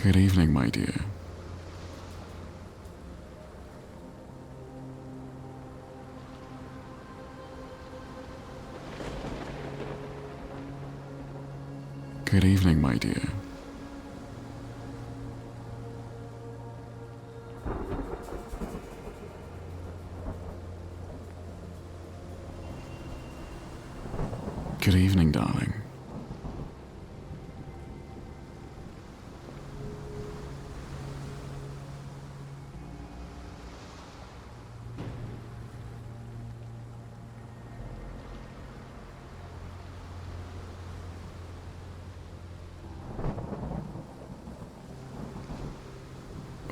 Good evening, my dear. Good evening, my dear. Good evening, darling.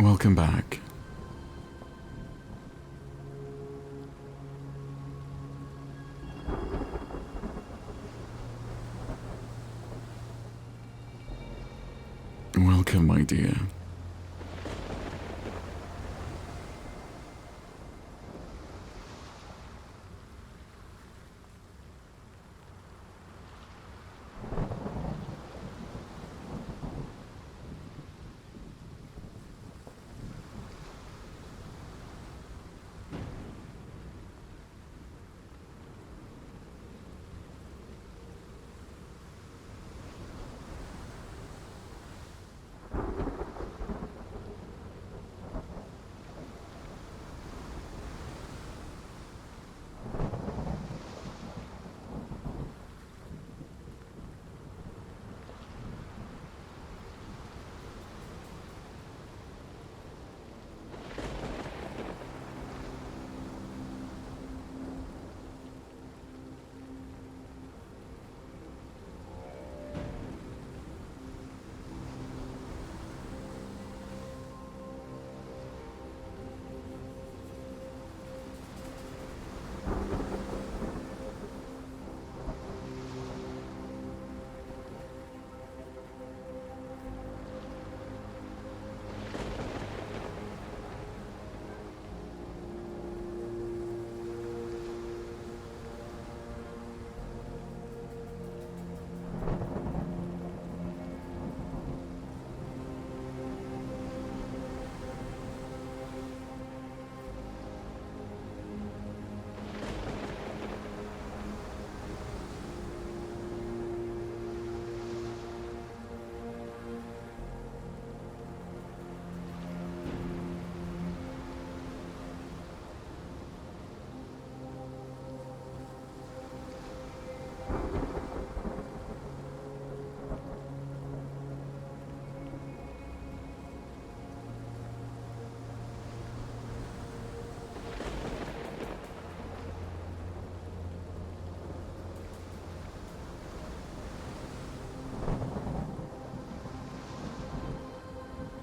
Welcome back. Welcome, my dear.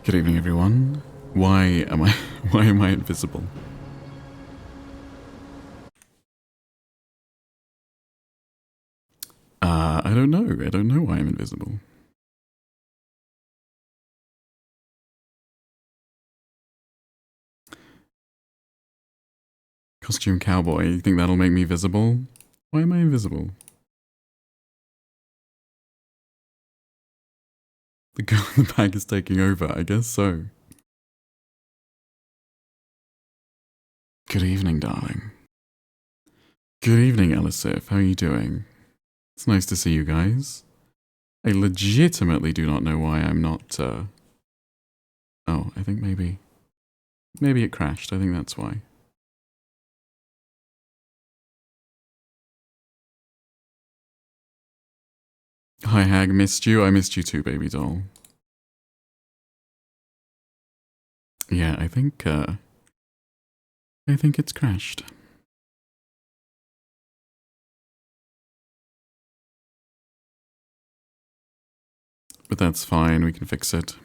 Good evening, everyone. Why am I invisible? I don't know. I don't know why I'm invisible. Costume cowboy, you think that'll make me visible? Why am I invisible? The girl in the bag is taking over, I guess so. Good evening, darling. Good evening, Elisif. How are you doing? It's nice to see you guys. I legitimately do not know why I'm not, Oh, I think maybe it crashed. I think that's why. Hi, Hag. Missed you. I missed you too, baby doll. Yeah, I think it's crashed. But that's fine, we can fix it.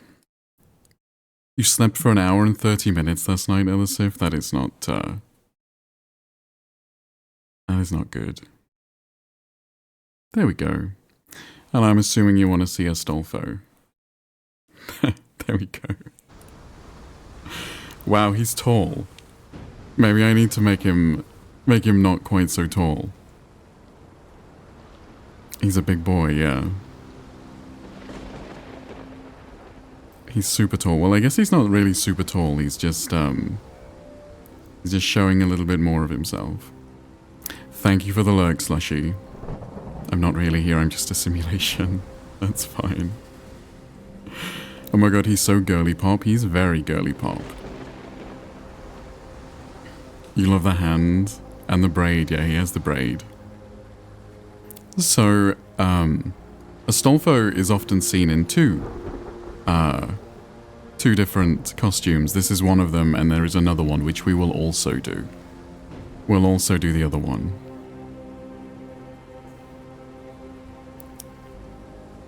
You slept for an hour and 30 minutes last night, Elisif? That is not, that is not good. There we go. And I'm assuming you want to see Astolfo. There we go. Wow, he's tall. Maybe I need to make him not quite so tall. He's a big boy, yeah. He's super tall. Well, I guess he's not really super tall. He's just showing a little bit more of himself. Thank you for the lurk, Slushy. I'm not really here, I'm just a simulation. That's fine. Oh my god, he's so girly pop. He's very girly pop. You love the hand and the braid. Yeah, he has the braid. So, Astolfo is often seen in two different costumes. This is one of them, and there is another one, which we will also do. We'll also do the other one.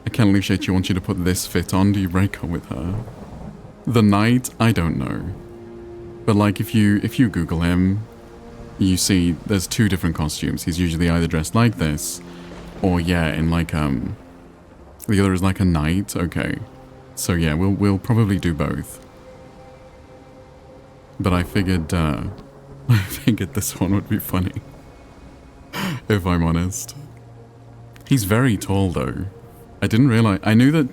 I can't leave shit. You want you to put this fit on. Do you break up with her? The knight? I don't know. But like, if you Google him, you see there's two different costumes. He's usually either dressed like this, or yeah, in like the other is like a knight. Okay. So yeah, we'll probably do both. But I figured this one would be funny. If I'm honest. He's very tall though. I didn't realize. I knew that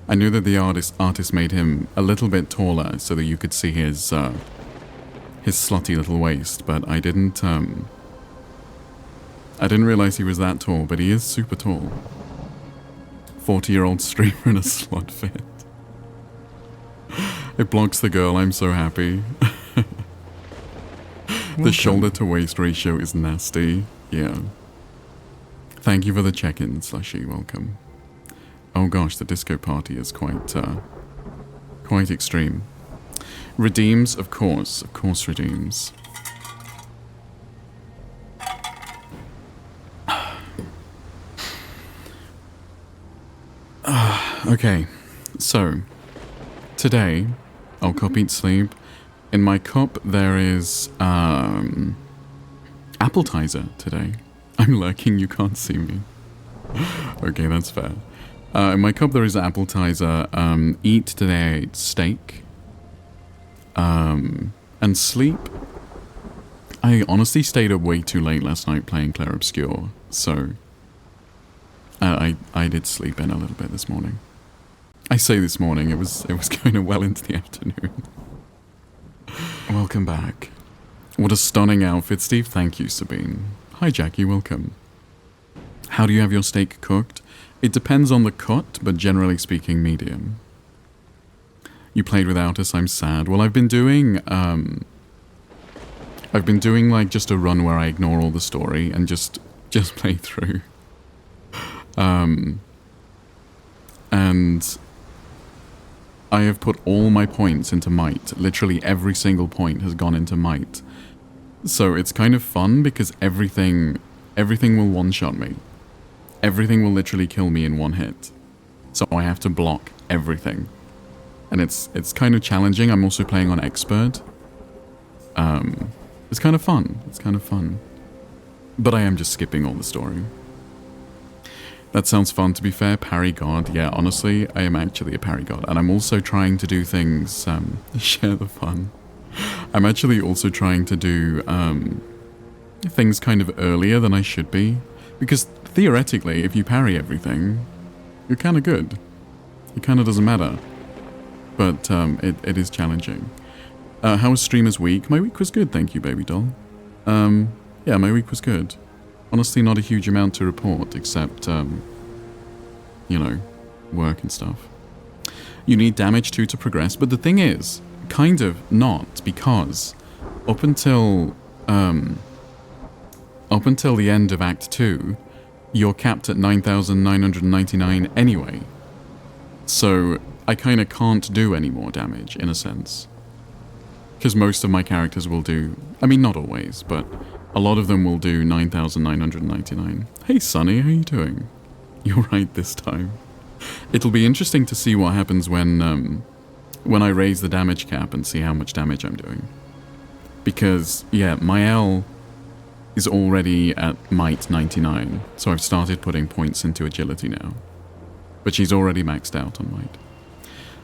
the artist made him a little bit taller so that you could see his slutty little waist, but I didn't realize he was that tall, but he is super tall. 40-year-old streamer in a slot fit. It blocks the girl, I'm so happy. The shoulder to waist ratio is nasty. Yeah. Thank you for the check-in, Slushy. Welcome. Oh gosh, the disco party is quite extreme. Redeems, of course redeems. Okay, so today I'll cup eat sleep. In my cup there is appetizer today. I'm lurking, you can't see me. Okay, that's fair. In my cup there is appetizer. Eat today I ate steak. And sleep. I honestly stayed up way too late last night playing Clair Obscur, so I did sleep in a little bit this morning. I say this morning, it was kind of well into the afternoon. Welcome back. What a stunning outfit, Steve. Thank you, Sabine. Hi, Jackie. Welcome. How do you have your steak cooked? It depends on the cut, but generally speaking, medium. You played without us. I'm sad. Well, I've been doing like just a run where I ignore all the story and just play through. And I have put all my points into might. Literally every single point has gone into might. So it's kind of fun because everything will one-shot me. Everything will literally kill me in one hit. So I have to block everything. And it's kind of challenging. I'm also playing on expert. It's kind of fun. It's kind of fun. But I am just skipping all the story. That sounds fun, to be fair. Parry God. Yeah, honestly, I am actually a parry God. And I'm also trying to do things, share the fun. I'm actually also trying to do things kind of earlier than I should be. Because theoretically, if you parry everything, you're kind of good. It kind of doesn't matter. But it is challenging. How was streamer's week? My week was good, thank you, baby doll. Yeah, my week was good. Honestly, not a huge amount to report, except, you know, work and stuff. You need damage too to progress, but the thing is, kind of not, because up until the end of Act 2, you're capped at 9,999 anyway. So I kind of can't do any more damage, in a sense. Because most of my characters will do, I mean, not always, but a lot of them will do 9,999. Hey Sonny, how you doing? You're right this time. It'll be interesting to see what happens when I raise the damage cap and see how much damage I'm doing. Because, yeah, my L is already at might 99, so I've started putting points into agility now. But she's already maxed out on might.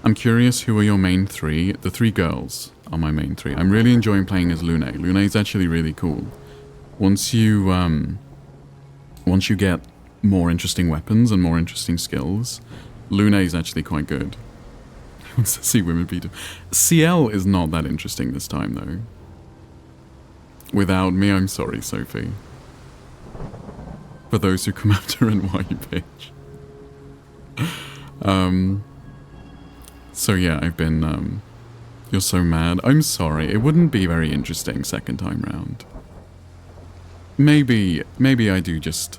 I'm curious, who are your main three? The three girls are my main three. I'm really enjoying playing as Lune. Lune is actually really cool. Once you get more interesting weapons and more interesting skills, Lune is actually quite good. He wants to see women beat him. CL is not that interesting this time, though. Without me, I'm sorry, Sophie. For those who come after and why you bitch. So yeah, I've been, you're so mad. I'm sorry. It wouldn't be very interesting second time round. Maybe I do just,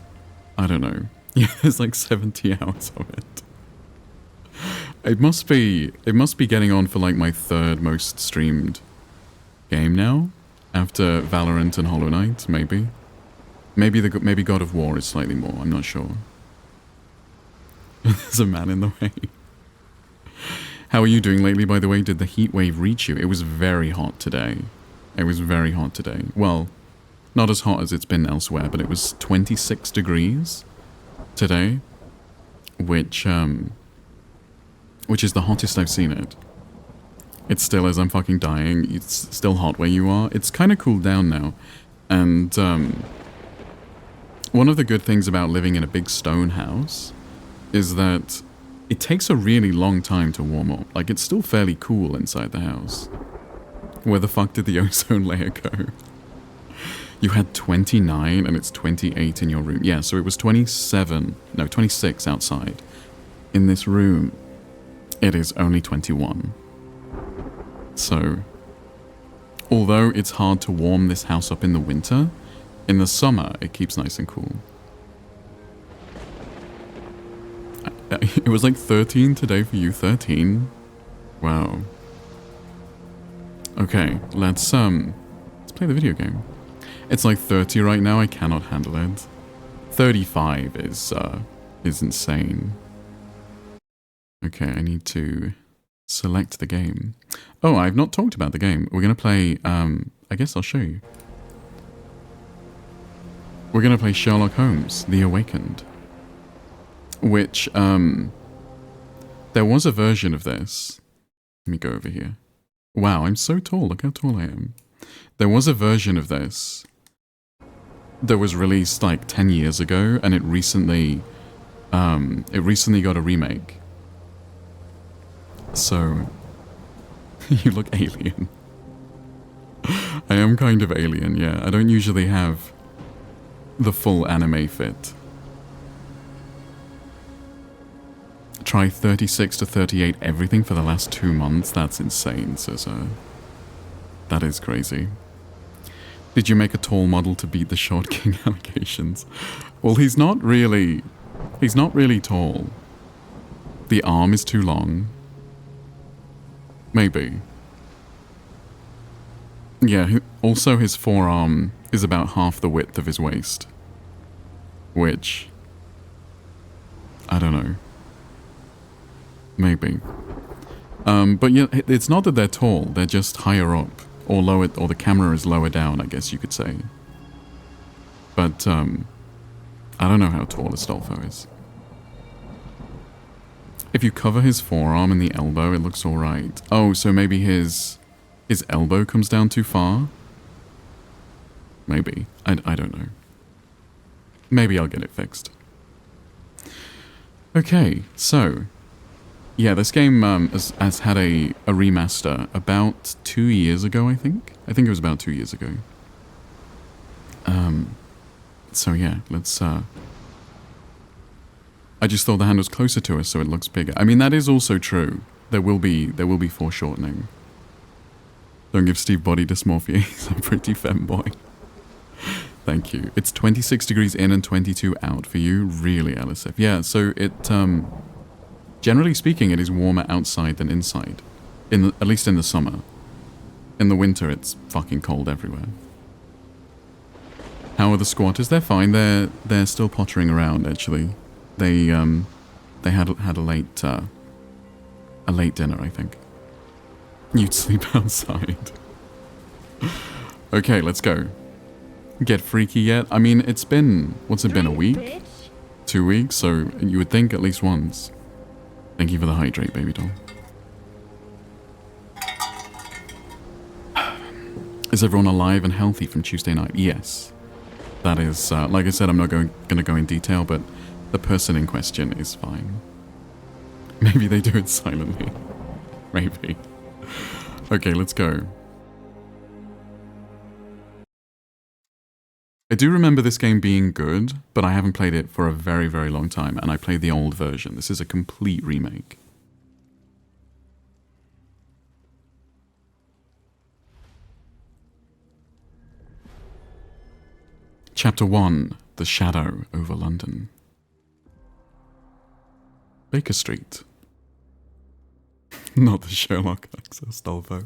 I don't know. Yeah, there's like 70 hours of it. It must be getting on for like my third most streamed game now, after Valorant and Hollow Knight, maybe. Maybe God of War is slightly more, I'm not sure. There's a man in the way. How are you doing lately, by the way? Did the heat wave reach you? It was very hot today. It was very hot today. Well, not as hot as it's been elsewhere, but it was 26 degrees today, which is the hottest I've seen it. It still is, I'm fucking dying. It's still hot where you are. It's kind of cooled down now. And one of the good things about living in a big stone house is that it takes a really long time to warm up. Like, it's still fairly cool inside the house. Where the fuck did the ozone layer go? You had 29 and it's 28 in your room. Yeah, so it was 26 outside. In this room, it is only 21. So, although it's hard to warm this house up in the winter, in the summer it keeps nice and cool. It was like 13 today for you, 13? Wow. Okay, let's play the video game. It's like 30 right now, I cannot handle it. 35 is insane. Okay, I need to select the game. Oh, I've not talked about the game. We're gonna play, I guess I'll show you. We're gonna play Sherlock Holmes, The Awakened. Which, there was a version of this. Let me go over here. Wow, I'm so tall, look how tall I am. There was a version of this that was released like 10 years ago, and it recently got a remake. So, you look alien. I am kind of alien, yeah. I don't usually have the full anime fit. Try 36 to 38 everything for the last 2 months? That's insane, Scissor. That is crazy. Did you make a tall model to beat the short king allegations? Well, he's not really tall. The arm is too long. Maybe. Yeah, also his forearm is about half the width of his waist. Which, I don't know. Maybe. But yeah, it's not that they're tall, they're just higher up. Or lower, or the camera is lower down, I guess you could say. But, I don't know how tall Astolfo is. If you cover his forearm and the elbow, it looks alright. Oh, so maybe his elbow comes down too far? Maybe. I don't know. Maybe I'll get it fixed. Okay, so... yeah, this game has had a remaster about 2 years ago, I think. I think it was about 2 years ago. So yeah, let's... I just thought the hand was closer to us, so it looks bigger. I mean, that is also true. There will be foreshortening. Don't give Steve body dysmorphia. He's a pretty femboy. Thank you. It's 26 degrees in and 22 out for you. Really, Elisif. Yeah, so it... generally speaking, it is warmer outside than inside. At least in the summer. In the winter, it's fucking cold everywhere. How are the squatters? They're fine. They're still pottering around, actually. They had a late dinner, I think. You'd sleep outside. Okay, let's go. Get freaky yet? I mean, it's been... what's it been, a week? 2 weeks? So you would think at least once. Thank you for the hydrate, baby doll. Is everyone alive and healthy from Tuesday night? Yes. That is, like I said, I'm not going to go in detail, but the person in question is fine. Maybe they do it silently. Maybe. Okay, let's go. I do remember this game being good, but I haven't played it for a very, very long time, and I played the old version. This is a complete remake. Chapter 1, The Shadow over London. Baker Street. Not the Sherlock access, Dolvo.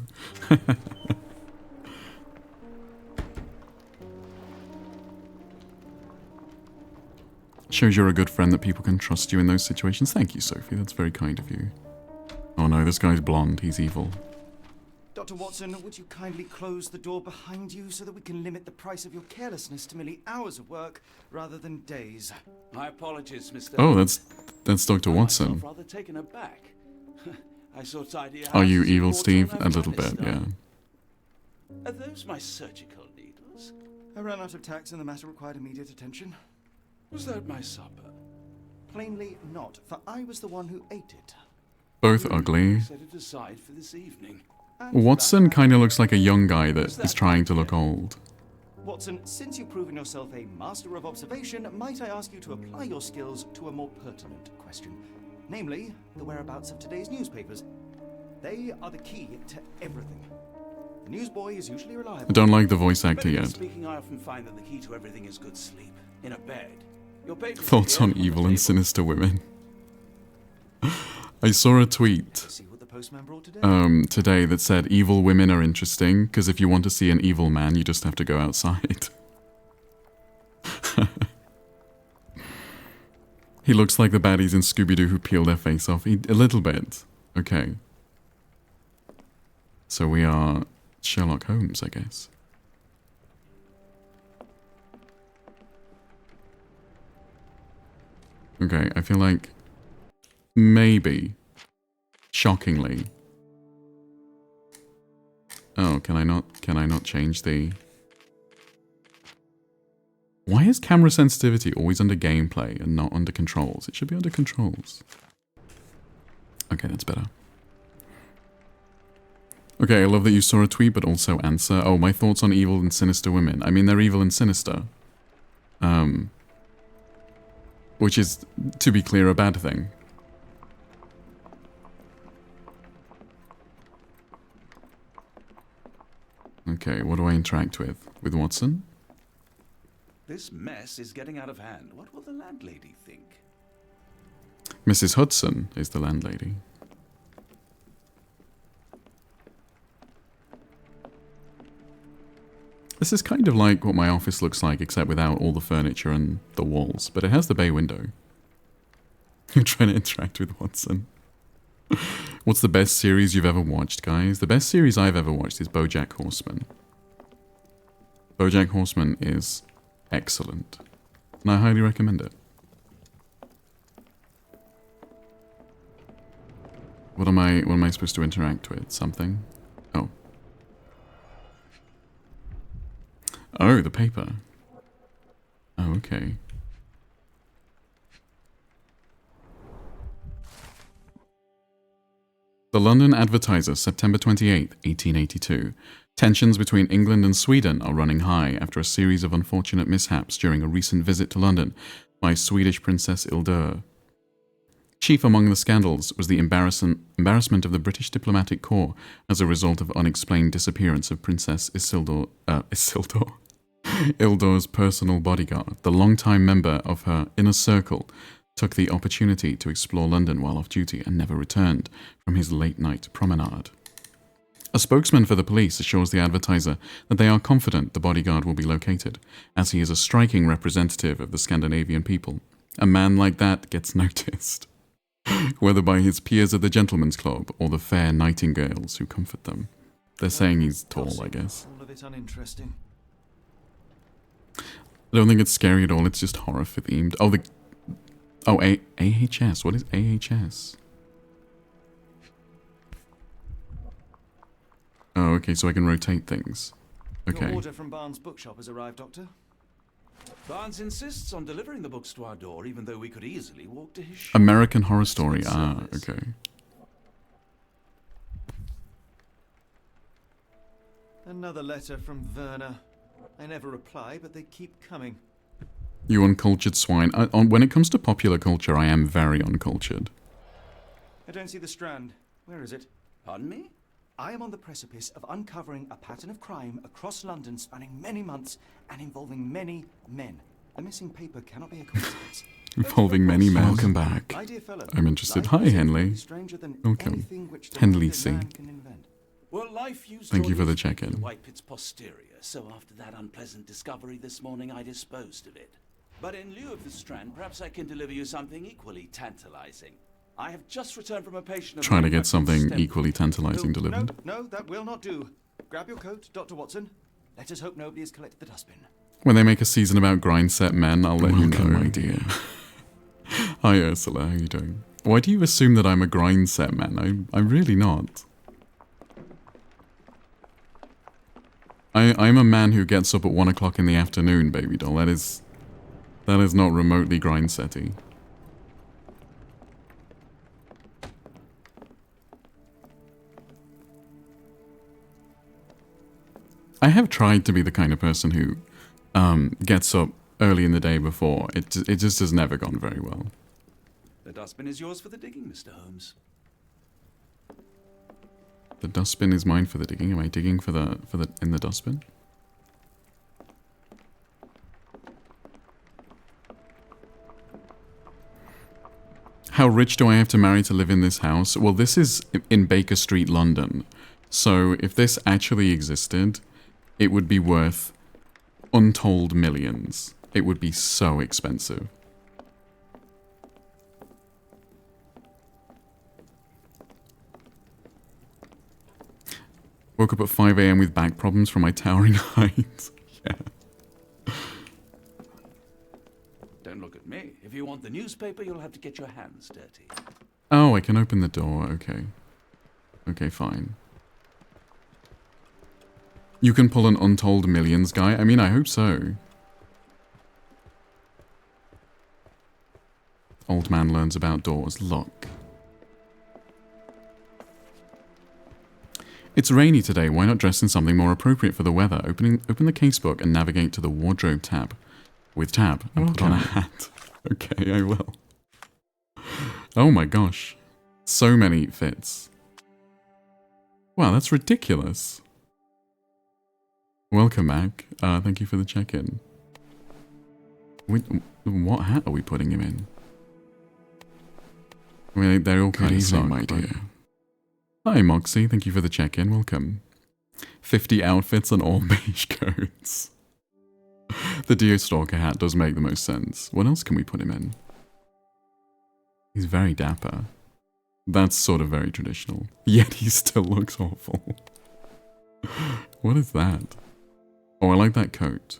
Shows you're a good friend that people can trust you in those situations. Thank you, Sophie. That's very kind of you. Oh no, this guy's blonde. He's evil. Dr. Watson, would you kindly close the door behind you so that we can limit the price of your carelessness to merely hours of work rather than days? My apologies, Mr. Oh, that's Dr. Watson. I'm rather taken aback. I saw tidy Are you houses in evil, Portsmouth Steve? and A little bit, yeah. Are those my surgical needles? I ran out of tacks and the matter required immediate attention. Was that my supper? Plainly not, for I was the one who ate it. Both ugly. Set it aside for this evening. And Watson kind of looks like a young guy that is trying to look old. Watson, since you've proven yourself a master of observation, might I ask you to apply your skills to a more pertinent question? Namely, the whereabouts of today's newspapers. They are the key to everything. The newsboy is usually reliable. I don't like the voice actor Medically yet. speaking, I often find that the key to everything is good sleep. In a bed. Your papers Thoughts are on here evil the and table. sinister women. I saw a tweet See what the postman brought today? today that said evil women are interesting because if you want to see an evil man, you just have to go outside. He looks like the baddies in Scooby-Doo who peel their face off. A little bit. Okay. So we are Sherlock Holmes, I guess. Okay, I feel like maybe, shockingly. Oh, can I not change the... Why is camera sensitivity always under gameplay and not under controls? It should be under controls. Okay, that's better. Okay, I love that you saw a tweet, but also answer. Oh, my thoughts on evil and sinister women. I mean, they're evil and sinister. Which is, to be clear, a bad thing. Okay, what do I interact with? With Watson? This mess is getting out of hand. What will the landlady think? Mrs. Hudson is the landlady. This is kind of like what my office looks like, except without all the furniture and the walls. But it has the bay window. You're trying to interact with Watson. What's the best series you've ever watched, guys? The best series I've ever watched is BoJack Horseman. BoJack Horseman is excellent. And I highly recommend it. What am I supposed to interact with? Something? Oh. Oh, the paper. Oh, okay. The London Advertiser, September 28, 1882. Tensions between England and Sweden are running high after a series of unfortunate mishaps during a recent visit to London by Swedish Princess Hildur. Chief among the scandals was the embarrassment of the British diplomatic corps as a result of unexplained disappearance of Princess Hildur's personal bodyguard. The longtime member of her inner circle took the opportunity to explore London while off duty and never returned from his late-night promenade. A spokesman for the police assures the Advertiser that they are confident the bodyguard will be located, as he is a striking representative of the Scandinavian people. A man like that gets noticed, whether by his peers at the Gentlemen's Club or the fair nightingales who comfort them. They're saying he's tall, I guess. All of it uninteresting. I don't think it's scary at all, it's just horror-themed. Oh, AHS. What is AHS? Oh, okay, so I can rotate things. Okay. Your order from Barnes' bookshop has arrived, Doctor. Barnes insists on delivering the books to our door, even though we could easily walk to his shop. American Horror Story. Ah, okay. Another letter from Werner. I never reply, but they keep coming. You uncultured swine. When it comes to popular culture, I am very uncultured. I don't see the Strand. Where is it? Pardon me? I am on the precipice of uncovering a pattern of crime across London spanning many months and involving many men. The missing paper cannot be a coincidence. Involving many men. Welcome back. My dear fellow, I'm interested. life Hi, is Henley. stranger than Welcome. anything which the Henley mind of C. man can invent. Well, life used Thank you for the orders check-in. to wipe its posterior, so after that unpleasant discovery this morning, I disposed of it. But in lieu of the Strand, perhaps I can deliver you something equally tantalizing. I have just returned from a patient of Trying to mine get who something stemmed- equally tantalizing delivered. No, that will not do. Grab your coat, Dr. Watson. Let us hope nobody has collected the dustbin. When they make a season about grind set men, I'll let you know. My dear. Hi, Ursula. How you doing? Why do you assume that I'm a grind set man? I'm really not. I'm a man who gets up at 1 o'clock in the afternoon, baby doll. That is not remotely grind setty. I have tried to be the kind of person who gets up early in the day before. It just has never gone very well. The dustbin is yours for the digging, Mr. Holmes. The dustbin is mine for the digging. Am I digging in the dustbin? How rich do I have to marry to live in this house? Well, this is in Baker Street, London. So if this actually existed, it would be worth untold millions. It would be so expensive. Woke up at 5 AM with back problems from my towering height. Yeah. Don't look at me. If you want the newspaper, you'll have to get your hands dirty. Oh, I can open the door. Okay. Okay, fine. You can pull an untold millions guy? I mean, I hope so. Old man learns about doors. Look. It's rainy today. Why not dress in something more appropriate for the weather? Open the casebook and navigate to the wardrobe tab. With tab and put on a hat. Okay, I will. Oh my gosh. So many fits. Wow, that's ridiculous. Welcome, Mac. Thank you for the check-in. What hat are we putting him in? I mean, they're all kind of suck, my dear. Hi, Moxie. Thank you for the check-in. Welcome. 50 outfits and all beige coats. The Deerstalker hat does make the most sense. What else can we put him in? He's very dapper. That's sort of very traditional. Yet he still looks awful. What is that? Oh, I like that coat.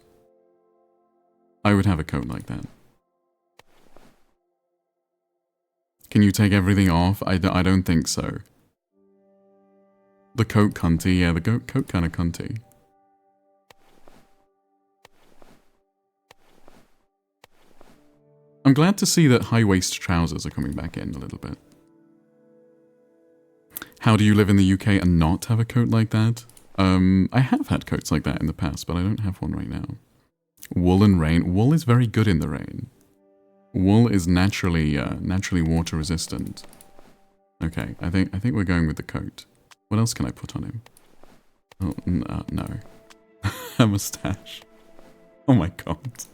I would have a coat like that. Can you take everything off? I don't think so. The coat cunty. Yeah, the coat kind of cunty. I'm glad to see that high-waist trousers are coming back in a little bit. How do you live in the UK and not have a coat like that? I have had coats like that in the past, but I don't have one right now. Wool and rain. Wool is very good in the rain. Wool is naturally water resistant. Okay, I think we're going with the coat. What else can I put on him? Oh, no. A mustache. Oh my god.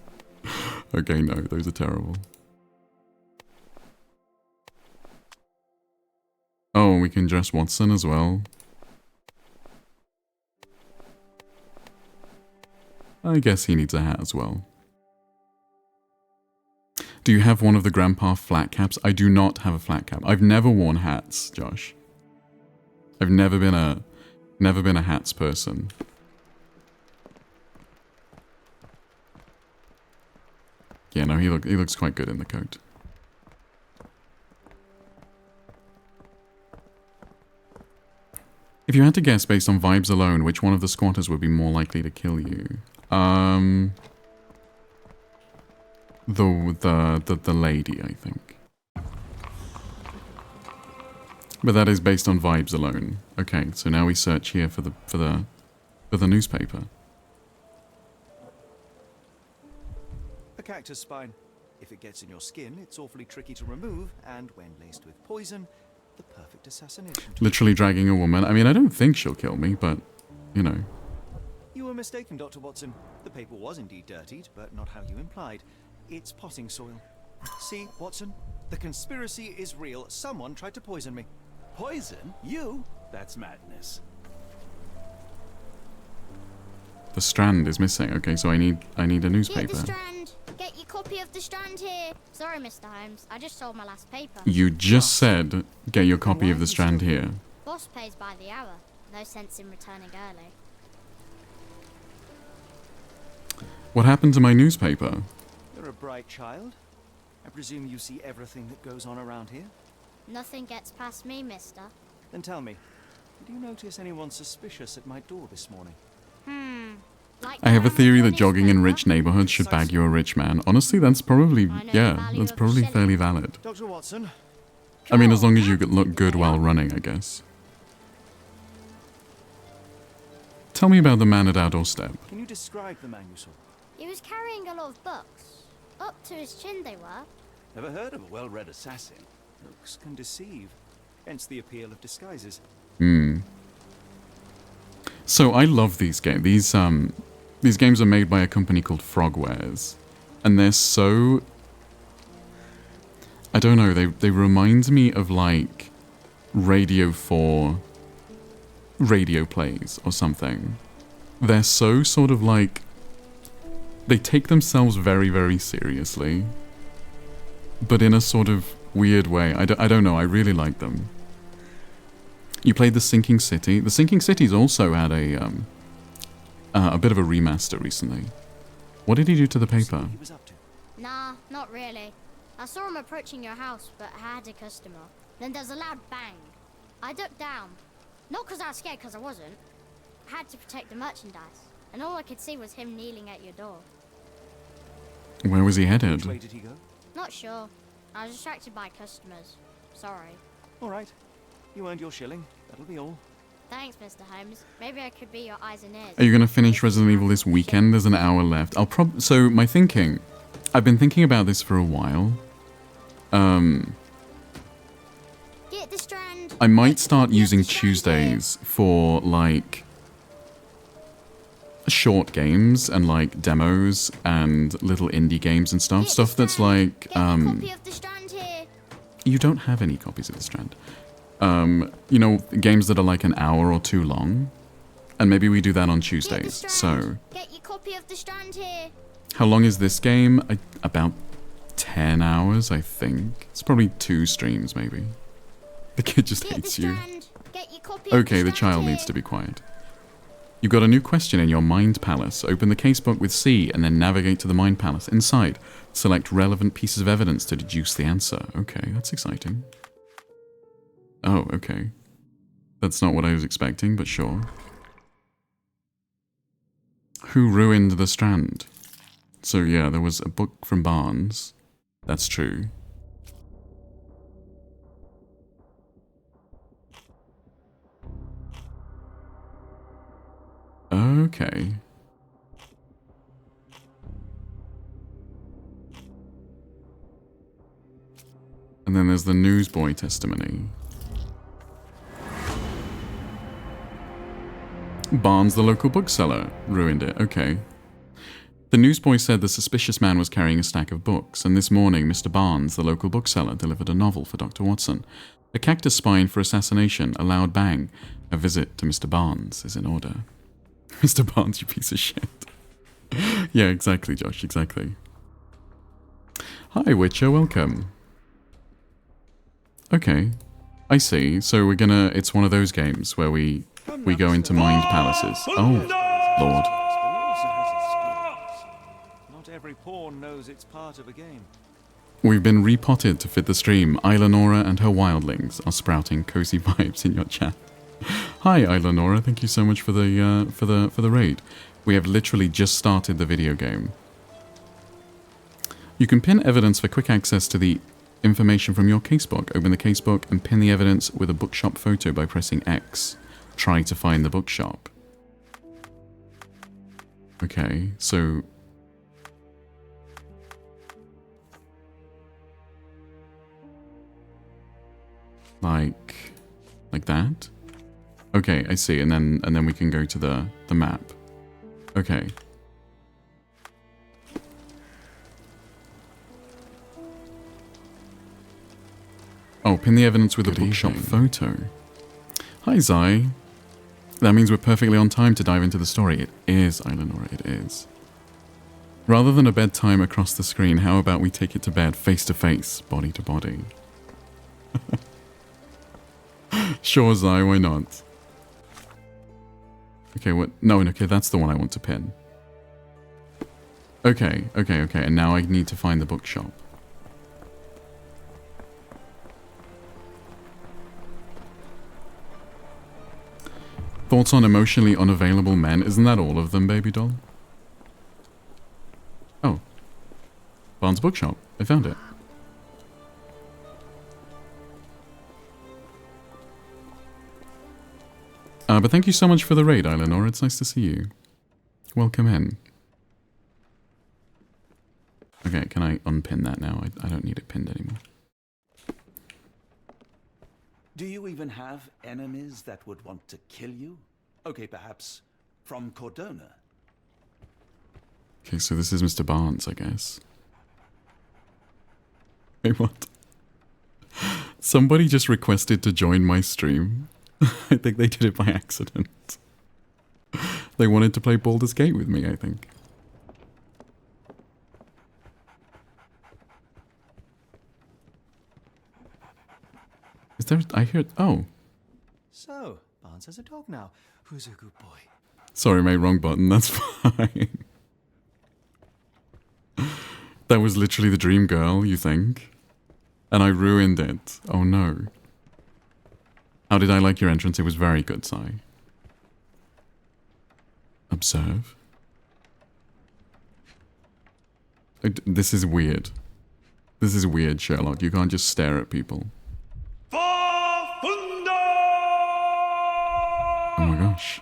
Okay, no, those are terrible. Oh, we can dress Watson as well. I guess he needs a hat as well. Do you have one of the grandpa flat caps? I do not have a flat cap. I've never worn hats, Josh. I've never been a hats person. Yeah, no, he looks quite good in the coat. If you had to guess based on vibes alone, which one of the squatters would be more likely to kill you? The lady, I think. But that is based on vibes alone. Okay, so now we search here for the for the newspaper. A cactus spine. If it gets in your skin, it's awfully tricky to remove, and when laced with poison, the perfect assassination tool. Literally dragging a woman. I mean, I don't think she'll kill me, but, you know. You were mistaken, Dr. Watson. The paper was indeed dirtied, but not how you implied. It's potting soil. See, Watson? The conspiracy is real. Someone tried to poison me. Poison? You? That's madness. The Strand is missing. Okay, so I need a Get newspaper. the Strand. Get your copy of the Strand here. Sorry, Mr. Holmes. I just sold my last paper. You just said, get your copy of the Strand here. Boss pays by the hour. No sense in returning early. What happened to my newspaper? You're a bright child. I presume you see everything that goes on around here? Nothing gets past me, mister. Then tell me, did you notice anyone suspicious at my door this morning? Like I have a the theory that Amazon jogging in newspaper? rich neighborhoods should bag you a rich man. Honestly, that's probably, I know the yeah, value that's of a probably shilling. fairly valid. Dr. Watson? I mean, as long as you look good while running, I guess. Tell me about the man at our doorstep. Can you describe the man you saw? He was carrying a lot of books. Up to his chin they were. Never heard of a well-read assassin. Looks can deceive. Hence the appeal of disguises. So I love these games. These games are made by a company called Frogwares, and they're so, I don't know, they remind me of like Radio 4 radio plays or something. They're so sort of like, they take themselves very, very seriously, but in a sort of weird way. I don't know, I really like them. You played The Sinking City. The Sinking City's also had a bit of a remaster recently. What did he do to the See paper? what he was up to. Nah, not really. I saw him approaching your house, but I had a customer. Then there's a loud bang. I ducked down. Not because I was scared, because I wasn't. I had to protect the merchandise. And all I could see was him kneeling at your door. Where was he Which headed? way did he go? Not sure. I was distracted by customers. Sorry. All right. You earned your shilling. That'll be all. Thanks, Mr. Holmes. Maybe I could be your eyes and ears. Are you gonna finish Resident Evil this weekend? There's an hour left. So my thinking, I've been thinking about this for a while. Get the Strand. I might start Get the using Strand here. Tuesdays for like short games and like demos and little indie games and stuff. Get the Stuff that's Strand. like Get a copy of the Strand here. you don't have any copies of the Strand. You know, games that are like an hour or two long. And maybe we do that on Get the Tuesdays. Strand. So, Get your copy of the Strand here. how long is this game? About 10 hours, I think. It's probably 2 streams, maybe. The kid just Get the hates you. Strand. Get your copy of Okay, the Strand child here. needs to be quiet. You've got a new question in your Mind Palace. Open the casebook with C and then navigate to the Mind Palace. Inside, select relevant pieces of evidence to deduce the answer. Okay, that's exciting. Oh, okay. That's not what I was expecting, but sure. Who ruined the Strand? So yeah, there was a book from Barnes. That's true. Okay. And then there's the newsboy testimony. Barnes, the local bookseller, ruined it. Okay. The newsboy said the suspicious man was carrying a stack of books, and this morning Mr. Barnes, the local bookseller, delivered a novel for Dr. Watson. A cactus spine for assassination, a loud bang. A visit to Mr. Barnes is in order. Mr. Barnes, you piece of shit. Yeah, exactly, Josh, exactly. Hi, Witcher, welcome. Okay, I see. So we're gonna... It's one of those games where we go into mind palaces. Oh, Lord. Not every pawn knows it's part of a game. We've been repotted to fit the stream. Isla and her wildlings are sprouting cozy vibes in your chat. Hi, Isla, thank you so much for the raid. We have literally just started the video game. You can pin evidence for quick access to the information from your casebook. Open the casebook and pin the evidence with a bookshop photo by pressing X. Try to find the bookshop. Okay, so... Like that? Okay, I see, and then we can go to the map. Okay. Oh, pin the evidence with a bookshop photo. Hi, Zai. That means we're perfectly on time to dive into the story. It is, Eleanor, it is. Rather than a bedtime across the screen, how about we take it to bed face to face, body to body? Sure, Zai, why not? Okay, what? No, okay, that's the one I want to pin. Okay, and now I need to find the bookshop. Thoughts on emotionally unavailable men? Isn't that all of them, baby doll? Oh. Barnes Bookshop. I found it. But thank you so much for the raid, Eleanor. It's nice to see you. Welcome in. Okay, can I unpin that now? I don't need it pinned anymore. Do you even have enemies that would want to kill you? Okay, perhaps from Cordona. Okay, so this is Mr. Barnes, I guess. Wait, what? Somebody just requested to join my stream. I think they did it by accident. They wanted to play Baldur's Gate with me, I think. Is there... I hear... Oh. So, Barnes has a dog now. Who's a good boy? Sorry, mate, wrong button. That's fine. That was literally the dream girl, you think? And I ruined it. Oh no. How did I like your entrance? It was very good, Sai. Observe. This is weird. This is weird, Sherlock. You can't just stare at people. Oh my gosh.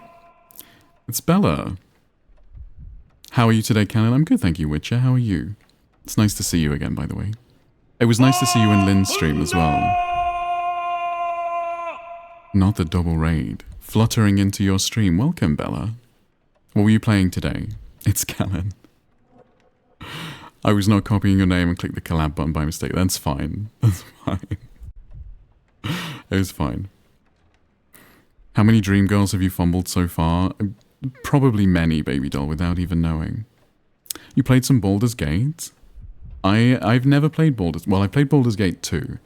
It's Bella. How are you today, Canon? I'm good, thank you, Witcher. How are you? It's nice to see you again, by the way. It was nice to see you in Lynn's stream as well. Not the double raid. Fluttering into your stream. Welcome, Bella. What were you playing today? It's Callan. I was not copying your name and clicked the collab button by mistake. That's fine. That's fine. It was fine. How many dream girls have you fumbled so far? Probably many, baby doll, without even knowing. You played some Baldur's Gate? I've never played Baldur's... Well, I played Baldur's Gate 2.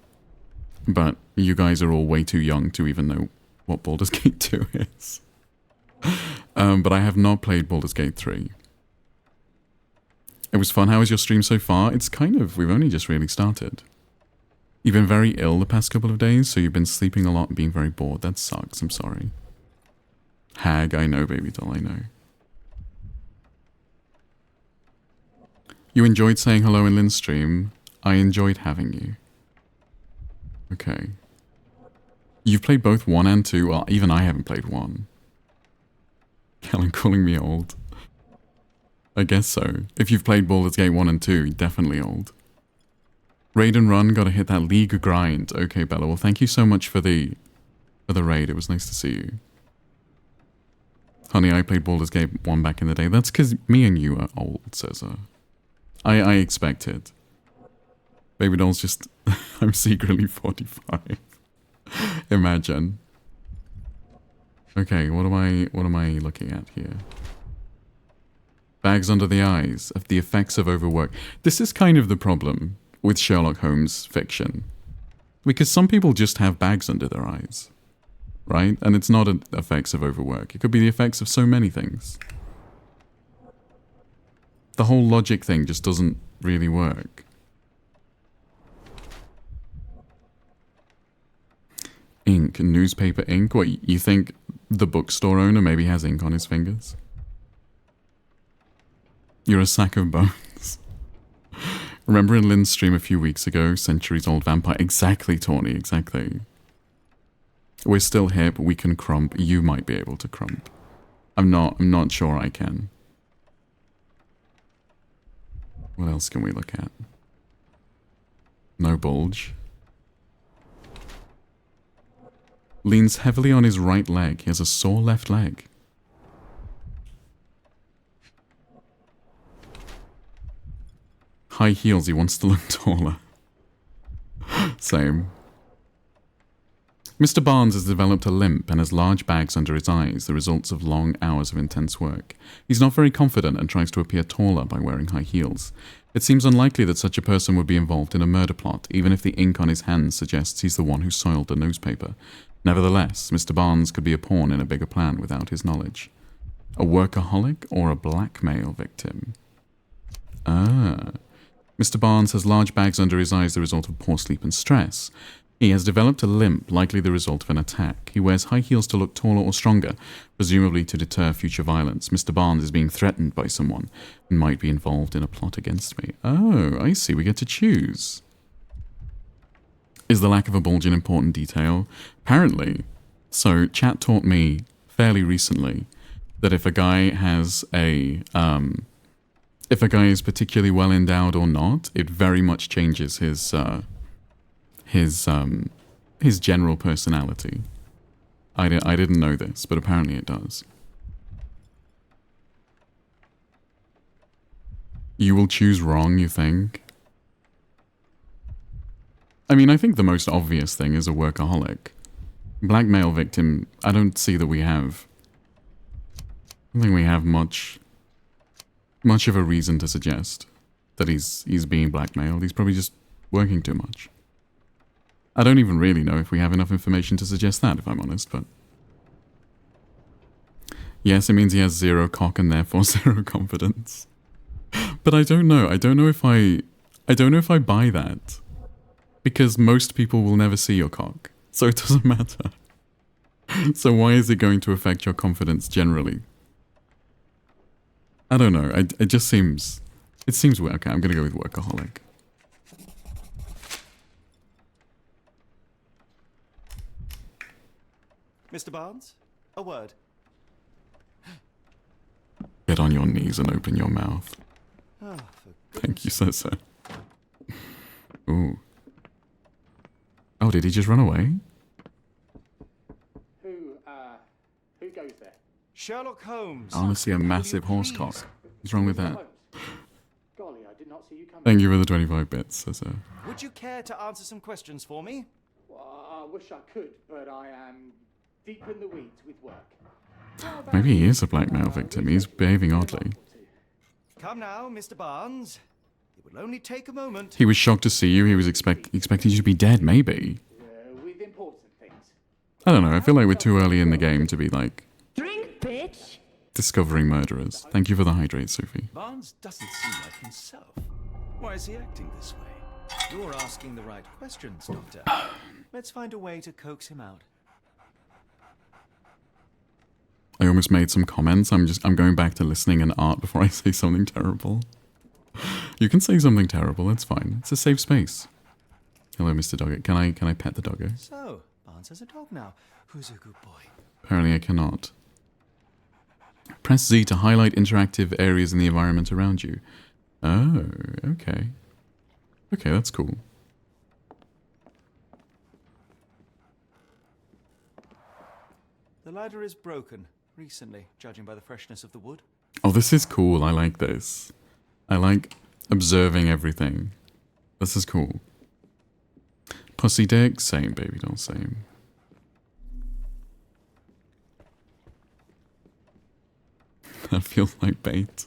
But you guys are all way too young to even know what Baldur's Gate 2 is. But I have not played Baldur's Gate 3. It was fun. How was your stream so far? It's kind of... We've only just really started. You've been very ill the past couple of days, so you've been sleeping a lot and being very bored. That sucks. I'm sorry. Hag, I know, baby doll, I know. You enjoyed saying hello in Lynn's stream. I enjoyed having you. Okay. You've played both 1 and 2. Well, even I haven't played 1. Kellen calling me old. I guess so. If you've played Baldur's Gate 1 and 2, definitely old. Raid and run, gotta hit that league grind. Okay, Bella. Well, thank you so much for the raid. It was nice to see you. Honey, I played Baldur's Gate 1 back in the day. That's because me and you are old, Cesar. I expected. Baby doll's just... I'm secretly 45. Imagine. Okay, what am I looking at here? Bags under the eyes, of the effects of overwork. This is kind of the problem with Sherlock Holmes fiction. Because some people just have bags under their eyes. Right? And it's not effects of overwork. It could be the effects of so many things. The whole logic thing just doesn't really work. Ink, newspaper ink? What, you think the bookstore owner maybe has ink on his fingers? You're a sack of bones. Remember in Lynn's stream a few weeks ago, centuries old vampire? Exactly, Tawny, exactly. We're still hip, we can crump. You might be able to crump. I'm not sure I can. What else can we look at? No bulge. Leans heavily on his right leg. He has a sore left leg. High heels. He wants to look taller. Same. Mr. Barnes has developed a limp and has large bags under his eyes, the results of long hours of intense work. He's not very confident and tries to appear taller by wearing high heels. It seems unlikely that such a person would be involved in a murder plot, even if the ink on his hands suggests he's the one who soiled the newspaper. Nevertheless, Mr. Barnes could be a pawn in a bigger plan without his knowledge. A workaholic or a blackmail victim? Ah. Mr. Barnes has large bags under his eyes, the result of poor sleep and stress. He has developed a limp, likely the result of an attack. He wears high heels to look taller or stronger, presumably to deter future violence. Mr. Barnes is being threatened by someone and might be involved in a plot against me. Oh, I see. We get to choose. Is the lack of a bulge an important detail? Apparently. So, chat taught me fairly recently that if a guy has a... if a guy is particularly well endowed or not, it very much changes his general personality. I didn't know this, but apparently it does. You will choose wrong, you think? I mean, I think the most obvious thing is a workaholic. Blackmail victim, I don't see that we have... I don't think we have much of a reason to suggest that he's being blackmailed. He's probably just working too much. I don't even really know if we have enough information to suggest that, if I'm honest, but... Yes, it means he has zero cock and therefore zero confidence. But I don't know. I don't know if I buy that. Because most people will never see your cock. So it doesn't matter. So why is it going to affect your confidence generally? I don't know. It just seems... It seems weird. Okay, I'm going to go with workaholic. Mr. Barnes, a word. Get on your knees and open your mouth. Oh, Thank you, sir. Ooh. Oh, did he just run away? Who goes there? Sherlock Holmes. I want to see a massive horse cock. What's wrong with that? Golly, I did not see you coming. Thank you for the 25 bits, sir. Would you care to answer some questions for me? Well, I wish I could, but I am deep in the weeds with work. Maybe he is a blackmail victim. He's behaving oddly. Come now, Mr. Barnes. It will only take a moment. He was shocked to see you. He was expecting you to be dead, maybe. With important things. I don't know. I feel like we're too early in the game to be, like, Drink, bitch! discovering murderers. Thank you for the hydrate, Sophie. Barnes doesn't seem like himself. Why is he acting this way? You're asking the right questions, Doctor. Let's find a way to coax him out. I almost made some comments. I'm going back to listening and art before I say something terrible. You can say something terrible. It's fine. It's a safe space. Hello, Mr. Doggo. Can I pet the doggo? So, Barnes has a dog now. Who's a good boy? Apparently I cannot. Press Z to highlight interactive areas in the environment around you. Oh, okay. Okay, that's cool. The ladder is broken recently, judging by the freshness of the wood. Oh, this is cool. I like this. I like observing everything. This is cool. Pussy dick? Same, baby doll, same. That feels like bait.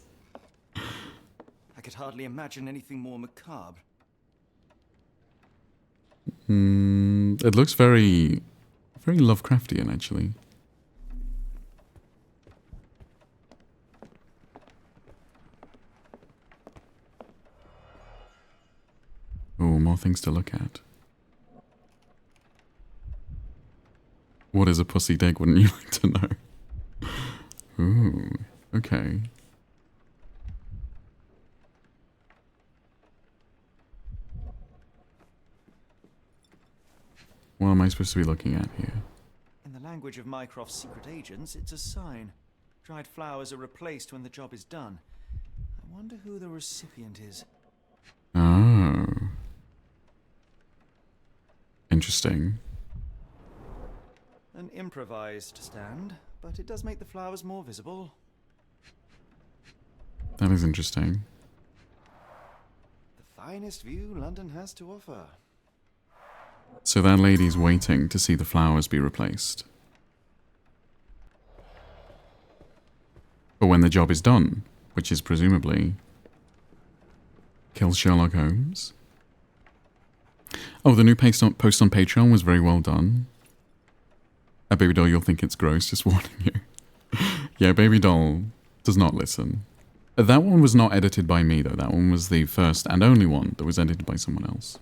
I could hardly imagine anything more macabre. It looks very Lovecraftian, actually. Oh, more things to look at. What is a pussy dick, wouldn't you like to know? Ooh, okay. What am I supposed to be looking at here? In the language of Mycroft's secret agents, it's a sign. Dried flowers are replaced when the job is done. I wonder who the recipient is. interesting. An improvised stand, but it does make the flowers more visible. That is interesting. The finest view London has to offer. So that lady's waiting to see the flowers be replaced. But when the job is done, which is presumably kill Sherlock Holmes. Oh, the new post on Patreon was very well done. Baby doll, you'll think it's gross, just warning you. Yeah, baby doll does not listen. That one was not edited by me, though. That one was the first and only one that was edited by someone else.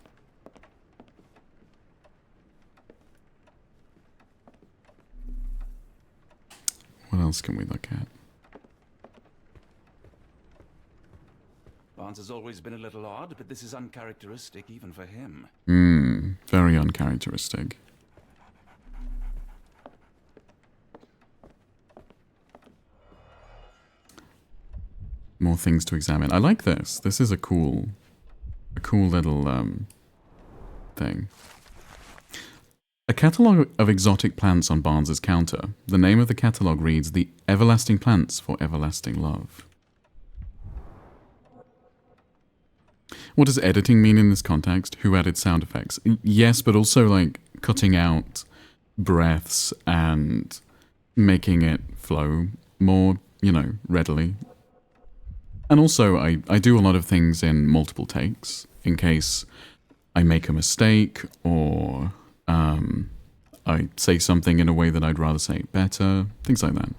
What else can we look at? Barnes has always been a little odd, but this is uncharacteristic even for him. Very uncharacteristic. More things to examine. I like this. This is a cool little thing. A catalogue of exotic plants on Barnes's counter. The name of the catalogue reads "The Everlasting Plants for Everlasting Love." What does editing mean in this context? Who added sound effects? Yes, but also like cutting out breaths and making it flow more, you know, readily. And also, I do a lot of things in multiple takes in case I make a mistake or I say something in a way that I'd rather say it better, things like that.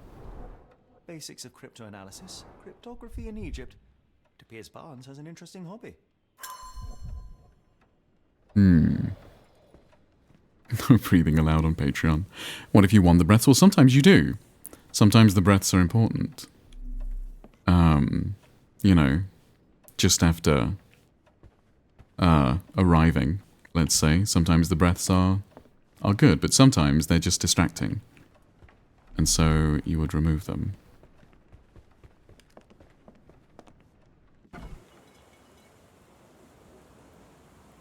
Basics of cryptoanalysis, cryptography in Egypt. It appears Barnes has an interesting hobby. No breathing allowed on Patreon. What if you won the breaths? Well, sometimes you do. Sometimes the breaths are important. You know, just after arriving, let's say, sometimes the breaths are good, but sometimes they're just distracting. And so you would remove them.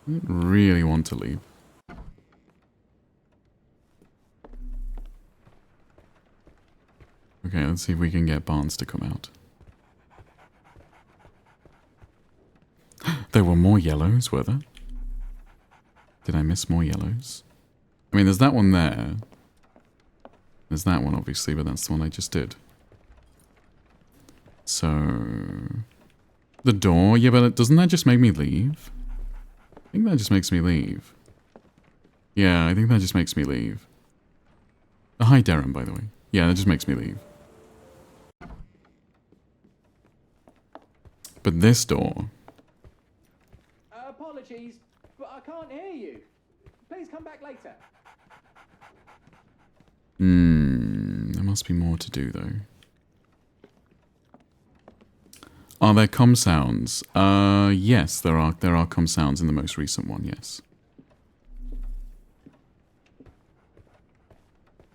I don't really want to leave. Okay, let's see if we can get Barnes to come out. There were more yellows, were there? Did I miss more yellows? I mean, there's that one there. There's that one, obviously, but that's the one I just did. So... the door? Yeah, but doesn't that just make me leave? I think that just makes me leave. Yeah, I think that just makes me leave. Oh, hi, Darren, by the way. Yeah, that just makes me leave. But this door... Apologies, but I can't hear you. Please come back later. There must be more to do, though. Are there comm sounds? Yes, there are comm sounds in the most recent one, yes.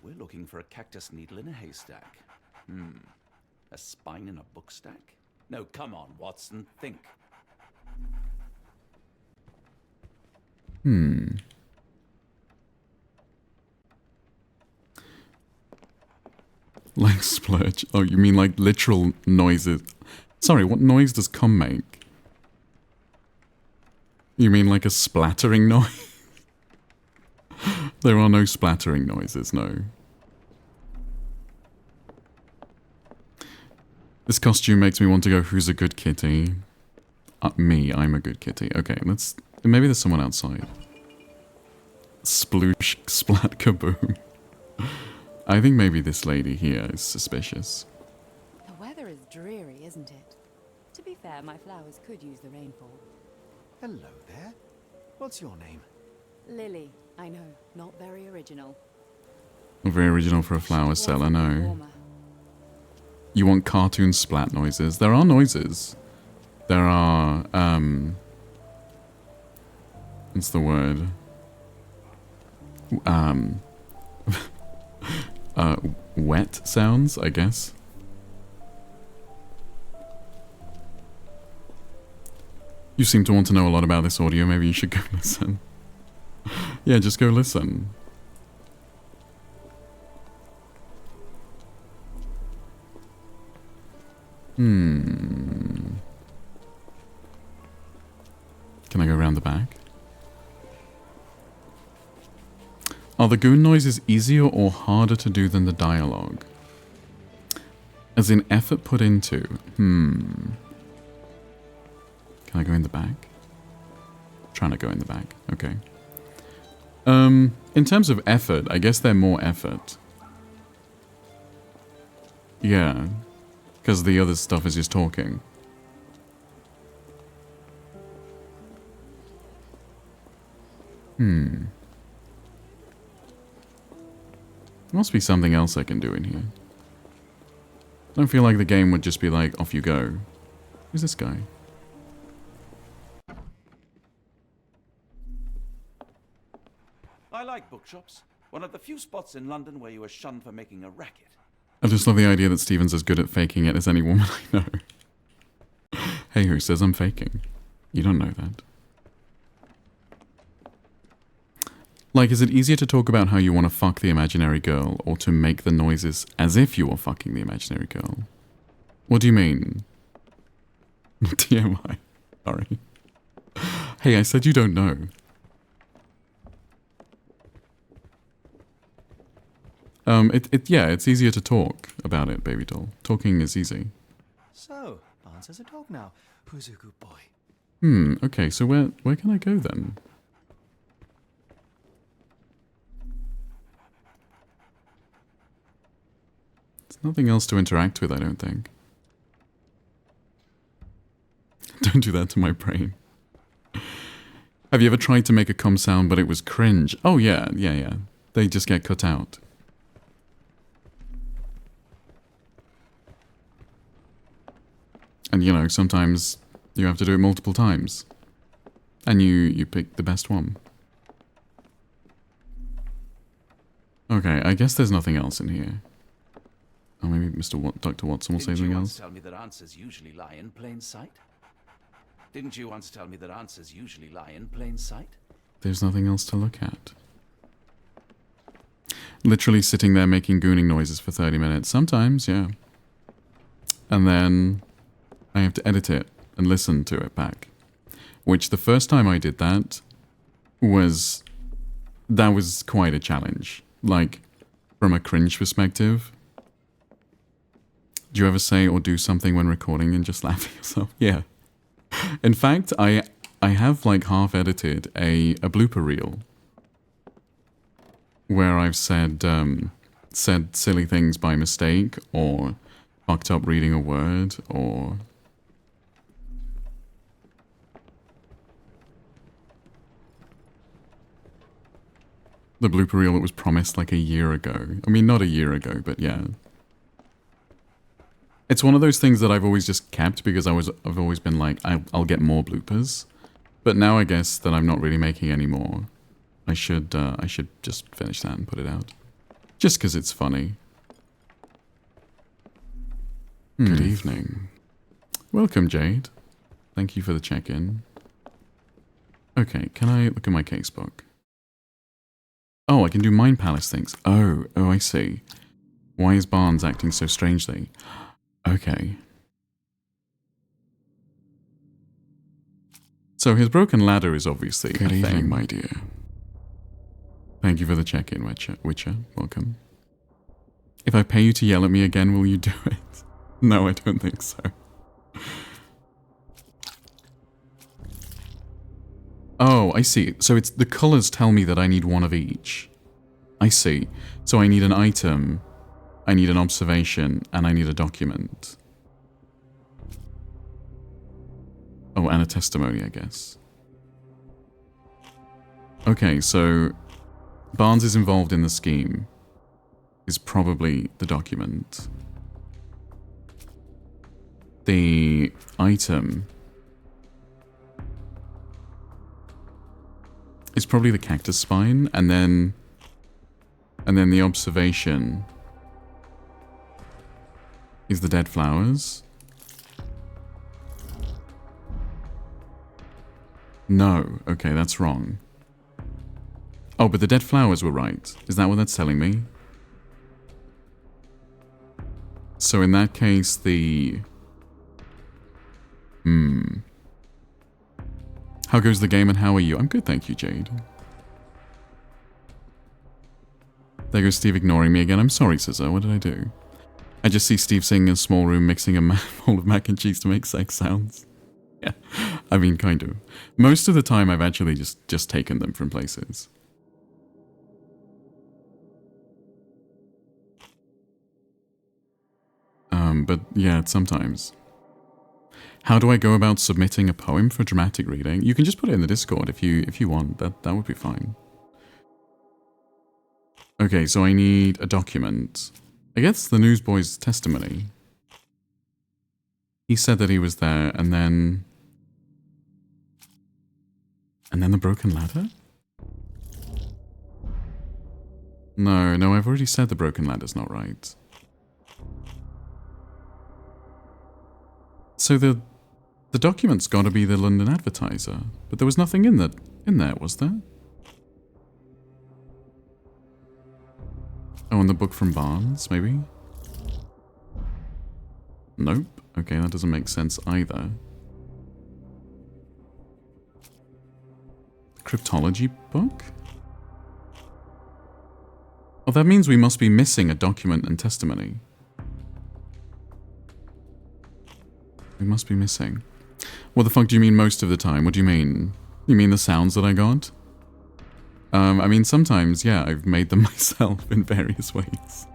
We're looking for a cactus needle in a haystack. A spine in a book stack? No, come on, Watson, think. Like splurge. Oh, you mean like literal noises? Sorry, what noise does cum make? You mean like a splattering noise? There are no splattering noises, no. This costume makes me want to go, who's a good kitty? Me, I'm a good kitty. Okay, let's... maybe there's someone outside. Sploosh, splat, kaboom. I think maybe this lady here is suspicious. The weather is dreary, isn't it? To be fair, my flowers could use the rainfall. Hello there. What's your name? Lily, I know, not very original. Not very original for a flower seller, no. You want cartoon splat noises? There are noises. There are, what's the word? Wet sounds, I guess. You seem to want to know a lot about this audio. Maybe you should go listen. Yeah, just go listen. Can I go around the back? Are the goon noises easier or harder to do than the dialogue? As in effort put into? Can I go in the back? Trying to go in the back. Okay. In terms of effort, I guess they're more effort. Yeah. Because the other stuff is just talking. There must be something else I can do in here. I don't feel like the game would just be like, off you go. Who's this guy? I like bookshops. One of the few spots in London where you are shunned for making a racket. I just love the idea that Steven's as good at faking it as any woman I know. Hey, who says I'm faking? You don't know that. Like, is it easier to talk about how you want to fuck the imaginary girl or to make the noises as if you were fucking the imaginary girl? What do you mean? TMI. Sorry. Hey, I said you don't know. Yeah, it's easier to talk about it, baby doll. Talking is easy. So, Barnes has a dog now. Who's a good boy? Okay, so where can I go then? There's nothing else to interact with, I don't think. Don't do that to my brain. Have you ever tried to make a cum sound but it was cringe? Oh yeah. They just get cut out. And you know, sometimes you have to do it multiple times. And you pick the best one. Okay, I guess there's nothing else in here. Oh, maybe Dr. Watson will say something else. Tell me that answers usually lie in plain sight? Didn't you once tell me that answers usually lie in plain sight? There's nothing else to look at. Literally sitting there making gooning noises for 30 minutes. Sometimes, yeah. And then I have to edit it and listen to it back. Which the first time I did that was quite a challenge. Like, from a cringe perspective. Do you ever say or do something when recording and just laugh at yourself? Yeah. In fact, I have like half edited a blooper reel where I've said silly things by mistake or fucked up reading a word or the blooper reel that was promised like a year ago. I mean, not a year ago, but yeah. It's one of those things that I've always just kept because I've always been like, I'll get more bloopers. But now I guess that I'm not really making any more. I should just finish that and put it out. Just because it's funny. Good evening. Welcome, Jade. Thank you for the check-in. Okay, can I look at my casebook? Oh, I can do Mind Palace things. Oh, I see. Why is Barnes acting so strangely? Okay. So his broken ladder is obviously Good a thing. evening, My dear. Thank you for the check-in, Witcher. Welcome. If I pay you to yell at me again, will you do it? No, I don't think so. Oh, I see. So it's the colors tell me that I need one of each. I see. So I need an item, I need an observation, and I need a document. Oh, and a testimony, I guess. Okay, so Barnes is involved in the scheme. Is probably the document. The item is probably the cactus spine, and then the observation is the dead flowers. No, okay, that's wrong. Oh, but the dead flowers were right. Is that what that's telling me? So in that case, the... How goes the game and how are you? I'm good, thank you, Jade. There goes Steve ignoring me again. I'm sorry, Scissor. What did I do? I just see Steve sitting in a small room mixing a bowl of mac and cheese to make sex sounds. Yeah, I mean, kind of. Most of the time, I've actually just taken them from places. But yeah, sometimes. How do I go about submitting a poem for dramatic reading? You can just put it in the Discord if you want. That would be fine. Okay, so I need a document. I guess the newsboy's testimony. He said that he was there, and then the broken ladder? No, I've already said the broken ladder's not right. So the document's got to be the London Advertiser, but there was nothing in there, was there? Oh, and the book from Barnes, maybe? Nope. Okay, that doesn't make sense either. The cryptology book? Oh, that means we must be missing a document and testimony. We must be missing. What the fuck do you mean most of the time? What do you mean? You mean the sounds that I got? I mean, sometimes, yeah, I've made them myself in various ways.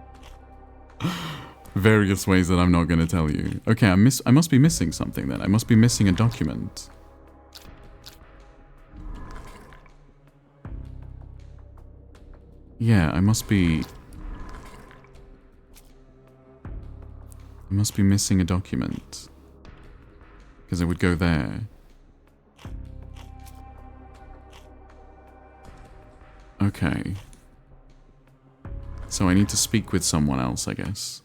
Various ways that I'm not going to tell you. Okay, I must be missing something then. I must be missing a document. Yeah, I must be missing a document. Because it would go there. Okay. So I need to speak with someone else, I guess.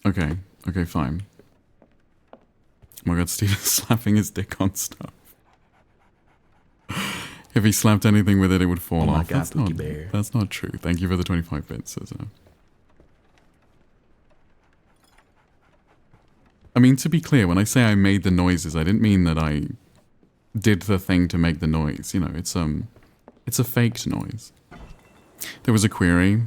Okay, fine. Oh my god, Steven's slapping his dick on stuff. If he slapped anything with it, it would fall off. God, that's not true. Thank you for the 25 bits, Scissor. I mean, to be clear, when I say I made the noises, I didn't mean that I did the thing to make the noise. You know, it's a faked noise. There was a query.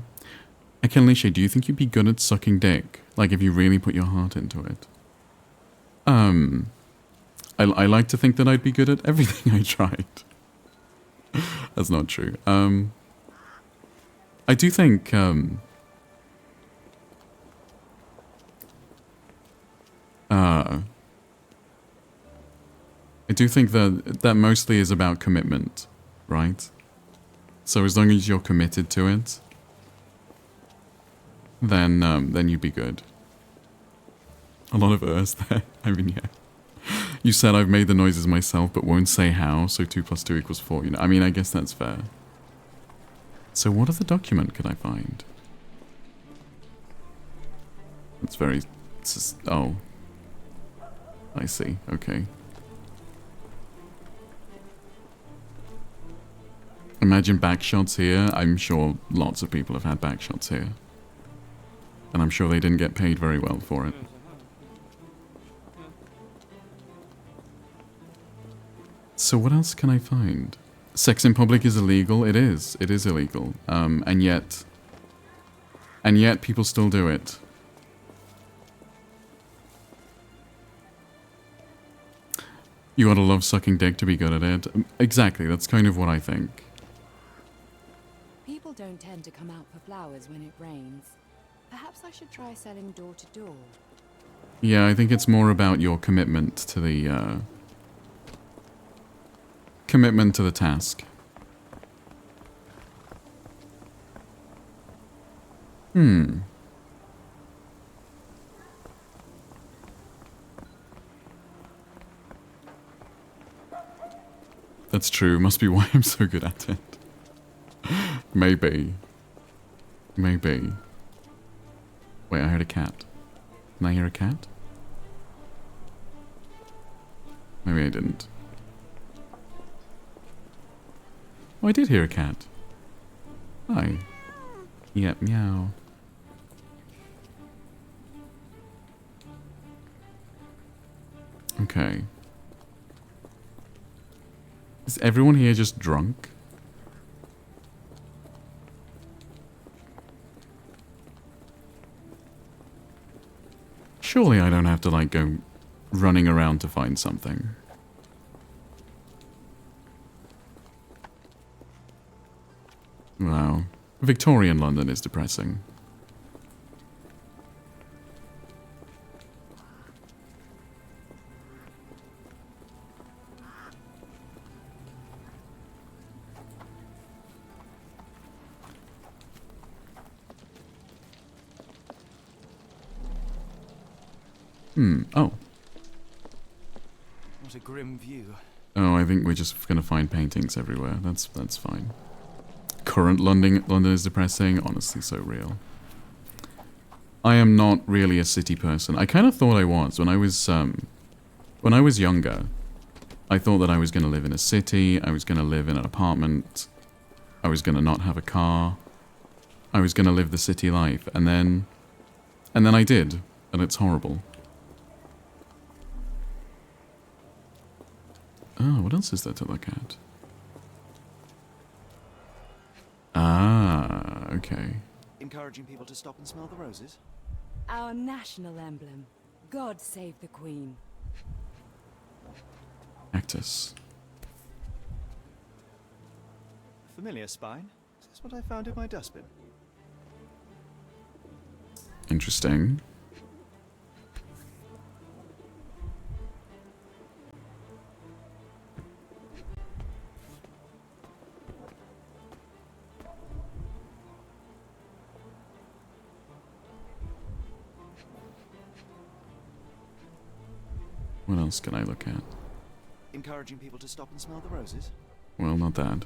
Akenlisha, do you think you'd be good at sucking dick? Like, if you really put your heart into it? I like to think that I'd be good at everything I tried. That's not true. I do think, that mostly is about commitment, right? So as long as you're committed to it, then you'd be good. A lot of Earths there. I mean, yeah. You said I've made the noises myself, but won't say how, so 2 + 2 = 4. You know, I mean, I guess that's fair. So what other document can I find? It's very... oh. I see, okay. Imagine backshots here. I'm sure lots of people have had backshots here. And I'm sure they didn't get paid very well for it. So what else can I find? Sex in public is illegal. It is. It is illegal. And yet people still do it. You gotta love sucking dick to be good at it. Exactly. That's kind of what I think. People don't tend to come out for flowers when it rains. Perhaps I should try selling door to door. Yeah, I think it's more about your commitment to the task. That's true. Must be why I'm so good at it. Maybe. Maybe. Wait, I heard a cat. Can I hear a cat? Maybe I didn't. Oh, I did hear a cat. Hi. Yep, meow. Okay. Is everyone here just drunk? Surely I don't have to, like, go running around to find something. Wow. Victorian London is depressing. Oh. What a grim view. Oh, I think we're just gonna find paintings everywhere. That's fine. Current London is depressing. Honestly, so real. I am not really a city person. I kind of thought I was when I was younger. I thought that I was gonna live in a city. I was gonna live in an apartment. I was gonna not have a car. I was gonna live the city life, and then I did, and it's horrible. Oh, what else is there to look at? Ah, okay. Encouraging people to stop and smell the roses? Our national emblem. God save the Queen. Cactus. Familiar spine? Is this what I found in my dustbin? Interesting. What else can I look at? Encouraging people to stop and smell the roses? Well, not that.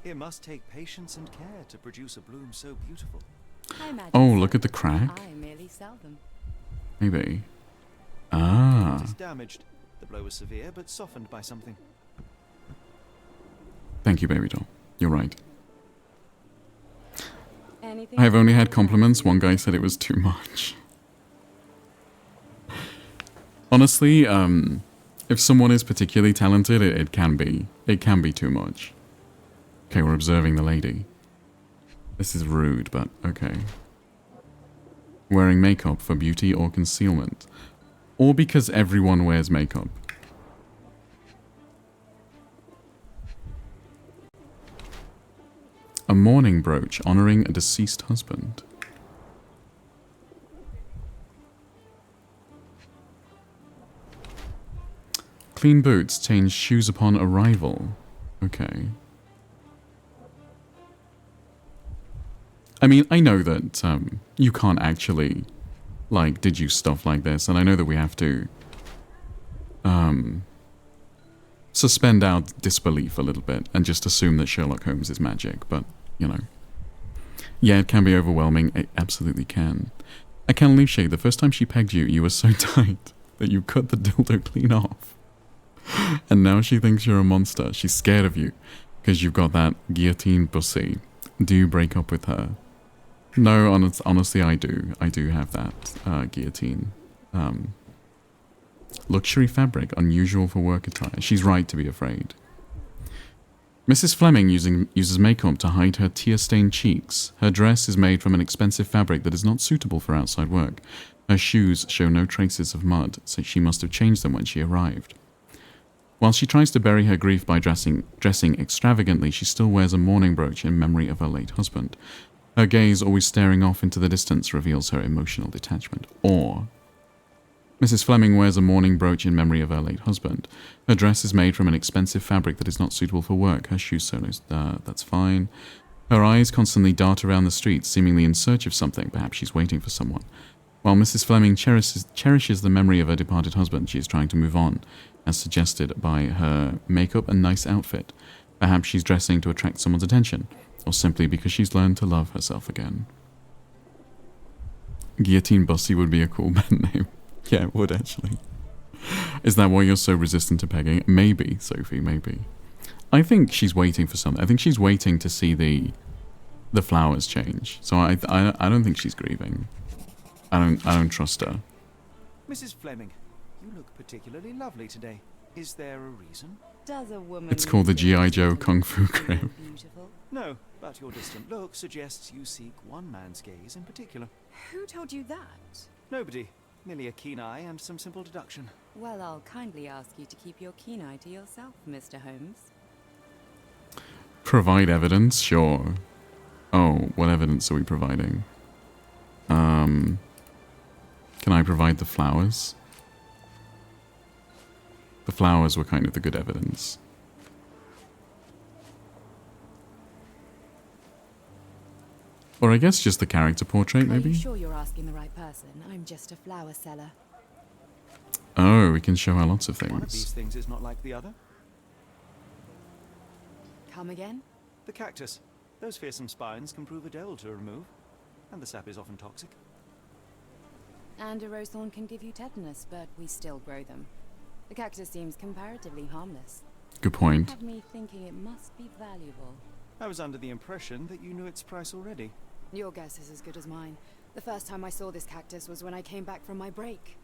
It must take patience and care to produce a bloom so beautiful. I imagine Oh, so. look at the crack. I merely sell them. Maybe. Ah. It is damaged. The blow was severe, but softened by something. Thank you, baby doll. You're right. Anything I've only had compliments. One guy said it was too much. Honestly, if someone is particularly talented, it can be too much. Okay, we're observing the lady. This is rude, but okay. Wearing makeup for beauty or concealment. Or because everyone wears makeup. A mourning brooch honoring a deceased husband. Clean boots, change shoes upon arrival. Okay. I mean, I know that you can't actually, like, deduce stuff like this, and I know that we have to suspend our disbelief a little bit and just assume that Sherlock Holmes is magic, but, you know. Yeah, it can be overwhelming. It absolutely can. I can't believe, Shay, the first time she pegged you, you were so tight that you cut the dildo clean off. And now she thinks you're a monster. She's scared of you because you've got that guillotine pussy. Do you break up with her? No, honestly, I do. I do have that guillotine. Luxury fabric, unusual for work attire. She's right to be afraid. Mrs. Fleming uses makeup to hide her tear-stained cheeks. Her dress is made from an expensive fabric that is not suitable for outside work. Her shoes show no traces of mud, so she must have changed them when she arrived. While she tries to bury her grief by dressing extravagantly, she still wears a mourning brooch in memory of her late husband. Her gaze, always staring off into the distance, reveals her emotional detachment. Or, Mrs. Fleming wears a mourning brooch in memory of her late husband. Her dress is made from an expensive fabric that is not suitable for work. Her shoes that's fine. Her eyes constantly dart around the streets, seemingly in search of something. Perhaps she's waiting for someone. While Mrs. Fleming cherishes the memory of her departed husband, she is trying to move on, as suggested by her makeup and nice outfit. Perhaps she's dressing to attract someone's attention, or simply because she's learned to love herself again. Guillotine Bussy would be a cool band name. Yeah, it would actually. Is that why you're so resistant to pegging? Maybe, Sophie, maybe. I think she's waiting for something. I think she's waiting to see the flowers change. So I don't think she's grieving. I don't trust her. Mrs. Fleming, you look particularly lovely today. Is there a reason? Does a woman It's called the G.I. Joe Kung Fu Crib. Beautiful? No, but your distant look suggests you seek one man's gaze in particular. Who told you that? Nobody. Merely a keen eye and some simple deduction. Well, I'll kindly ask you to keep your keen eye to yourself, Mr. Holmes. Provide evidence? Sure. Oh, what evidence are we providing? Can I provide the flowers? The flowers were kind of the good evidence. Or I guess just the character portrait, Are you maybe? sure you're asking the right person? I'm just a flower seller. Oh, we can show her lots of One of these things. things is not like the other. Come again? The cactus. Those fearsome spines can prove a devil to remove, and the sap is often toxic. And a rose thorn can give you tetanus, but we still grow them. The cactus seems comparatively harmless. Good point. Had me thinking it must be valuable. I was under the impression that you knew its price already. Your guess is as good as mine. The first time I saw this cactus was when I came back from my break.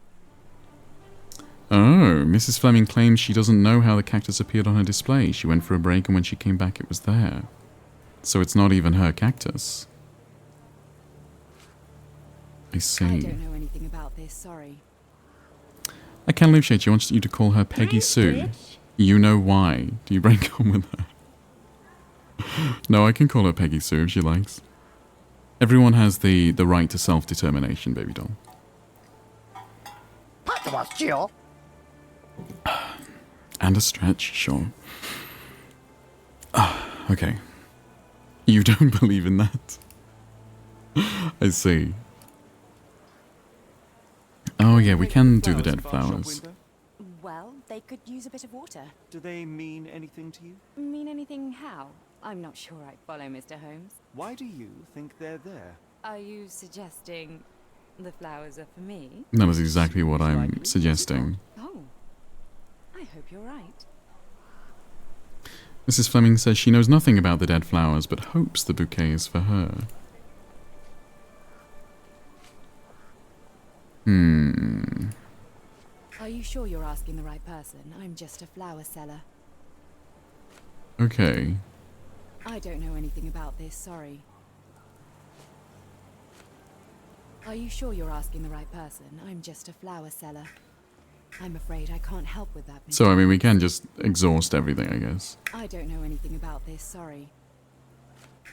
Oh, Mrs. Fleming claims she doesn't know how the cactus appeared on her display. She went for a break and when she came back it was there. So it's not even her cactus. I I see. don't know anything about this, sorry. I can't believe she wants you to call her Peggy Sue. You know why. Do you break on with her? No, I can call her Peggy Sue if she likes. Everyone has the right to self-determination, baby doll. And a stretch, sure. Okay. You don't believe in that? I see. Oh yeah, we can do the dead above our shop flowers. window? Well, they could use a bit of water. Do they mean anything to you? Mean anything how? I'm not sure I follow, Mr. Holmes. Why do you think they're there? Are you suggesting the flowers are for me? That is exactly what I'm Likely, is it suggesting. Oh, I hope you're right. Mrs. Fleming says she knows nothing about the dead flowers, but hopes the bouquet is for her. Are you sure you're asking the right person? I'm just a flower seller. Okay. I don't know anything about this, sorry. Are you sure you're asking the right person? I'm just a flower seller. I'm afraid I can't help with that. So, I mean, we can just exhaust everything, I guess. I don't know anything about this, sorry.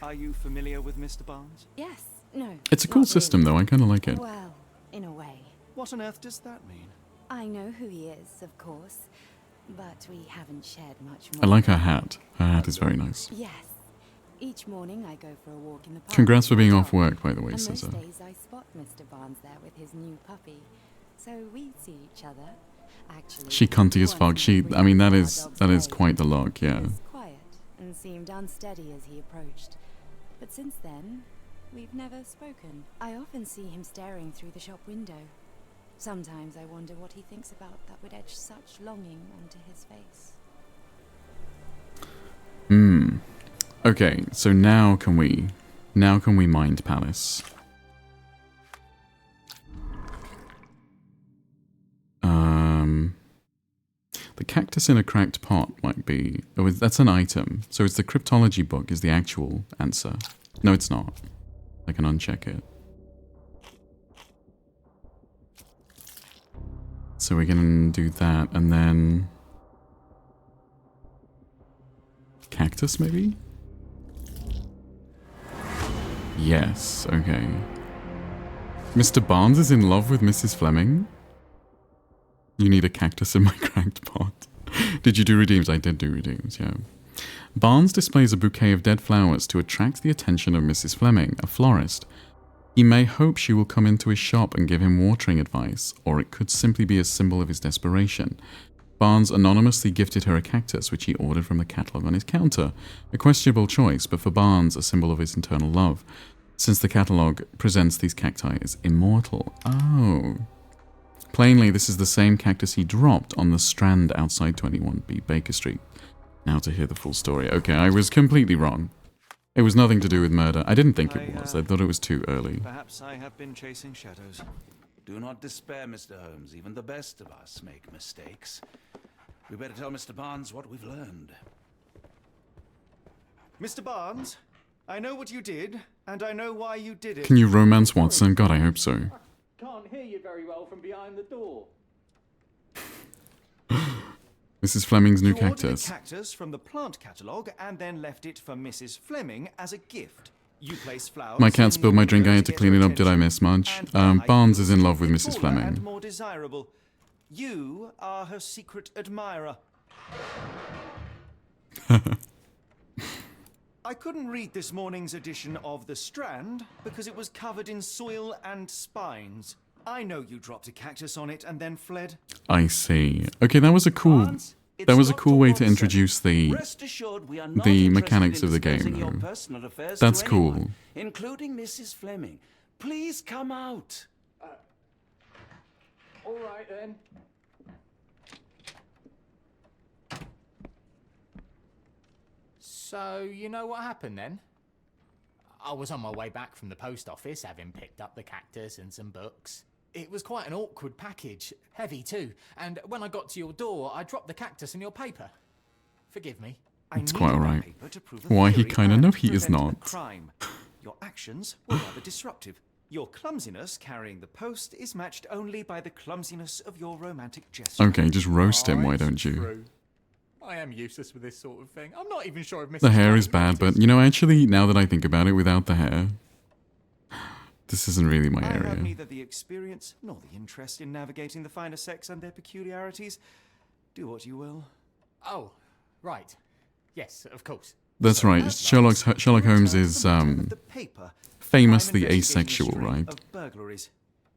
Are you familiar with Mr. Barnes? Yes, no. It's a cool not system, though. I kind of like it. Well, in a way. What on earth does that mean? I know who he is, of course, but we haven't shared much more. I like her hat. Her hat is very nice. Yes. Each morning I go for a walk in the park. Congrats for with my being dog, off work, by the way, and most Scissor. days I spot Mr. Barnes there with his new puppy, so we see each other. Actually, She cunty as once fuck. in She, 3 I mean, that years, is our dog's quite the look, He yeah. was quiet and seemed unsteady as he approached, but since then, we've never spoken. I often see him staring through the shop window. Sometimes I wonder what he thinks about that would etch such longing onto his face. Okay, so now can we mind Palace? The cactus in a cracked pot might be... Oh, that's an item. So it's the cryptology book is the actual answer. No, it's not. I can uncheck it. So we can do that, and then... Cactus, maybe? Yes, okay. Mr. Barnes is in love with Mrs. Fleming? You need a cactus in my cracked pot. Did you do redeems? I did do redeems, yeah. Barnes displays a bouquet of dead flowers to attract the attention of Mrs. Fleming, a florist. He may hope she will come into his shop and give him watering advice, or it could simply be a symbol of his desperation. Barnes anonymously gifted her a cactus which he ordered from the catalogue on his counter. A questionable choice, but for Barnes, a symbol of his eternal love, since the catalogue presents these cacti as immortal. Oh. Plainly, this is the same cactus he dropped on the Strand outside 21B Baker Street. Now to hear the full story. Okay, I was completely wrong. It was nothing to do with murder. I didn't think it was. I thought it was too early. Perhaps I have been chasing shadows. Do not despair, Mr. Holmes. Even the best of us make mistakes. We better tell Mr. Barnes what we've learned. Mr. Barnes, I know what you did, and I know why you did it. Can you romance Watson? God, I hope so. Can't hear you very well from behind the door. Mrs. Fleming's new You ordered cactus. a cactus from the plant catalogue and then left it for Mrs. Fleming as a gift. You placed flowers. My cat in spilled your my drink. I window had to get clean her it up. Did I attention, miss much? and I Barnes is in used love with it Mrs. taller and Fleming. more desirable. You are her secret admirer. I couldn't read this morning's edition of The Strand because it was covered in soil and spines. I know you dropped a cactus on it and then fled. I see. Okay, that was a cool... Barnes, it's That was a Dr. cool way to Watson. introduce the... Rest assured we are not the interested mechanics in of the game, disclosing your though. personal affairs That's to cool. anyone, including Mrs. Fleming. Please come out. All right then. So, you know what happened then? I was on my way back from the post office, having picked up the cactus and some books. It was quite an awkward package, heavy too, and when I got to your door, I dropped the cactus and your paper. Forgive me. It's quite alright. Why Why he kinda no, he is not. Crime. Your actions were rather disruptive. Your clumsiness carrying the post is matched only by the clumsiness of your romantic gesture. Okay, just roast him, why it's don't you? true. I am useless with this sort of thing. I'm not even sure if Mrs. The hair is Fleming bad, but noticed. you know, actually, now that I think about it, without the hair, this isn't really my I have area. neither the experience nor the interest in navigating the finer sex and their peculiarities. Do what you will. Oh, right. Yes, of course. That's right. Sherlock Holmes is The paper. famously I'm investigating a asexual, string right? of burglaries.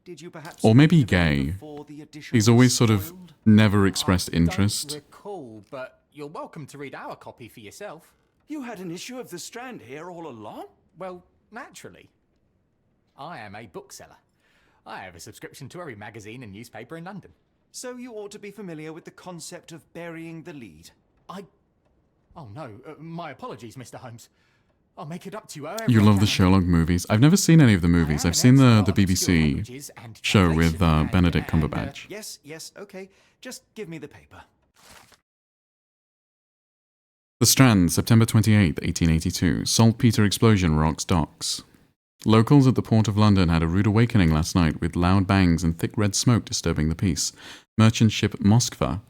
Did you perhaps Or maybe read the paper gay. before the edition He's was always sort of spoiled? never expressed I interest. don't recall, but you're welcome to read our copy for yourself. You had an issue of The Strand here all along? Well, naturally. I am a bookseller. I have a subscription to every magazine and newspaper in London. So you ought to be familiar with the concept of burying the lead. Oh no, my apologies, Mr. Holmes. I'll make it up to you. You love the Sherlock movies. I've never seen any of the movies. I've seen the BBC show with Benedict Cumberbatch. Yes, okay. Just give me the paper. The Strand, September 28, 1882. Saltpeter explosion rocks docks. Locals at the Port of London had a rude awakening last night with loud bangs and thick red smoke disturbing the peace. Merchant ship Moskva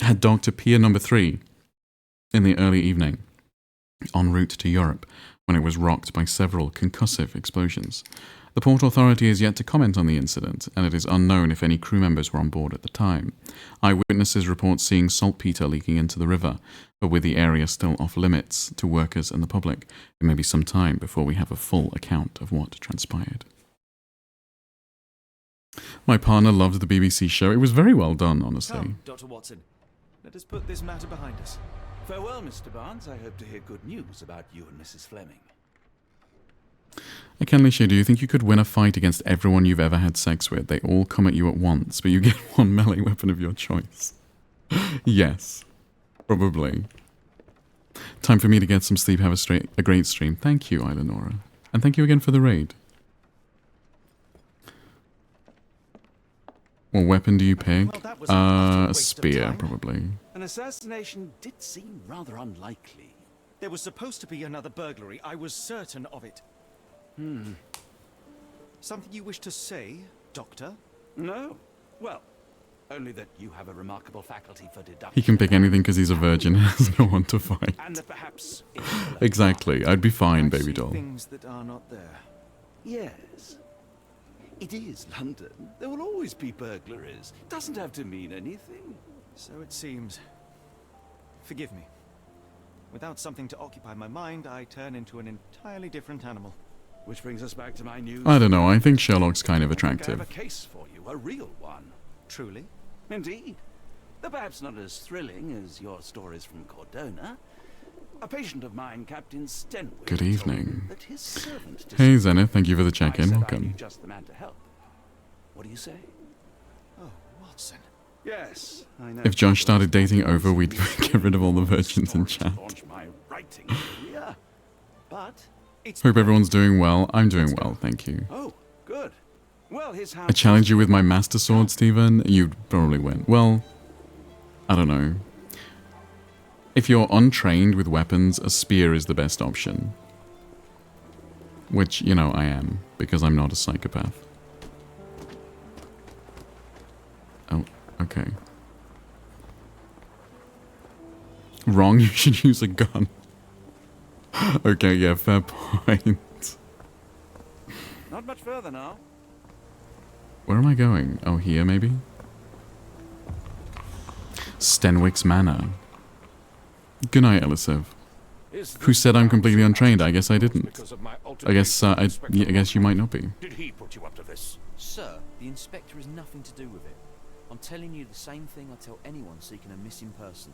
had docked at Pier Number 3 in the early evening, en route to Europe, when it was rocked by several concussive explosions. The Port Authority is yet to comment on the incident, and it is unknown if any crew members were on board at the time. Eyewitnesses report seeing saltpeter leaking into the river, but with the area still off limits to workers and the public, it may be some time before we have a full account of what transpired. My partner loved the BBC show. It was very well done, honestly. Come, Dr. Watson. Let us put this matter behind us. Farewell, Mr. Barnes. I hope to hear good news about you and Mrs. Fleming. Kenlisha, do you think you could win a fight against everyone you've ever had sex with? They all come at you at once, but you get one melee weapon of your choice. Yes, probably. Time for me to get some sleep. Have a great stream. Thank you, Eleonora. And thank you again for the raid. What weapon do you pick? Well, that was an utter A waste of spear, time. probably. An assassination did seem rather unlikely. There was supposed to be another burglary. I was certain of it. Something you wish to say, Doctor? No? Well, only that you have a remarkable faculty for deduction. He can pick anything because he's a virgin and has no one to fight. And that perhaps... Exactly. I'd be fine, I baby see doll. things that are not there. Yes. It is London. There will always be burglaries. Doesn't have to mean anything. So it seems. Forgive me. Without something to occupy my mind, I turn into an entirely different animal. Which brings us back to my news. I don't know. I think Sherlock's kind of I think I have attractive. a case for you, a real one. Truly? Indeed. Though perhaps not as thrilling as your stories from Cordona. A patient of mine, Captain Stenwick, Good told me evening. that his servant Hey Zenith, thank you for the I check-in. said I knew Welcome. just the man to help. What do you say? Oh, Watson. Yes, I know. If Josh started dating over, we'd get rid of all the virgins in chat. Launch my writing career. But it's Hope everyone's doing well. I'm doing well, thank you. Oh, good. Well, his house. I challenge you with my master sword, Stephen. You'd probably win. Well, I don't know. If you're untrained with weapons, a spear is the best option. Which, you know, I am, because I'm not a psychopath. Oh, okay. Wrong, you should use a gun. Okay, yeah, fair point. Not much further now. Where am I going? Oh, here, maybe? Stenwick's Manor. Good night, Elisif. Who said I'm completely untrained? I guess I didn't. I guess you might not be. Did he put you up to this? Sir, the inspector has nothing to do with it. I'm telling you the same thing I tell anyone seeking a missing person.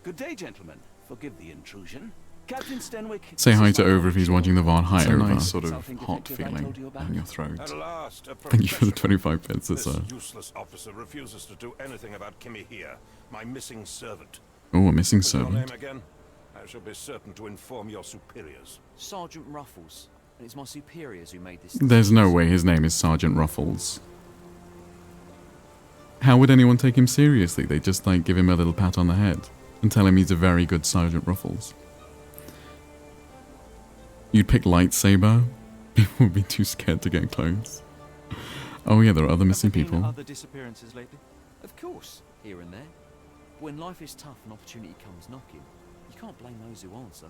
Good day, gentlemen. Forgive the intrusion. Captain Stenwick. Say this hi is to my Over if he's watching the VOD. Hi, It's a Over. nice Sort of Something hot detective I feeling told you about. down your throat. At last, a Thank you for the professional. 25 bits, This sir. useless officer refuses to do anything about Kimmy here, my missing servant. Oh, a missing What's your servant. name again? I shall be certain to inform your superiors. Sergeant Ruffles, and it's my superiors who made this. There's no way his name is Sergeant Ruffles. How would anyone take him seriously? They just, like, give him a little pat on the head and tell him he's a very good Sergeant Ruffles. You'd pick lightsaber? People would be too scared to get close. Oh yeah, there are other missing Have there been people. other disappearances lately? Of course, here and there. But when life is tough and opportunity comes knocking, you can't blame those who answer.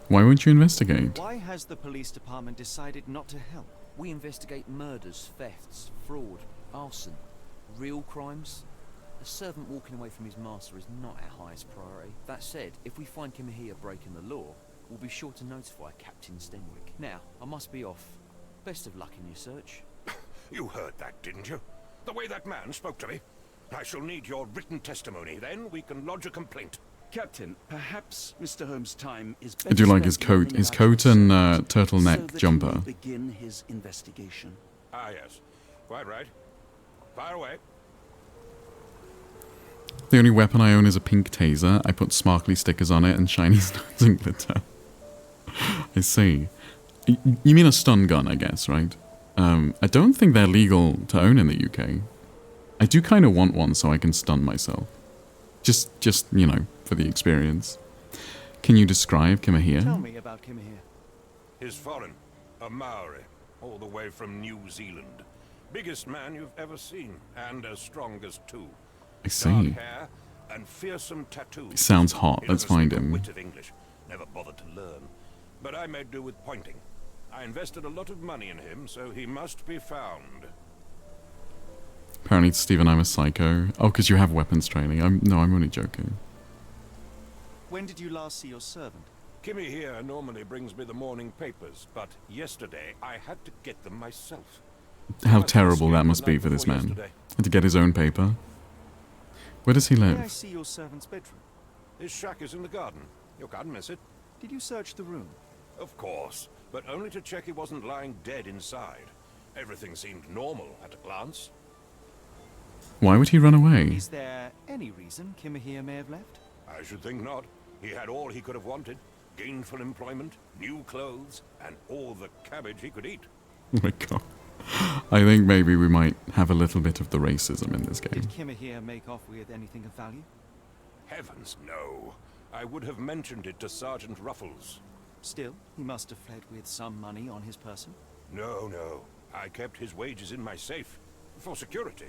Why won't you investigate? Why has the police department decided not to help? We investigate murders, thefts, fraud, arson, real crimes. A servant walking away from his master is not our highest priority. That said, if we find Kimahia breaking the law, we'll be sure to notify Captain Stenwick. Now, I must be off. Best of luck in your search. You heard that, didn't you? The way that man spoke to me. I shall need your written testimony. Then we can lodge a complaint. Captain, perhaps Mr. Holmes' time is I do like his coat. His coat and turtleneck so jumper. that he may begin his investigation. Ah, yes. Quite right. Fire away. The only weapon I own is a pink taser. I put sparkly stickers on it and shiny stones and glitter. I see. You mean a stun gun, I guess, right? I don't think they're legal to own in the UK. I do kind of want one so I can stun myself. Just, you know, for the experience. Can you describe Tell Kimahia? me about Kimahia. He's foreign. A Maori. All the way from New Zealand. Biggest man you've ever seen. And as strong as two. I Dark see. hair and fearsome tattoos. He sounds hot. He Let's doesn't find speak a him. Wit of English. Never bothered to learn. But I made do with pointing. I invested a lot of money in him, so he must be found. Apparently, Stephen, I'm a psycho. Oh, because you have weapons training. I'm only joking. When did you last see your servant? Kimmy here normally brings me the morning papers, but yesterday I had to get them myself. How I was terrible scared that the must be night for this before man. yesterday. Had to get his own paper. Where does he May I live? see your servant's bedroom? His shack is in the garden. You can't miss it. Did you search the room? Of course, but only to check he wasn't lying dead inside. Everything seemed normal at a glance. Why would he run away? Is there any reason Kimahia may have left? I should think not. He had all he could have wanted. Gainful employment, new clothes, and all the cabbage he could eat. Oh my god. I think maybe we might have a little bit of the racism in this game. Did Kimahia make off with anything of value? Heavens, no. I would have mentioned it to Sergeant Ruffles. Still, he must have fled with some money on his person. No, no. I kept his wages in my safe. For security.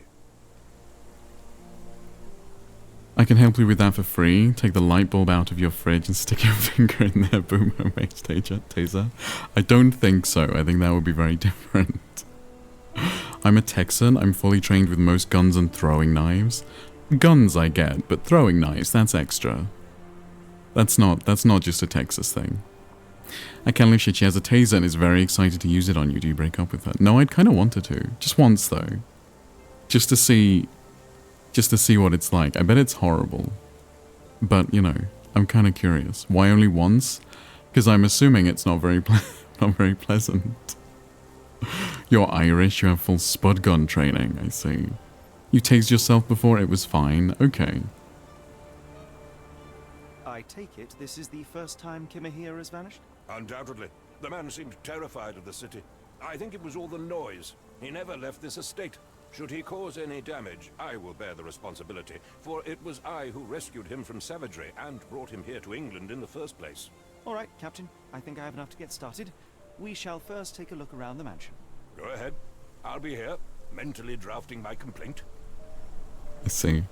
I can help you with that for free. Take the light bulb out of your fridge and stick your finger in there. Boom, makes taser. I don't think so. I think that would be very different. I'm a Texan. I'm fully trained with most guns and throwing knives. Guns I get, but throwing knives, that's extra. That's not just a Texas thing. I can't believe she has a taser and is very excited to use it on you. Do you break up with her? No, I'd kind of wanted to. Just once, though. just to see what it's like. I bet it's horrible. But, you know, I'm kind of curious. Why only once? Because I'm assuming it's not very not very pleasant. You're Irish, you have full spud gun training, I see. You tased yourself before, it was fine. Okay. I take it this is the first time Kimahir has vanished? Undoubtedly. The man seemed terrified of the city. I think it was all the noise. He never left this estate. Should he cause any damage, I will bear the responsibility, for it was I who rescued him from savagery and brought him here to England in the first place. All right, Captain. I think I have enough to get started. We shall first take a look around the mansion. Go ahead. I'll be here, mentally drafting my complaint. I see.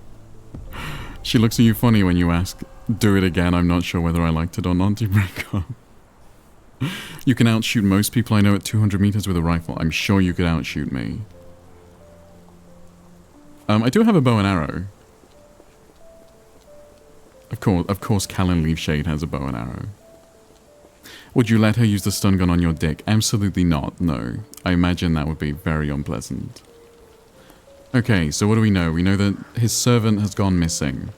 She looks at you funny when you ask, do it again, I'm not sure whether I liked it or not. You break up. You can outshoot most people I know at 200 meters with a rifle. I'm sure you could outshoot me. I do have a bow and arrow. Of course, Callan Leafshade has a bow and arrow. Would you let her use the stun gun on your dick? Absolutely not, no. I imagine that would be very unpleasant. Okay, so what do we know? We know that his servant has gone missing.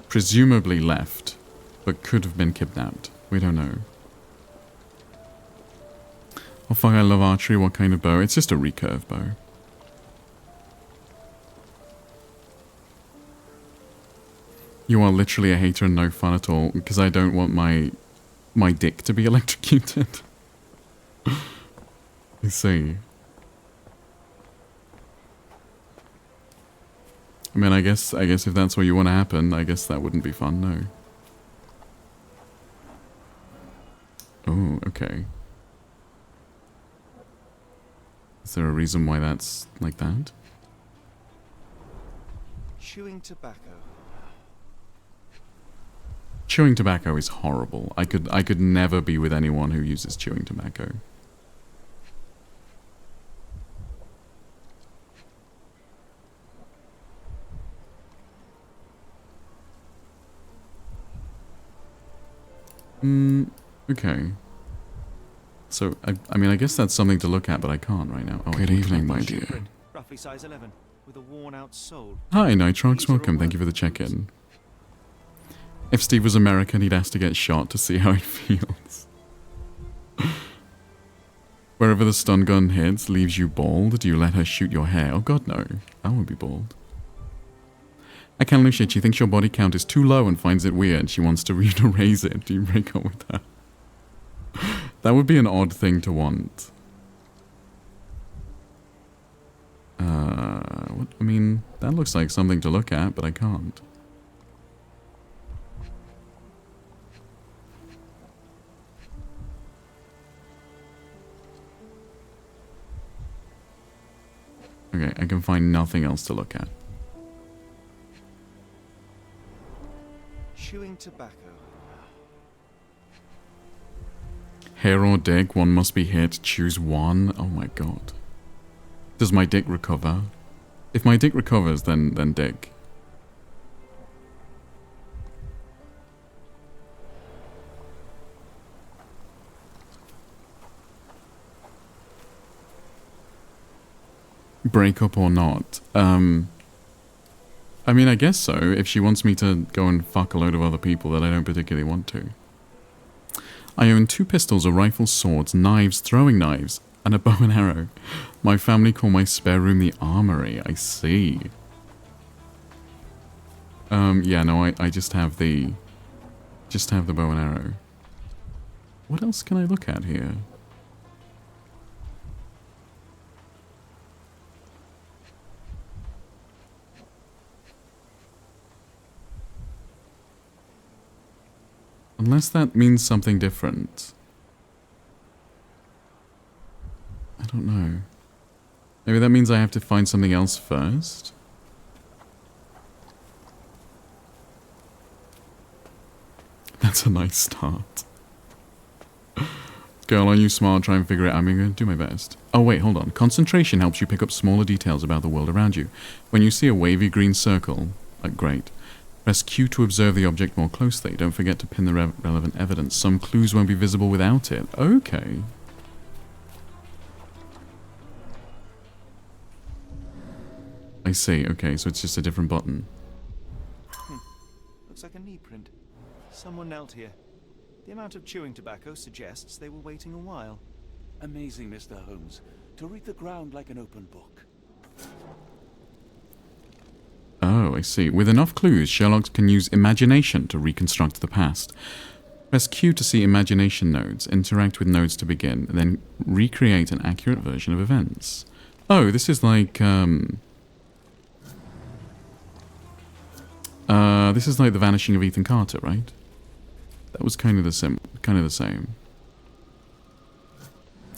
Presumably left, but could have been kidnapped. We don't know. Oh fuck, I love archery. What kind of bow? It's just a recurve bow. You are literally a hater and no fun at all, because I don't want my dick to be electrocuted. I see. I mean, I guess if that's what you want to happen, I guess that wouldn't be fun, no. Oh, okay. Is there a reason why that's like that? Chewing tobacco. Chewing tobacco is horrible. I could never be with anyone who uses chewing tobacco. Okay. So, I mean, I guess that's something to look at, but I can't right now. Oh, good evening, my dear. Roughly size 11, with a worn-out sole. Hi, Nitrox. Welcome. Thank you for the check-in. If Steve was American, he'd ask to get shot to see how he feels. Wherever the stun gun hits, leaves you bald. Do you let her shoot your hair? Oh god, no. I won't be bald. I can't lose shit. She thinks your body count is too low and finds it weird. She wants to raise it. Do you break up with her? That would be an odd thing to want. What? I mean, that looks like something to look at, but I can't. Okay, I can find nothing else to look at. Chewing tobacco. Hair or dick, one must be hit. Choose one. Oh my god. Does my dick recover? If my dick recovers, then dick. Break up or not? I mean, I guess so. If she wants me to go and fuck a load of other people that I don't particularly want to. I own 2 pistols, a rifle, swords, knives, throwing knives, and a bow and arrow. My family call my spare room the armory. I see. Yeah, no, I just have the bow and arrow. What else can I look at here? Unless that means something different. I don't know. Maybe that means I have to find something else first? That's a nice start. Girl, are you smart? Try and figure it out. I'm going to do my best. Oh wait, hold on. Concentration helps you pick up smaller details about the world around you. When you see a wavy green circle, great. Press Q to observe the object more closely. Don't forget to pin the relevant evidence. Some clues won't be visible without it. Okay. I see. Okay, so it's just a different button. Looks like a knee print. Someone knelt here. The amount of chewing tobacco suggests they were waiting a while. Amazing, Mr. Holmes. To read the ground like an open book. Oh, I see. With enough clues, Sherlock can use imagination to reconstruct the past. Press Q to see imagination nodes, interact with nodes to begin, then recreate an accurate version of events. Oh, this is like, this is like the vanishing of Ethan Carter, right? That was kind of the same.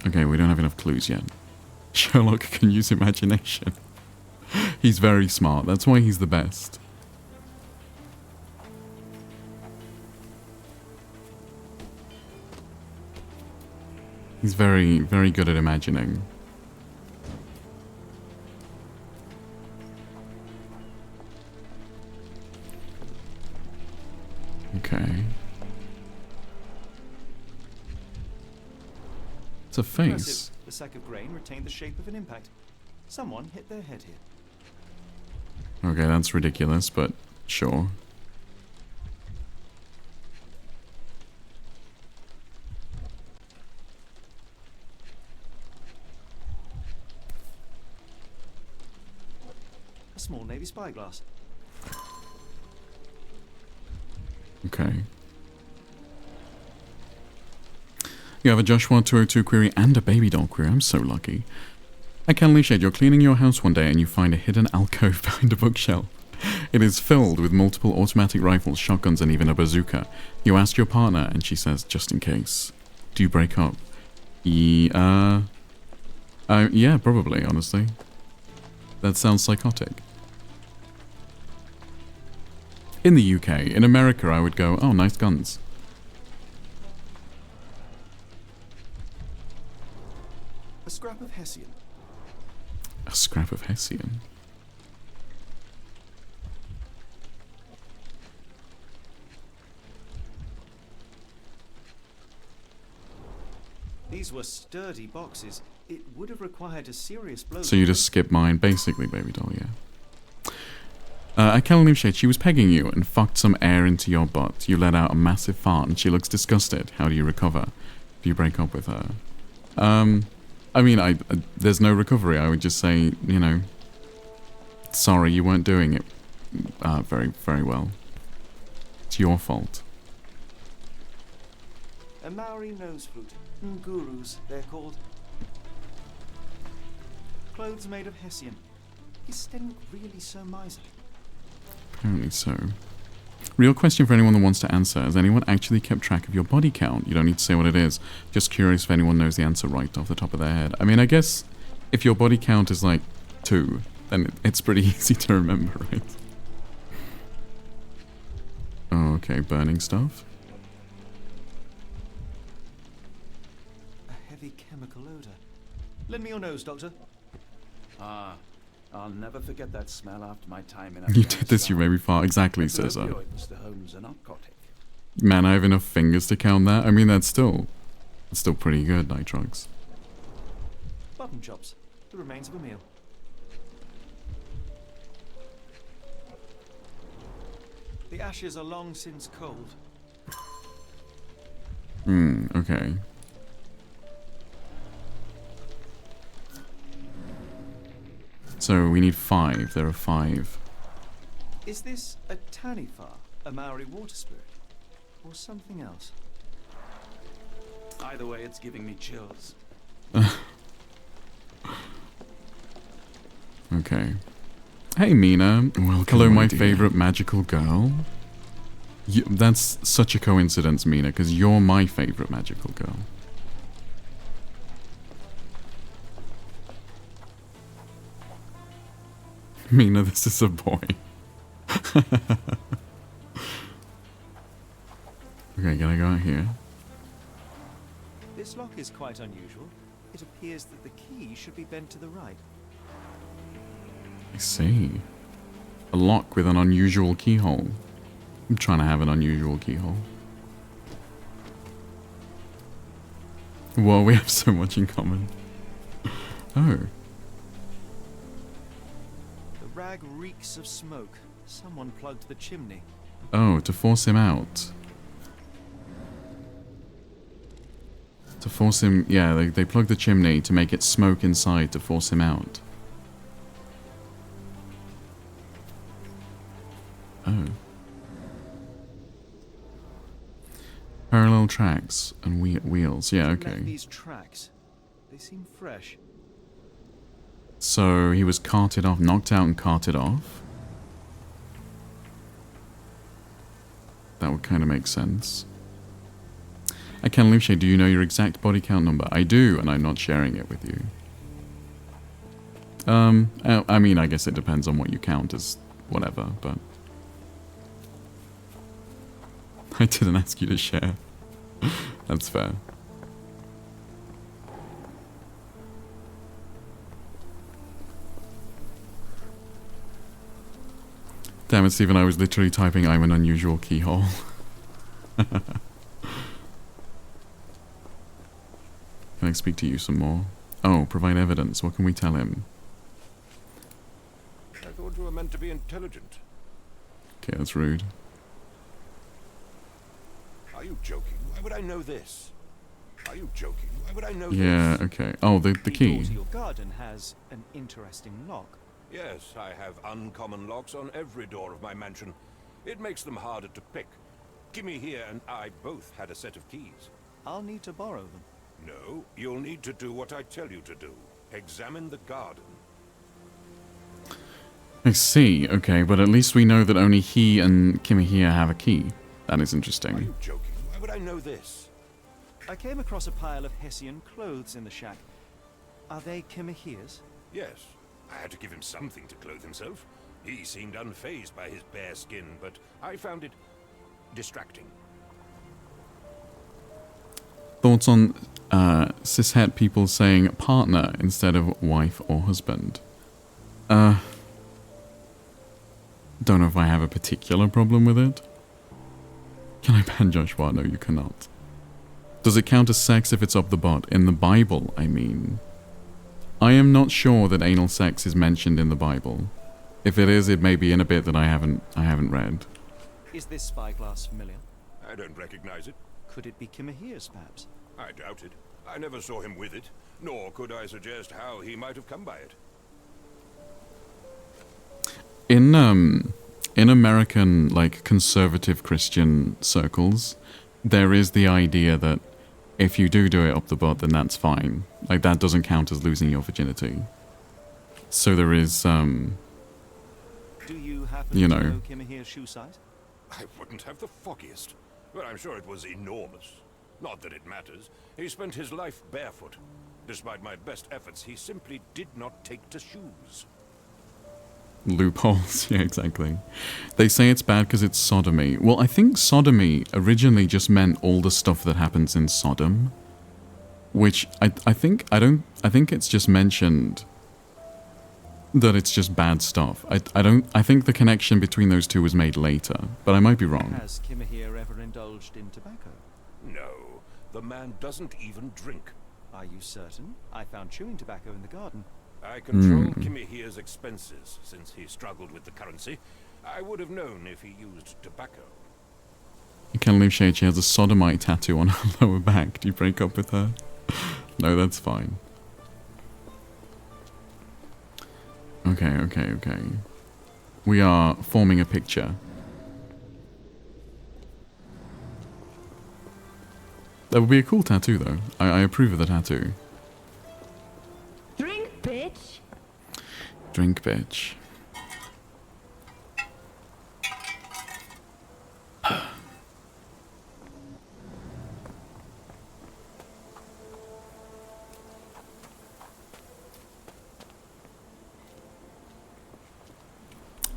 Okay, we don't have enough clues yet. Sherlock can use imagination. He's very smart. That's why he's the best. He's very, very good at imagining. Okay. It's a face. Impressive. The sack of grain retained the shape of an impact. Someone hit their head here. Okay, that's ridiculous, but sure. A small Navy spyglass. Okay. You have a Joshua 202 query and a baby doll query. I'm so lucky. I can unleash it. You're cleaning your house one day and you find a hidden alcove behind a bookshelf. It is filled with multiple automatic rifles, shotguns, and even a bazooka. You ask your partner and she says, just in case. Do you break up? Yeah, probably, honestly. That sounds psychotic. In the UK, in America, I would go, oh, nice guns. A scrap of Hessian. A scrap of Hessian. These were sturdy boxes. It would have required a serious blow. So you just skip mine, basically, baby doll, yeah. I can't believe she was pegging you and fucked some air into your butt. You let out a massive fart and she looks disgusted. How do you recover? Do you break up with her? I mean, there's no recovery. I would just say, you know, sorry, you weren't doing it very, very well. It's your fault. A Maori nose flute. Ngurus, they're called. Clothes made of Hessian. Is Stenwick really so miserly? Apparently so. Real question for anyone that wants to answer. Has anyone actually kept track of your body count? You don't need to say what it is. Just curious if anyone knows the answer right off the top of their head. I mean, I guess if your body count is like 2, then it's pretty easy to remember, right? Oh, okay, burning stuff. A heavy chemical odor. Lend me your nose, Doctor. Ah, I'll never forget that smell after my time in You did this, you made me fart. Exactly, It's an Cesar. opioid, Mr. Holmes, a narcotic. Man, I have enough fingers to count that. I mean, that's still pretty good, nitrox. Button chops. The remains of a meal. The ashes are long since cold. Okay. So we need 5. There are 5. Is this a Tanifar, a Maori water spirit, or something else? Either way, it's giving me chills. Okay. Hey, Mina. Welcome. Hello, my favorite magical girl. That's such a coincidence, Mina, because you're my favorite magical girl. Mina, this is a boy. Okay, can I go out here? This lock is quite unusual. It appears that the key should be bent to the right. I see. A lock with an unusual keyhole. I'm trying to have an unusual keyhole. Whoa, we have so much in common. Oh. The bag reeks of smoke. Someone plugged the chimney. Oh, to force him out. To force him... Yeah, they plugged the chimney to make it smoke inside to force him out. Oh. Parallel tracks and wheels. Yeah, okay. These tracks. They seem fresh. So he was carted off, knocked out and carted off. That would kind of make sense. I can Lucia, do you know your exact body count number? I do, and I'm not sharing it with you. I mean, I guess it depends on what you count as whatever, but... I didn't ask you to share. That's fair. Damn it, Stephen, I was literally typing I'm an unusual keyhole. Can I speak to you some more? Oh, provide evidence. What can we tell him? I thought you were meant to be intelligent. Okay, that's rude. Are you joking? Why would I know this? Are you joking? Why would I know Yeah, this? okay. Oh, the key. door to your garden has an interesting lock. Yes, I have uncommon locks on every door of my mansion. It makes them harder to pick. Kimmy here and I both had a set of keys. I'll need to borrow them. No, you'll need to do what I tell you to do. Examine the garden. I see, okay, but at least we know that only he and Kimmy here have a key. That is Are interesting. you joking? Why would I know this? I came across a pile of Hessian clothes in the shack. Are they Kimahia's? Yes. I had to give him something to clothe himself. He seemed unfazed by his bare skin, but I found it distracting. Thoughts on cishet people saying partner instead of wife or husband? Don't know if I have a particular problem with it. Can I ban Joshua? No, you cannot. Does it count as sex if it's up the butt? In the Bible, I mean. I am not sure that anal sex is mentioned in the Bible. If it is, it may be in a bit that I haven't read. Is this spyglass familiar? I don't recognize it. Could it be Kimahia's, perhaps? I doubt it. I never saw him with it, nor could I suggest how he might have come by it. In American, like, conservative Christian circles, there is the idea that if you do it up the butt, then that's fine. Like, that doesn't count as losing your virginity. So there is, Do you happen you to know. know Kimahia's shoe size? I wouldn't have the foggiest. But I'm sure it was enormous. Not that it matters. He spent his life barefoot. Despite my best efforts, he simply did not take to shoes. loopholes. Yeah, exactly. They say it's bad because it's sodomy. Well, I think sodomy originally just meant all the stuff that happens in Sodom. Which, I think it's just mentioned that it's just bad stuff. I think the connection between those two was made later, but I might be wrong. Has Kimahir ever indulged in tobacco? No, the man doesn't even drink. Are you certain? I found chewing tobacco in the garden. I control Kimahir's expenses since he struggled with the currency. I would have known if he used tobacco. You can't leave shade. She has a sodomite tattoo on her lower back. Do you break up with her? No, that's fine. Okay. We are forming a picture. That would be a cool tattoo, though. I approve of the tattoo. Drink, bitch. Drink, bitch.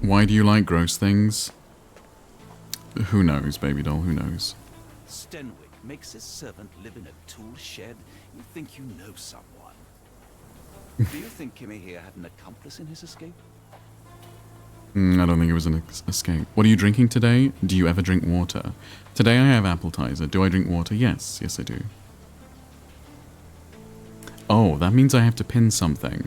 Why do you like gross things? Who knows, baby doll, who knows? Stenwick makes his servant live in a tool shed. You think you know someone. Do you think Kimmy here had an accomplice in his escape? I don't think it was an escape. What are you drinking today? Do you ever drink water? Today I have appetizer. Do I drink water? Yes, I do. Oh, that means I have to pin something.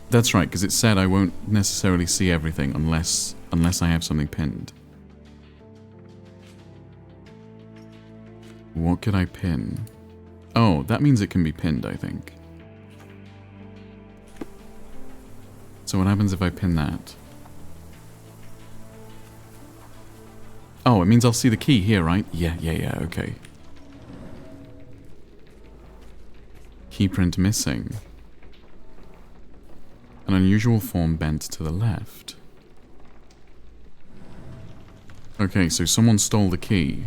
That's right, because it said I won't necessarily see everything unless I have something pinned. What could I pin? Oh, that means it can be pinned, I think. So what happens if I pin that? Oh, it means I'll see the key here, right? Yeah, okay. Keyprint missing. An unusual form bent to the left. Okay, so someone stole the key.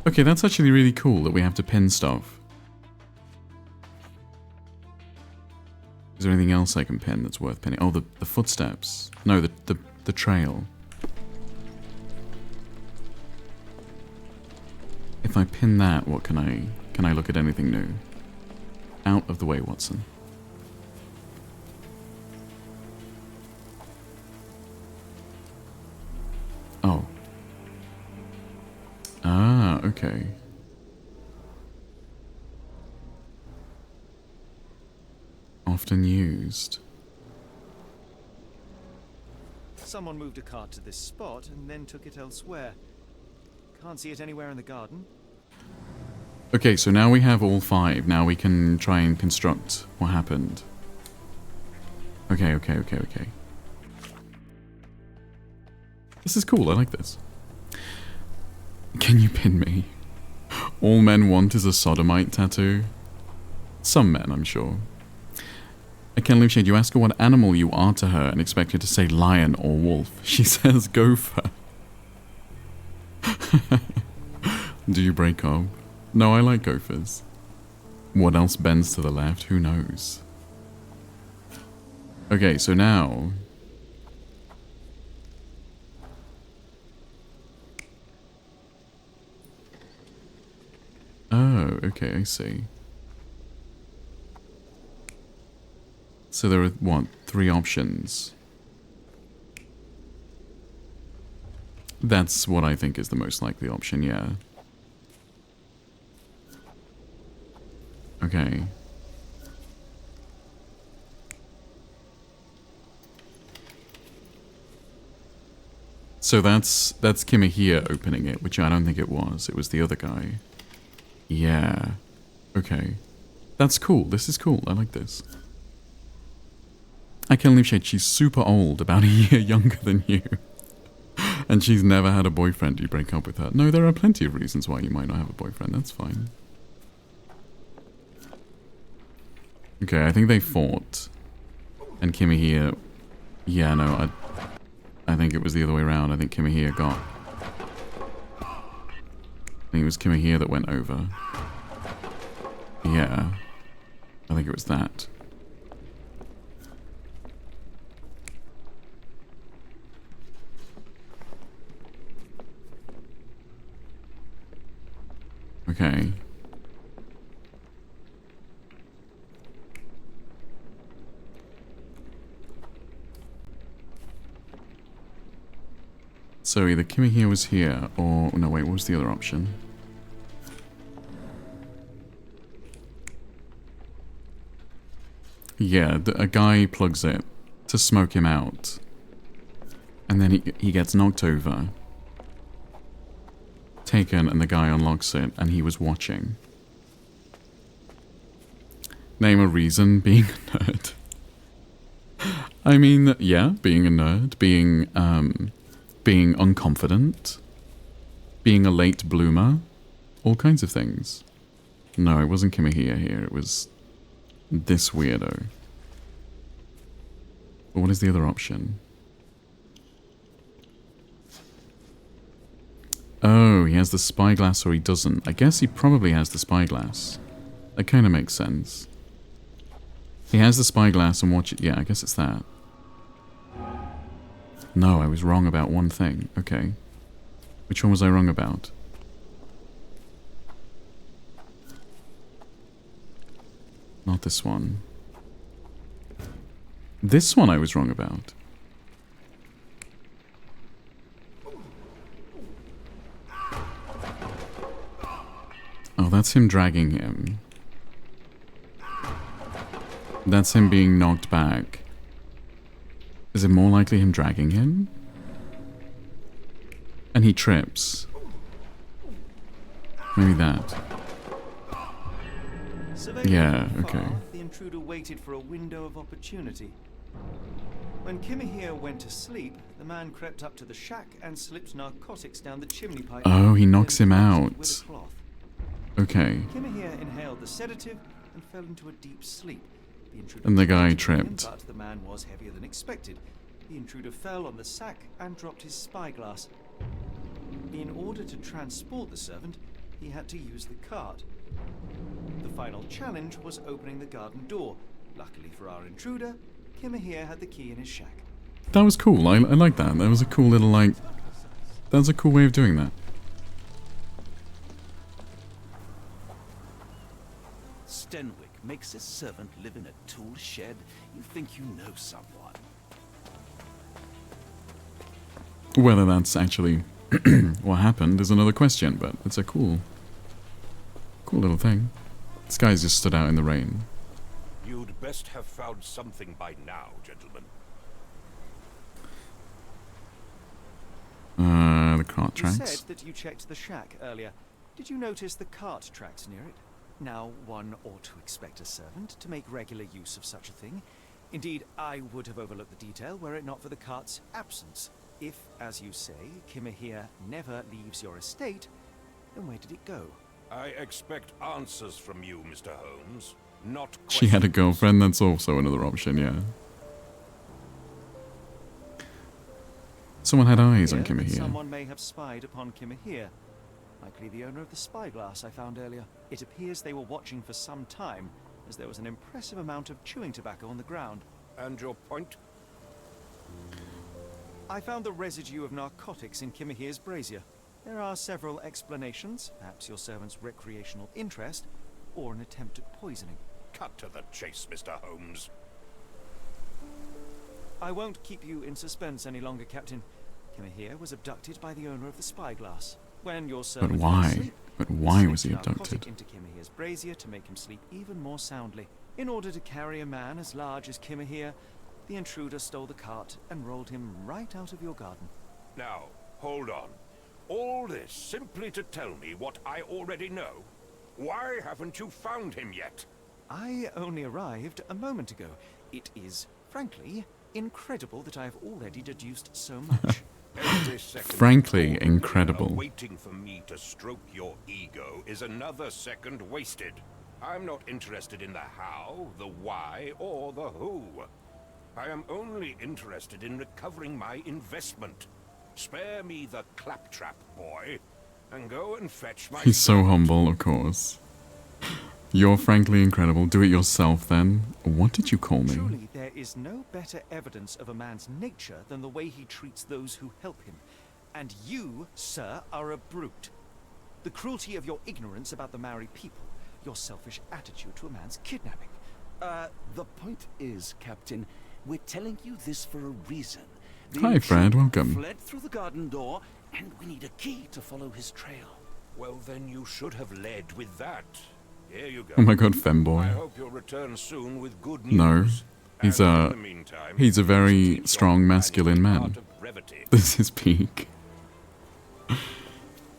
Okay, that's actually really cool that we have to pin stuff. Is there anything else I can pin that's worth pinning? Oh, the footsteps. No, the trail. If I pin that, what can I look at anything new? Out of the way, Watson. Oh. Ah, okay. Often used. Someone moved a cart to this spot and then took it elsewhere. Can't see it anywhere in the garden. Okay, so now we have all 5. Now we can try and construct what happened. Okay. This is cool, I like this. Can you pin me? All men want is a sodomite tattoo. Some men, I'm sure. I can't leave shade. You ask her what animal you are to her and expect her to say lion or wolf. She says gopher. Do you break up? No, I like gophers. What else bends to the left? Who knows? Okay, so now... Oh, okay, I see. So there are, what, 3 options? That's what I think is the most likely option, yeah. Okay. So that's Kimahia opening it, which I don't think it was. It was the other guy. Yeah. Okay. That's cool. This is cool. I like this. I can't leave shade. She's super old, about a year younger than you. And she's never had a boyfriend. You break up with her. No, there are plenty of reasons why you might not have a boyfriend. That's fine. Okay, I think they fought. And Kimahia... Yeah, no, I think it was the other way around. I think Kimahia got... I think it was Kimahia that went over. Yeah. I think it was that. Okay. So either Kimahia was here, or... No, wait, what was the other option? Yeah, a guy plugs it to smoke him out. And then he gets knocked over. Taken, and the guy unlocks it, and he was watching. Name a reason, being a nerd. I mean, yeah, being a nerd, being unconfident, being a late bloomer, all kinds of things. No, it wasn't Kimahia here, it was this weirdo. But what is the other option? Oh, he has the spyglass or he doesn't. I guess he probably has the spyglass. That kind of makes sense. He has the spyglass and watch it. Yeah, I guess it's that. No, I was wrong about one thing. Okay. Which one was I wrong about? Not this one. This one I was wrong about. Oh, that's him dragging him. That's him being knocked back. Is it more likely him dragging him? And he trips. Maybe that. Surveying Yeah, from far, okay. The intruder waited for a window of opportunity. When Kimahir went to sleep, the man crept up to the shack and slipped narcotics down the chimney pipe. Oh, he knocks then him closed it out. with a cloth. Okay. Kimahir inhaled the sedative and fell into a deep sleep. The intruder And the guy tried to wake him, tripped. but the man was heavier than expected. The intruder fell on the sack and dropped his spyglass. In order to transport the servant, he had to use the cart. The final challenge was opening the garden door. Luckily for our intruder, Kimahir had the key in his shack. That was cool. I like that. That was a cool little, like... That was a cool way of doing that. Stenwick makes his servant live in a tool shed. You think you know someone. Whether that's actually what happened is another question, but it's a cool little thing. This guy's just stood out in the rain. You'd best have found something by now, gentlemen. The cart You tracks. said that you checked the shack earlier. Did you notice the cart tracks near it? Now, one ought to expect a servant to make regular use of such a thing. Indeed, I would have overlooked the detail were it not for the cart's absence. If, as you say, Kimahir never leaves your estate, then where did it go? I expect answers from you, Mr. Holmes, not questions. She had a girlfriend, that's also another option, yeah. Someone had eyes on Here, Kimahir. Someone may have spied upon Kimahir. Likely the owner of the spyglass I found earlier. It appears they were watching for some time, as there was an impressive amount of chewing tobacco on the ground. And your point? I found the residue of narcotics in Kimahir's brazier. There are several explanations, perhaps your servant's recreational interest, or an attempt at poisoning. Cut to the chase, Mr. Holmes. I won't keep you in suspense any longer, Captain. Kimahir was abducted by the owner of the spyglass. When your servant fell why? asleep, But why was he slipped narcotic abducted? into Kimahir's brazier to make him sleep even more soundly. In order to carry a man as large as Kimahir, the intruder stole the cart and rolled him right out of your garden. Now, hold on. All this simply to tell me what I already know? Why haven't you found him yet? I only arrived a moment ago. It is, frankly, incredible that I have already deduced so much. Every second Frankly, you incredible. are waiting for me to stroke your ego is another second wasted. I'm not interested in the how, the why, or the who. I am only interested in recovering my investment. Spare me the claptrap, boy, and go and fetch my... He's so humble, of course. You're frankly incredible. Do it yourself, then. What did you call me? Truly, there is no better evidence of a man's nature than the way he treats those who help him. And you, sir, are a brute. The cruelty of your ignorance about the Maori people, your selfish attitude to a man's kidnapping. The point is, Captain, we're telling you this for a reason. The Hi, Fred. intruder Welcome. Fled through the garden door, and we need a key to follow his trail. Well, then you should have led with that. Here you go. Oh my god, I femboy. hope you'll return soon with good news. No. He's And a- in the meantime, he's a very keep your strong, masculine man. heart of brevity. This is peak.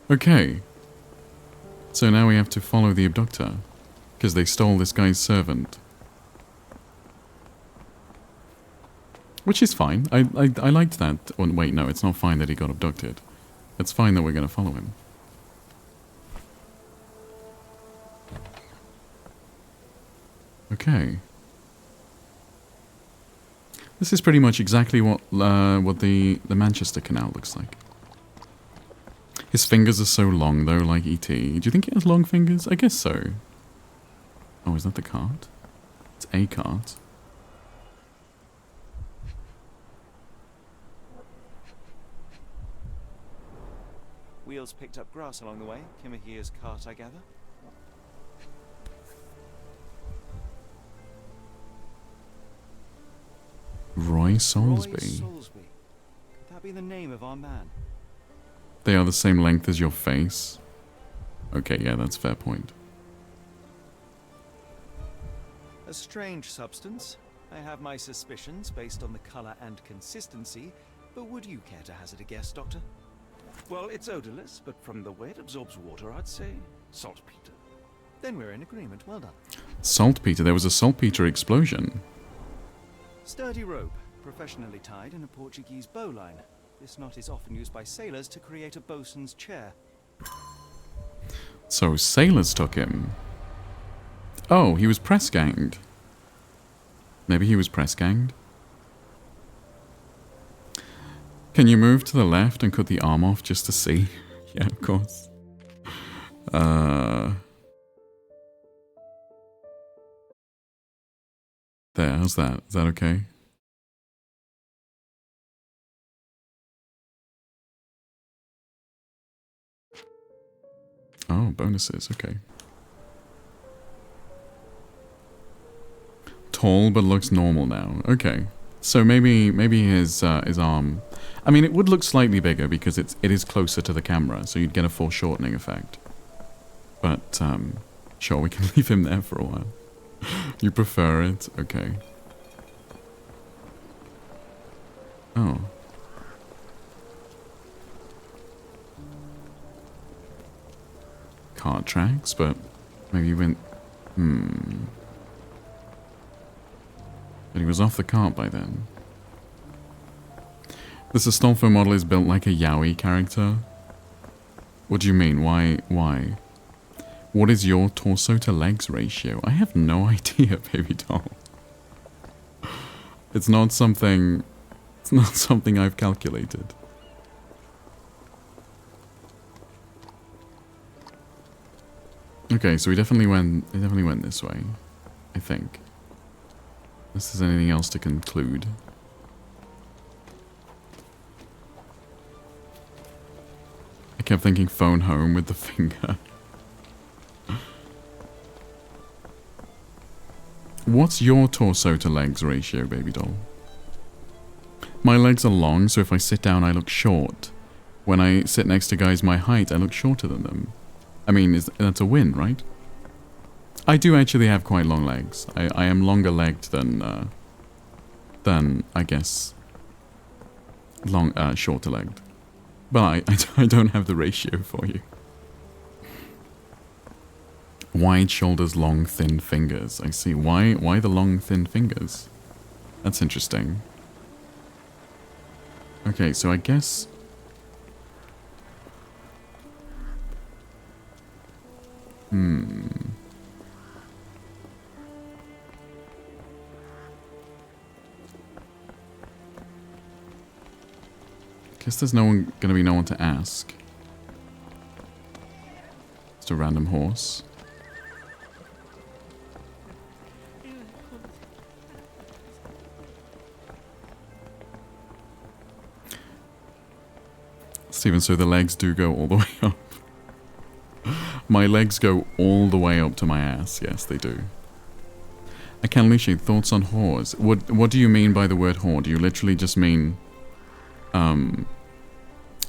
Okay. So now we have to follow the abductor. Because they stole this guy's servant. Which is fine. I liked that. Oh, wait, no, it's not fine that he got abducted. It's fine that we're going to follow him. Okay. This is pretty much exactly what the Manchester Canal looks like. His fingers are so long though, like E.T. Do you think he has long fingers? I guess so. Oh, is that the cart? It's a cart. Wheels picked up grass along the way. Kimahir's cart, I gather. Roy Soulsby. Roy Soulsby. Could that be the name of our man? They are the same length as your face. Okay, yeah, that's a fair point. A strange substance. I have my suspicions based on the color and consistency, but would you care to hazard a guess, Doctor? Well, it's odorless, but from the way it absorbs water, I'd say saltpeter. Then we're in agreement. Well done. Saltpeter. There was a saltpeter explosion. Sturdy rope, professionally tied in a Portuguese bowline. This knot is often used by sailors to create a bosun's chair. So sailors took him. Oh, he was press ganged. Maybe he was press ganged. Can you move to the left and cut the arm off just to see? Yeah, of course. There, how's that? Is that okay? Oh, bonuses, okay. Tall but looks normal now. Okay. So maybe his arm, I mean, it would look slightly bigger because it is closer to the camera, so you'd get a foreshortening effect. But sure, we can leave him there for a while. You prefer it? Okay. Oh. Cart tracks, but maybe he went. But he was off the cart by then. This Astolfo model is built like a yaoi character. What do you mean? Why? What is your torso to legs ratio? I have no idea, baby doll. It's not something I've calculated. Okay, so he definitely went this way, I think. Unless there's anything else to conclude. I kept thinking phone home with the finger. What's your torso to legs ratio, baby doll? My legs are long, so if I sit down I look short. When I sit next to guys my height, I look shorter than them. I mean, that's a win, right? I do actually have quite long legs. I am longer legged than I guess shorter legged. But I don't have the ratio for you. Wide shoulders, long thin fingers. I see. Why the long thin fingers? That's interesting. Okay, so I guess Guess there's gonna be no one to ask. Just a random horse. Steven, so the legs do go all the way up. My legs go all the way up to my ass. Yes, they do. I can't initiate thoughts on whores. What do you mean by the word whore? Do you literally just mean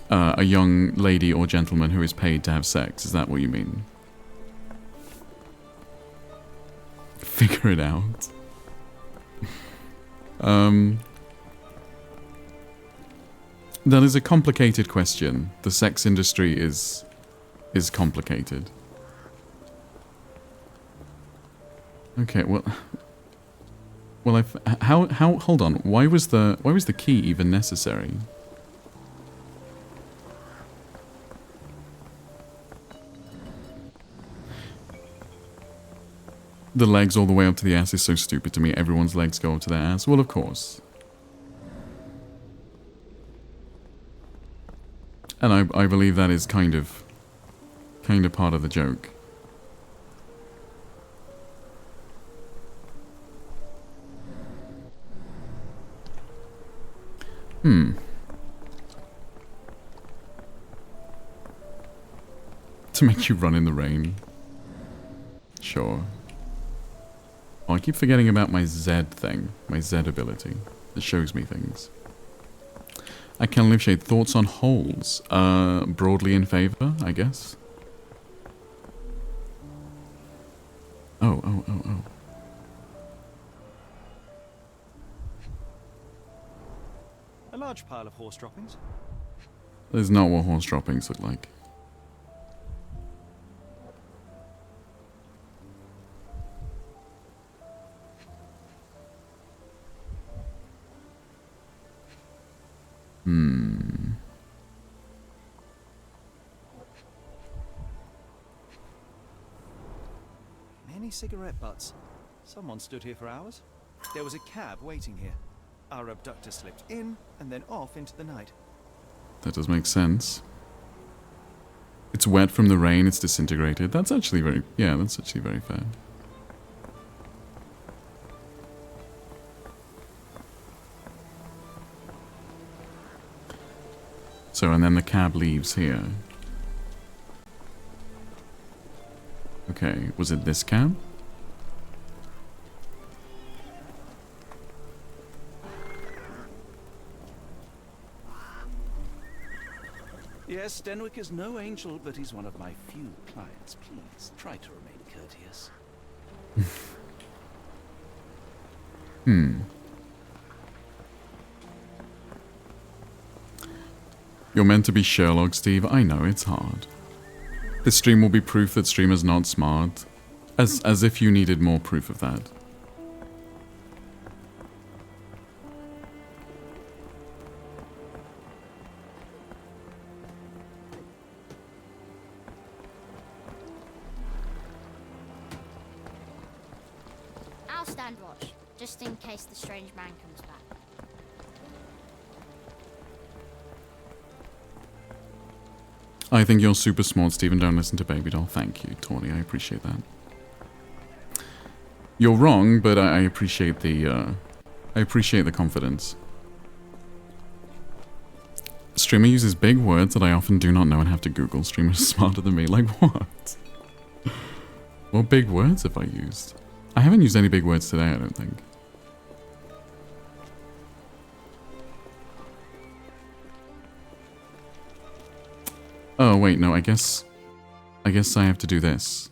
a young lady or gentleman who is paid to have sex? Is that what you mean? Figure it out. That is a complicated question. The sex industry is complicated. Okay, well, how hold on. Why was the key even necessary? The legs all the way up to the ass is so stupid to me. Everyone's legs go up to their ass. Well, of course. And I believe that is kind of part of the joke. To make you run in the rain. Sure. Oh, I keep forgetting about my Z thing. My Z ability. That shows me things. I can live shade. Thoughts on holes? Broadly in favor, I guess. Oh. large pile of horse droppings. That is not what horse droppings look like. Many cigarette butts. Someone stood here for hours. There was a cab waiting here. Our abductor slipped in and then off into the night. That does make sense. It's wet from the rain, it's disintegrated. That's actually very... yeah, that's actually very fair. So, and then the cab leaves here. Okay, was it this cab? Yes, Denwick is no angel, but he's one of my few clients. Please, try to remain courteous. You're meant to be Sherlock, Steve. I know, it's hard. This stream will be proof that streamers not smart. As if you needed more proof of that. I'll stand watch, just in case the strange man comes back. I think you're super smart, Stephen. Don't listen to Baby Doll. Thank you, Tawny. I appreciate that. You're wrong, but I appreciate the confidence. Streamer uses big words that I often do not know and have to Google. Streamer is smarter than me. Like what? What big words have I used? I haven't used any big words today, I don't think. Oh, wait, no, I guess I have to do this.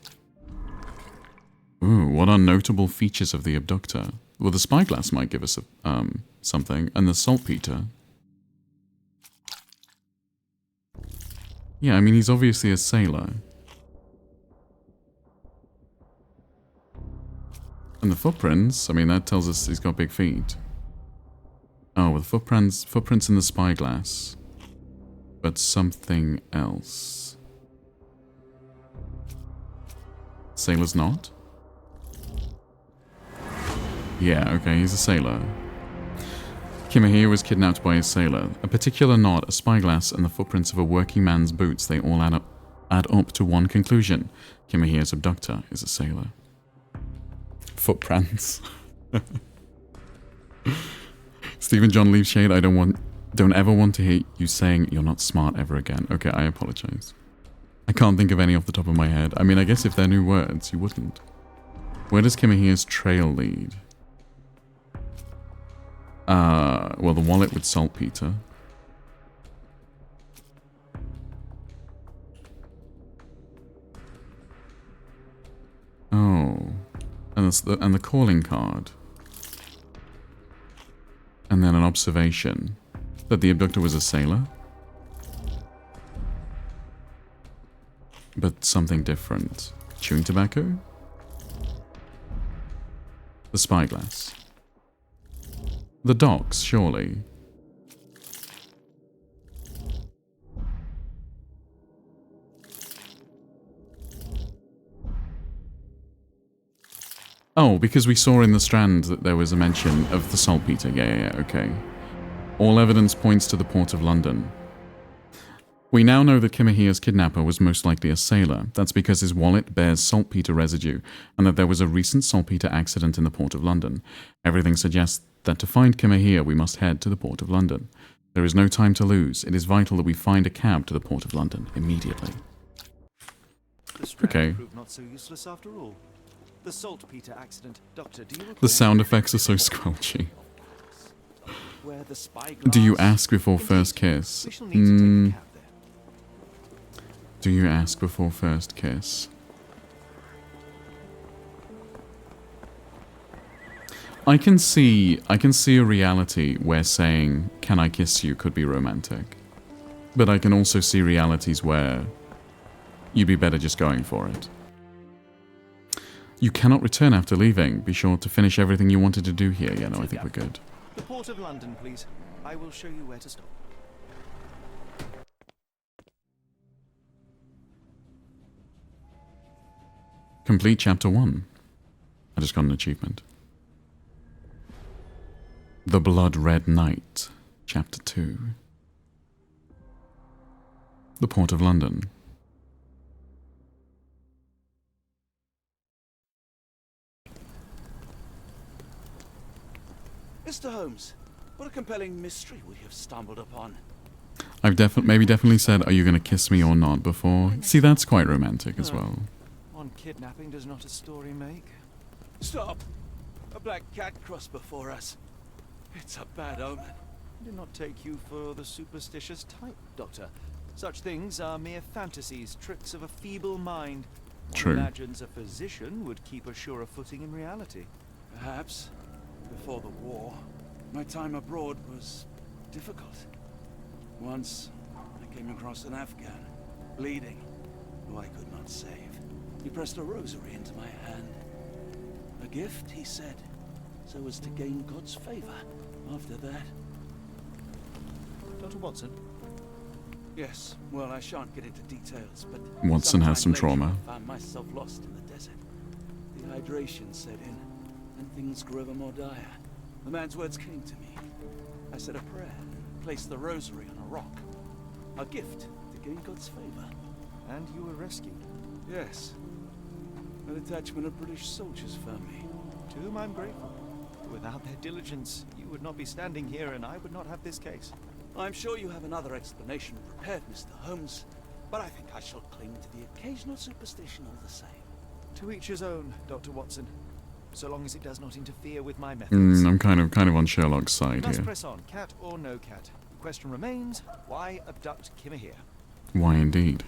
Ooh, what are notable features of the abductor? Well, the spyglass might give us something, and the saltpeter. Yeah, I mean, he's obviously a sailor. And the footprints, I mean, that tells us he's got big feet. Oh, well, the footprints in the spyglass. But something else. Sailor's knot? Yeah, okay, he's a sailor. Kimahir was kidnapped by a sailor. A particular knot, a spyglass, and the footprints of a working man's boots, they all add up to one conclusion. Kimahir's abductor is a sailor. Footprints. Stephen John leaves shade. I don't ever want to hear you saying you're not smart ever again. Okay, I apologize. I can't think of any off the top of my head. I mean, I guess if they're new words, you wouldn't. Where does Kimahir's trail lead? Well, the wallet with saltpeter. Oh. And the calling card. And then an observation. That the abductor was a sailor? But something different. Chewing tobacco? The spyglass. The docks, surely. Oh, because we saw in the Strand that there was a mention of the saltpeter. Yeah, okay. All evidence points to the Port of London. We now know that Kimahir's kidnapper was most likely a sailor. That's because his wallet bears saltpeter residue, and that there was a recent saltpeter accident in the Port of London. Everything suggests that to find Kimahir, we must head to the Port of London. There is no time to lose. It is vital that we find a cab to the Port of London immediately. The Strand Okay. proved not so useless after all. The saltpeter accident. Doctor, do you recall The sound effects are so squelchy. where the spyglass... Do you ask before first kiss? We shall need to take a cab there. Do you ask before first kiss? I can see a reality where saying, "Can I kiss you?" could be romantic. But I can also see realities where you'd be better just going for it. You cannot return after leaving. Be sure to finish everything you wanted to do here. Yeah, no, I think we're good. The Port of London, please. I will show you where to stop. Complete Chapter 1. I just got an achievement. The Blood Red Knight, Chapter 2. The Port of London. Mr. Holmes, what a compelling mystery we have stumbled upon. I've definitely said, "Are you going to kiss me or not?" before. See, that's quite romantic as well. One kidnapping does not a story make. Stop! A black cat crossed before us. It's a bad omen. I did not take you for the superstitious type, Doctor. Such things are mere fantasies, tricks of a feeble mind. True. One imagines a physician would keep a surer footing in reality. Perhaps, before the war, my time abroad was difficult. Once, I came across an Afghan, bleeding, who I could not save. He pressed a rosary into my hand. A gift, he said, so as to gain God's favor. After that... Dr. Watson? Yes, well, I shan't get into details, but... Watson has some sometime later, trauma. I found myself lost in the desert. Dehydration set in, and things grew ever more dire. The man's words came to me. I said a prayer and placed the rosary on a rock. A gift to gain God's favor. And you were rescued. Yes. A detachment of British soldiers found me. To whom I'm grateful. Without their diligence, you would not be standing here and I would not have this case. I'm sure you have another explanation prepared, Mr. Holmes, but I think I shall cling to the occasional superstition all the same. To each his own, Dr. Watson. So long as it does not interfere with my methods. I'm kind of on Sherlock's side Let's here. press on, cat or no cat. The question remains, why abduct Kimahir? Why indeed?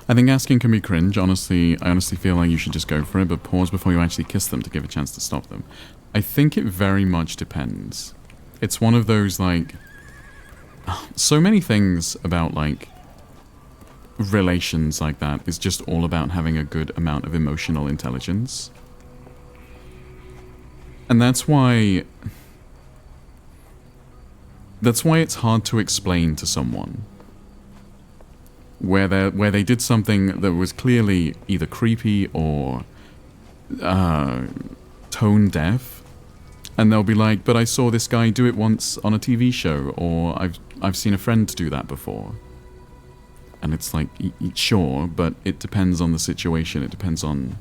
I think asking can be cringe. I honestly feel like you should just go for it, but pause before you actually kiss them to give a chance to stop them. I think it very much depends. It's one of those, like... So many things about, like, relations like that is just all about having a good amount of emotional intelligence. And that's why it's hard to explain to someone where they did something that was clearly either creepy or tone deaf, and they'll be like, "But I saw this guy do it once on a TV show," or I've seen a friend do that before. And it's like, sure, but it depends on the situation. It depends on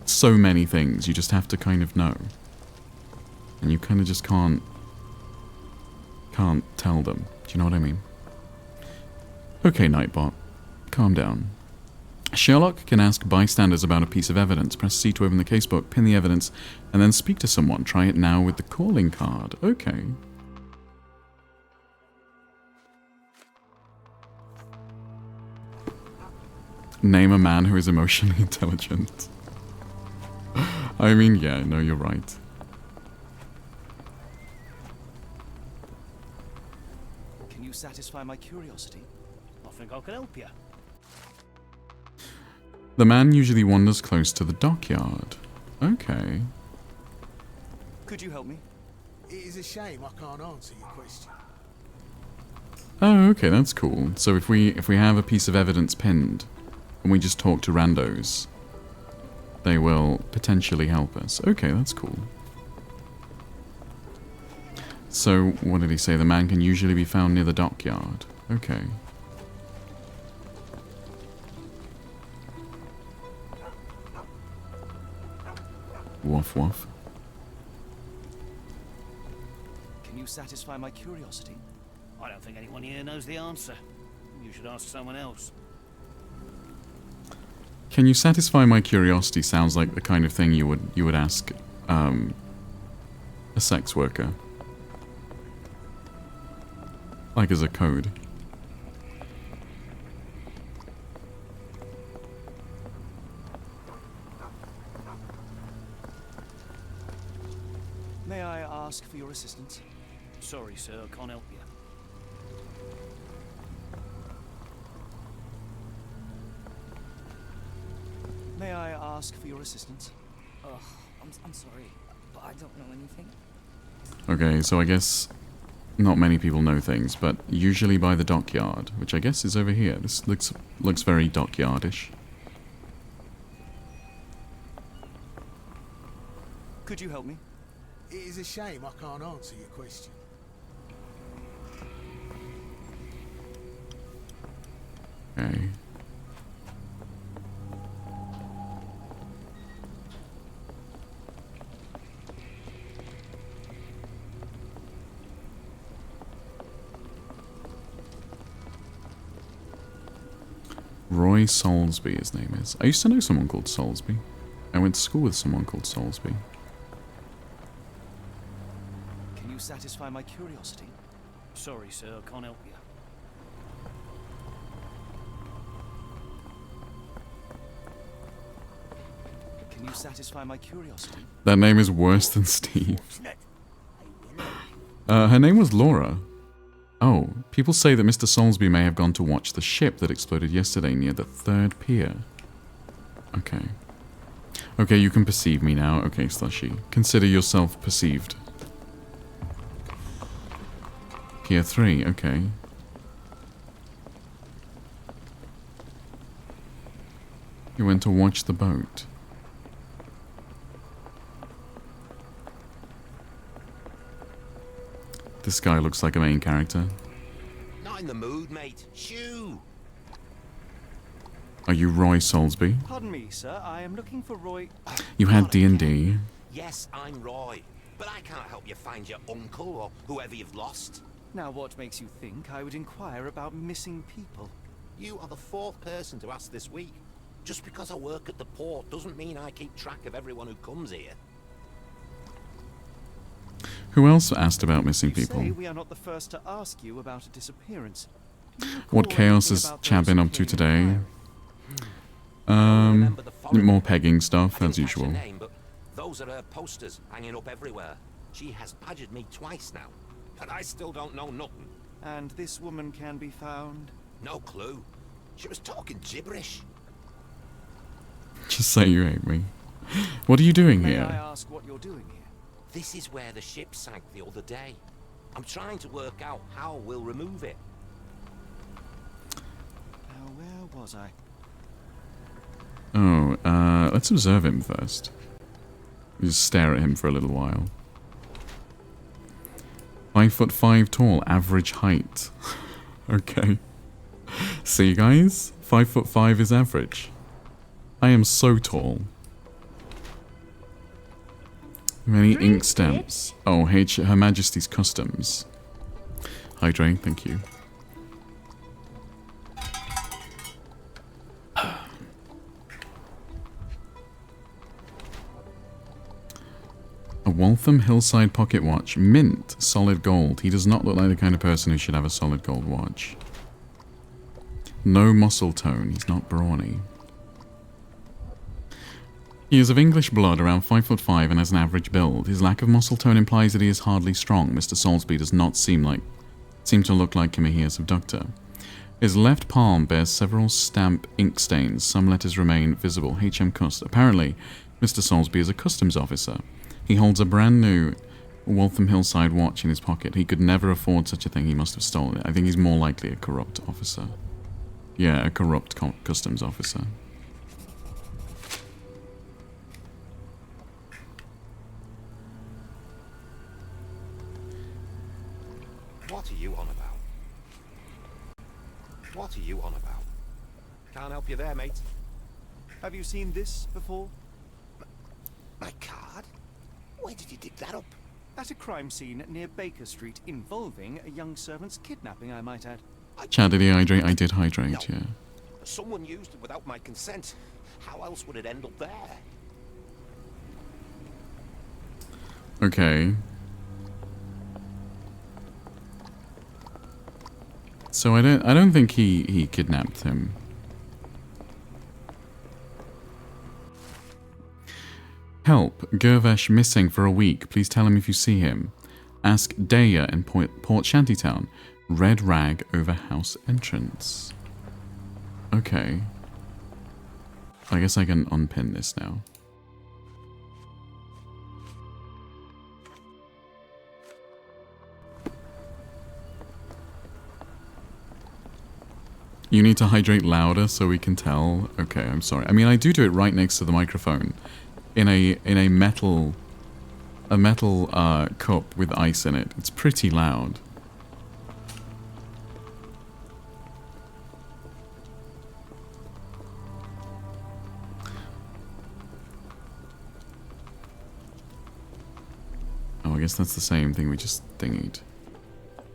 so many things. You just have to kind of know. And you kind of just can't tell them. Do you know what I mean? Okay, Nightbot. Calm down. Sherlock can ask bystanders about a piece of evidence. Press C to open the casebook, pin the evidence, and then speak to someone. Try it now with the calling card. Okay. Name a man who is emotionally intelligent. I mean, yeah, no, you're right. Can you satisfy my curiosity? I think I can help you. The man usually wanders close to the dockyard. Okay. Could you help me? It is a shame I can't answer your question. Oh, okay, that's cool. So if we have a piece of evidence pinned, and we just talk to randos, they will potentially help us. Okay, that's cool. So, what did he say? The man can usually be found near the dockyard. Okay. Woof woof. Can you satisfy my curiosity? I don't think anyone here knows the answer. You should ask someone else. Can you satisfy my curiosity? Sounds like the kind of thing you would ask a sex worker. Like as a code. ask for your assistance? Sorry, sir, I can't help you. May I ask for your assistance? Oh, I'm sorry, but I don't know anything. Okay, so I guess not many people know things, but usually by the dockyard, which I guess is over here. This looks very dockyardish. Could you help me? It is a shame I can't answer your question. Okay. Roy Soulsby, his name is. I used to know someone called Soulsby. I went to school with someone called Soulsby. Can you satisfy my curiosity? Sorry, sir, I can't help you. Can you satisfy my curiosity? That name is worse than Steve. Her name was Laura. Oh, people say that Mr. Soulsby may have gone to watch the ship that exploded yesterday near the 3rd pier. Okay. Okay, you can perceive me now. Okay, Slushy. Consider yourself perceived. Pier 3, okay. You went to watch the boat. This guy looks like a main character. Not in the mood, mate. Shoo! Are you Roy Soulsby? Pardon me, sir. I am looking for Roy. You had D&D. Yes, I'm Roy. But I can't help you find your uncle or whoever you've lost. Now, what makes you think I would inquire about missing people? You are the 4th person to ask this week. Just because I work at the port doesn't mean I keep track of everyone who comes here. Who else asked about missing You people? say we are not the first to ask you about a disappearance. What chaos has Chad been up to today? More pegging stuff, as usual. Name, but those are her posters hanging up everywhere. She has badgered me twice now, but I still don't know nothing. And this woman can be found? No clue. She was talking gibberish. Just say you hate me. What are you doing May here? I ask what you're doing here? This is where the ship sank the other day. I'm trying to work out how we'll remove it. Now, where was I? Oh, let's observe him first. Just stare at him for a little while. 5'5" tall, average height. Okay. See, guys? 5'5" is average. I am so tall. Many ink stamps. Oh, Her Majesty's Customs. Hydrate, thank you. A Waltham Hillside pocket watch. Mint. Solid gold. He does not look like the kind of person who should have a solid gold watch. No muscle tone. He's not brawny. He is of English blood, around 5'5", and has an average build. His lack of muscle tone implies that he is hardly strong. Mr. Soulsby does not seem to look like Kimihia's abductor. His left palm bears several stamp ink stains. Some letters remain visible. HM Cust. Apparently, Mr. Soulsby is a customs officer. He holds a brand new Waltham Hillside watch in his pocket. He could never afford such a thing. He must have stolen it. I think he's more likely a corrupt officer. Yeah, a corrupt customs officer. What are you on about? What are you on about? Can't help you there, mate. Have you seen this before? My card? Where did you dig that up? At a crime scene near Baker Street involving a young servant's kidnapping, I might add. Chad, did he hydrate? I did hydrate, No. yeah. Someone used it without my consent. How else would it end up there? Okay. So I don't think he kidnapped him. Help, Gervesh missing for a week. Please tell him if you see him. Ask Daya in Port Shantytown. Red rag over house entrance. Okay. I guess I can unpin this now. You need to hydrate louder so we can tell. Okay, I'm sorry. I mean, I do it right next to the microphone, in a metal cup with ice in it. It's pretty loud. Oh, I guess that's the same thing we just thingied.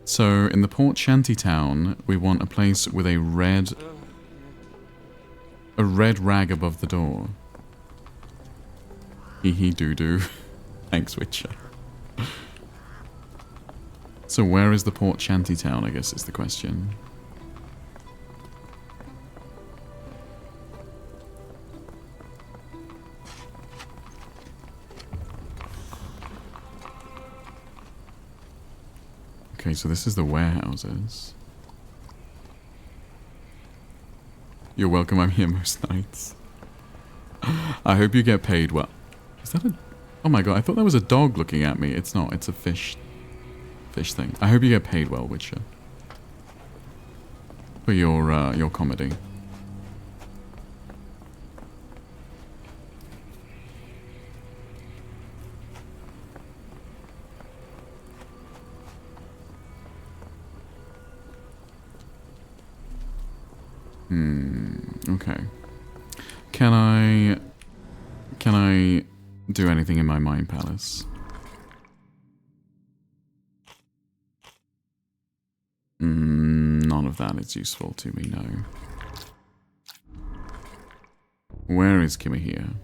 So, in the Port Shantytown, we want a place with a red rag above the door. Hee hee doo doo. Thanks, Witcher. So where is the Port Shantytown, I guess is the question. Okay, so this is the warehouses. You're welcome, I'm here most nights. I hope you get paid well. Is that a... Oh my god, I thought that was a dog looking at me. It's not, it's a fish thing. I hope you get paid well, Witcher. For your comedy. Okay. Can I do anything in my mind palace? None of that is useful to me, no. Where is Kimahir?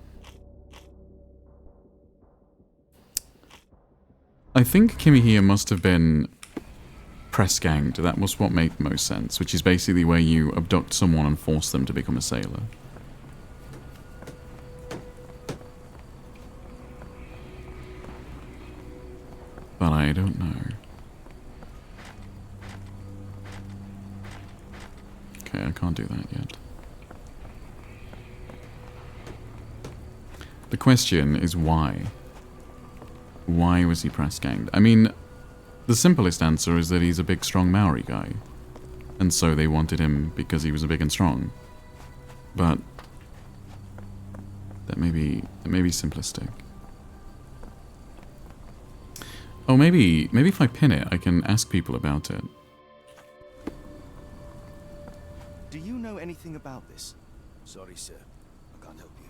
I think Kimahir must have been press ganged. That was what made most sense, which is basically where you abduct someone and force them to become a sailor. But I don't know. Okay, I can't do that yet. The question is why? Why was he press ganged? I mean, the simplest answer is that he's a big, strong Maori guy. And so they wanted him because he was big and strong. But that may be simplistic. Oh, maybe if I pin it, I can ask people about it. Do you know anything about this? Sorry, sir. I can't help you.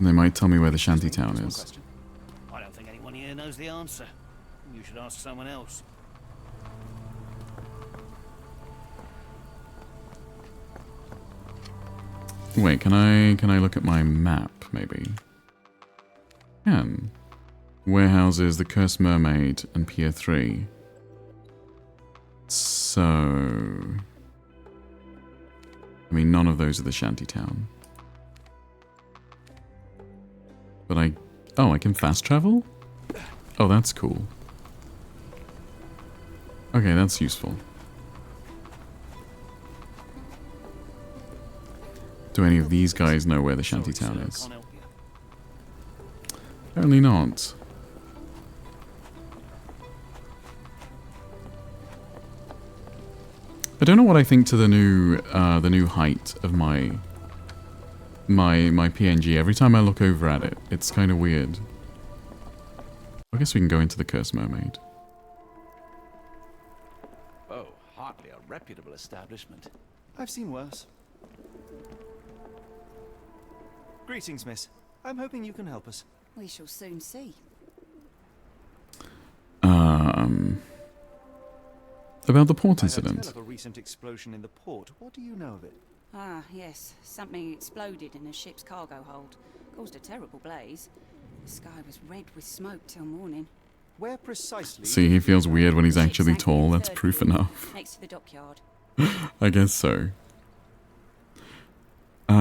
They might tell me where the shantytown is. I don't think anyone here knows the answer. You should ask someone else. Wait, can I look at my map, maybe? Can. Warehouses, the Cursed Mermaid, and Pier 3. So... I mean, none of those are the shantytown. But I can fast travel? Oh, that's cool. Okay, that's useful. Do any of these guys know where the shantytown is? Apparently not. I don't know what I think to the new height of my PNG. Every time I look over at it, it's kind of weird. I guess we can go into the Cursed Mermaid. Oh, hardly a reputable establishment. I've seen worse. Greetings, miss. I'm hoping you can help us. We shall soon see. About the port I incident. heard tell of a recent explosion in the port. What do you know of it? Ah, yes. Something exploded in a ship's cargo hold. Caused a terrible blaze. The sky was red with smoke till morning. Where precisely? See, he feels weird when he's The ship actually sank on tall. the That's third proof floor, enough. Next to the dockyard. I guess so. We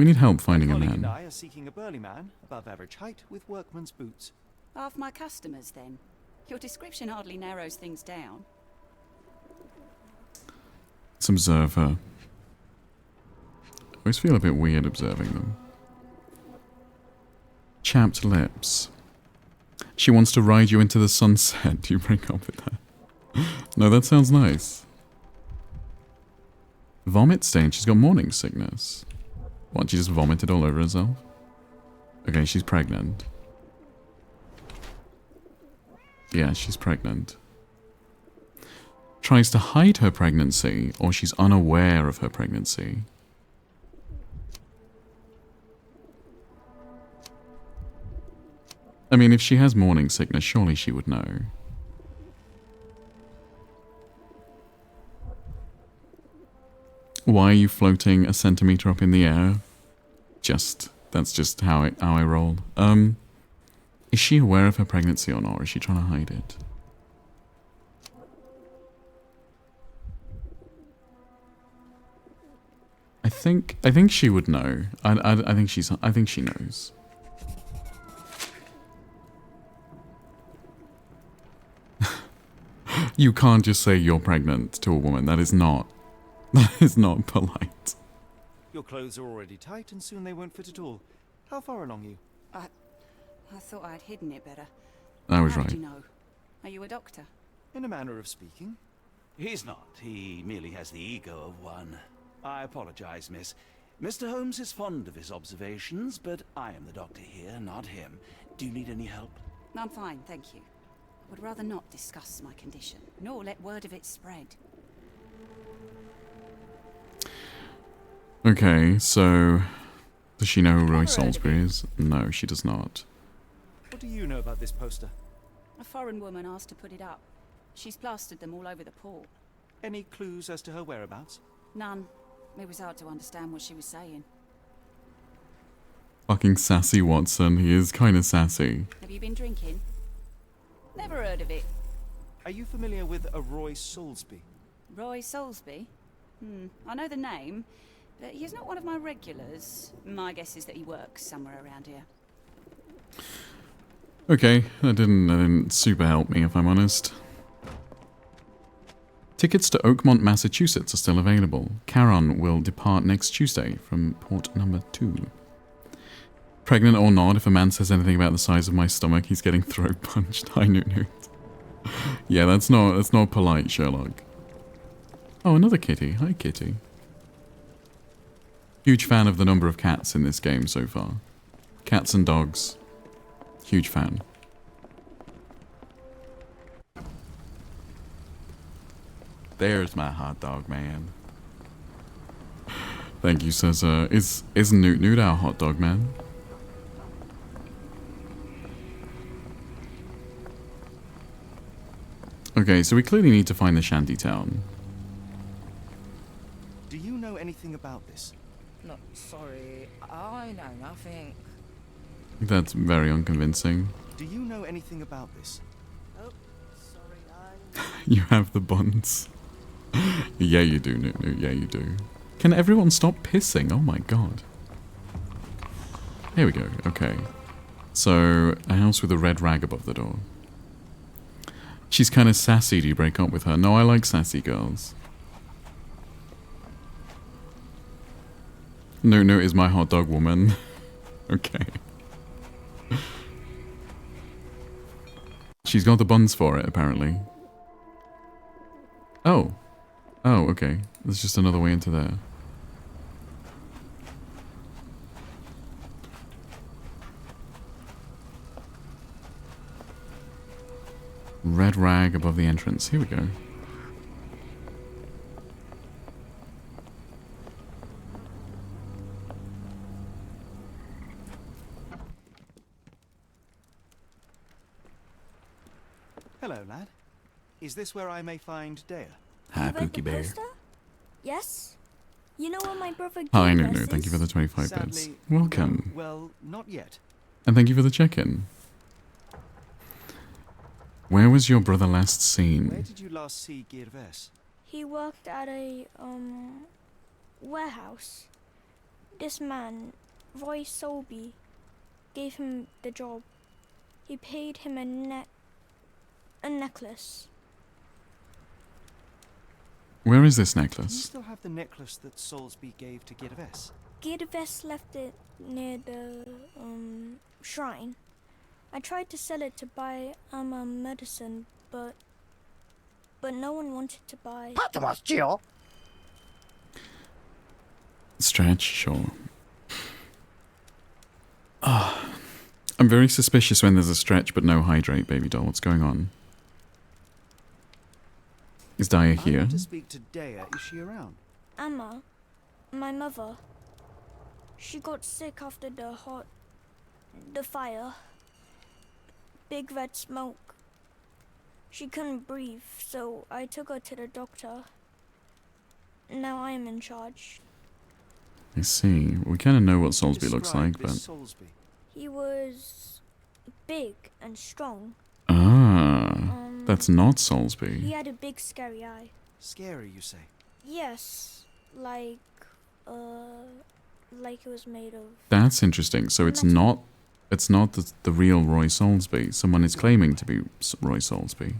need help finding a colleague and man. I are seeking a burly man, above average height, with workman's boots. Half my customers, then. Your description hardly narrows things down. Let's observe her. I always feel a bit weird observing them. Chapped lips. She wants to ride you into the sunset. Do you break up with her? No, that sounds nice. Vomit stain. She's got morning sickness. What, she just vomited all over herself? Okay, she's pregnant. Yeah, she's pregnant. Tries to hide her pregnancy, or she's unaware of her pregnancy. I mean, if she has morning sickness, surely she would know. Why are you floating a centimeter up in the air? That's just how I roll. Is she aware of her pregnancy or not, or is she trying to hide it? I think she would know. I think she knows. You can't just say you're pregnant to a woman. That is not polite. Your clothes are already tight, and soon they won't fit at all. How far along you? I thought I'd hidden it better. I was How right. do you know? Are you a doctor? In a manner of speaking. He's not. He merely has the ego of one. I apologize, miss. Mr. Holmes is fond of his observations, but I am the doctor here, not him. Do you need any help? I'm fine, thank you. I would rather not discuss my condition, nor let word of it spread. Okay, so does she know who Roy Salisbury is? No, she does not. What do you know about this poster? A foreign woman asked to put it up. She's plastered them all over the port. Any clues as to her whereabouts? None. It was hard to understand what she was saying. Fucking sassy Watson. He is kind of sassy. Have you been drinking? Never heard of it. Are you familiar with a Roy Salisbury? Roy Salisbury? I know the name, but he's not one of my regulars. My guess is that he works somewhere around here. Okay, that didn't super help me, if I'm honest. Tickets to Oakmont, Massachusetts are still available. Charon will depart next Tuesday from port number 2. Pregnant or not, if a man says anything about the size of my stomach, he's getting throat punched. Hi, Newt. Yeah, that's not polite, Sherlock. Oh, another kitty. Hi, kitty. Huge fan of the number of cats in this game so far. Cats and dogs. Huge fan. There's my hot dog, man. Thank you, says, is Newt our hot dog man? Okay, so we clearly need to find the shantytown. Do you know anything about this? No, sorry. I know nothing. That's very unconvincing. Do you know anything about this? Oh, sorry, You have the buns. Yeah, you do, Newt. Yeah, you do. Can everyone stop pissing? Oh my god. Here we go. Okay. So, a house with a red rag above the door. She's kind of sassy. Do you break up with her? No, I like sassy girls. No is my hot dog woman. Okay. She's got the buns for it, apparently. Oh. Oh, okay. There's just another way into there. Red rag above the entrance. Here we go. Hello, lad. Is this where I may find Dea? Hi, Pookie Bear. Yes? You know what my brother gave Hi, us Nunu. Thank you for the 25 bits. Sadly, Welcome. no. Well, not yet. And thank you for the check-in. Where was your brother last Where seen? did you last see Girves? He worked at a, warehouse. This man, Roy Solby, gave him the job. He paid him a necklace. Where is this Do you necklace? still have the necklace that Soulsby gave to Girves? Girves left it near the shrine. I tried to sell it to buy medicine, but no one wanted to buy. Stretch, sure. I'm very suspicious when there's a stretch but no hydrate, baby doll. What's going on? Is Daya I here? want to speak to Dea. Is she around? Amma, my mother, she got sick after the fire. Big red smoke. She couldn't breathe, so I took her to the doctor. Now I am in charge. I see. We kind of know what Soulsby looks Describe like, but... this Soulsby. He was big and strong. That's not He Soulsby. had a big scary eye. Scary, you say? Yes, like it was made of... That's interesting. So it's not the real Roy Soulsby. Someone is claiming to be Roy Soulsby.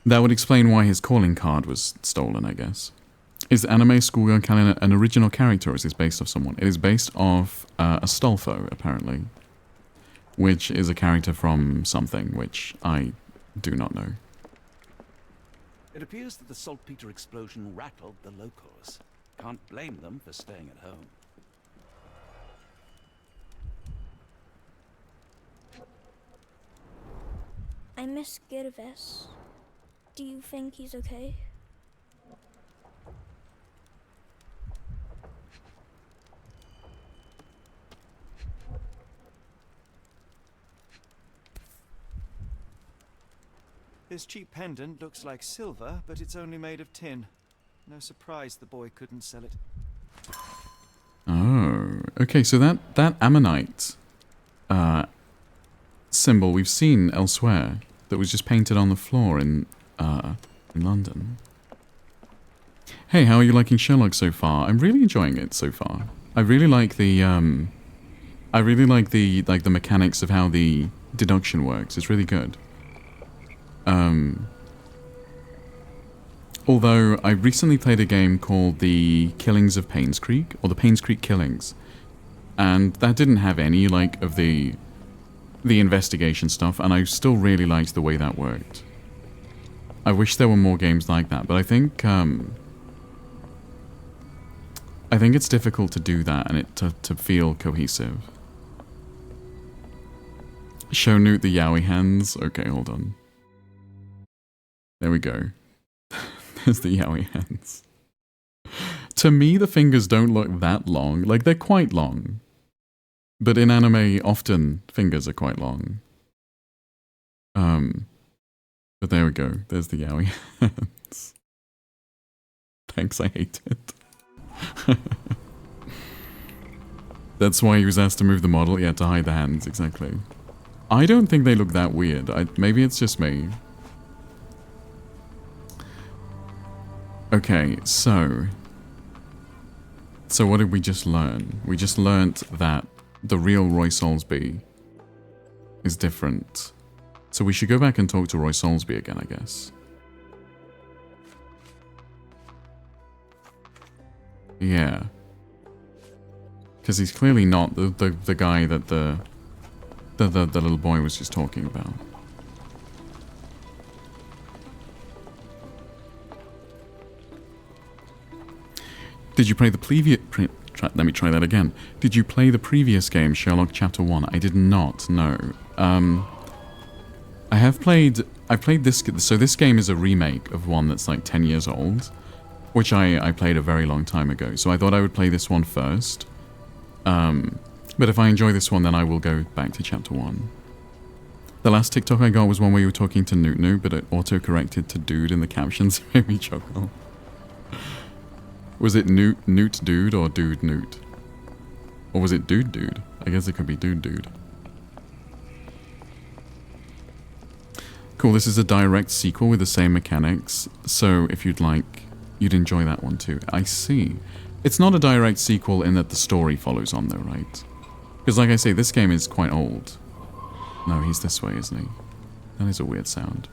That would explain why his calling card was stolen, I guess. Is the anime Schoolgirl Calendar an original character, or is this based off someone? It is based off Astolfo, apparently. Which is a character from something, which I do not know. It appears that the saltpeter explosion rattled the locals. Can't blame them for staying at home. I miss Girves. Do you think he's okay? This cheap pendant looks like silver, but it's only made of tin. No surprise the boy couldn't sell it. Oh, okay. So that ammonite symbol we've seen elsewhere that was just painted on the floor in London. Hey, how are you liking Sherlock so far? I'm really enjoying it so far. I really like the the mechanics of how the deduction works. It's really good. Although I recently played a game called The Killings of Paynes Creek, or the Paynes Creek Killings, and that didn't have any of the investigation stuff, and I still really liked the way that worked. I wish there were more games like that, but I think it's difficult to do that and it to feel cohesive. Show Newt the Yowie hands. Okay, hold on. There we go. There's the Yowie hands. To me, the fingers don't look that long. Like, they're quite long. But in anime, often fingers are quite long. But there we go. There's the Yowie hands. Thanks, I hate it. That's why he was asked to move the model. Yeah, to hide the hands, exactly. I don't think they look that weird. Maybe it's just me. Okay, so what did we just learn? We just learnt that the real Roy Soulsby is different. So we should go back and talk to Roy Soulsby again, I guess. Yeah. Because he's clearly not the guy that the little boy was just talking about. Did you play the previous... let me try that again. Did you play the previous game, Sherlock Chapter 1? I did not, no. I've played this... So this game is a remake of one that's like 10 years old, which I played a very long time ago. So I thought I would play this one first. But if I enjoy this one, then I will go back to Chapter 1. The last TikTok I got was one where you were talking to Newt, but it auto-corrected to dude in the captions. Made me chuckle. Was it Newt Dude or Dude Newt? Or was it Dude Dude? I guess it could be Dude Dude. Cool, this is a direct sequel with the same mechanics. So if you'd like You'd enjoy that one too. I see. It's not a direct sequel in that the story follows on though, right? Because like I say, this game is quite old. No, he's this way, isn't he? That is a weird sound.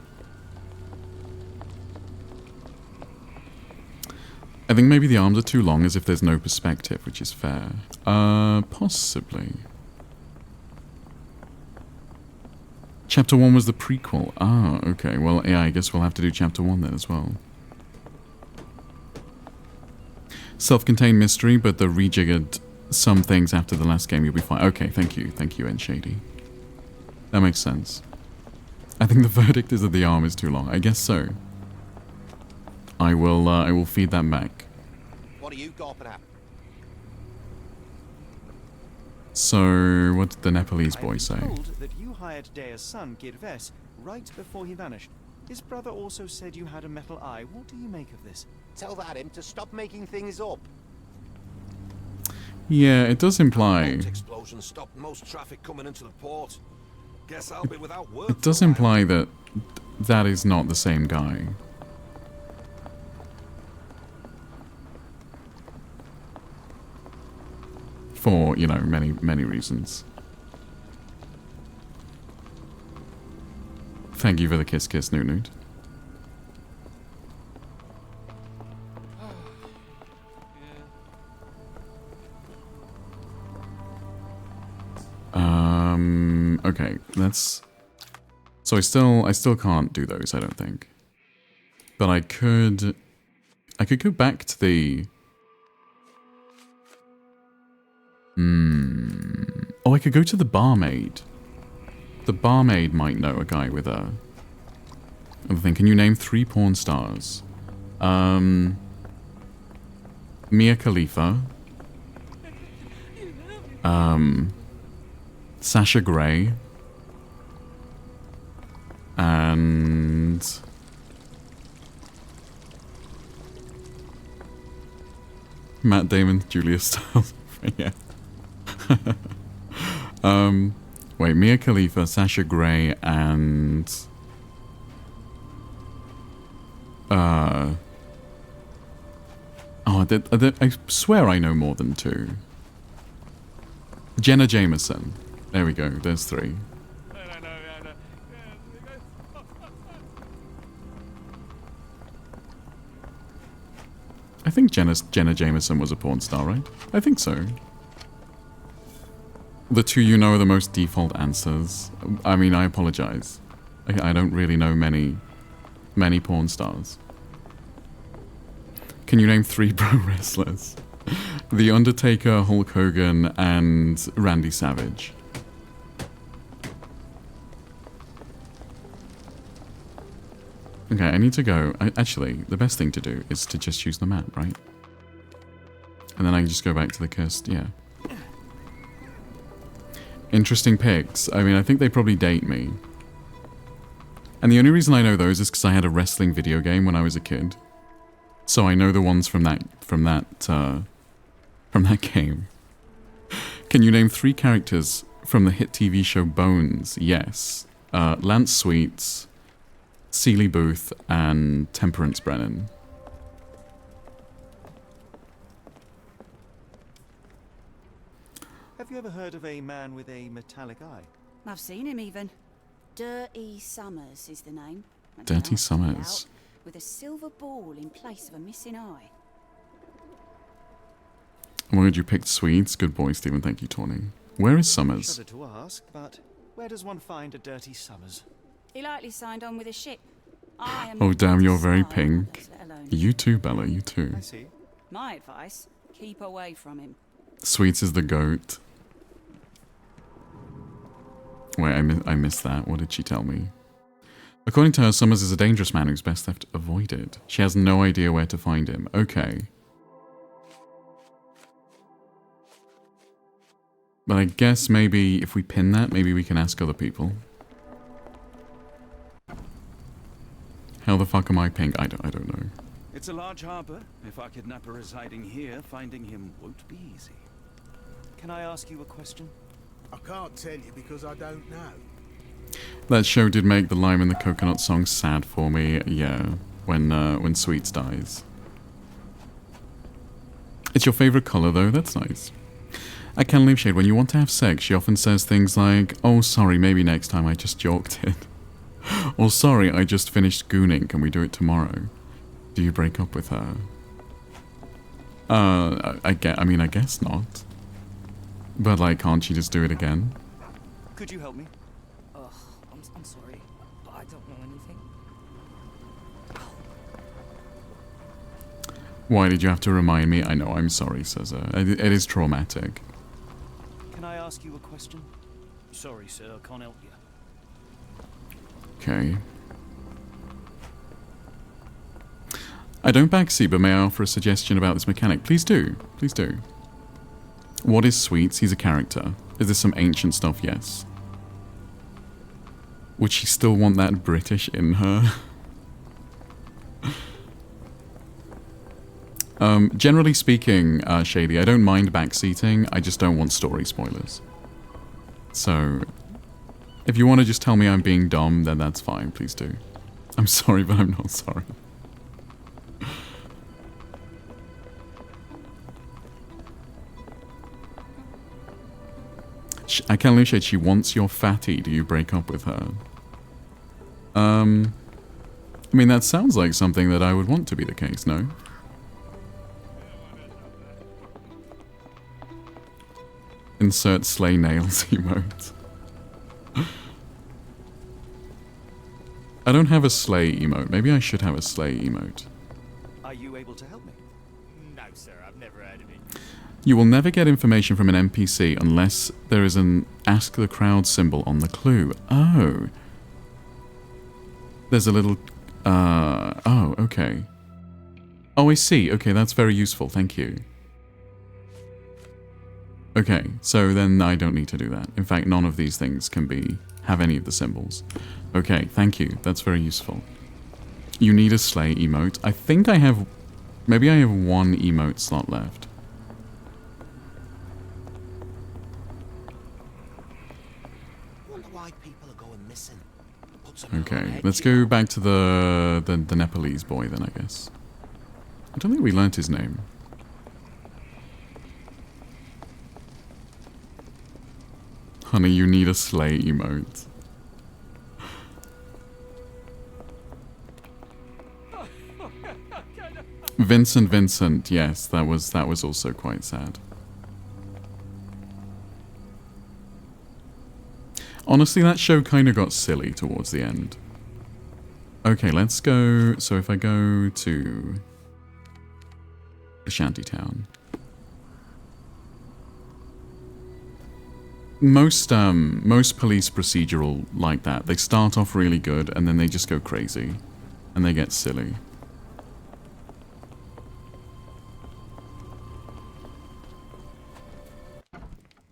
I think maybe the arms are too long as if there's no perspective, which is fair. Possibly. Chapter 1 was the prequel. Ah, okay. Well, yeah, I guess we'll have to do Chapter 1 then as well. Self-contained mystery, but the rejiggered some things after the last game, you'll be fine. Okay, thank you. Thank you, N Shady. That makes sense. I think the verdict is that the arm is too long. I guess so. I will feed that back. What are you gawping at? So, what did the Nepalese boy say? I've been told that you hired Dea's son, Girves, right before he vanished. His brother also said you had a metal eye. What do you make of this? Tell that him to stop making things up. Yeah, it does imply... Explosion stopped most traffic coming into the port. Guess I'll be without work. It does imply that that is not the same guy. For, you know, many reasons. Thank you for the kiss, Newt Newt. Okay, that's... So I still can't do those, I don't think. But I could go back to the... Oh, I could go to the barmaid. The barmaid might know a guy with a... Other thing, can you name 3 porn stars? Mia Khalifa. Sasha Grey. And... Matt Damon, Julia Stiles. Yeah. Wait, Mia Khalifa, Sasha Grey, and... Oh, I swear I know more than 2. Jenna Jameson. There we go, there's 3. I think Jenna Jameson was a porn star, right? I think so. The 2 you know are the most default answers. I mean, I apologize. I don't really know many porn stars. Can you name 3 pro wrestlers? The Undertaker, Hulk Hogan, and Randy Savage. Okay, I need to go. Actually, the best thing to do is to just use the map, right? And then I can just go back to the cursed, yeah. Interesting pics. I mean, I think they probably date me. And the only reason I know those is because I had a wrestling video game when I was a kid. So I know the ones from that game. Can you name 3 characters from the hit TV show Bones? Yes. Lance Sweets, Seeley Booth, and Temperance Brennan. Have you ever heard of a man with a metallic eye? I've seen him even. Dirty Summers is the name. Dirty Summers. With a silver ball in place of a missing eye. Why did you pick Swedes? Good boy, Stephen. Thank you, Tawny. Where is Summers? Shudder to ask, but where does one find a Dirty Summers? He likely signed on with a ship. I am Oh, not damn, you're to very spy on pink. others, let alone You too, Bella, you too. I see. My advice, keep away from him. Sweets is the goat. Wait, I missed that. What did she tell me? According to her, Summers is a dangerous man who's best left avoided. She has no idea where to find him. Okay. But I guess maybe if we pin that, maybe we can ask other people. How the fuck am I pink? I don't know. It's a large harbor. If our kidnapper is hiding here, finding him won't be easy. Can I ask you a question? I can't tell you because I don't know. That show did make the Lime and the Coconut song sad for me. Yeah, when Sweets dies. It's your favorite color, though. That's nice. I can't leave Shade. When you want to have sex, she often says things like, "Oh, sorry, maybe next time. I just joked it." Or, "Sorry, I just finished gooning. Can we do it tomorrow?" Do you break up with her? I mean, I guess not. But, like, can't she just do it again? Could you help me? Ugh, I'm sorry, but I don't know anything. Why did you have to remind me? I know, I'm sorry, Cesar. It is traumatic. Can I ask you a question? Sorry, sir, I can't help you. Okay. I don't backseat, but may I offer a suggestion about this mechanic? Please do. Please do. What is Sweets? He's a character. Is this some ancient stuff? Yes. Would she still want that British in her? Generally speaking, Shady, I don't mind backseating. I just don't want story spoilers. So, if you want to just tell me I'm being dumb, then that's fine. Please do. I'm sorry, but I'm not sorry. I can't leave Shade. She wants your fatty. Do you break up with her? I mean, that sounds like something that I would want to be the case, no? Insert slay nails emote. I don't have a slay emote. Maybe I should have a slay emote. Are you able to help me? No, sir, I've never heard of it. You will never get information from an NPC unless there is an Ask the Crowd symbol on the clue. Oh. There's a little... oh, okay. Oh, I see. Okay, that's very useful. Thank you. Okay, so then I don't need to do that. In fact, none of these things can have any of the symbols. Okay, thank you. That's very useful. You need a slay emote. I think I have... Maybe I have one emote slot left. Wonder why people are going missing. Okay, let's go back to the Nepalese boy then, I guess. I don't think we learnt his name. Honey, you need a slay emote. Vincent, yes, that was also quite sad. Honestly, that show kind of got silly towards the end. Okay, let's go. So if I go to the shantytown. Most police procedural like that. They start off really good and then they just go crazy. And they get silly.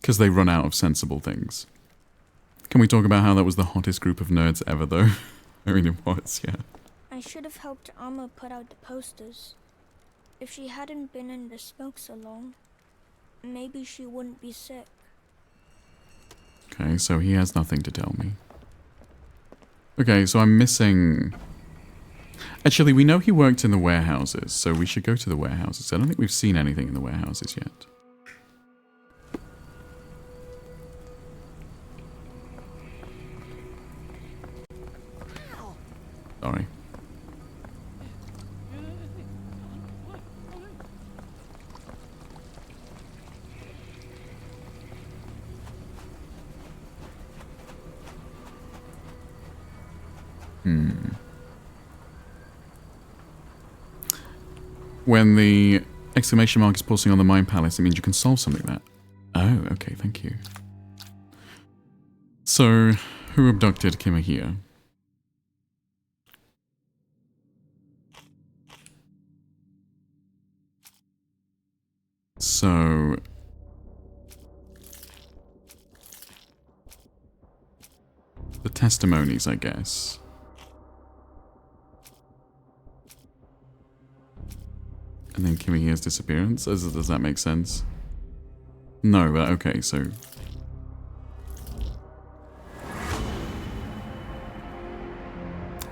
Because they run out of sensible things. Can we talk about how that was the hottest group of nerds ever, though? I mean, it was, yeah. I should have helped Amma put out the posters. If she hadn't been in the smoke so long, maybe she wouldn't be sick. Okay, so he has nothing to tell me. Okay, so I'm missing... Actually, we know he worked in the warehouses, so we should go to the warehouses. I don't think we've seen anything in the warehouses yet. Sorry. When the exclamation mark is pulsing on the Mind Palace, it means you can solve something like that. Oh, okay, thank you. So, who abducted Kimahia? So... the testimonies, I guess. And then Kimihia's disappearance? Does that make sense? No, but okay, so...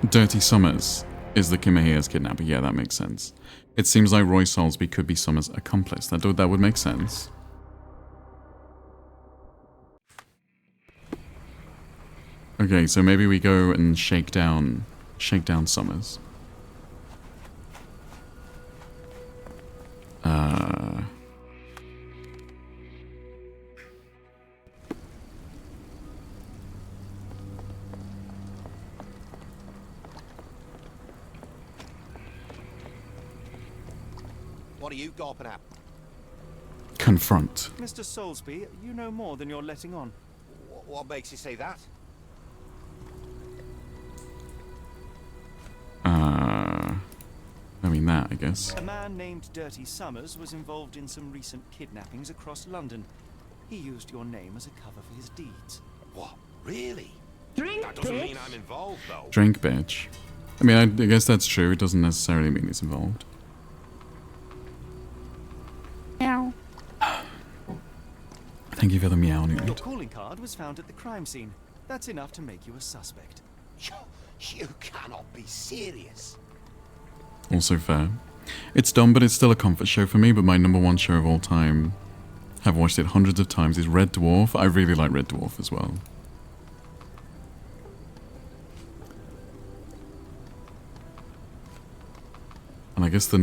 Dirty Summers is the Kimahia's kidnapper. Yeah, that makes sense. It seems like Roy Soulsby could be Summer's accomplice. That would make sense. Okay, so maybe we go and shake down Summers. What are you gawping at? Confront. Mr. Soulsby, you know more than you're letting on. What makes you say that? I mean that, I guess. A man named Dirty Summers was involved in some recent kidnappings across London. He used your name as a cover for his deeds. What? Really? Drink, that doesn't mean I'm involved, though. Drink, bitch. I mean, I guess that's true. It doesn't necessarily mean he's involved. Meow. Thank you for the meow, Your nude. calling card was found at the crime scene. That's enough to make you a suspect. You cannot be serious. Also fair. It's dumb, but it's still a comfort show for me, but my #1 show of all time, have watched it hundreds of times, is Red Dwarf. I really like Red Dwarf as well. And I guess the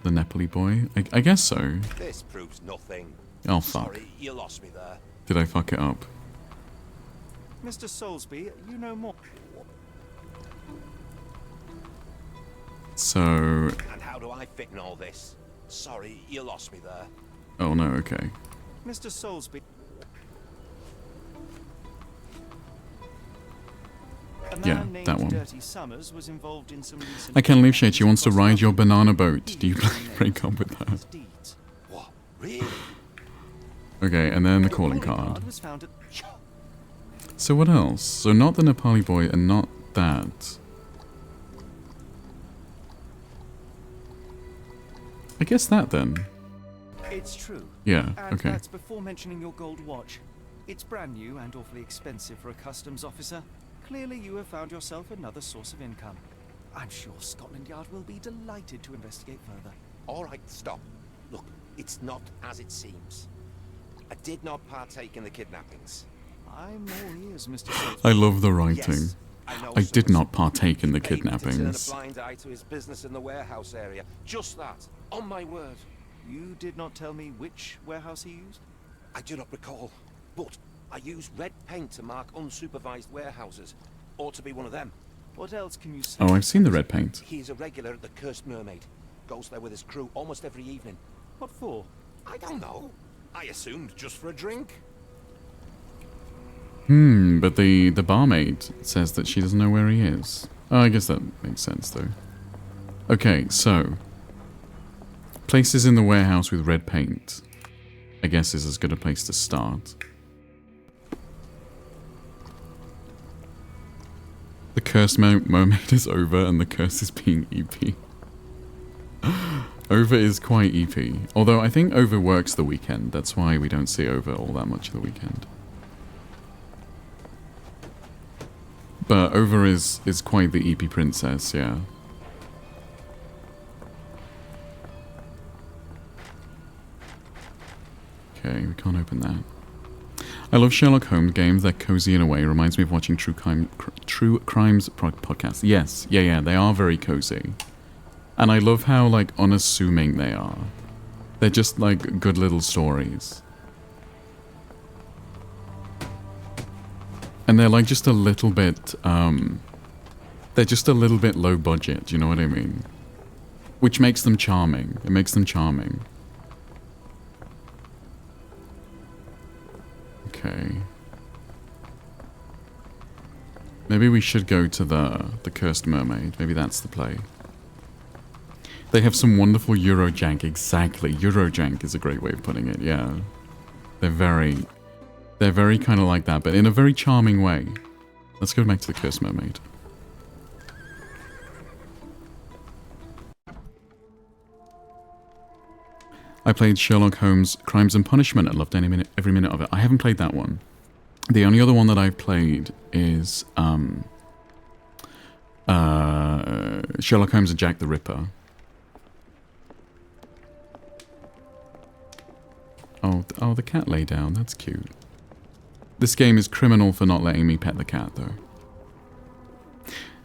Nepali boy? I guess so. This proves nothing. Oh, fuck. Sorry, you lost me there. Did I fuck it up? Mr. Soulsby, you know more. So... And how do I fit in all this? Sorry, you lost me there. Oh no, okay. Mr. Soulsby. Yeah, that one. Dirty Summers was involved in some recent I can't leave shit. She wants to ride your banana boat. Do you break up with her? What? Really? Okay, and then the calling card. So what else? So not the Nepali boy and not that. I guess that then. It's true. Yeah, and okay. That's before mentioning your gold watch. It's brand new and awfully expensive for a customs officer. Clearly you have found yourself another source of income. I'm sure Scotland Yard will be delighted to investigate further. All right, stop. Look, it's not as it seems. I did not partake in the kidnappings. I'm all ears, Mr. Soulsby. I love the writing. Yes, I know I did Summers. not partake in the Paid me to turn a kidnappings. blind eye to his business in the warehouse area. Just that. On my word. You did not tell me which warehouse he used? I do not recall. But I use red paint to mark unsupervised warehouses. Ought to be one of them. What else can you say? Oh, I've seen the red paint. He's a regular at the Cursed Mermaid. Goes there with his crew almost every evening. What for? I don't know. I assumed just for a drink. But the barmaid says that she doesn't know where he is. Oh, I guess that makes sense though. Okay, so places in the warehouse with red paint, I guess, is as good a place to start. The cursed mermaid is over and the curse is being EP. Over is quite EP. Although I think Over works the weekend. That's why we don't see Over all that much of the weekend. But Over is quite the EP princess, yeah. Okay, we can't open that. I love Sherlock Holmes games. They're cozy in a way. Reminds me of watching true crimes podcasts. Yes, yeah, they are very cozy. And I love how, like, unassuming they are. They're just, like, good little stories. And they're, like, just a little bit, they're just a little bit low budget, do you know what I mean? Which makes them charming. It makes them charming. Okay. Maybe we should go to the Cursed Mermaid. Maybe that's the play. They have some wonderful Eurojank. Exactly. Eurojank is a great way of putting it, yeah. They're very kind of like that, but in a very charming way. Let's go back to the Cursed Mermaid. I played Sherlock Holmes Crimes and Punishment. I loved every minute of it. I haven't played that one. The only other one that I've played is Sherlock Holmes and Jack the Ripper. Oh, the cat lay down. That's cute. This game is criminal for not letting me pet the cat, though.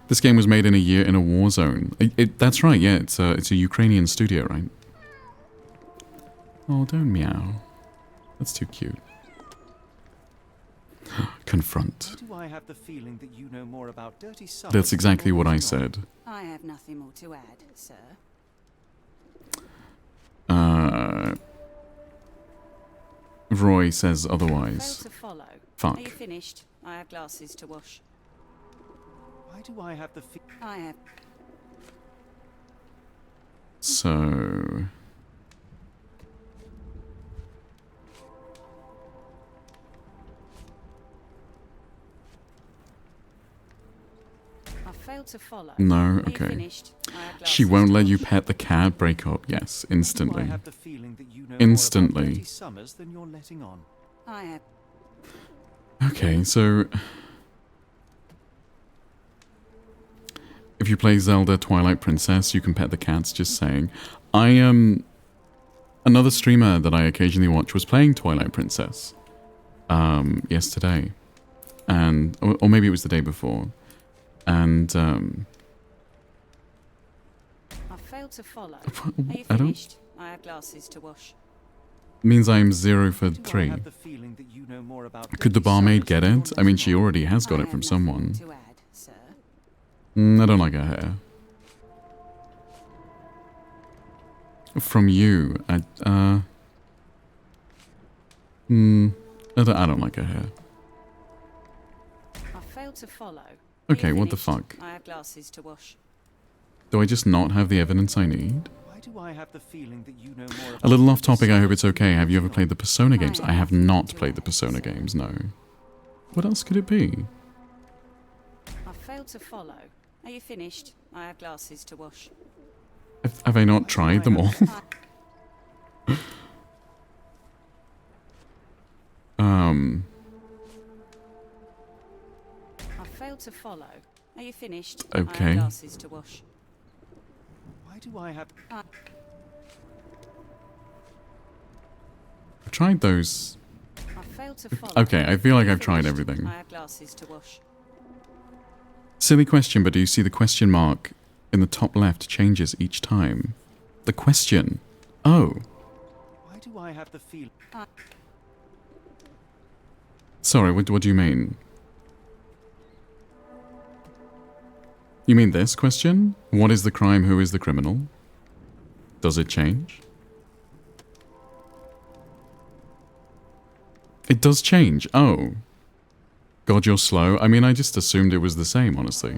This game was made in a year in a war zone. That's right, yeah. It's a Ukrainian studio, right? Oh, don't meow. That's too cute. Confront. Why do I have the feeling that you know more about Dirty Summers? That's exactly what I said. I have nothing more to add, sir. Roy says otherwise. Fail to follow. Fuck. Are you finished? I have glasses to wash. Why do I have the I have. So... I failed to follow. No, Are you okay. finished? I have She glasses won't to let you wash. pet the cat. Break up. Yes, instantly. I have the feeling that you know Instantly. more about Dirty Summers than you're letting on. I have. Okay, so... If you play Zelda Twilight Princess, you can pet the cats, just saying. Another streamer that I occasionally watch was playing Twilight Princess. Yesterday. And... Or maybe it was the day before. And, I failed to follow. I Are you don't- finished? I have glasses to wash. means I'm 0 for Do I 3. have the feeling that you know more about Could the Dirty barmaid Summers get than it? you're I mean, letting she on? already has got I it from have nothing someone. to add, sir. I don't like her hair. From you, I don't like her hair. I failed to follow. Okay, Are you what the finished? fuck? I have glasses to wash. Do I just not have the evidence I need? Why do I have the feeling that you know more about A little off Dirty topic, I hope it's Summers okay. than Have you you're ever letting played the Persona games? I have nothing not to played the add, Persona sir. games, no. What else could it be? I failed to follow. Are you finished? I have glasses to wash. Have I not tried them all? I failed to follow. Are you finished? I Okay. have glasses to wash. Why do I have... I've tried those. I failed to follow. Okay, I feel like Are you I've tried finished? everything. I have glasses to wash. Silly question, but do you see the question mark in the top left changes each time? The question. Oh. Why do I have the feeling... Sorry, what do you mean? You mean this question? What is the crime? Who is the criminal? Does it change? It does change. Oh. God, you're slow. I mean, I just assumed it was the same, honestly.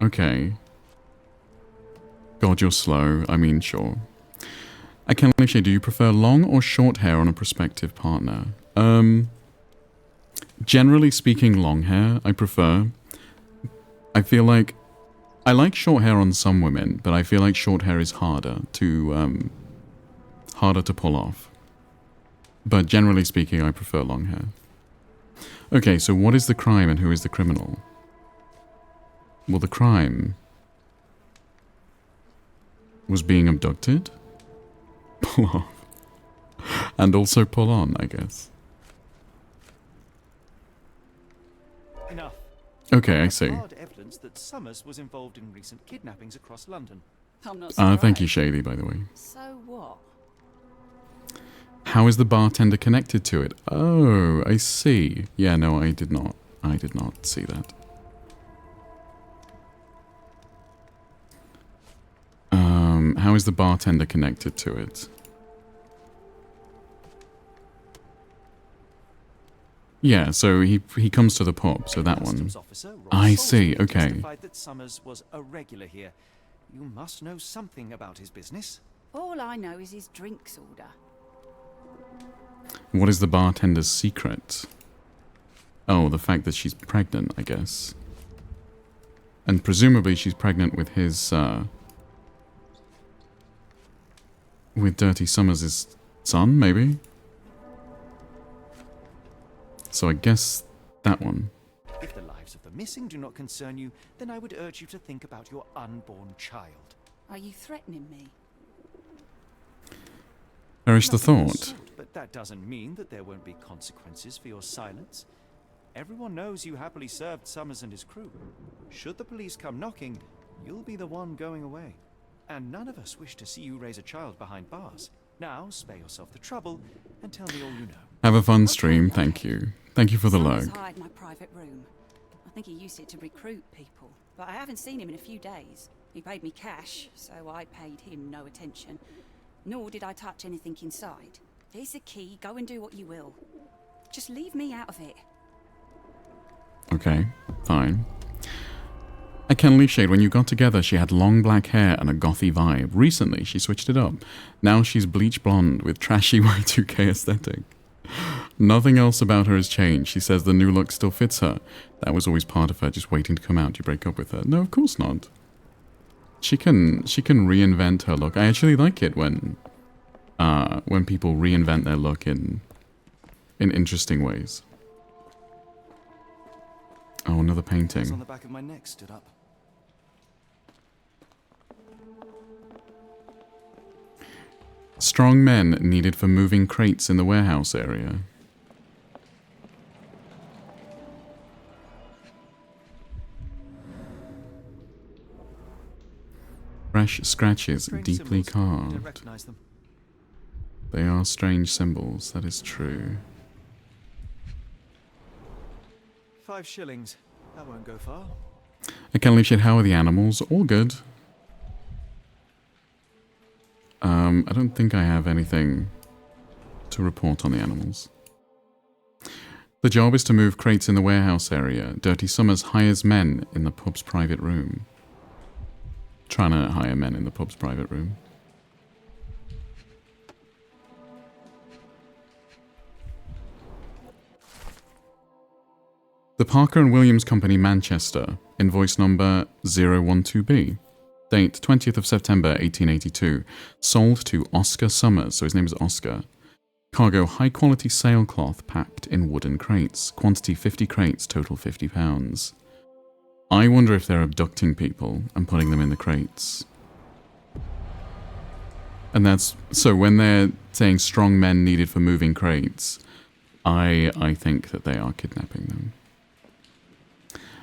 Okay. God, you're slow. I mean, sure. I can live shade. Do you prefer long or short hair on a prospective partner? Generally speaking, long hair, I prefer. I feel like... I like short hair on some women, but I feel like short hair is harder to pull off. But generally speaking, I prefer long hair. Okay, so what is the crime and who is the criminal? Well, the crime was being abducted? Pull off. And also pull on, I guess. Enough. Okay, I have see. hard evidence that Summers was involved in recent kidnappings across London. I'm not surprised. Thank you, Shady, by the way. So what? How is the bartender connected to it? Oh, I see. Yeah, no, I did not see that. How is the bartender connected to it? Yeah, so he comes to the pub, so that one. Customs officer Ross I Salter see, okay. testified that Summers was a regular here. You must know something about his business. All I know is his drinks order. What is the bartender's secret? Oh, the fact that she's pregnant, I guess. And presumably she's pregnant with his, with Dirty Summers' son, maybe? So I guess that one. the missing do not concern you, then I would urge you to think about your unborn child. Are you threatening me? Perish the Nothing of the thought. sort, but that doesn't mean that there won't be consequences for your silence. Everyone knows you happily served Summers and his crew. Should the police come knocking, you'll be the one going away. And none of us wish to see you raise a child behind bars. Now, spare yourself the trouble and tell me all you know. Have a fun stream, thank you. Thank you for the Summers lurk. hired my private room. I think he used it to recruit people, but I haven't seen him in a few days. He paid me cash, so I paid him no attention. Nor did I touch anything inside. Here's the key, go and do what you will. Just leave me out of it. Okay, fine. I can leave shade. When you got together, she had long black hair and a gothy vibe. Recently, she switched it up. Now she's bleach blonde with trashy Y2K aesthetic. Nothing else about her has changed. She says the new look still fits her. That was always part of her, just waiting to come out. You break up with her. No, of course not. She can reinvent her look. I actually like it when people reinvent their look in interesting ways. Oh, another painting. On the back of my neck stood up. Strong men needed for moving crates in the warehouse area. Fresh scratches, Strange deeply symbols. I don't carved. recognize them. They are strange symbols, that is true. 5 shillings. That won't go far. I can't leave shit. How are the animals? All good. I don't think I have anything to report on the animals. The job is to move crates in the warehouse area. Dirty Summers hires men in the pub's private room. Trying to hire men in the pub's private room. The Parker and Williams Company, Manchester, invoice number 012B. Date 20th of September 1882. Sold to Oscar Summers, so his name is Oscar. Cargo high quality sailcloth packed in wooden crates. Quantity 50 crates, total £50. I wonder if they're abducting people and putting them in the crates. And that's, so when they're saying strong men needed for moving crates, I think that they are kidnapping them.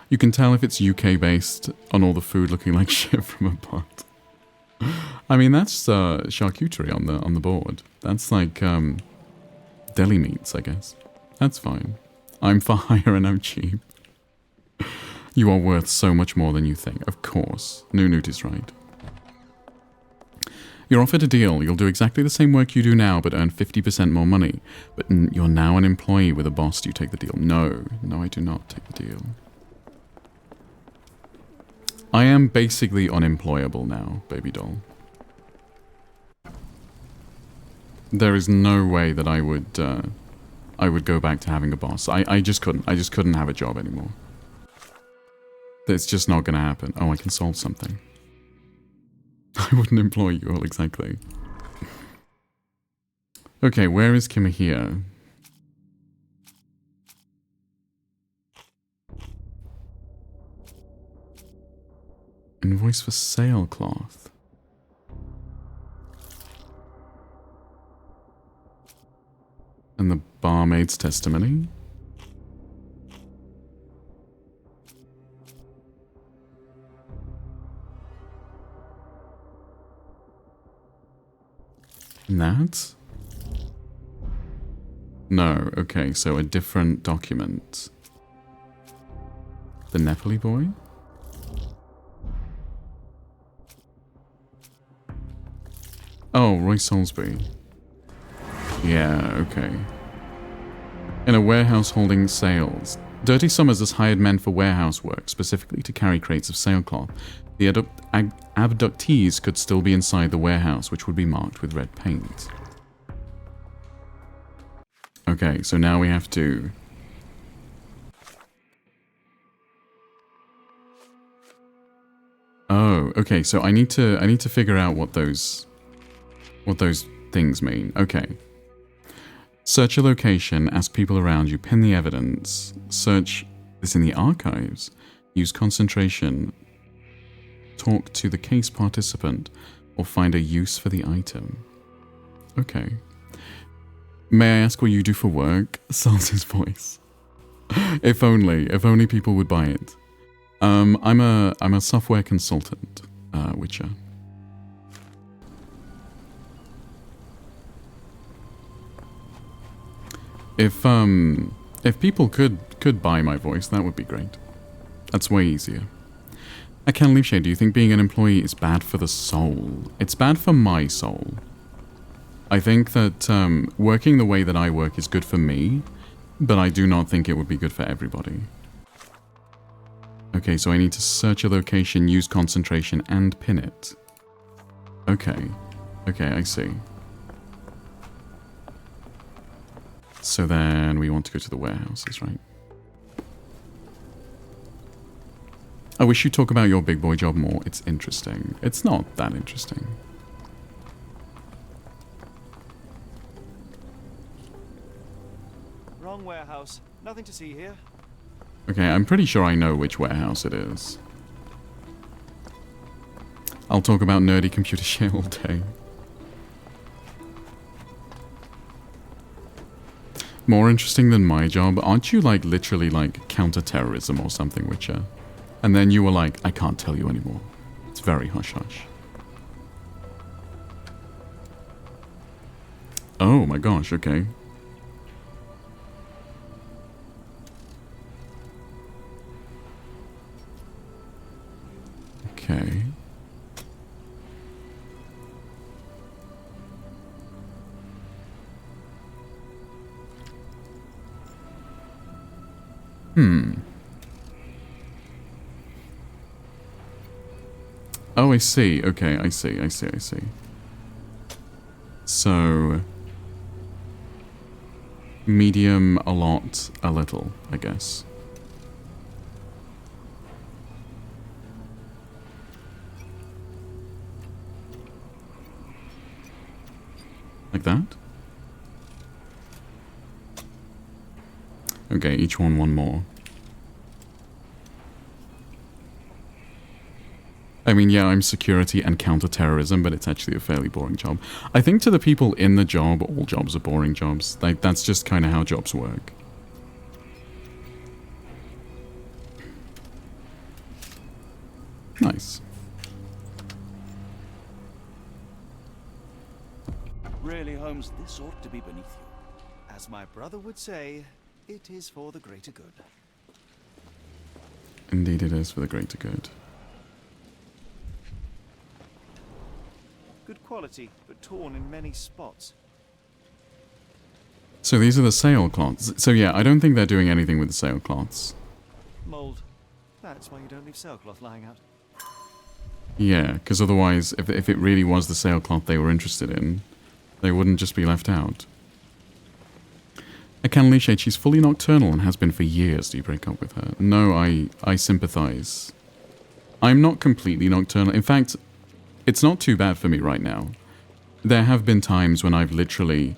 You can tell if it's UK based on all the food looking like shit from a pot. I mean, that's charcuterie on the board. That's like deli meats, I guess. That's fine. I'm for hire and I'm cheap. You are worth so much more than you think. Of course. Newt is right. You're offered a deal. You'll do exactly the same work you do now, but earn 50% more money. But you're now an employee with a boss. Do you take the deal? No. No, I do not take the deal. I am basically unemployable now, baby doll. There is no way that I would go back to having a boss. I just couldn't. I just couldn't have a job anymore. It's just not going to happen. Oh, I can solve something. I wouldn't employ you all exactly. Okay, where is Kimahia? Invoice for sailcloth. And the barmaid's testimony? And that? No, okay, so a different document. The Nepali boy? Oh, Roy Salisbury. Yeah, okay. In a warehouse holding sales. Dirty Summers has hired men for warehouse work, specifically to carry crates of sailcloth. The abductees could still be inside the warehouse, which would be marked with red paint. Okay, so now we have to... Oh, okay, so I need to figure out what those things mean. Okay. Search a location, ask people around you, pin the evidence, search This in the archives. Use concentration. Talk to the case participant or find a use for the item. Okay. May I ask what you do for work? Salty's voice. If only people would buy it. I'm a software consultant, Witcher. If people could buy my voice, that would be great. That's way easier. I can't leave shade. Do you think being an employee is bad for the soul? It's bad for my soul. I think that working the way that I work is good for me, but I do not think it would be good for everybody. Okay, so I need to search a location, use concentration, and pin it. Okay. Okay, I see. So then we want to go to the warehouses, right? I wish you'd talk about your big boy job more. It's interesting. It's not that interesting. Wrong warehouse. Nothing to see here. Okay, I'm pretty sure I know which warehouse it is. I'll talk about nerdy computer shit all day. More interesting than my job? Aren't you like literally like counter-terrorism or something, Witcher? And then you were like, I can't tell you anymore. It's very hush-hush. Oh my gosh, okay. Okay. Oh, I see. Okay, I see. So... medium, a lot, a little, I guess. Like that? Okay, each one more. I mean, yeah, I'm security and counter-terrorism, but it's actually a fairly boring job. I think to the people in the job, all jobs are boring jobs. Like, that's just kind of how jobs work. Nice. Really, Holmes, this ought to be beneath you. As my brother would say, it is for the greater good. Indeed it is for the greater good. Good quality, but torn in many spots. So these are the sailcloths. So yeah, I don't think they're doing anything with the sailcloths. Mold. That's why you don't leave sailcloth lying out. Yeah, because otherwise, if it really was the sailcloth they were interested in, they wouldn't just be left out. I can leash it. She's fully nocturnal and has been for years. Do you break up with her? No, I sympathize. I'm not completely nocturnal. In fact, it's not too bad for me right now. There have been times when I've literally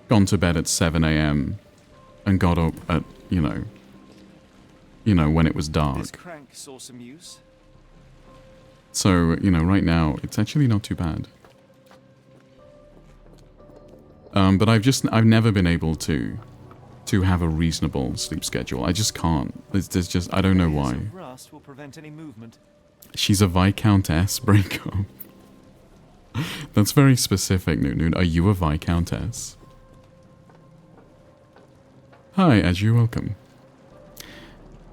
gone to bed at 7 AM and got up at, you know, when it was dark. This crank saw some use. So, you know, right now, it's actually not too bad. But I've never been able to have a reasonable sleep schedule. I just can't. There's just, I don't know why. Rust will prevent any movement. She's a Viscountess breakup. That's very specific, Noon. Are you a Viscountess? Hi, as you're welcome.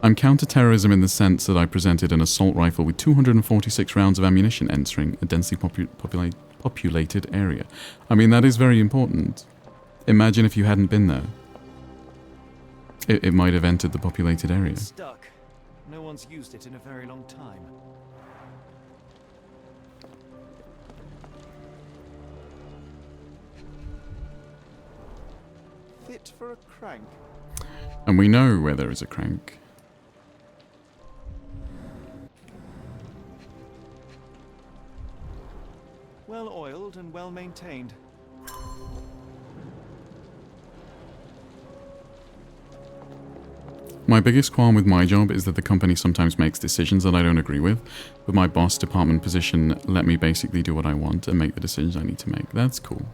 I'm counter-terrorism in the sense that I presented an assault rifle with 246 rounds of ammunition entering a densely populated area. I mean, that is very important. Imagine if you hadn't been there. It might have entered the populated area. It's stuck. No one's used it in a very long time. Fit for a crank. And we know where there is a crank. Well oiled and well maintained. My biggest qualm with my job is that the company sometimes makes decisions that I don't agree with, but my boss department position let me basically do what I want and make the decisions I need to make. That's cool.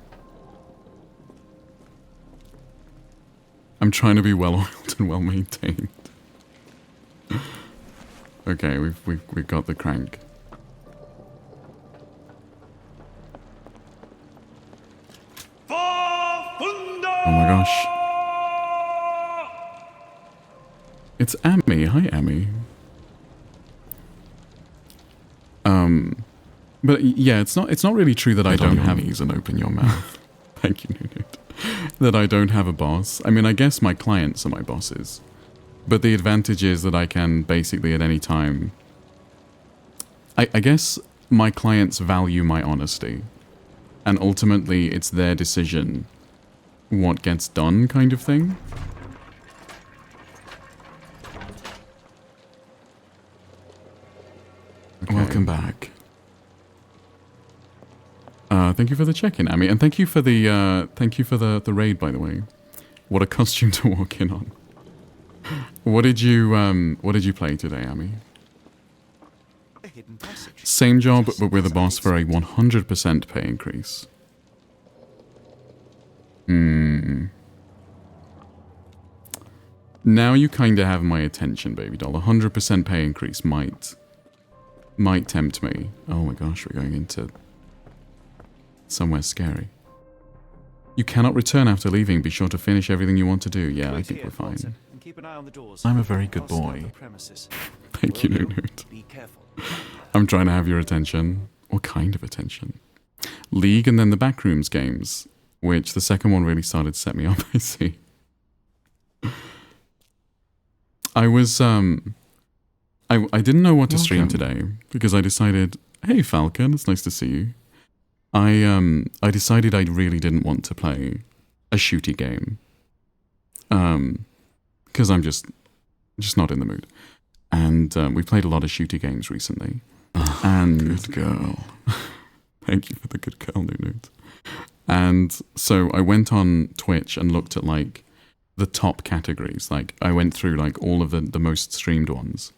I'm trying to be well-oiled and well-maintained. Okay, we've got the crank. Oh my gosh. It's Amy. Hi, Amy. But yeah, it's not really true that I don't have knees and open your mouth. Thank you, Nunu. That I don't have a boss. I mean, I guess my clients are my bosses. But the advantage is that I can basically at any time... I guess my clients value my honesty. And ultimately, it's their decision what gets done, kind of thing. Okay. Welcome back. Thank you for the check-in, Amy, and thank you for the raid, by the way. What a costume to walk in on. What did you play today, Amy? Same job, but with a boss for a 100% pay increase. Now you kind of have my attention, baby doll. 100% pay increase might tempt me. Oh my gosh, we're going into somewhere scary. You cannot return after leaving. Be sure to finish everything you want to do. Yeah, I think we're fine. Keep an eye on the doors. I'm a very good boy. Thank you, Nunu. I'm trying to have your attention. What kind of attention? League and then the Backrooms games, which the second one really started to set me up, I see. I was, I didn't know what to stream today because I decided, hey Falcon, it's nice to see you. I decided I really didn't want to play a shooty game. Because I'm just not in the mood. And we played a lot of shooty games recently. Oh, and good girl. Thank you for the good girl, Nunu. And so I went on Twitch and looked at like the top categories. Like I went through like all of the most streamed ones.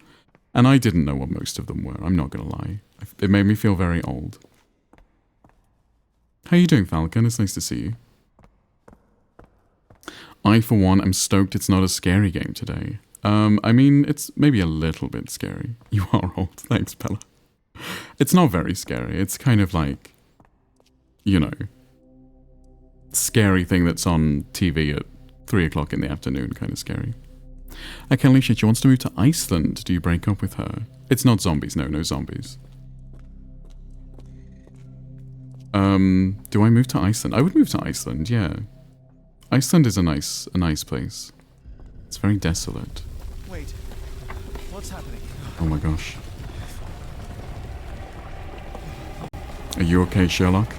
And I didn't know what most of them were, I'm not gonna lie. It made me feel very old. How you doing, Falcon? It's nice to see you. I, for one, am stoked it's not a scary game today. I mean, it's maybe a little bit scary. You are old. Thanks, Bella. It's not very scary. It's kind of like, you know, scary thing that's on TV at 3 o'clock in the afternoon, kind of scary. I can't believe she wants to move to Iceland. Do you break up with her? It's not zombies. No zombies. Do I move to Iceland? I would move to Iceland, yeah. Iceland is a nice place. It's very desolate. Wait, what's happening? Oh my gosh. Are you okay, Sherlock?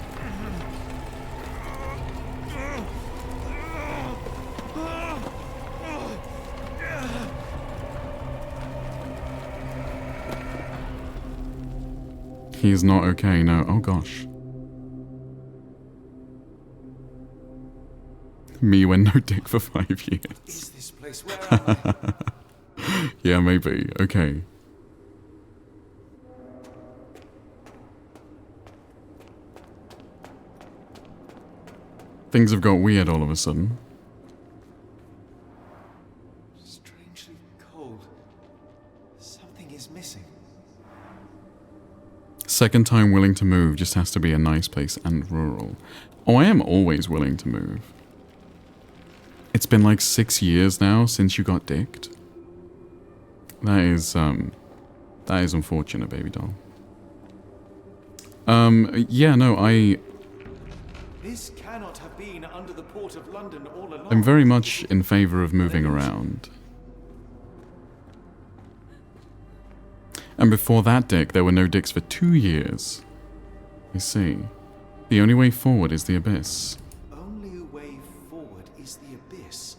He is not okay, no. Oh gosh. Me when no dick for 5 years. Is this place? Where am I? Yeah, maybe. Okay. Things have got weird all of a sudden. Strangely cold. Something is missing. Second time willing to move, just has to be a nice place and rural. Oh, I am always willing to move. It's been like 6 years now since you got dicked. That is unfortunate, baby doll. Yeah, no, This cannot have been under the port of London all along. I'm very much in favor of moving around. And before that dick, there were no dicks for 2 years. I see. The only way forward is the abyss. Only way forward is the abyss.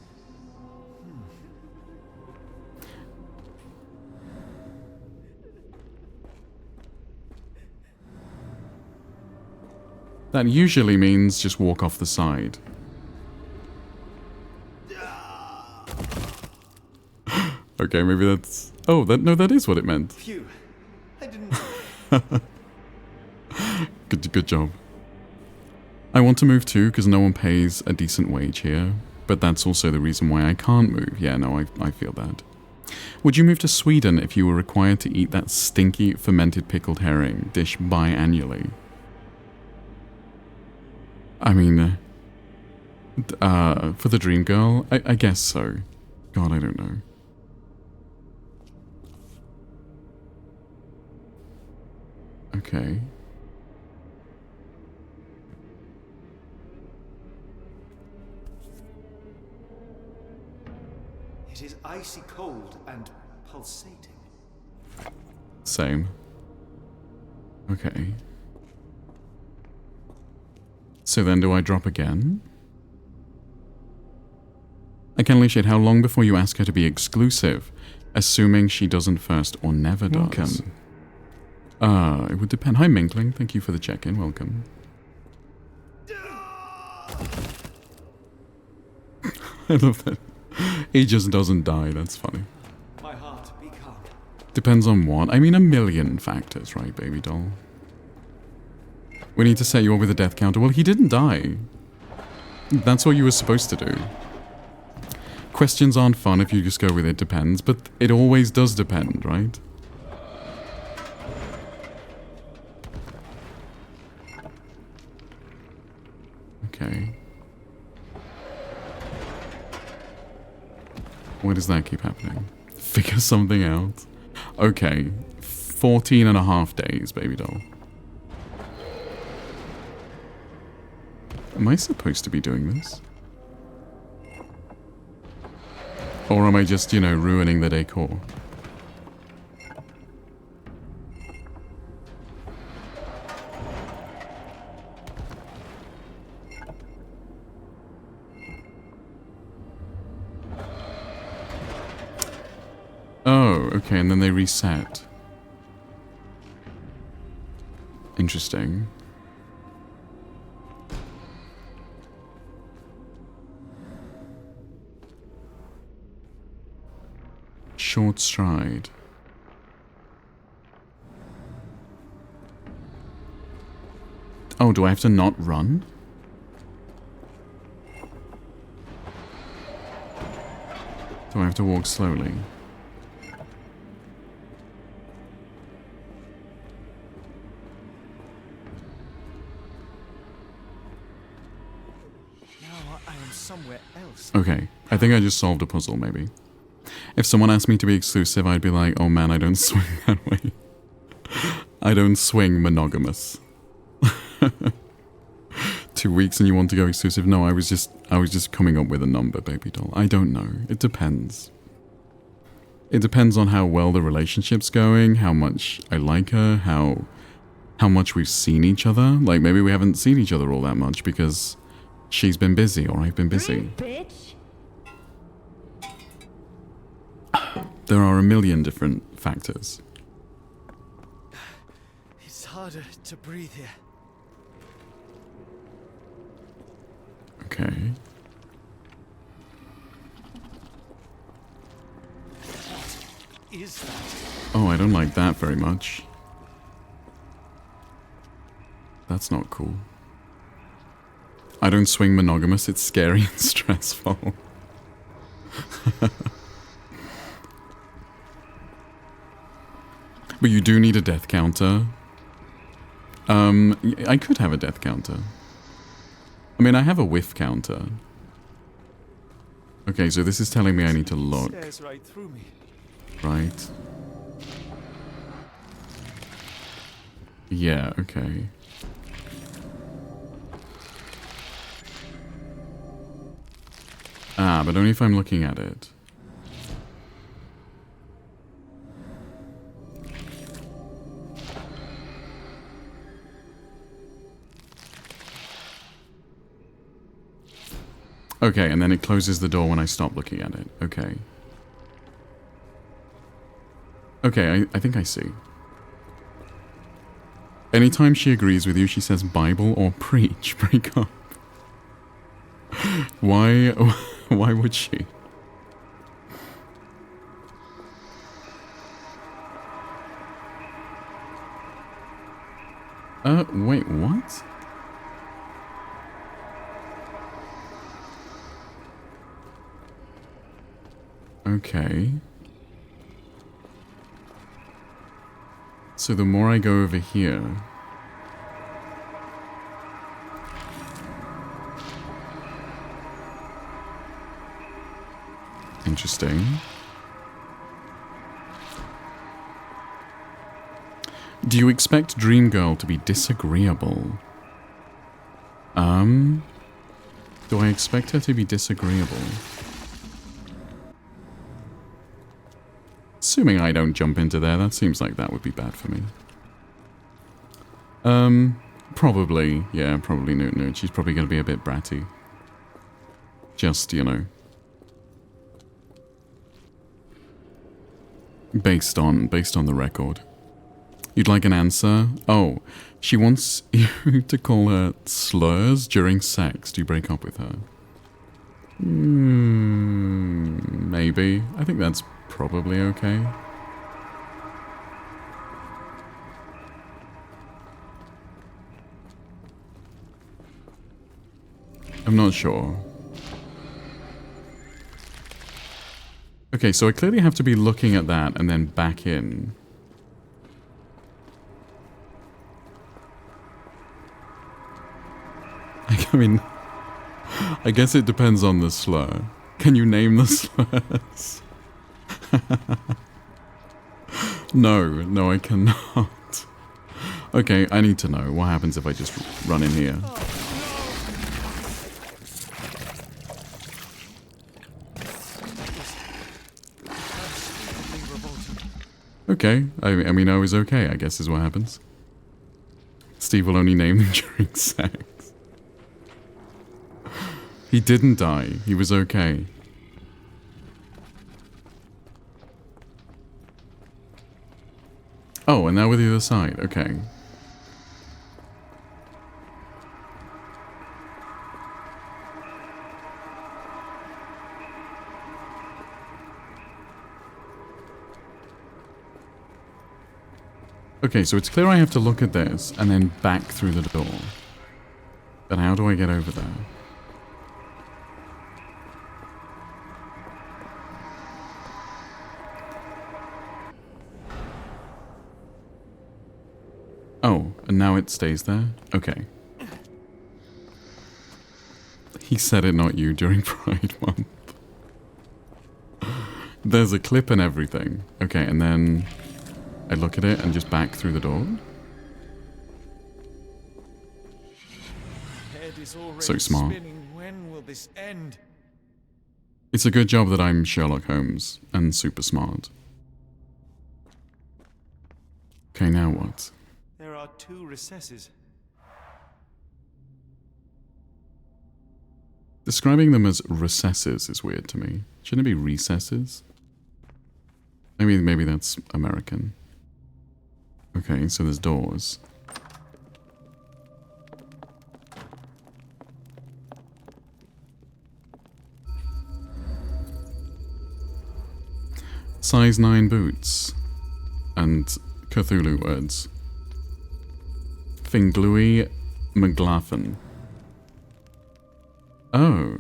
That usually means just walk off the side. Okay, maybe that's... Oh, no, that is what it meant. Phew. I didn't... Good job. I want to move too, because no one pays a decent wage here. But that's also the reason why I can't move. Yeah, no, I feel that. Would you move to Sweden if you were required to eat that stinky fermented pickled herring dish biannually? I mean, for the dream girl, I guess so. God, I don't know. Okay. It is icy cold and pulsating. Same. Okay. So then do I drop again? I can unleash it. How long before you ask her to be exclusive? Assuming she doesn't first or never does. Welcome. It would depend. Hi, Minkling. Thank you for the check-in. Welcome. I love that. He just doesn't die. That's funny. My heart, be calm. Depends on what? I mean, a million factors, right, baby doll? We need to set you up with a death counter. Well, he didn't die. That's what you were supposed to do. Questions aren't fun if you just go with it depends, but it always does depend, right? Okay. Why does that keep happening? Figure something out. Okay. 14.5 days, baby doll. Am I supposed to be doing this? Or am I just, you know, ruining the decor? Oh, okay, and then they reset. Interesting. Short stride. Oh, do I have to not run? Do I have to walk slowly? Somewhere else. Okay, I think I just solved a puzzle, maybe. If someone asked me to be exclusive, I'd be like, oh man, I don't swing that way. I don't swing monogamous. 2 weeks and you want to go exclusive? No, I was just coming up with a number, baby doll. I don't know. It depends. It depends on how well the relationship's going, how much I like her, how much we've seen each other. Like, maybe we haven't seen each other all that much because she's been busy or I've been busy. Bitch. There are a million different factors. It's harder to breathe here. Okay. What is that? Oh, I don't like that very much. That's not cool. I don't swing monogamous, it's scary and stressful. But you do need a death counter. I could have a death counter. I mean, I have a whiff counter. Okay, so this is telling me I need to look. Stares right through me. Right. Yeah, okay. Ah, but only if I'm looking at it. Okay, and then it closes the door when I stop looking at it. Okay. Okay, I think I see. Anytime she agrees with you, she says Bible or preach. Break up. Why would she? Wait, what? Okay. So the more I go over here... Interesting. Do you expect Dream Girl to be disagreeable? Do I expect her to be disagreeable? Assuming I don't jump into there, that seems like that would be bad for me. Probably, yeah, probably Newt. She's probably going to be a bit bratty. Just, you know. Based on the record. You'd like an answer? Oh, she wants you to call her slurs during sex. Do you break up with her? Maybe. I think that's probably okay. I'm not sure. Okay, so I clearly have to be looking at that and then back in. I mean, I guess it depends on the slur. Can you name the slurs? No, I cannot. Okay, I need to know. What happens if I just run in here? Okay, I mean, I was okay, I guess is what happens. Steve will only name them during sex. He didn't die. He was okay. Oh, and now we're the other side. Okay. Okay, so it's clear I have to look at this and then back through the door. But how do I get over there? Oh, and now it stays there? Okay. He said it, not you, during Pride Month. There's a clip and everything. Okay, and then I look at it and just back through the door. So smart. When will this end? It's a good job that I'm Sherlock Holmes and super smart. Okay, now what? There are 2 recesses. Describing them as recesses is weird to me. Shouldn't it be recesses? Maybe that's American. Okay, so there's doors. Size 9 boots. And Cthulhu words. Fingluey McGlaughlin. Oh.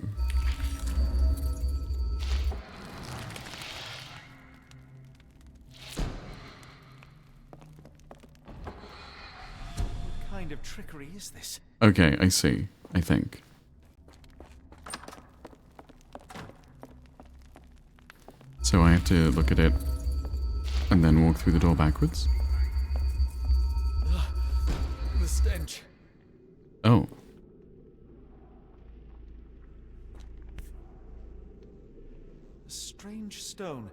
What kind of trickery is this? Okay, I see. I think. So I have to look at it and then walk through the door backwards? The stench. Oh. A strange stone.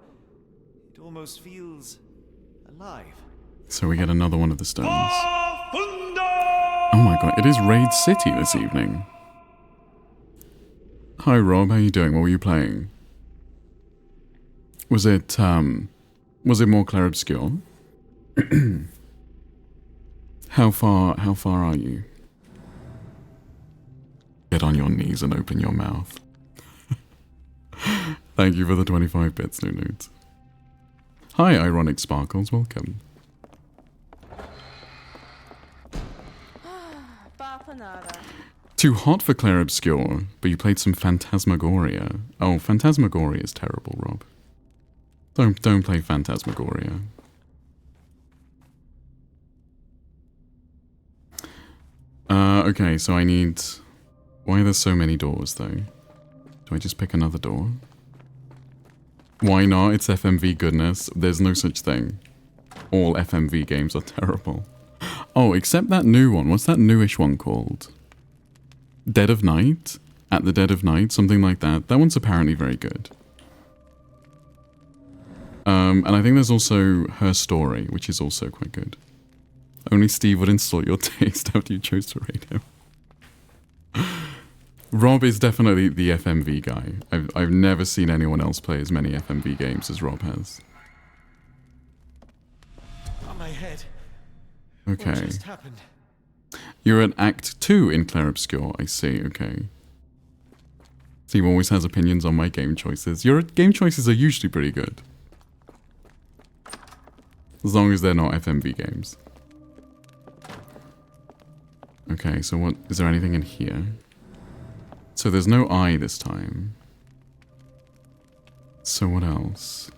It almost feels alive. So we get another one of the stones. Oh my god, it is Raid City this evening. Hi Rob, how you doing? What were you playing? Was it more Clair Obscur? How far are you? Get on your knees and open your mouth. Thank you for the 25 bits, Newt. Hi, Ironic Sparkles, welcome. Too hot for Claire Obscure, but you played some Phantasmagoria. Oh, Phantasmagoria is terrible, Rob. Don't play Phantasmagoria. Okay, so I need... Why are there so many doors, though? Do I just pick another door? Why not? It's FMV goodness. There's no such thing. All FMV games are terrible. Oh, except that new one. What's that newish one called? Dead of Night? At the Dead of Night? Something like that. That one's apparently very good. And I think there's also Her Story, which is also quite good. Only Steve would insult your taste after you chose to rate him. Rob is definitely the FMV guy. I've never seen anyone else play as many FMV games as Rob has. On my head. Okay. What just happened? You're at Act 2 in Claire Obscure. I see, okay. Steve always has opinions on my game choices. Your game choices are usually pretty good. As long as they're not FMV games. Okay, so what... Is there anything in here? So there's no eye this time. So what else?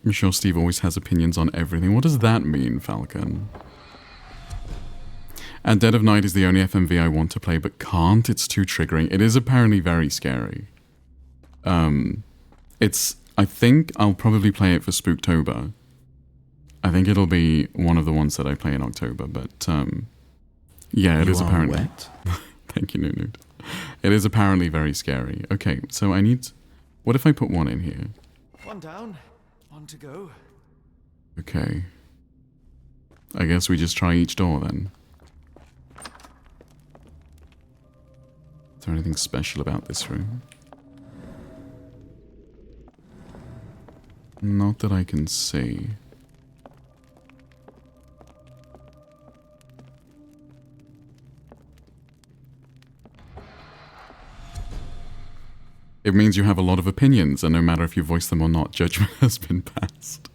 I'm sure Steve always has opinions on everything. What does that mean, Falcon? And Dead of Night is the only FMV I want to play but can't. It's too triggering. It is apparently very scary. I think I'll probably play it for Spooktober. I think it'll be one of the ones that I play in October, but yeah, it is apparently wet. Thank you, Nunud. It is apparently very scary. Okay, so I need... What if I put one in here? One down, one to go. Okay. I guess we just try each door then. Is there anything special about this room? Not that I can see. It means you have a lot of opinions, and no matter if you voice them or not, judgment has been passed.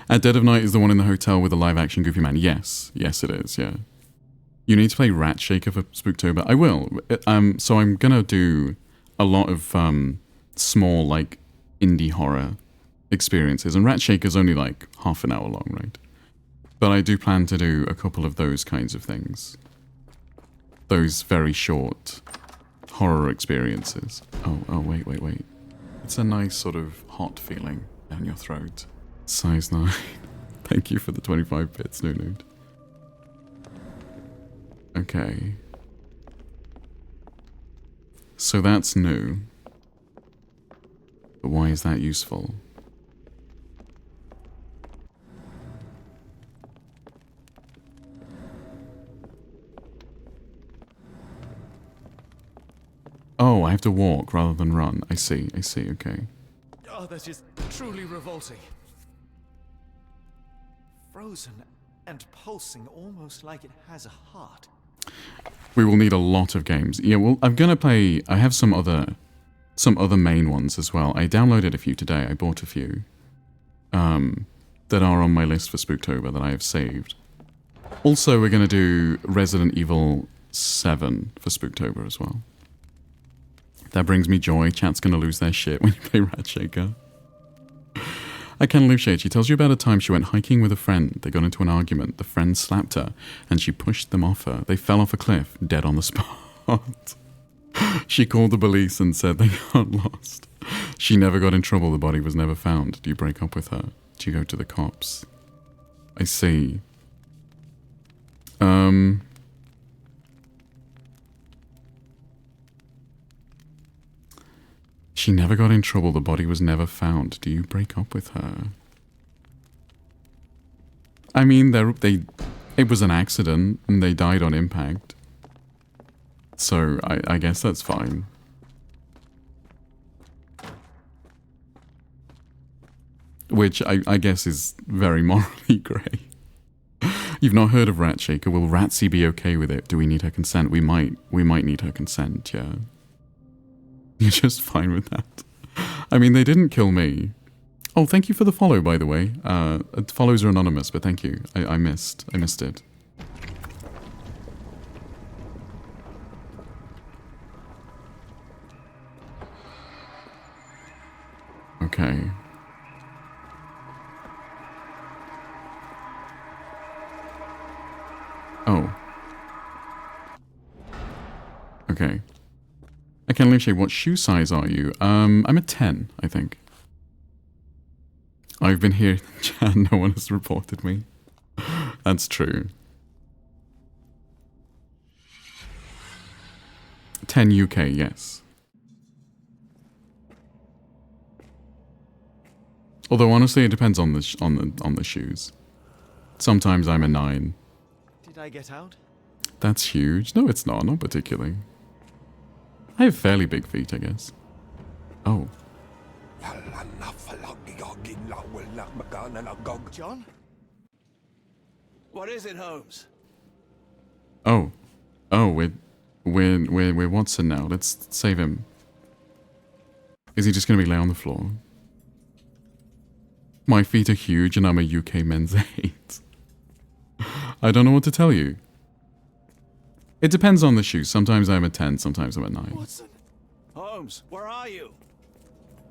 At Dead of Night is the one in the hotel with the live-action Goofy Man. Yes. Yes, it is, yeah. You need to play Rat Shaker for Spooktober. I will. So I'm gonna do a lot of small, like, indie horror experiences. And Rat Shaker's only, like, half an hour long, right? But I do plan to do a couple of those kinds of things. Those very short... horror experiences. Oh, wait. It's a nice sort of hot feeling down your throat. Size 9. Thank you for the 25 bits, Nunud. Okay. So that's new. But why is that useful? Oh, I have to walk rather than run. I see, okay. Oh, that's just truly revolting. Frozen and pulsing almost like it has a heart. We will need a lot of games. Yeah, well, I'm gonna play... I have some other main ones as well. I downloaded a few today. I bought a few. That are on my list for Spooktober that I have saved. Also, we're gonna do Resident Evil 7 for Spooktober as well. That brings me joy. Chat's gonna lose their shit when you play Rat Shaker. I can live shade. She tells you about a time she went hiking with a friend. They got into an argument. The friend slapped her, and she pushed them off her. They fell off a cliff, dead on the spot. She called the police and said they got lost. She never got in trouble. The body was never found. Do you break up with her? Do you go to the cops? I see. She never got in trouble. The body was never found. Do you break up with her? I mean, it was an accident and they died on impact. So I guess that's fine. Which I guess is very morally grey. You've not heard of Rat Shaker. Will Ratsy be okay with it? Do we need her consent? We might need her consent, yeah. You're just fine with that. I mean, they didn't kill me. Oh, thank you for the follow, by the way. Follows are anonymous, but thank you. I missed it. Okay. Oh. Okay. I can literally, what shoe size are you? I'm a 10, I think. I've been here, Chan, no one has reported me. That's true. 10 UK, yes. Although honestly, it depends on the on the shoes. Sometimes I'm a 9. Did I get out? That's huge. No, it's not particularly. I have fairly big feet, I guess. Oh. John? What is it, Holmes? Oh. Oh, we're Watson now. Let's save him. Is he just gonna be lay on the floor? My feet are huge and I'm a UK men's 8. I don't know what to tell you. It depends on the shoes. Sometimes I'm a 10, sometimes I'm a 9. Watson? Holmes, where are you?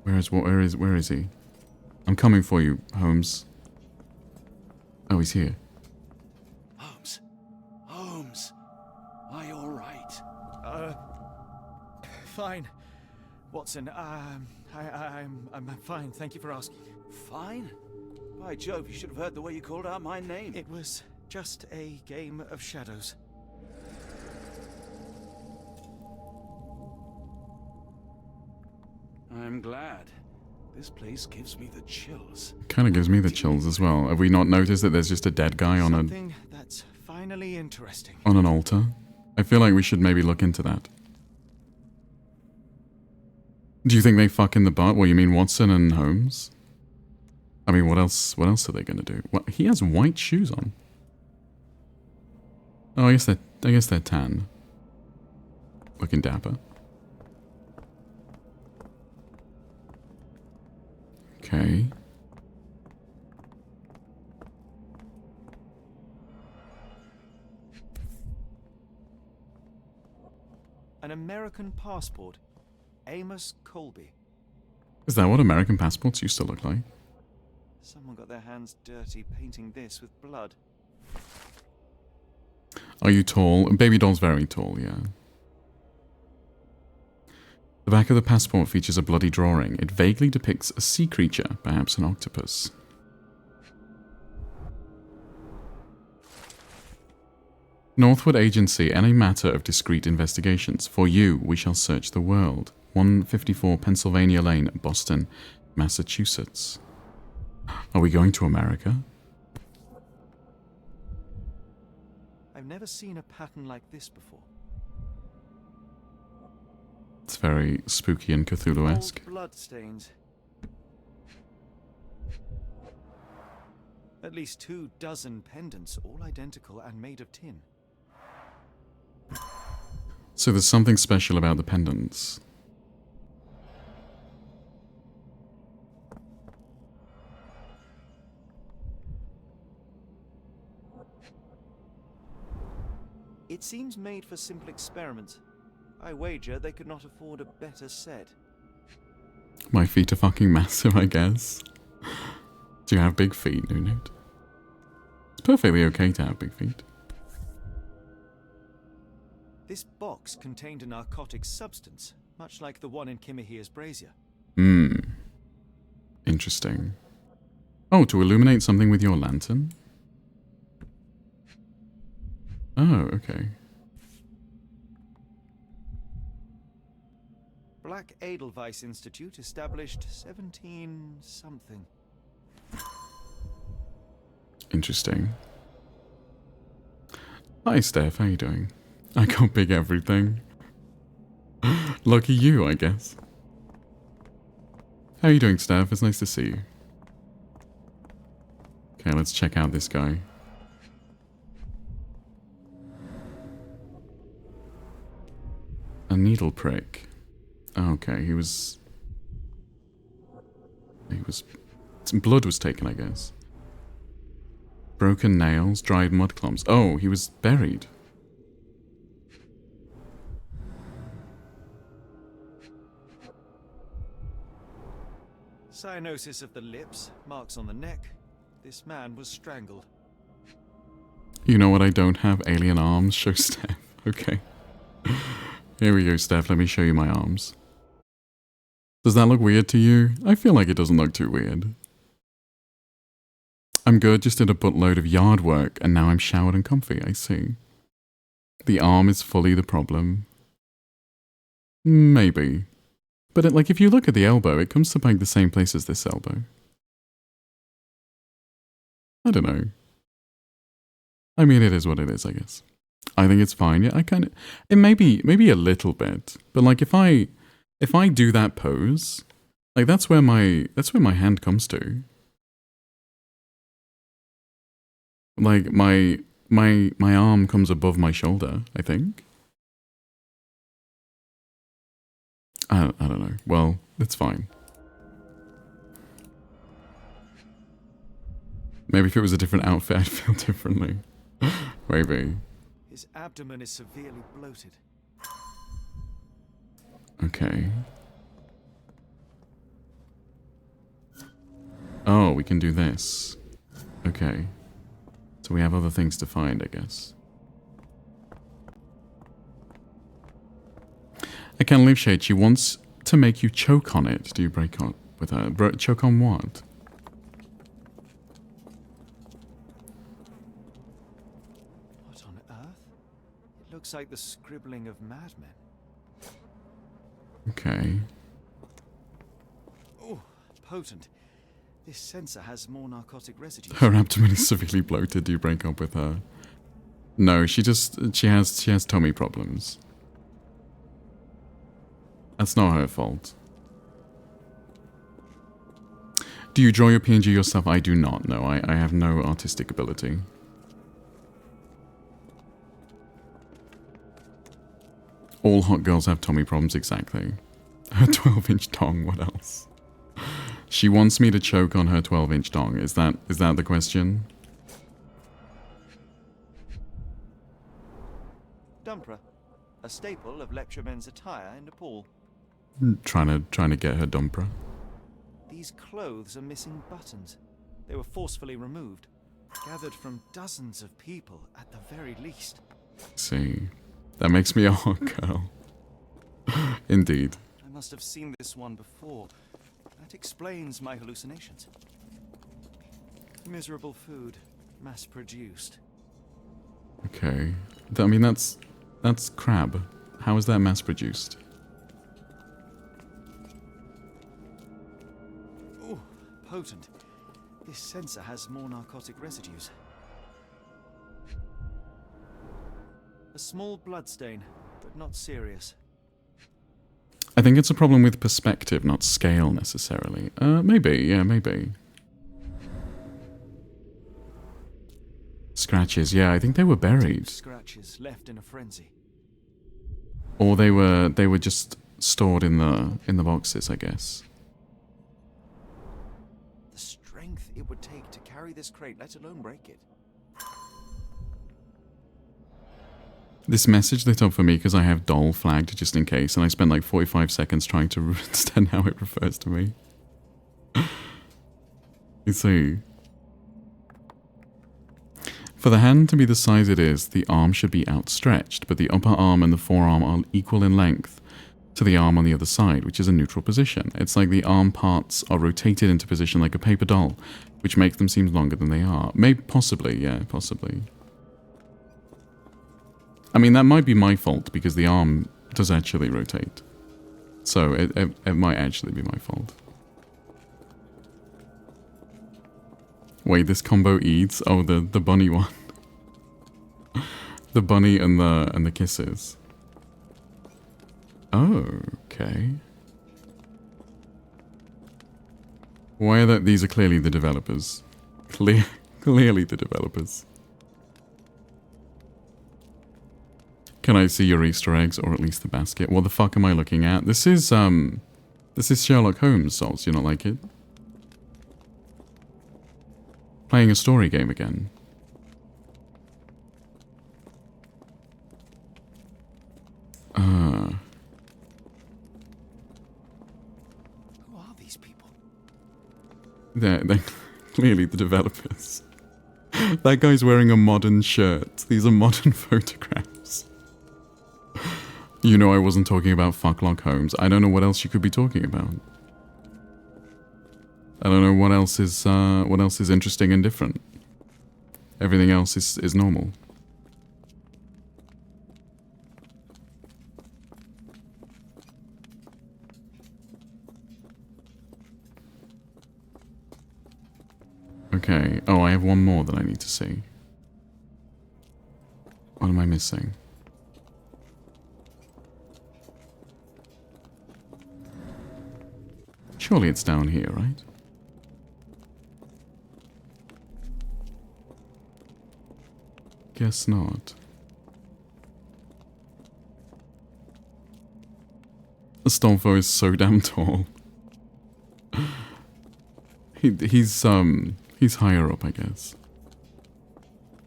Where is he? I'm coming for you, Holmes. Oh, he's here. Holmes. Holmes. Are you alright? Fine. Watson, I'm fine. Thank you for asking. Fine? By Jove, you should have heard the way you called out my name. It was just a game of shadows. I'm glad. This place gives me the chills. Kind of gives me the chills as well. Have we not noticed that there's just a dead guy on Something that's finally interesting. on an altar? I feel like we should maybe look into that. Do you think they fuck in the butt? What, you mean Watson and Holmes? I mean, what else are they gonna do? Well, he has white shoes on. Oh, I guess they're tan. Looking dapper. Okay. An American passport. Amos Colby. Is that what American passports used to look like? Someone got their hands dirty painting this with blood. Are you tall? Baby doll's very tall, yeah. The back of the passport features a bloody drawing. It vaguely depicts a sea creature, perhaps an octopus. Northwood Agency, any matter of discreet investigations. For you, we shall search the world. 154 Pennsylvania Lane, Boston, Massachusetts. Are we going to America? I've never seen a pattern like this before. It's very spooky and Cthulhu-esque. Old blood stains. At least 24 pendants, all identical and made of tin. So there's something special about the pendants. It seems made for simple experiments. I wager they could not afford a better set. My feet are fucking massive, I guess. Do you have big feet, Nunit? It's perfectly okay to have big feet. This box contained a narcotic substance, much like the one in Kimahir's brazier. Hmm. Interesting. Oh, to illuminate something with your lantern? Oh, okay. Black Edelweiss Institute, established 17-something. Interesting. Hi, Steph. How you doing? I got big everything. Lucky you, I guess. How are you doing, Steph? It's nice to see you. Okay, let's check out this guy. A needle prick. Okay, he was Some blood was taken, I guess. Broken nails, dried mud clumps. Oh, he was buried. Cyanosis of the lips, marks on the neck. This man was strangled. You know what I don't have? Alien arms. Show Steph. Okay. Here we go, Steph. Let me show you my arms. Does that look weird to you? I feel like it doesn't look too weird. I'm good, just did a buttload of yard work, and now I'm showered and comfy, I see. The arm is fully the problem. Maybe. But like, if you look at the elbow, it comes to like the same place as this elbow. I don't know. I mean, it is what it is, I guess. I think it's fine. Yeah, I kind of... It maybe a little bit. But like, if I do that pose, like that's where my hand comes to. Like my arm comes above my shoulder, I think. I don't know. Well, it's fine. Maybe if it was a different outfit, I'd feel differently. Maybe. His abdomen is severely bloated. Okay. Oh, we can do this. Okay. So we have other things to find, I guess. I can't leave Shade. She wants to make you choke on it. Do you break up with her? Choke on what? What on earth? It looks like the scribbling of madmen. Okay. Oh, potent. This sensor has more narcotic residues. Her abdomen is severely bloated. Do you break up with her? No, she has tummy problems. That's not her fault. Do you draw your PNG yourself? I do not. No, I have no artistic ability. All hot girls have tummy problems, exactly. Her 12-inch dong, what else? She wants me to choke on her 12-inch dong. Is that the question? Dumpra, a staple of lecturemen's attire in Nepal. Trying to get her dumpra. These clothes are missing buttons. They were forcefully removed, gathered from dozens of people at the very least. See, that makes me a hot girl. Indeed. I must have seen this one before. That explains my hallucinations. Miserable food, mass-produced. Okay. I mean, that's crab. How is that mass-produced? Oh, potent. This sensor has more narcotic residues. A small bloodstain, but not serious. I think it's a problem with perspective, not scale necessarily. Maybe, yeah, maybe. Scratches, yeah, I think they were buried. Scratches left in a frenzy. Or they were just stored in the boxes, I guess. The strength it would take to carry this crate, let alone break it. This message lit up for me because I have doll flagged just in case, and I spent like 45 seconds trying to understand how it refers to me. You see. For the hand to be the size it is, the arm should be outstretched, but the upper arm and the forearm are equal in length to the arm on the other side, which is a neutral position. It's like the arm parts are rotated into position like a paper doll, which makes them seem longer than they are. Maybe, possibly, yeah, possibly. I mean, that might be my fault, because the arm does actually rotate. So, it might actually be my fault. Wait, this combo eats? Oh, the bunny one. The bunny and the kisses. Oh, okay. Why are that? These are clearly the developers. Clearly the developers. Can I see your Easter eggs, or at least the basket? What the fuck am I looking at? This is Sherlock Holmes, Sols. You not like it? playing a story game again. Who are these people? They're clearly the developers. That guy's wearing a modern shirt. These are modern photographs. You know I wasn't talking about Sherlock Holmes. I don't know what else you could be talking about. I don't know what else is interesting and different. Everything else is normal. Okay. Oh, I have one more that I need to see. What am I missing? Surely it's down here, right? Guess not. Astolfo is so damn tall. He's higher up, I guess.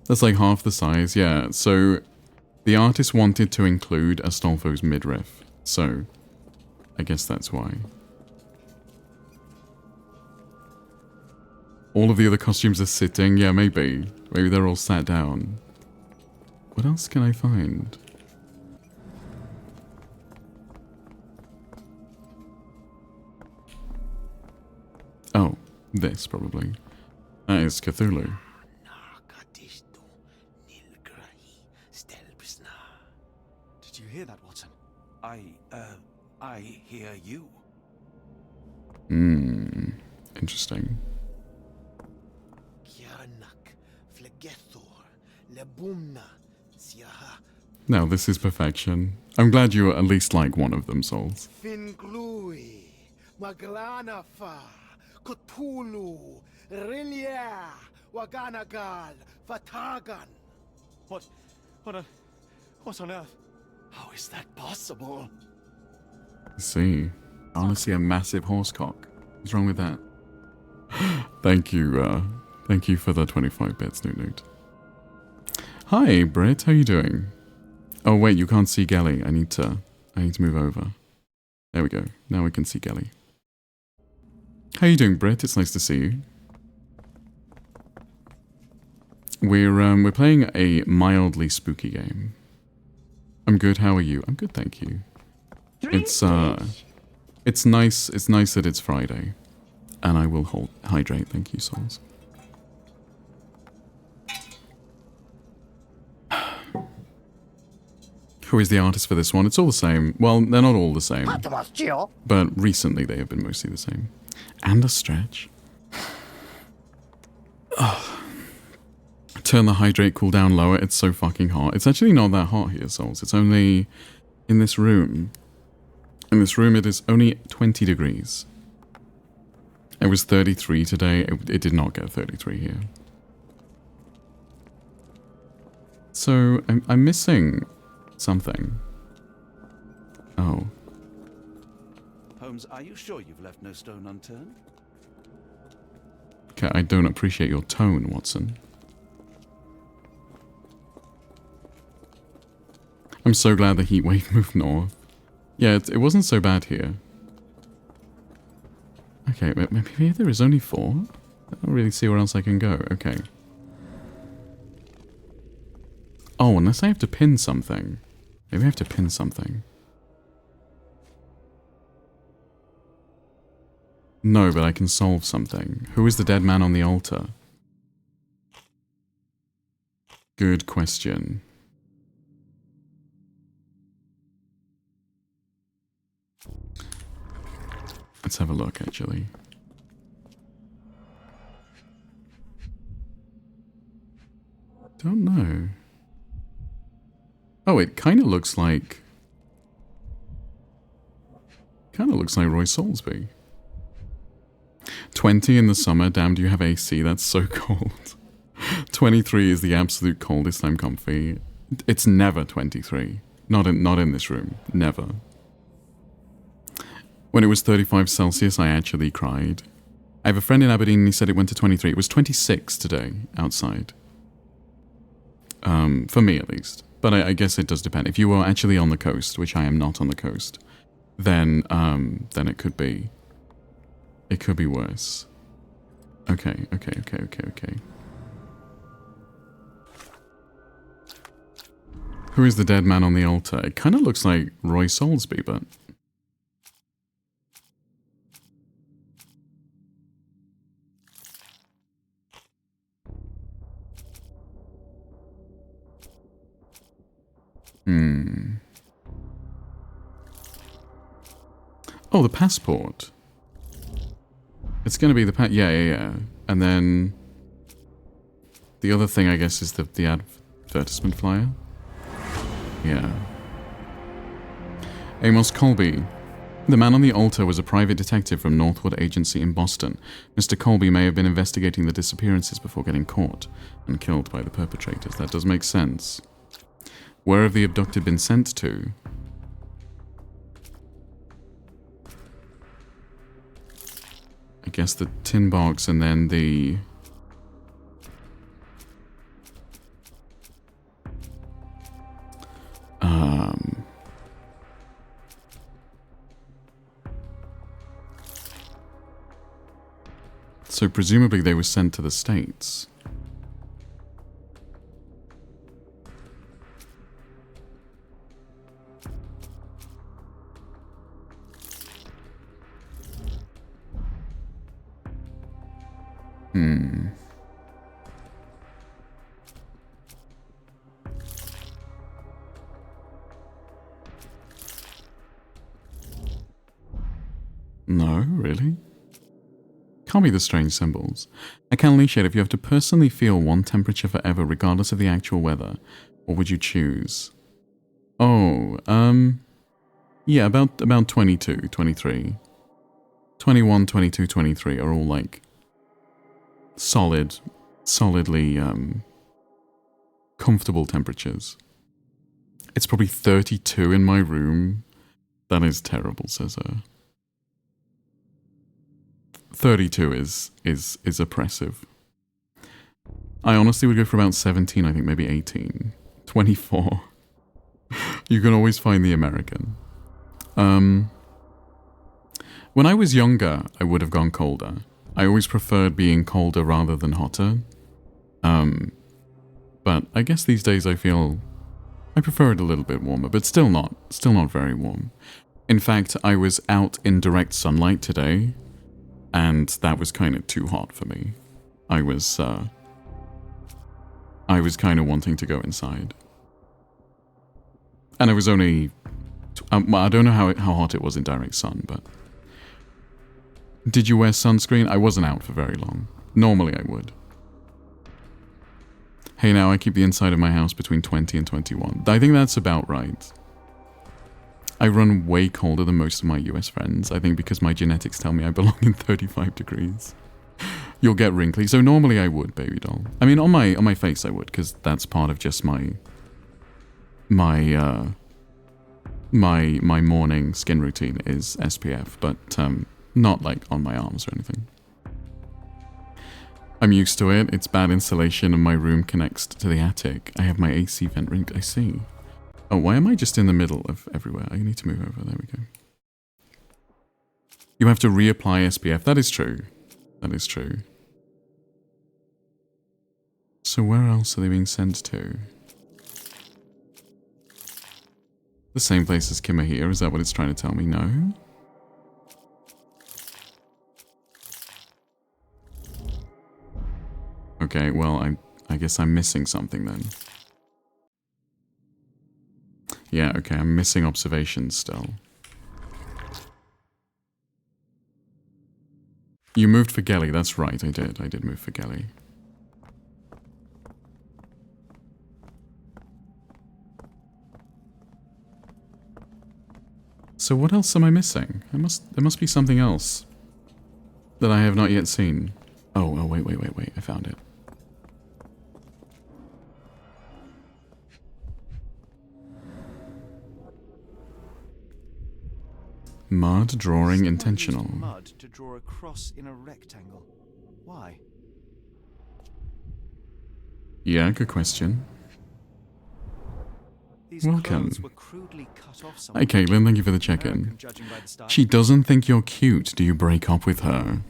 That's like half the size, yeah. So the artist wanted to include Astolfo's midriff, so I guess that's why. All of the other costumes are sitting, yeah, maybe. Maybe they're all sat down. What else can I find? Oh, this probably. That is Cthulhu. Did you hear that, Watson? I hear you. Interesting. Now this is perfection. I'm glad you at least like one of them, Souls. Finglui, Maglanafa, Cthulhu, Rilia, Waganagal, Fatagan. What on earth? How is that possible? I see. I want to see a massive horse cock. What's wrong with that? Thank you for the 25 bits, Newt. Hi, Britt. How you doing? Oh wait, you can't see Gelly. I need to move over. There we go. Now we can see Gelly. How you doing, Britt? It's nice to see you. We're playing a mildly spooky game. I'm good. How are you? I'm good, thank you. It's nice. It's nice that it's Friday, and I will hydrate. Thank you, Souls. Who is the artist for this one? It's all the same. Well, they're not all the same. But recently they have been mostly the same. And a stretch. Turn the hydrate cooldown lower. It's so fucking hot. It's actually not that hot here, Souls. It's only in this room. In this room it is only 20 degrees. It was 33 today. It did not get 33 here. So I'm missing something. Oh. Holmes, are you sure you've left no stone unturned? Okay, I don't appreciate your tone, Watson. I'm so glad the heatwave moved north. Yeah, it wasn't so bad here. Okay, maybe there is only 4? I don't really see where else I can go. Okay. Oh, unless I have to pin something. Maybe I have to pin something. No, but I can solve something. Who is the dead man on the altar? Good question. Let's have a look, actually. Don't know. Oh, it kind of looks like... Roy Soulsby. 20 in the summer. Damn, do you have AC? That's so cold. 23 is the absolute coldest I'm comfy. It's never 23. Not in this room. Never. When it was 35 Celsius, I actually cried. I have a friend in Aberdeen and he said it went to 23. It was 26 today outside. For me at least. But I guess it does depend. If you were actually on the coast, which I am not on the coast, then it could be worse. Okay. Who is the dead man on the altar? It kind of looks like Roy Soulsby, but... Oh, the passport. It's going to be the yeah. And then... The other thing, I guess, is the advertisement flyer. Yeah. Amos Colby. The man on the altar was a private detective from Northwood Agency in Boston. Mr. Colby may have been investigating the disappearances before getting caught and killed by the perpetrators. That does make sense. Where have the abducted been sent to? I guess the tin box and then the... So presumably they were sent to the States. No, really? Can't be the strange symbols. I can unleash it if you have to personally feel one temperature forever, regardless of the actual weather. What would you choose? Oh, yeah, about 22, 23. 21, 22, 23 are all like solidly comfortable temperatures. It's probably 32 in my room. That is terrible, says her. 32 is oppressive. I honestly would go for about 17, I think maybe 18. 24. You can always find the American. When I was younger, I would have gone colder. I always preferred being colder rather than hotter. But I guess these days I prefer it a little bit warmer, but still not very warm. In fact, I was out in direct sunlight today, and that was kind of too hot for me. I was kind of wanting to go inside. And I was only... I don't know how hot it was in direct sun, but... Did you wear sunscreen? I wasn't out for very long. Normally I would. Hey, now I keep the inside of my house between 20 and 21. I think that's about right. I run way colder than most of my US friends, I think because my genetics tell me I belong in 35 degrees. You'll get wrinkly. So normally I would, baby doll. I mean, on my face I would, because that's part of just my morning skin routine is SPF, but not like on my arms or anything. I'm used to it. It's bad insulation and my room connects to the attic. I have my AC vent ring. I see. Oh, why am I just in the middle of everywhere? I need to move over. There we go. You have to reapply SPF. That is true. That is true. So where else are they being sent to? The same place as Kimahir. Is that what it's trying to tell me? No? Okay, well, I guess I'm missing something then. Yeah, okay, I'm missing observations still. You moved for Gelly, that's right, I did move for Gelly. So what else am I missing? There must be something else that I have not yet seen. Oh, wait, I found it. Mud drawing Someone intentional. used mud to draw a cross in a rectangle. Why? Yeah, good question. These Welcome. clothes were crudely cut off Hi Caitlin, thank you for the check-in. American, judging by the style. She doesn't think you're cute. Do you break up with her?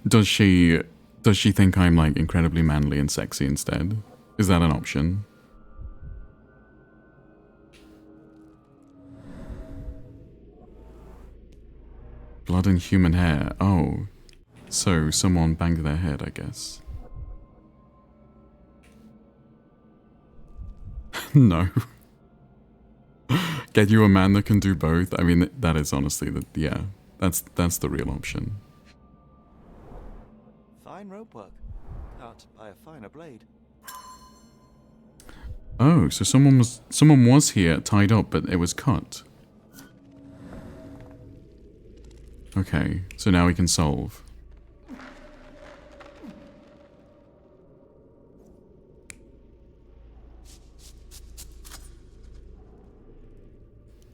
Does she think I'm like incredibly manly and sexy instead? Is that an option? Blood and human hair. Oh. So someone banged their head, I guess. No. Get you a man that can do both. I mean, that is honestly yeah. That's the real option. Fine rope work, cut by a finer blade. Oh, so someone was here tied up, but it was cut. Okay, so now we can solve.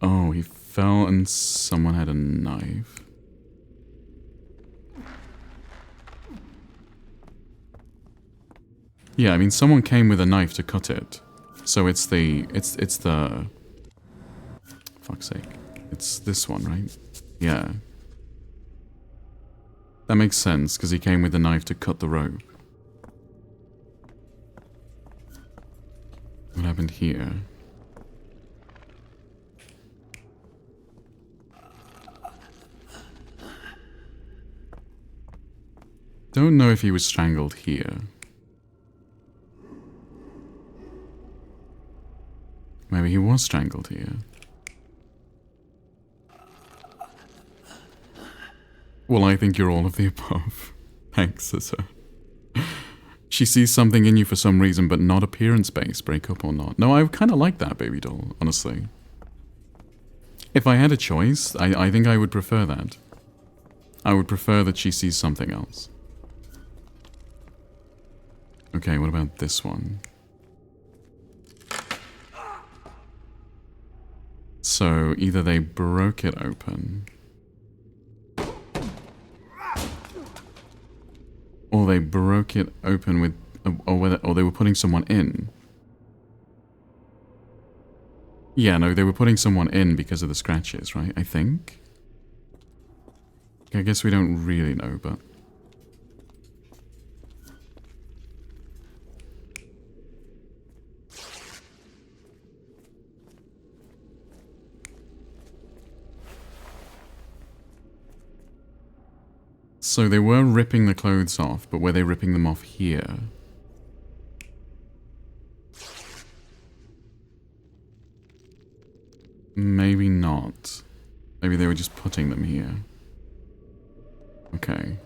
Oh, he fell and someone had a knife. Yeah, I mean someone came with a knife to cut it. So it's the fuck's sake. It's this one, right? Yeah. That makes sense because he came with a knife to cut the rope. What happened here? Don't know if he was strangled here. Maybe he was strangled here. Well, I think you're all of the above. Thanks, sister. She sees something in you for some reason, but not appearance-based, break up or not. No, I kind of like that, baby doll, honestly. If I had a choice, I think I would prefer that. I would prefer that she sees something else. Okay, what about this one? So, either they broke it open, or they broke it open with, or they were putting someone in. Yeah, no, they were putting someone in because of the scratches, right? I think? I guess we don't really know, but... So they were ripping the clothes off, but were they ripping them off here? Maybe not. Maybe they were just putting them here. Okay.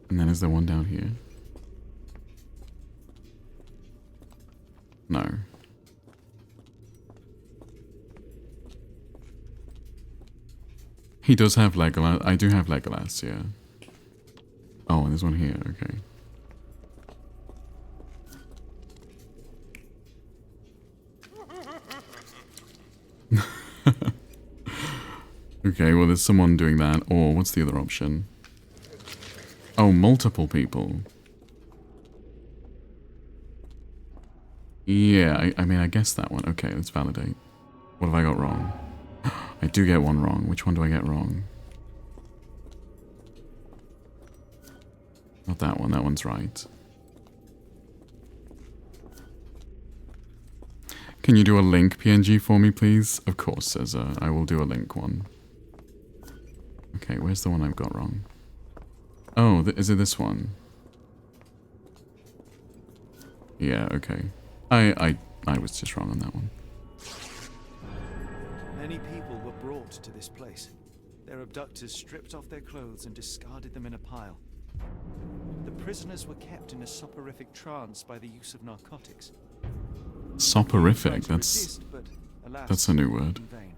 And then is there one down here? No. He does have Legolas. I do have Legolas, yeah. Oh, and there's one here, okay. Okay, well there's someone doing that. Or what's the other option? Oh, multiple people. Yeah, I mean, I guess that one. Okay, let's validate. What have I got wrong? I do get one wrong. Which one do I get wrong? Not that one. That one's right. Can you do a link PNG for me, please? Of course, Cesar. I will do a link one. Okay, where's the one I've got wrong? Oh, is it this one? Yeah, okay. I was just wrong on that one. Many people were brought to this place. Their abductors stripped off their clothes and discarded them in a pile. The prisoners were kept in a soporific trance by the use of narcotics. Soporific, Resist, but, alas, that's a new word. in vain.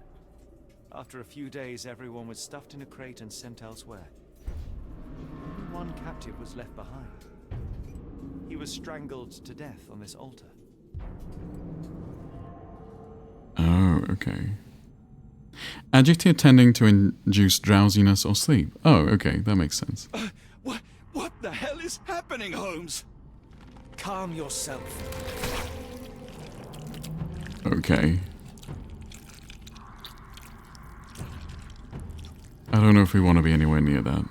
After a few days, everyone was stuffed in a crate and sent elsewhere. Only one captive was left behind. He was strangled to death on this altar. Oh, okay. Adjective tending to induce drowsiness or sleep. Oh, okay, that makes sense. What the hell is happening, Holmes? Calm yourself. Okay. I don't know if we want to be anywhere near that.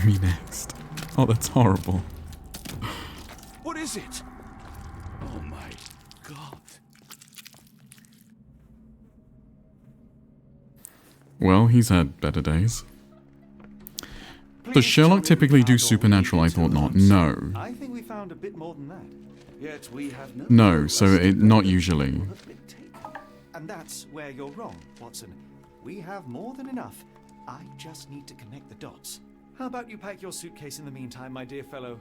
Me next. Oh, that's horrible. What is it? Oh my god. Well, he's had better days. Does Sherlock typically do supernatural? I thought not. No. I think we found a bit more than that. Yet we have no. No, so not usually. And that's where you're wrong, Watson. We have more than enough. I just need to connect the dots. How about you pack your suitcase in the meantime, my dear fellow?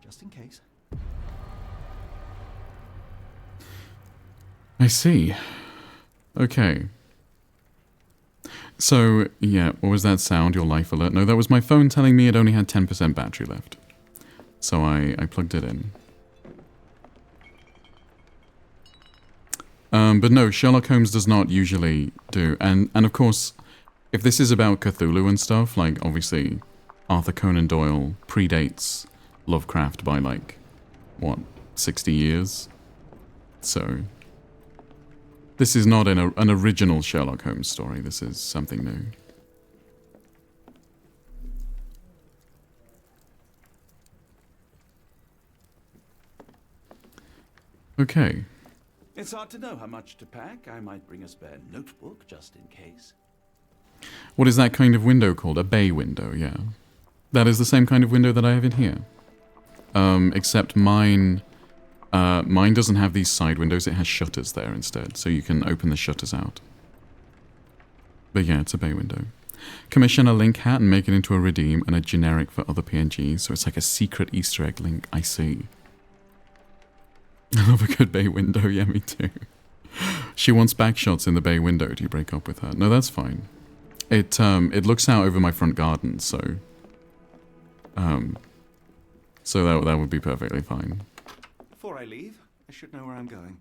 Just in case. I see. Okay. So, yeah, what was that sound? Your life alert? No, that was my phone telling me it only had 10% battery left. So I plugged it in. But no, Sherlock Holmes does not usually do. And of course, if this is about Cthulhu and stuff, like, obviously, Arthur Conan Doyle predates Lovecraft by, like, what, 60 years? So, this is not an original Sherlock Holmes story. This is something new. Okay. It's hard to know how much to pack. I might bring a spare notebook just in case. What is that kind of window called? A bay window, yeah. That is the same kind of window that I have in here. Except mine doesn't have these side windows, it has shutters there instead, so you can open the shutters out. But yeah, it's a bay window. Commission a link hat and make it into a redeem and a generic for other PNGs, so it's like a secret Easter egg link. I see. I love a good bay window, yeah, me too. She wants back shots in the bay window. Do you break up with her? No, that's fine. It looks out over my front garden, so... So that would be perfectly fine. Before I leave, I should know where I'm going.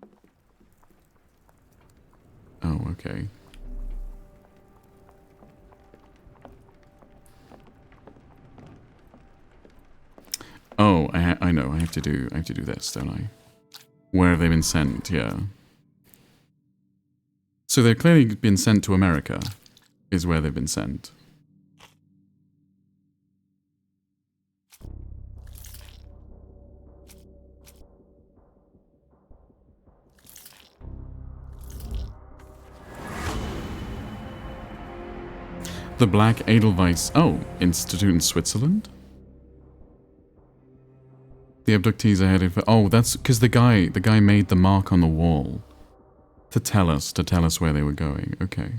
Oh, okay. Oh, I know. I have to do this, don't I? Where have they been sent? Yeah. So they've clearly been sent to America, is where they've been sent. The Black Edelweiss... Oh, Institute in Switzerland? The abductees are headed for... Oh, that's because the guy made the mark on the wall to tell us where they were going. Okay.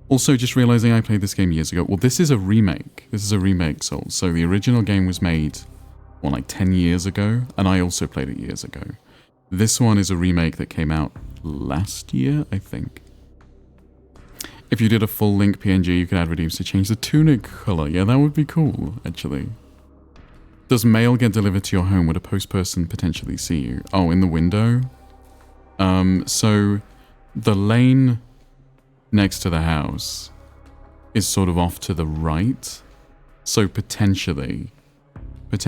Also, just realizing I played this game years ago. Well, this is a remake. This is a remake, so the original game was made, well, like 10 years ago, and I also played it years ago. This one is a remake that came out last year, I think. If you did a full link PNG, you could add redeems to change the tunic color. Yeah, that would be cool, actually. Does mail get delivered to your home? Would a post person potentially see you? Oh, in the window? So the lane next to the house is sort of off to the right. So potentially. But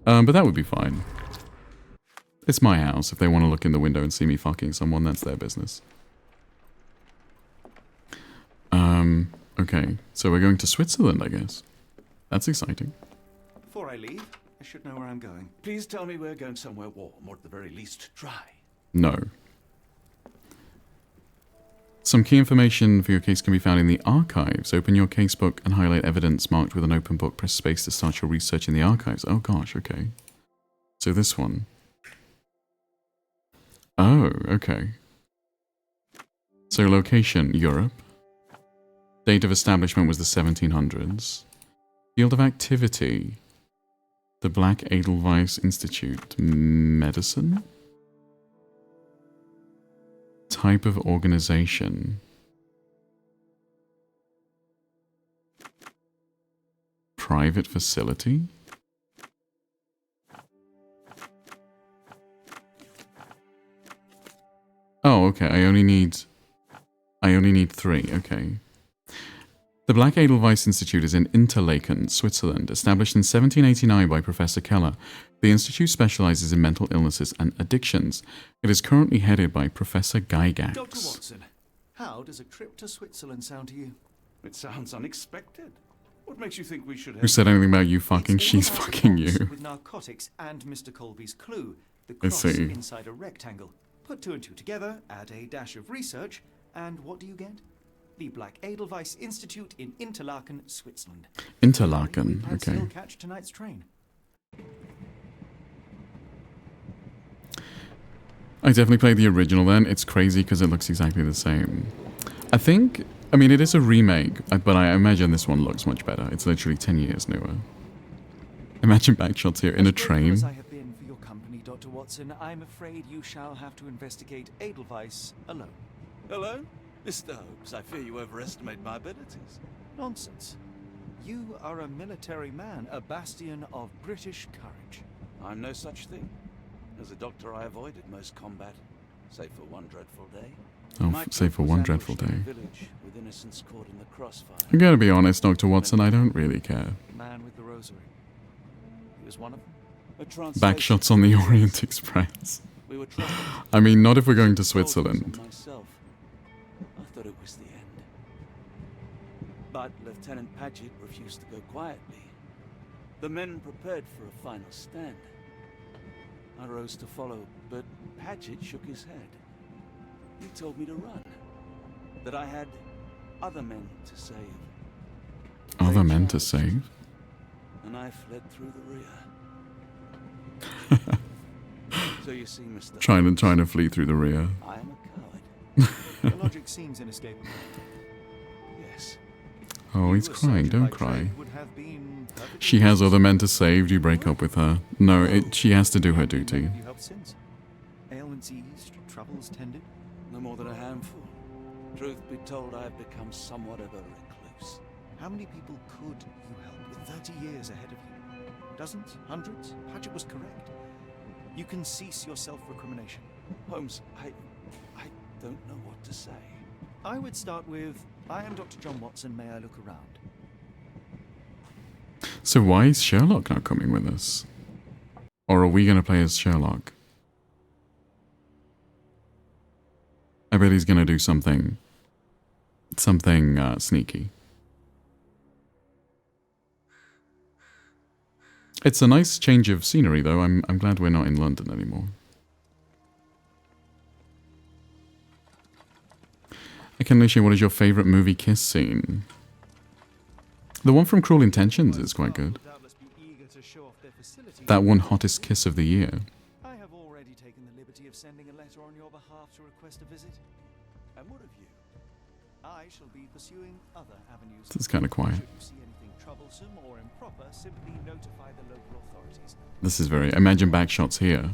that would be fine. It's my house. If they want to look in the window and see me fucking someone, that's their business. Okay, so we're going to Switzerland, I guess. That's exciting. Before I leave, I should know where I'm going. Please tell me we're going somewhere warm, or at the very least, dry. No. Some key information for your case can be found in the archives. Open your casebook and highlight evidence marked with an open book. Press space to start your research in the archives. Oh gosh, okay. So this one. Oh, okay. So location, Europe. Date of establishment was the 1700s. Field of activity, the Black Edelweiss Institute. Medicine? Type of organization. Private facility? Oh, okay. I only need 3. Okay. The Black Edelweiss Institute is in Interlaken, Switzerland. Established in 1789 by Professor Keller, the institute specializes in mental illnesses and addictions. It is currently headed by Professor Gygax. Dr. Watson, how does a trip to Switzerland sound to you? It sounds unexpected. What makes you think we should Who said anything about you fucking? It's all She's about the fucking box you. With narcotics and Mr. Colby's clue, the I cross see. inside a rectangle. Put 2 and 2 together, add a dash of research, and what do you get? The Black Edelweiss Institute in Interlaken, Switzerland. Interlaken, And okay. still catch tonight's train. I definitely played the original then. It's crazy because it looks exactly the same. I mean, it is a remake, but I imagine this one looks much better. It's literally 10 years newer. Imagine backshots here in a train. As I have been for your company, Dr. Watson, I'm afraid you shall have to investigate Edelweiss alone. Alone? Mr. Holmes, I fear you overestimate my abilities. Nonsense. You are a military man, a bastion of British courage. I'm no such thing. As a doctor, I avoided most combat, save for one dreadful day. Oh, save for one dreadful day. Village with innocents caught in the crossfire. I'm gonna be honest, Dr. Watson, I don't really care. Man with the rosary. He was one of them. Backshots on the Orient Express. I mean, not if we're going to Switzerland. Myself. I thought it was the end. But Lieutenant Paget refused to go quietly. The men prepared for a final stand. I rose to follow, but Paget shook his head. He told me to run. That I had other men to save. Other men to save? And I fled through the rear. So you see, Mr. Trying to flee through the rear. I am a coward. Your logic seems inescapable. Yes. Oh, he's crying. Don't cry. She has other men to save. Do you break up with her? No, she has to do her duty. You helped since. Ailments eased, troubles tended. No more than a handful. Truth be told, I have become somewhat of a recluse. How many people could you help with 30 years ahead of you? Dozens? Hundreds? Paget was correct. You can cease your self-recrimination. Holmes, I don't know what to say. I would start with, I am Dr. John Watson, may I look around? So why is Sherlock not coming with us? Or are we going to play as Sherlock? I bet he's going to do something sneaky. It's a nice change of scenery, though. I'm glad we're not in London anymore. Okay, Lucia, what is your favourite movie kiss scene? The one from Cruel Intentions is quite good. That one hottest kiss of the year. I have already taken the liberty of sending a letter on your behalf to request a visit. And what of you? I shall be pursuing other avenues. It's kind of quiet. Should you see anything troublesome or improper, simply notify the local authorities. This is very... Imagine backshots here.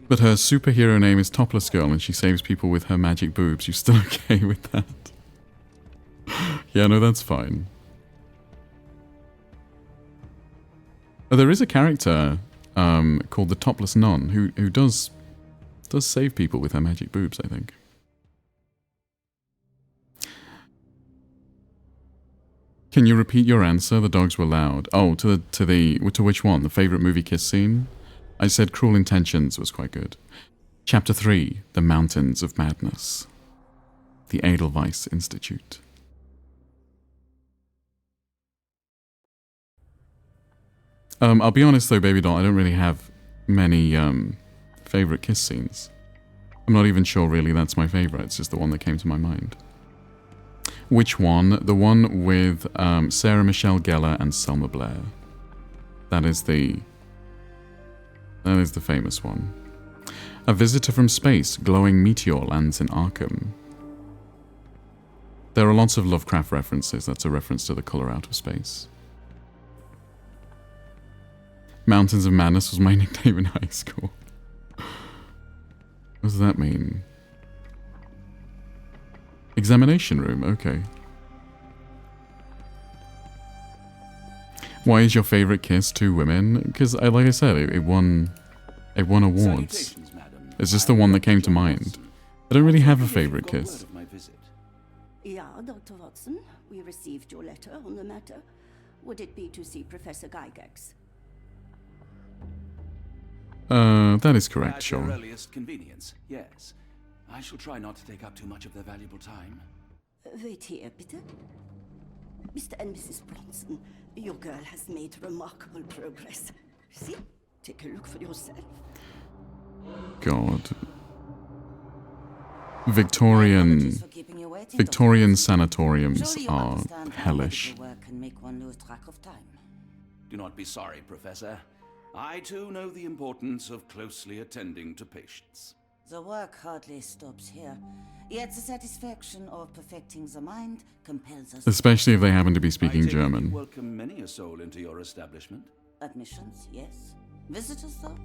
But her superhero name is Topless Girl and she saves people with her magic boobs. You still okay with that? Yeah, no, that's fine. Oh, there is a character called the Topless Nun who does save people with her magic boobs, I think. Can you repeat your answer? The dogs were loud. Oh, to which one? The favorite movie kiss scene? I said Cruel Intentions was quite good. Chapter 3, The Mountains of Madness. The Edelweiss Institute. I'll be honest though, Baby Doll, I don't really have many favorite kiss scenes. I'm not even sure really that's my favorite, it's just the one that came to my mind. Which one? The one with Sarah Michelle Gellar and Selma Blair. That is the famous one. A visitor from space, glowing meteor lands in Arkham. There are lots of Lovecraft references. That's a reference to The Color Out of Space. Mountains of Madness was my nickname in high school. What does that mean? Examination room, okay. Why is your favorite kiss two women? Because, like I said, it won awards. It's just the one that came to mind. I don't really have a favorite kiss. Yeah, Dr. Watson. We received your letter on the matter. Would it be to see Professor Gygax? That is correct, At sure. your earliest convenience, yes. I shall try not to take up too much of their valuable time. Wait here, bitte. Mr. and Mrs. Bronson, your girl has made remarkable progress. See? Take a look for yourself. God. Victorian sanatoriums are hellish. Do not be sorry, Professor. I too know the importance of closely attending to patients. The work hardly stops here, yet the satisfaction of perfecting the mind compels us. Especially if they happen to be speaking German. You welcome many a soul into your establishment. Admissions, yes. Visitors, though?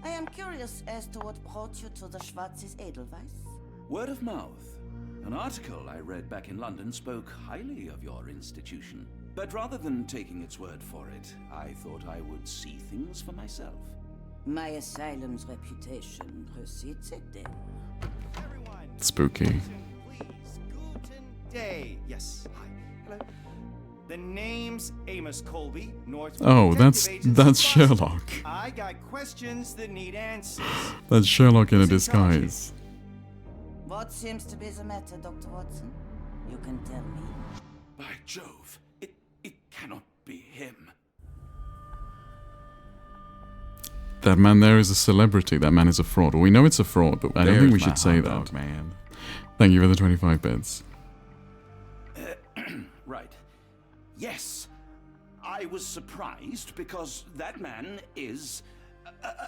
I am curious as to what brought you to the Schwarzes Edelweiss. Word of mouth. An article I read back in London spoke highly of your institution. But rather than taking its word for it, I thought I would see things for myself. My asylum's reputation precedes it then. Spooky. Guten day. Yes. Hi. Hello. The name's Amos Colby, North. Oh, that's Sherlock. I got questions that need answers. That's Sherlock in a disguise. What seems to be the matter, Dr. Watson? You can tell me. By Jove, it cannot be him. That man there is a celebrity. That man is a fraud. Well, we know it's a fraud, but I don't think we should say that. Man. Thank you for the 25 bits. Right. Yes. I was surprised because that man is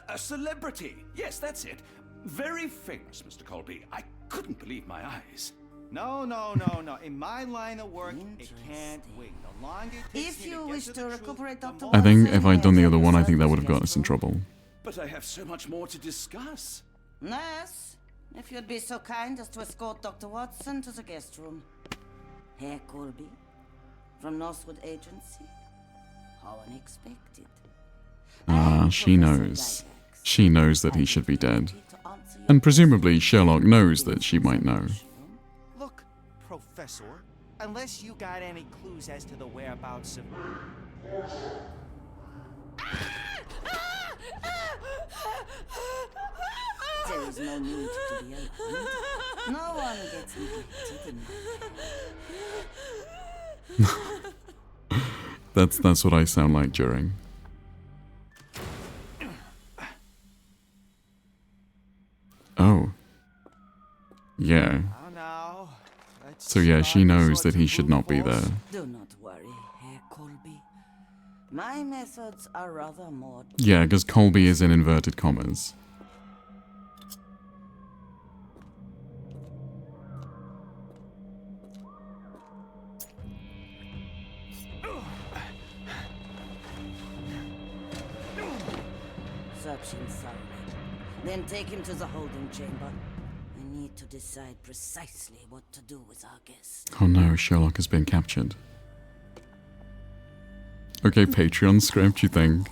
a celebrity. Yes, that's it. Very famous, Mr. Colby. I couldn't believe my eyes. No. In my line of work, it can't wait. The longer it takes If you wish to recuperate, Dr. I think if I'd done the other one, I think that would have gotten us in trouble. But I have so much more to discuss. Nurse, if you'd be so kind as to escort Dr. Watson to the guest room. Herr Colby, from Northwood Agency. How unexpected. Ah, she knows. She knows that he should be dead. And presumably Sherlock knows that she might know. Look, Professor, unless you got any clues as to the whereabouts of... There is no need to be alarmed. No one gets neglected in That's what I sound like during. Oh. Yeah. So yeah, she knows that he should not be there. Do not worry, Herr Colby. My methods are rather more... Yeah, because Colby is in inverted commas. Search him thoroughly. Then take him to the holding chamber. I need to decide precisely what to do with our guest. Oh no, Sherlock has been captured. Okay, Patreon script, you think?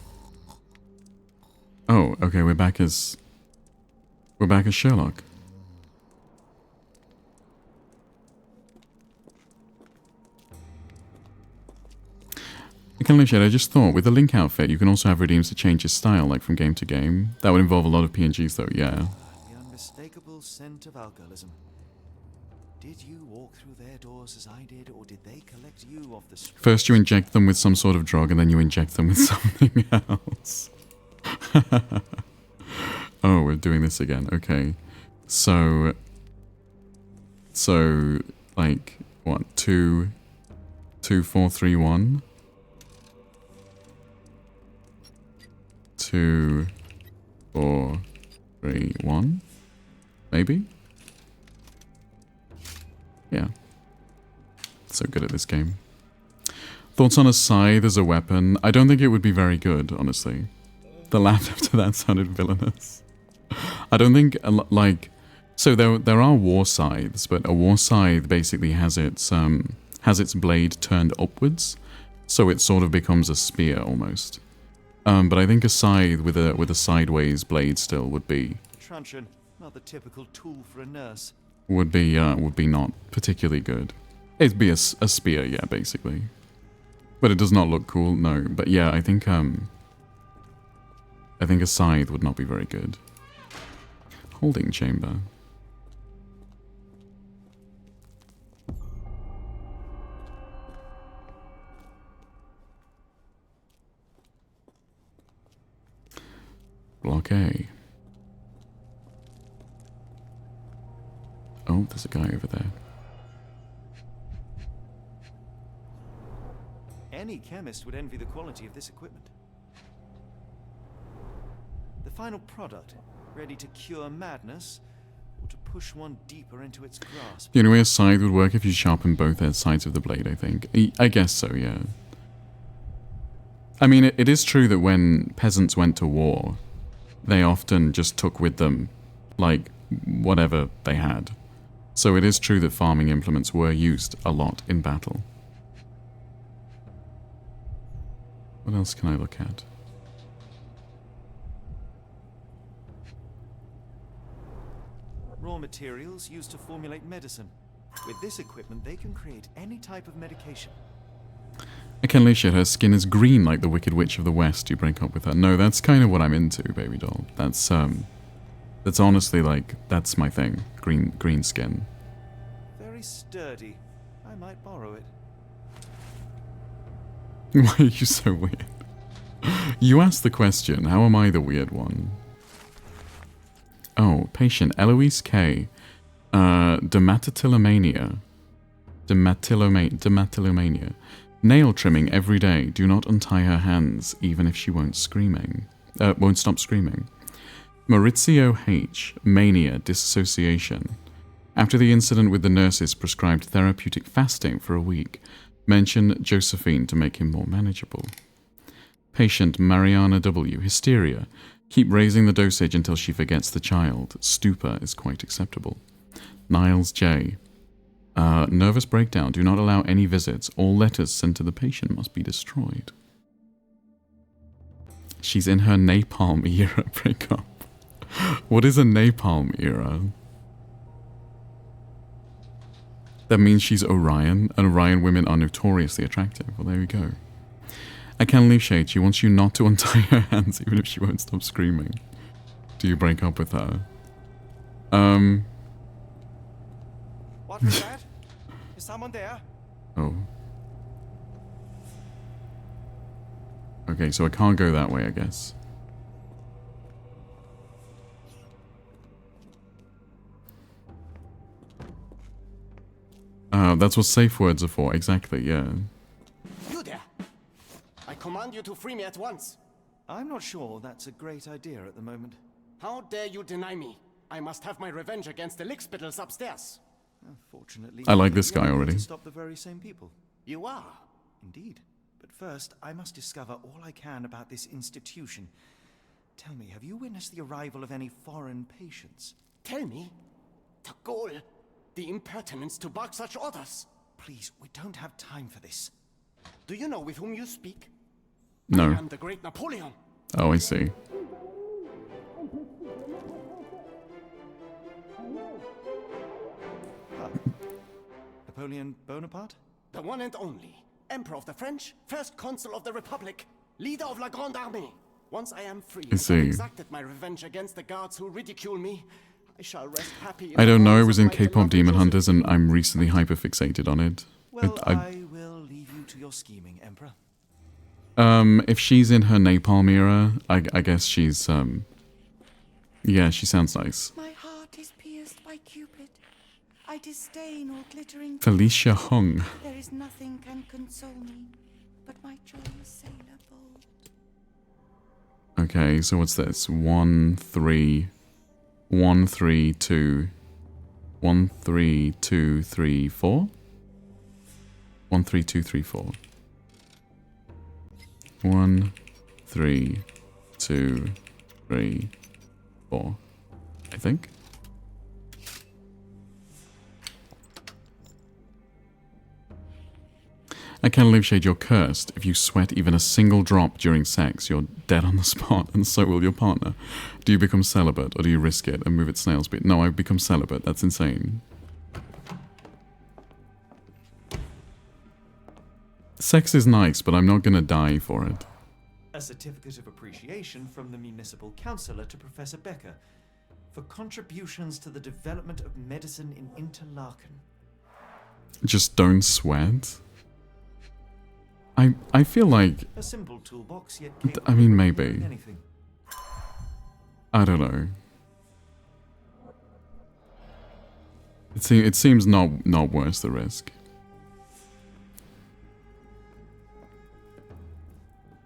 Oh, okay, we're back as Sherlock. I just thought, with the Link outfit, you can also have redeems to change his style, like from game to game. That would involve a lot of PNGs though, yeah. The unmistakable scent of alcoholism. Did you walk through their doors as I did, or did they collect you off the street? First you inject them with some sort of drug, and then you inject them with something else. Oh, we're doing this again. Okay. So, like, what, 2, 4, 3, 1? 2, 4, 3, 1? Maybe? Yeah. So good at this game. Thoughts on a scythe as a weapon? I don't think it would be very good, honestly. The laugh after that sounded villainous. I don't think, like... So there are war scythes, but a war scythe basically has its blade turned upwards, so it sort of becomes a spear almost. But I think a scythe with a sideways blade still would be... Truncheon, Rather typical tool for a nurse. Would be not particularly good. It'd be a spear, yeah, basically. But it does not look cool, no. But yeah, I think a scythe would not be very good. Holding chamber. Block A. Oh, there's a guy over there. Any chemist would envy the quality of this equipment. The final product, ready to cure madness, or to push one deeper into its grasp. The only way a scythe would work if you sharpen both sides of the blade, I think. I guess so, yeah. I mean, it is true that when peasants went to war, they often just took with them, like, whatever they had. So it is true that farming implements were used a lot in battle. What else can I look at? Raw materials used to formulate medicine. With this equipment, they can create any type of medication. I can leash it. Her skin is green like the Wicked Witch of the West. You break up with her. No, that's kind of what I'm into, baby doll. That's honestly, like, that's my thing. Green skin. Very sturdy. I might borrow it. Why are you so weird? You asked the question. How am I the weird one? Oh, patient Eloise K. Dermatillomania. Dermatillomania. Nail trimming every day. Do not untie her hands, even if she won't stop screaming. Maurizio H. Mania. Dissociation. After the incident with the nurses prescribed therapeutic fasting for a week, mention Josephine to make him more manageable. Patient Mariana W. Hysteria. Keep raising the dosage until she forgets the child. Stupor is quite acceptable. Niles J. Nervous breakdown. Do not allow any visits. All letters sent to the patient must be destroyed. She's in her napalm era breakup. What is a napalm era? That means she's Orion, and Orion women are notoriously attractive. Well, there we go. I can leave shade. She wants you not to untie her hands even if she won't stop screaming. Do you break up with her? What was that? Is someone there? Oh. Okay, so I can't go that way, I guess. That's what safe words are for, exactly, yeah. You there! I command you to free me at once. I'm not sure that's a great idea at the moment. How dare you deny me? I must have my revenge against the lickspittles upstairs. Unfortunately, I like this guy already. To stop the very same people. You are? Indeed. But first, I must discover all I can about this institution. Tell me, have you witnessed the arrival of any foreign patients? Tell me? The gall, the impertinence to bark such orders. Please, we don't have time for this. Do you know with whom you speak? No. I am the great Napoleon. Oh, I see. Napoleon Bonaparte? The one and only. Emperor of the French, first consul of the Republic, leader of La Grande Armée. Once I am free and have exacted my revenge against the guards who ridicule me, I shall rest happy. I don't know, I was in K-pop Demon Hunters and I'm recently hyperfixated on it. Well, I will leave you to your scheming, Emperor. If she's in her napalm era, I guess she's, yeah, she sounds nice. My heart is pierced by Cupid. I disdain all glittering. Felicia Hung. There is nothing can console me, but my joyous sailor bold. Okay, so what's this? 1, 3, 1, 3, 2, 1, 3, 2, 3, 4? 1, 3, 2, 3, 4. 1, 3, 2, 3, 4. I think. I can't live shade, you're cursed. If you sweat even a single drop during sex, you're dead on the spot, and so will your partner. Do you become celibate, or do you risk it and move at snail speed? No, I've become celibate. That's insane. Sex is nice, but I'm not gonna die for it. A certificate of appreciation from the municipal councillor to Professor Becker for contributions to the development of medicine in Interlaken. Just don't sweat? I feel like... A simple toolbox, yet I mean, maybe. Anything. I don't know. It seems not worth the risk.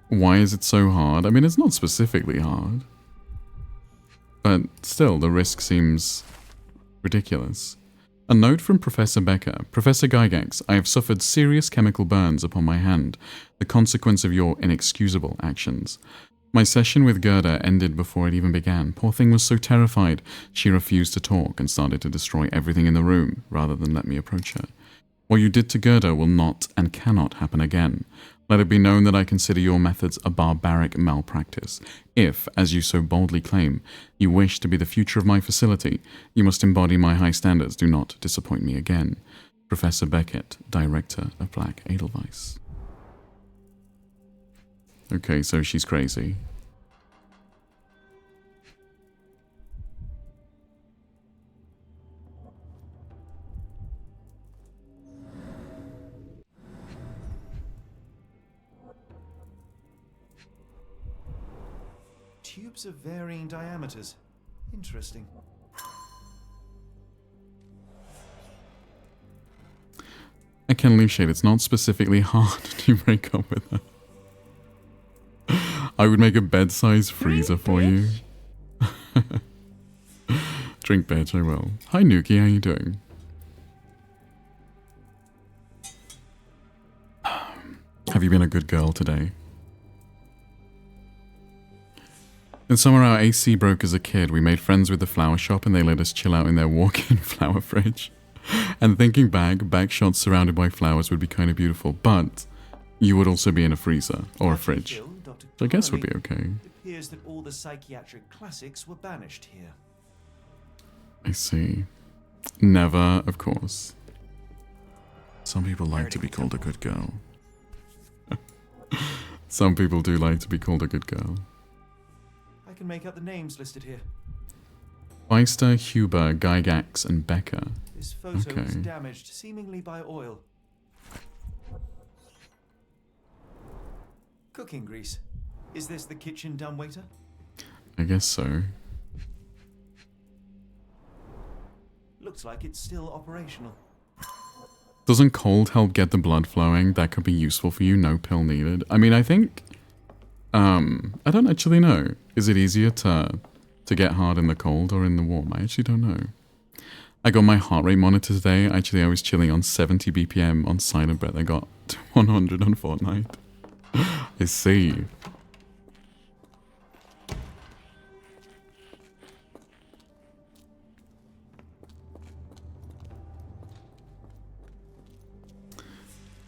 Why is it so hard? I mean, it's not specifically hard. But still, the risk seems ridiculous. A note from Professor Becker. Professor Gygax, I have suffered serious chemical burns upon my hand, the consequence of your inexcusable actions. My session with Gerda ended before it even began. Poor thing was so terrified, she refused to talk and started to destroy everything in the room, rather than let me approach her. What you did to Gerda will not and cannot happen again. Let it be known that I consider your methods a barbaric malpractice. If, as you so boldly claim, you wish to be the future of my facility, you must embody my high standards. Do not disappoint me again. Professor Beckett, Director of Black Edelweiss. Okay, so she's crazy. Tubes of varying diameters. Interesting. I can leave shade. It's not specifically hard to break up with her. I would make a bed-sized freezer for you. Drink, bitch, I will. Hi, Nuki, how you doing? Have you been a good girl today? In summer, our AC broke as a kid. We made friends with the flower shop and they let us chill out in their walk-in flower fridge. And thinking back shots surrounded by flowers would be kind of beautiful, but you would also be in a freezer or a fridge. Which I guess would be okay. It appears that all the psychiatric classics were banished here. I see. Never, of course. Some people like to be called a good girl. Some people do like to be called a good girl. I can make out the names listed here. Weister, Huber, Gygax, and Becker. This photo was damaged, seemingly by oil. Cooking grease. Is this the kitchen dumbwaiter? I guess so. Looks like it's still operational. Doesn't cold help get the blood flowing? That could be useful for you. No pill needed. I mean, I think... I don't actually know. Is it easier to get hard in the cold or in the warm? I actually don't know. I got my heart rate monitor today. Actually, I was chilling on 70 BPM on silent breath. I got 100 on Fortnite. I see.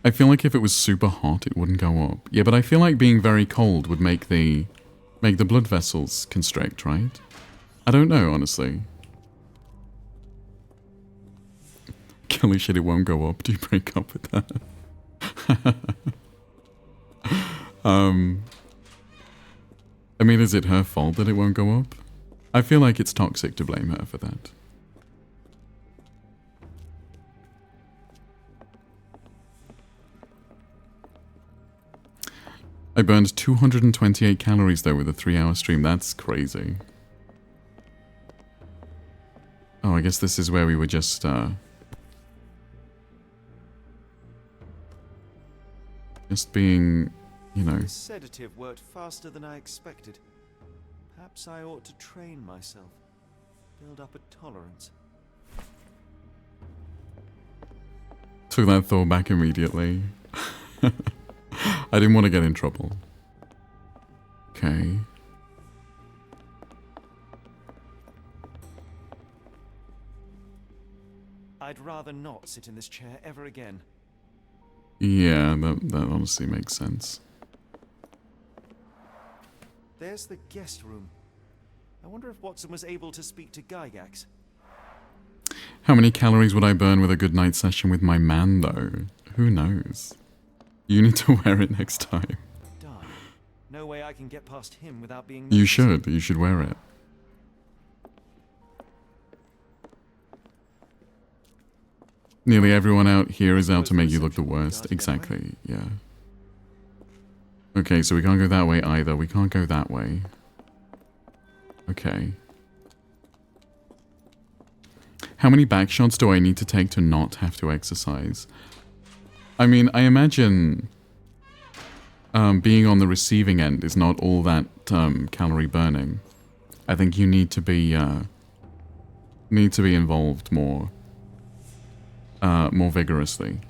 I feel like if it was super hot, it wouldn't go up. Yeah, but I feel like being very cold would make the blood vessels constrict, right? I don't know, honestly. Kelly shit, it won't go up. Do you break up with that? I mean, is it her fault that it won't go up? I feel like it's toxic to blame her for that. I burned 228 calories though with a 3-hour stream. That's crazy. Oh, I guess this is where we were just being, you know. This sedative worked faster than I expected. Perhaps I ought to train myself. Build up a tolerance. Took that thought back immediately. I didn't want to get in trouble. Okay. I'd rather not sit in this chair ever again. Yeah, that honestly makes sense. There's the guest room. I wonder if Watson was able to speak to Gygax. How many calories would I burn with a good night session with my man, though? Who knows? You need to wear it next time. Darn. No way I can get past him without being You noticed. should. You should wear it. Nearly everyone out here is out to make you look the worst. Exactly, yeah. Okay, so we can't go that way either. We can't go that way. Okay. How many back shots do I need to take to not have to exercise? I mean, I imagine being on the receiving end is not all that calorie burning. I think you need to be involved more vigorously.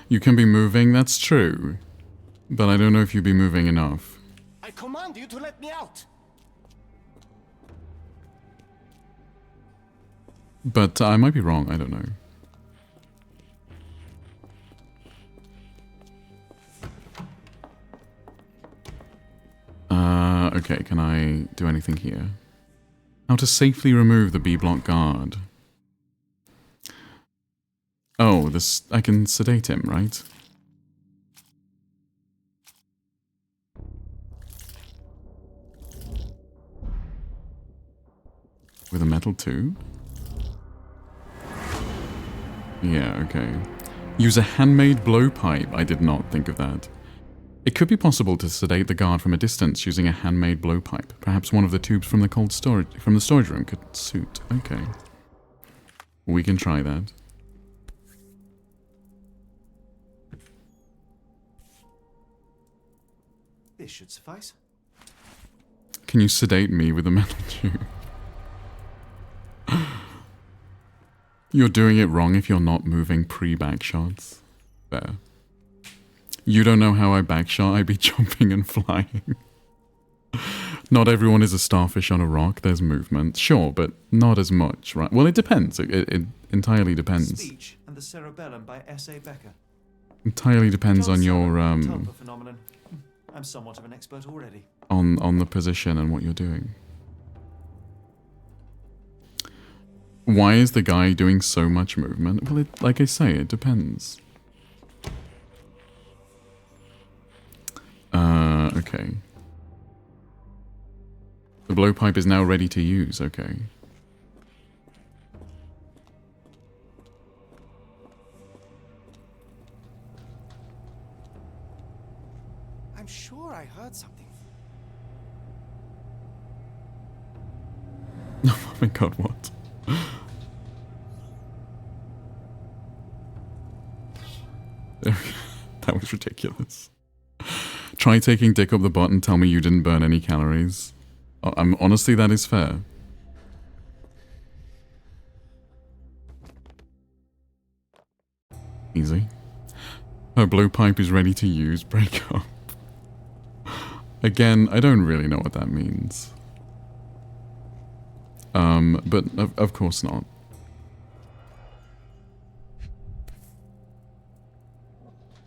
You can be moving, that's true. But I don't know if you'd be moving enough. I command you to let me out. But I might be wrong, I don't know. Okay, can I do anything here? How to safely remove the B-block guard. Oh, this, I can sedate him, right? With a metal tube? Yeah, okay. Use a handmade blowpipe. I did not think of that. It could be possible to sedate the guard from a distance using a handmade blowpipe. Perhaps one of the tubes from the storage room could suit. Okay. We can try that. This should suffice. Can you sedate me with a metal tube? You're doing it wrong if you're not moving pre-back shots. There. You don't know how I backshot, I'd be jumping and flying. Not everyone is a starfish on a rock, there's movement. Sure, but not as much, right? Well, it depends. It entirely depends. Speech and the Cerebellum by S.A. Becker. Entirely depends on your, Tulpa phenomenon. I'm somewhat of an expert already. on the position and what you're doing. Why is the guy doing so much movement? Well, like I say, it depends. Okay. The blowpipe is now ready to use, okay. I'm sure I heard something. Oh my god, what? That was ridiculous. Try taking dick up the butt and tell me you didn't burn any calories. Honestly, that is fair. Easy. Her blowpipe is ready to use. Break up. Again, I don't really know what that means. But of course not.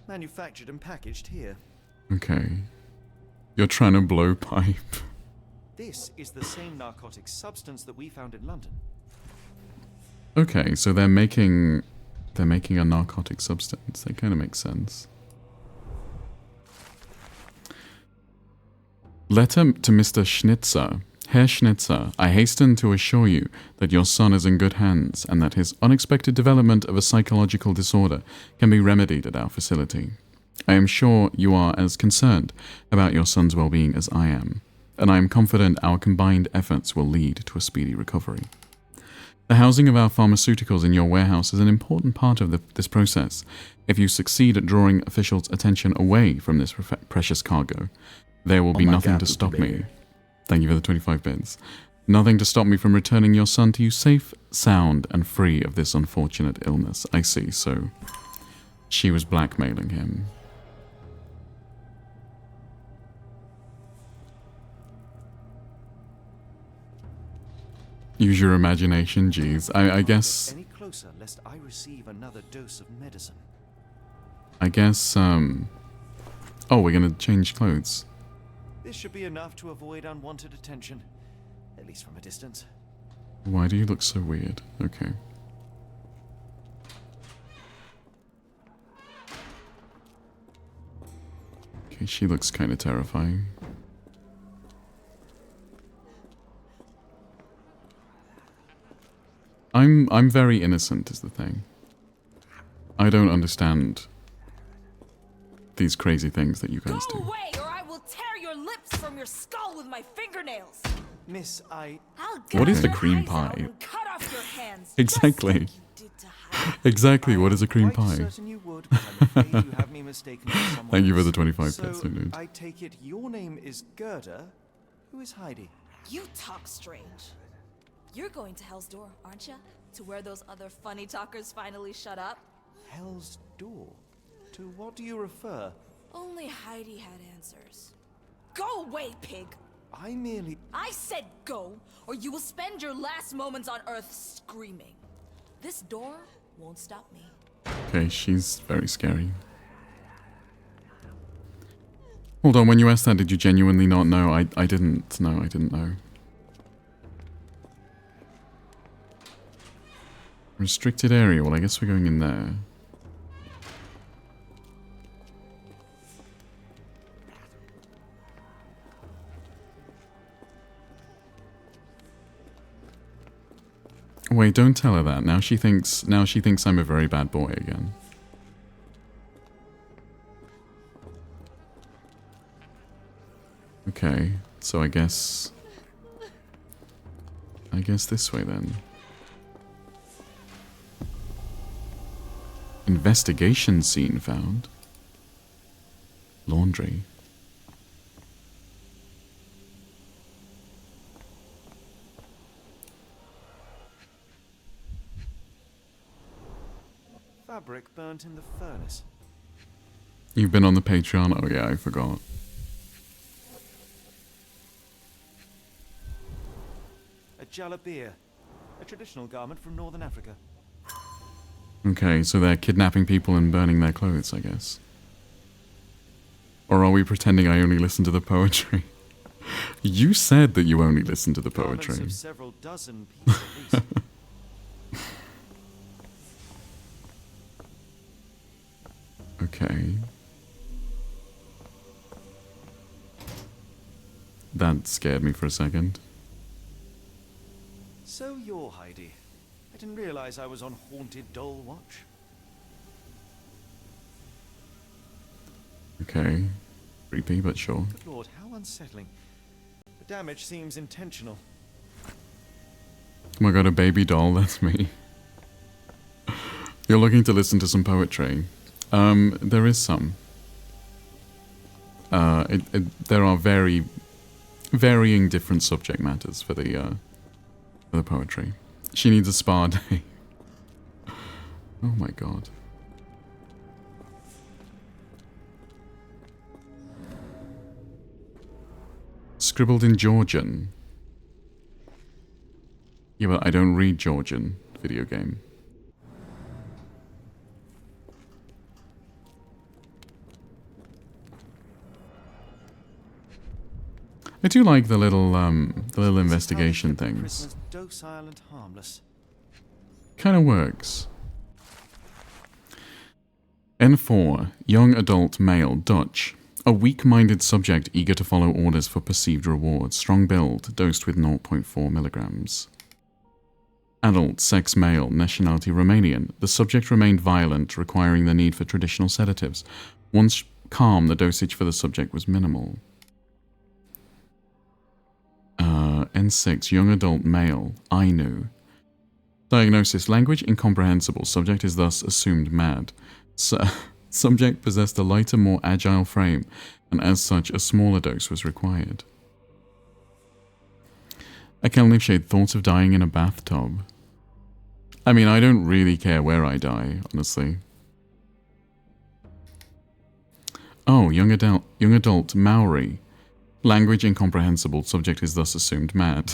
Manufactured and packaged here. Okay. You're trying to blow pipe. This is the same narcotic substance that we found in London. Okay, so they're making a narcotic substance. That kind of makes sense. Letter to Mr. Schnitzer. Herr Schnitzer, I hasten to assure you that your son is in good hands and that his unexpected development of a psychological disorder can be remedied at our facility. I am sure you are as concerned about your son's well-being as I am, and I am confident our combined efforts will lead to a speedy recovery. The housing of our pharmaceuticals in your warehouse is an important part of this process. If you succeed at drawing officials' attention away from this precious cargo, there will be nothing to stop me. Thank you for the 25 bits. Nothing to stop me from returning your son to you safe, sound, and free of this unfortunate illness. I see, so she was blackmailing him. Use your imagination, jeez. I guess... Any closer, lest I receive another dose of medicine. I guess, Oh, we're gonna change clothes. This should be enough to avoid unwanted attention, at least from a distance. Why do you look so weird? Okay. Okay, she looks kind of terrifying. I'm very innocent is the thing. I don't understand these crazy things that you guys Go do. away, or I will tear your lips from your skull with my fingernails. Miss, What is the cream pie? Cut off your hands. Exactly. Exactly, what is a cream pie? Certain you would, but I'm afraid you have me mistaken for someone Thank you for the else. 25 so, bits, dude. I take it your name is Gerda. Who is Heidi? You talk strange. You're going to Hell's Door, aren't you? To where those other funny talkers finally shut up? Hell's Door? To what do you refer? Only Heidi had answers. Go away, pig! I merely... I said go, or you will spend your last moments on Earth screaming. This door won't stop me. Okay, she's very scary. Hold on, when you asked that, did you genuinely not know? I didn't know, I didn't know. Restricted area, well I guess we're going in there. Wait, don't tell her that. Now she thinks I'm a very bad boy again. Okay, so I guess this way then. Investigation scene found. Laundry. Fabric burnt in the furnace. You've been on the Patreon? Oh yeah, I forgot. A jalabia, a traditional garment from northern Africa. Okay, so they're kidnapping people and burning their clothes, I guess. Or are we pretending I only listen to the poetry? You said that you only listen to the poetry. Garments of several dozen people at least. Okay. That scared me for a second. So you're Heidi. I didn't realize I was on Haunted Doll Watch. Okay. Creepy, but sure. Good lord, how unsettling. The damage seems intentional. Oh my god, a baby doll, that's me. You're looking to listen to some poetry. There is some. There are varying different subject matters for the poetry. She needs a spa day. Oh my god. Scribbled in Georgian. Yeah, but I don't read Georgian. Video game. I do like the little investigation things. Prisoners docile and harmless. Kind of works. N4, young adult male, Dutch. A weak-minded subject eager to follow orders for perceived rewards. Strong build, dosed with 0.4 milligrams. Adult, sex male, nationality Romanian. The subject remained violent, requiring the need for traditional sedatives. Once calm, the dosage for the subject was minimal. N6, young adult male, Ainu. Diagnosis, language incomprehensible. Subject is thus assumed mad. Subject possessed a lighter, more agile frame, and as such, a smaller dose was required. Akelnif shade thoughts of dying in a bathtub. I mean, I don't really care where I die, honestly. Oh, young adult Maori. Language incomprehensible. Subject is thus assumed mad.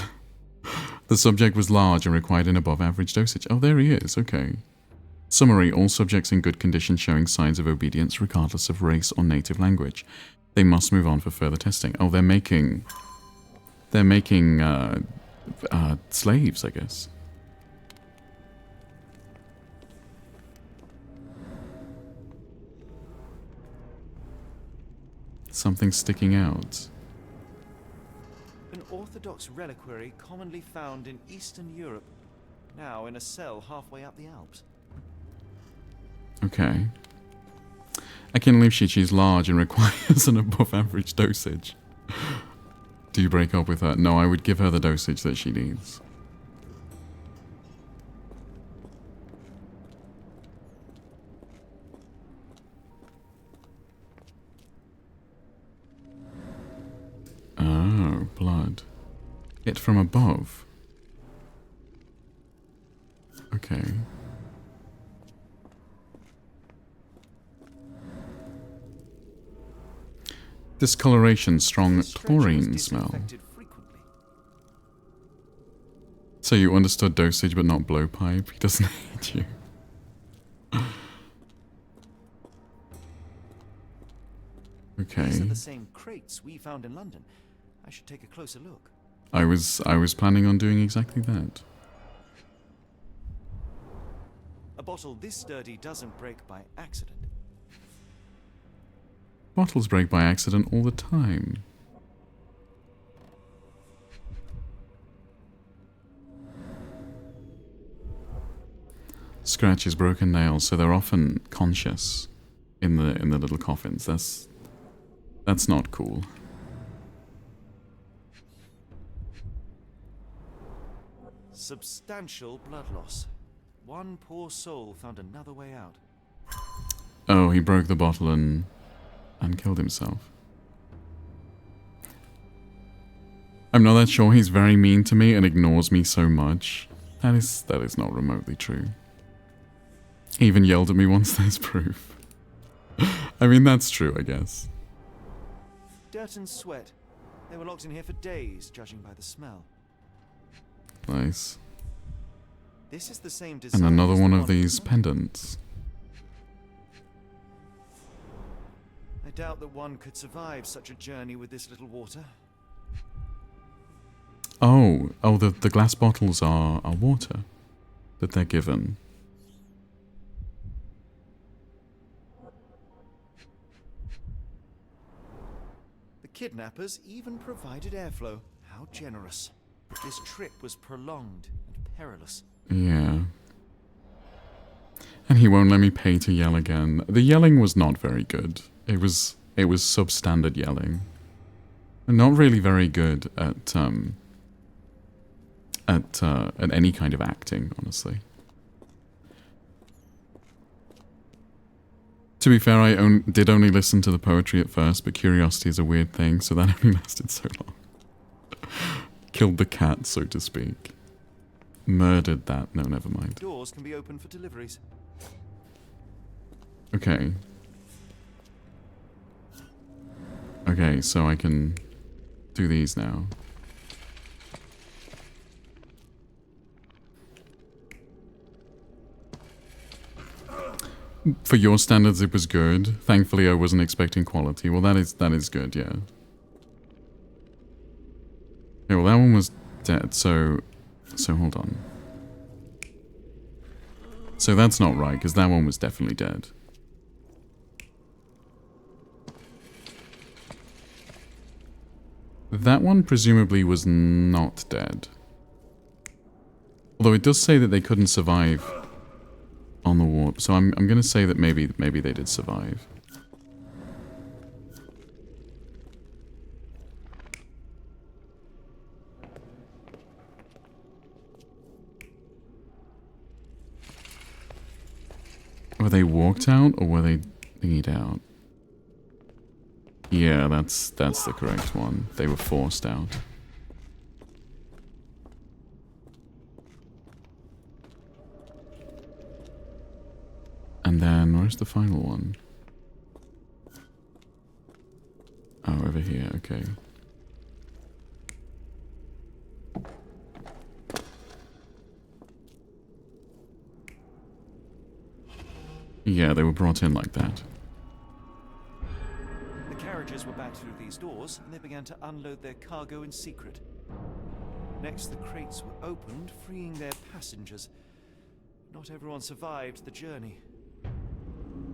The subject was large and required an above-average dosage. Oh, there he is. Okay. Summary, all subjects in good condition showing signs of obedience regardless of race or native language. They must move on for further testing. Oh, they're making slaves, I guess. Something sticking out. An Orthodox reliquary commonly found in Eastern Europe, now in a cell halfway up the Alps. Okay. I can believe she's large and requires an above average dosage. Do you break up with her? No, I would give her the dosage that she needs. Oh, blood. It from above. Okay. Discoloration, strong chlorine smell. So you understood dosage but not blowpipe? He doesn't hate you. Okay. These are the same crates we found in London. I should take a closer look. I was planning on doing exactly that. A bottle this sturdy doesn't break by accident. Bottles break by accident all the time. Scratches, broken nails, so they're often conscious in the little coffins. That's not cool. Substantial blood loss. One poor soul found another way out. Oh, he broke the bottle and killed himself. I'm not that sure. He's very mean to me and ignores me so much. That is not remotely true. He even yelled at me once. There's proof. I mean, that's true, I guess. Dirt and sweat. They were locked in here for days, judging by the smell. Nice. This is the same design. And another one of these pendants. I doubt that one could survive such a journey with this little water. Oh, the glass bottles are water that they're given. The kidnappers even provided airflow. How generous. This trip was prolonged and perilous. Yeah. And he won't let me pay to yell again. The yelling was not very good. It was substandard yelling. And not really very good at any kind of acting, honestly. To be fair, I did only listen to the poetry at first, but curiosity is a weird thing, so that only lasted so long. Killed the cat, so to speak. Murdered that. No, never mind. Doors can be opened for deliveries. Okay. Okay, so I can do these now. For your standards, it was good. Thankfully, I wasn't expecting quality. Well, that is good, yeah. Okay, well, that one was dead, so hold on. So that's not right, because that one was definitely dead. That one presumably was not dead. Although it does say that they couldn't survive on the warp, so I'm going to say that maybe they did survive. Were they walked out or were they thingied out? Yeah, that's the correct one. They were forced out. And then, where's the final one? Oh, over here, okay. Yeah, they were brought in like that. The carriages were backed through these doors, and they began to unload their cargo in secret. Next, the crates were opened, freeing their passengers. Not everyone survived the journey.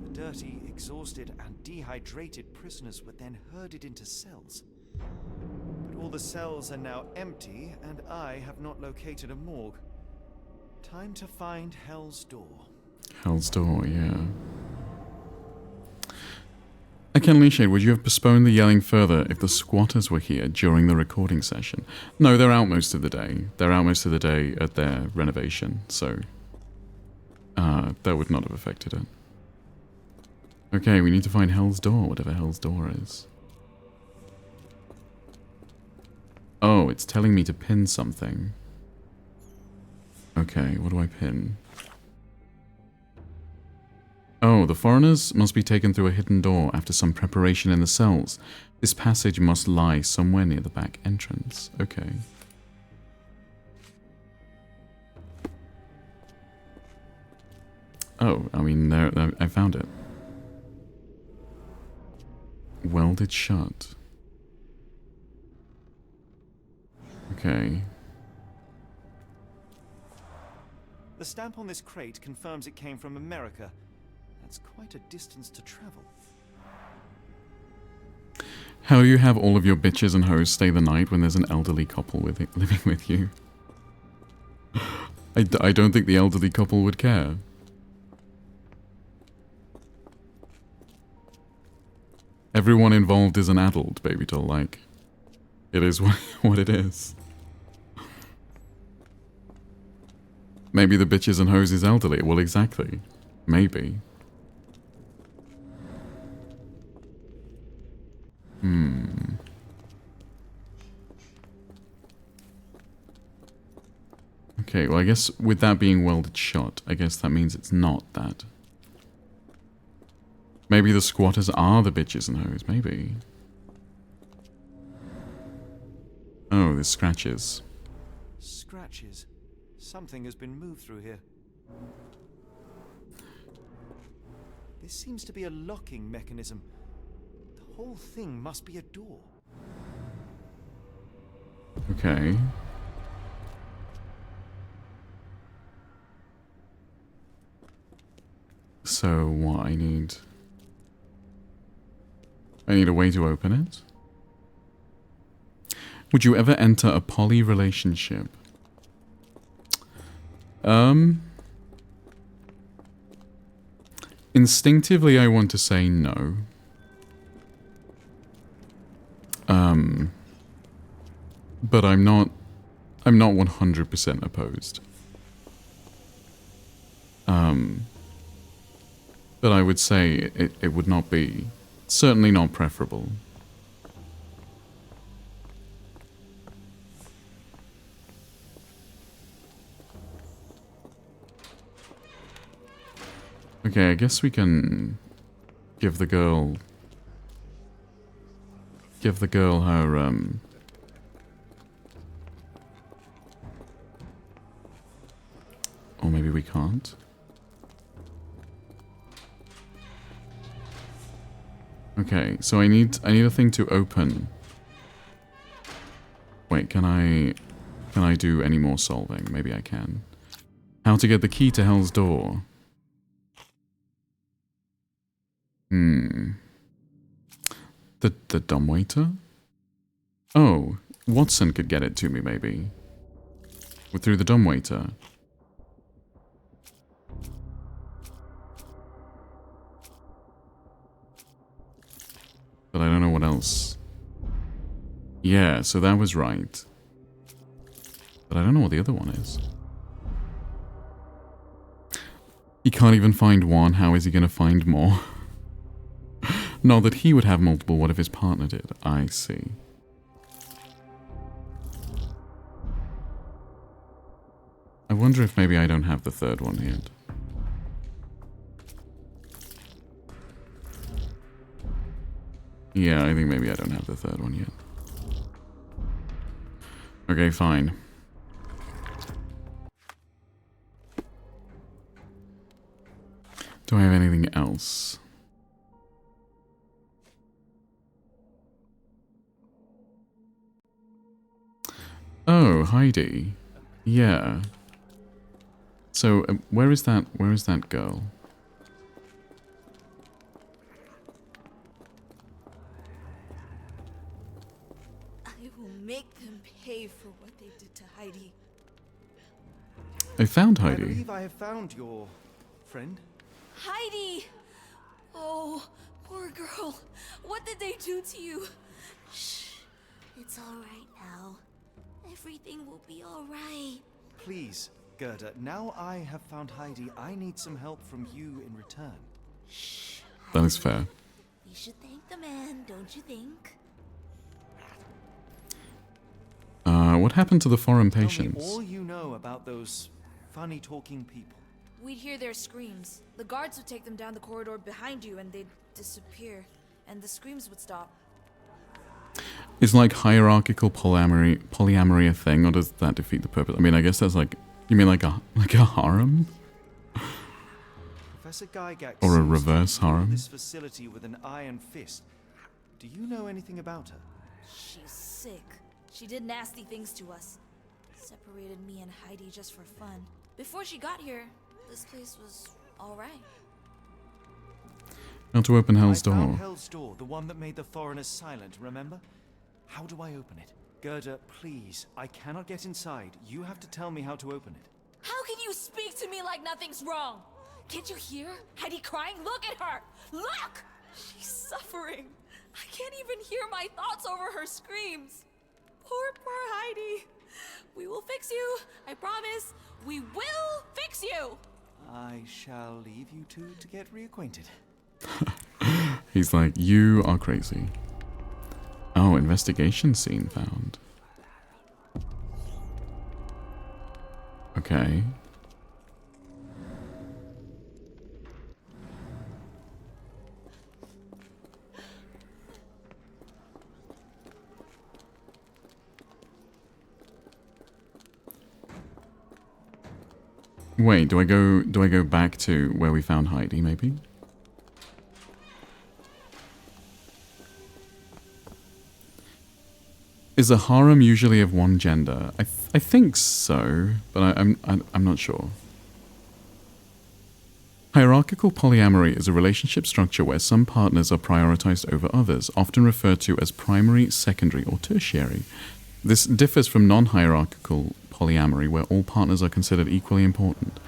The dirty, exhausted, and dehydrated prisoners were then herded into cells. But all the cells are now empty, and I have not located a morgue. Time to find Hell's Door. Hell's Door, yeah. Again, Leashade, would you have postponed the yelling further if the squatters were here during the recording session? No, they're out most of the day. They're out most of the day at their renovation, so that would not have affected it. Okay, we need to find Hell's Door, whatever Hell's Door is. Oh, it's telling me to pin something. Okay, what do I pin? Oh, the foreigners must be taken through a hidden door after some preparation in the cells. This passage must lie somewhere near the back entrance. Okay. Oh, I mean, there, I found it. Welded shut. Okay. The stamp on this crate confirms it came from America. That's quite a distance to travel. How do you have all of your bitches and hoes stay the night when there's an elderly couple living with you? I don't think the elderly couple would care. Everyone involved is an adult, baby doll, like. It is what it is. Maybe the bitches and hoes is elderly. Well, exactly. Maybe. Okay, well I guess with that being welded shut, I guess that means it's not that. Maybe the squatters are the bitches and hoes, maybe. Oh, there's scratches. Scratches. Something has been moved through here. This seems to be a locking mechanism. The whole thing must be a door. Okay. So what I need a way to open it. Would you ever enter a poly relationship? Instinctively I want to say no. But I'm not 100% opposed. But I would say it would not be, certainly not preferable. Okay, I guess we can give the girl her, or maybe we can't. Okay, so I need a thing to open. Wait, can I do any more solving? Maybe I can. How to get the key to Hell's Door? The dumbwaiter? Oh, Watson could get it to me, maybe. Through the dumbwaiter. But I don't know what else. Yeah, so that was right. But I don't know what the other one is. He can't even find one, how is he going to find more? Not that he would have multiple, what if his partner did? I see. I wonder if maybe I don't have the third one yet. Yeah, I think maybe I don't have the third one yet. Okay, fine. Do I have anything else? Oh, Heidi. Yeah. So, where is that girl? I will make them pay for what they did to Heidi. I found I Heidi. believe I have found your friend. Heidi! Oh, poor girl. What did they do to you? Shh. It's all right now. Everything will be all right. Please, Gerda, now I have found Heidi, I need some help from you in return. Shh. That is fair. We should thank the man, don't you think? What happened to the foreign Tell me patients? all you know about those funny talking people. We'd hear their screams. The guards would take them down the corridor behind you and they'd disappear. And the screams would stop. Is like hierarchical polyamory a thing, or does that defeat the purpose? I mean, I guess that's like, you mean like a harem? Professor Gygax Or a seems reverse to rule harem? this facility with an iron fist. Do you know anything about her? She's sick. She did nasty things to us. Separated me and Heidi just for fun. Before she got here, this place was alright. How to open Hell's I found door? Hell's door, the one that made the foreigners silent, remember? How do I open it? Gerda, please, I cannot get inside. You have to tell me how to open it. How can you speak to me like nothing's wrong? Can't you hear Heidi crying? Look at her! Look! She's suffering. I can't even hear my thoughts over her screams. Poor Heidi. We will fix you. I promise. We will fix you. I shall leave you two to get reacquainted. He's like, you are crazy. Oh, investigation scene found. Okay. Wait, do I go back to where we found Heidi, maybe? Is a harem usually of one gender? I think so, but I'm not sure. Hierarchical polyamory is a relationship structure where some partners are prioritized over others, often referred to as primary, secondary, or tertiary. This differs from non-hierarchical polyamory, where all partners are considered equally important.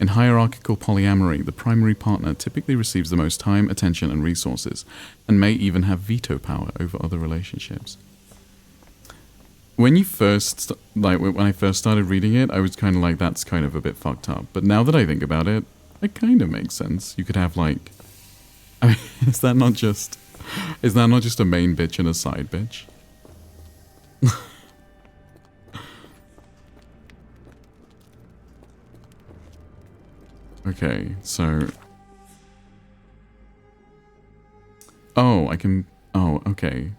In hierarchical polyamory, the primary partner typically receives the most time, attention, and resources, and may even have veto power over other relationships. When you first, when I first started reading it, I was kind of like, that's kind of a bit fucked up. But now that I think about it, it kind of makes sense. You could have like, I mean, is that not just a main bitch and a side bitch? Okay, so, oh, okay.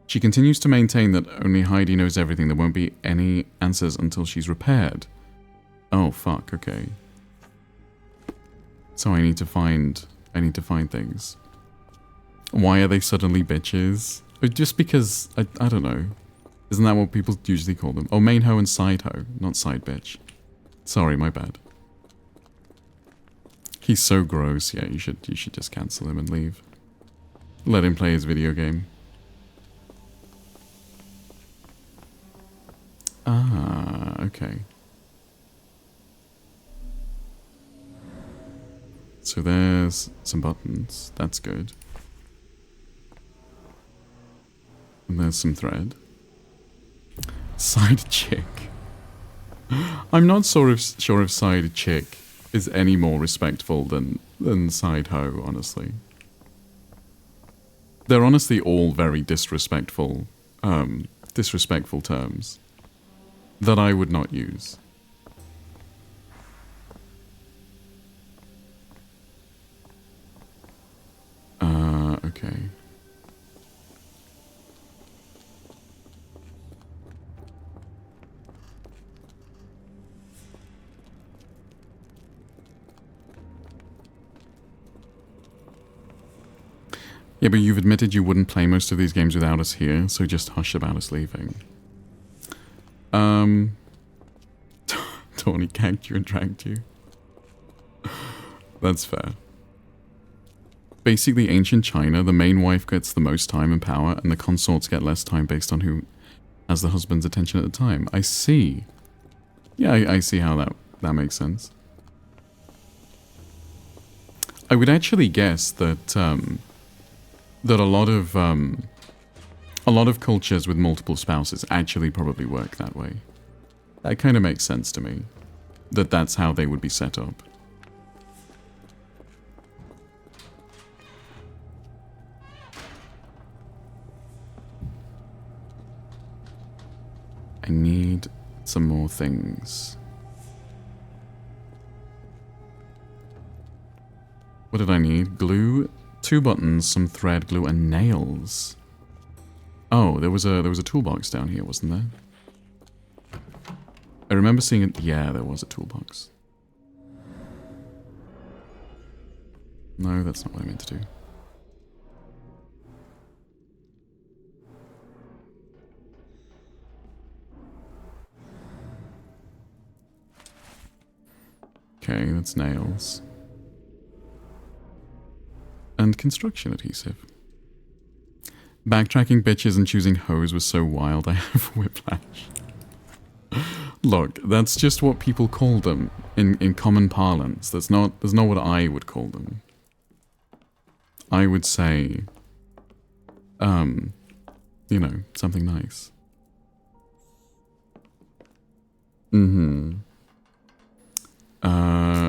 She continues to maintain that only Heidi knows everything. There won't be any answers until she's repaired. Oh, fuck, okay. So I need to find things. Why are they suddenly bitches? Just because, I don't know. Isn't that what people usually call them? Oh, main hoe and side hoe, not side bitch. Sorry, my bad. He's so gross. Yeah, you should just cancel him and leave. Let him play his video game. Ah, okay. So there's some buttons. That's good. And there's some thread. Side chick. I'm not sure if side chick is any more respectful than side hoe, honestly. They're honestly all very disrespectful terms that I would not use. Okay. Yeah, but you've admitted you wouldn't play most of these games without us here, so just hush about us leaving. Tawny gagged you and dragged you. That's fair. Basically, ancient China, the main wife gets the most time and power, and the consorts get less time based on who has the husband's attention at the time. I see. Yeah, I see how that makes sense. I would actually guess that that a lot of cultures with multiple spouses actually probably work that way. That kind of makes sense to me. That's how they would be set up. I need some more things. What did I need? Glue, 2 buttons, some thread, glue, and nails. Oh, there was a toolbox down here, wasn't there? I remember seeing it. Yeah, there was a toolbox. No, that's not what I meant to do. Okay, that's nails. And construction adhesive. Backtracking bitches and choosing hose was so wild, I have whiplash. Look, that's just what people call them in common parlance. That's not what I would call them. I would say, you know, something nice. Mm-hmm.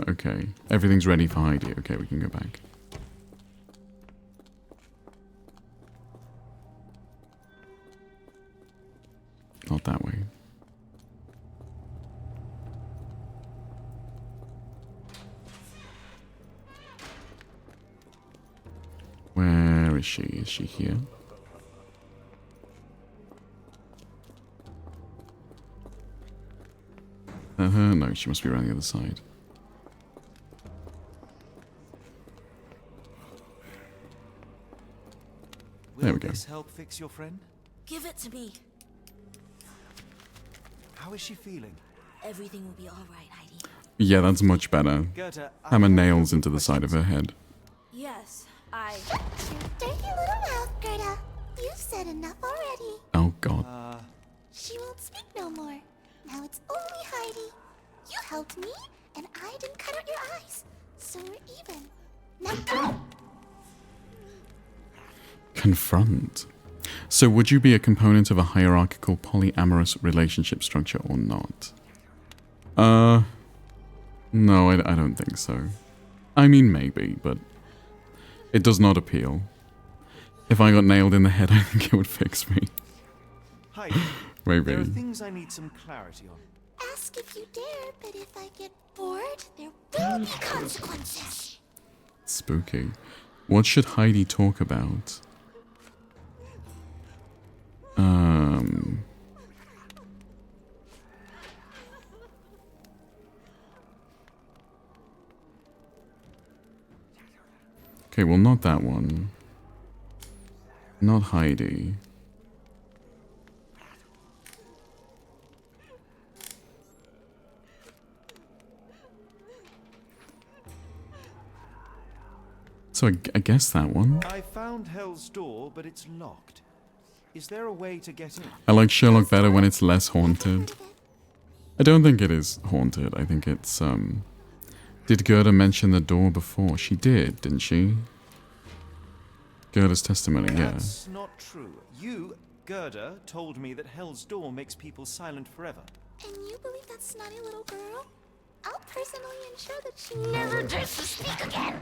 Okay. Everything's ready for Heidi. Okay, we can go back. Not that way. Where is she? Is she here? No, she must be around the other side. There we go. Will this help fix your friend? Give it to me. How is she feeling? Everything will be all right, Heidi. Yeah, that's much better. Gerda, Hammer nails into the side of her head. Yes, I... Dirty little mouth, Gerda. You've said enough already. Oh god. She won't speak no more. Now it's only Heidi. You helped me, and I didn't cut out your eyes. So we're even. Now go! Confront. So would you be a component of a hierarchical polyamorous relationship structure or not? No, I don't think so. I mean, maybe, but it does not appeal. If I got nailed in the head, I think it would fix me. Heidi, Maybe. there are things I need some clarity on. Ask if you dare, but if I get bored, there will be consequences. Spooky. What should Heidi talk about? Okay, well, not that one. Not Heidi. So I guess that one. I found Hell's Door, but it's locked. Is there a way to get in? I like Sherlock better when it's less haunted. I don't think it is haunted. I think it's, Did Gerda mention the door before? She did, didn't she? Gerda's testimony, yeah. That's not true. You, Gerda, told me that Hell's Door makes people silent forever. And you believe that snotty little girl? I'll personally ensure that she never dares to speak again.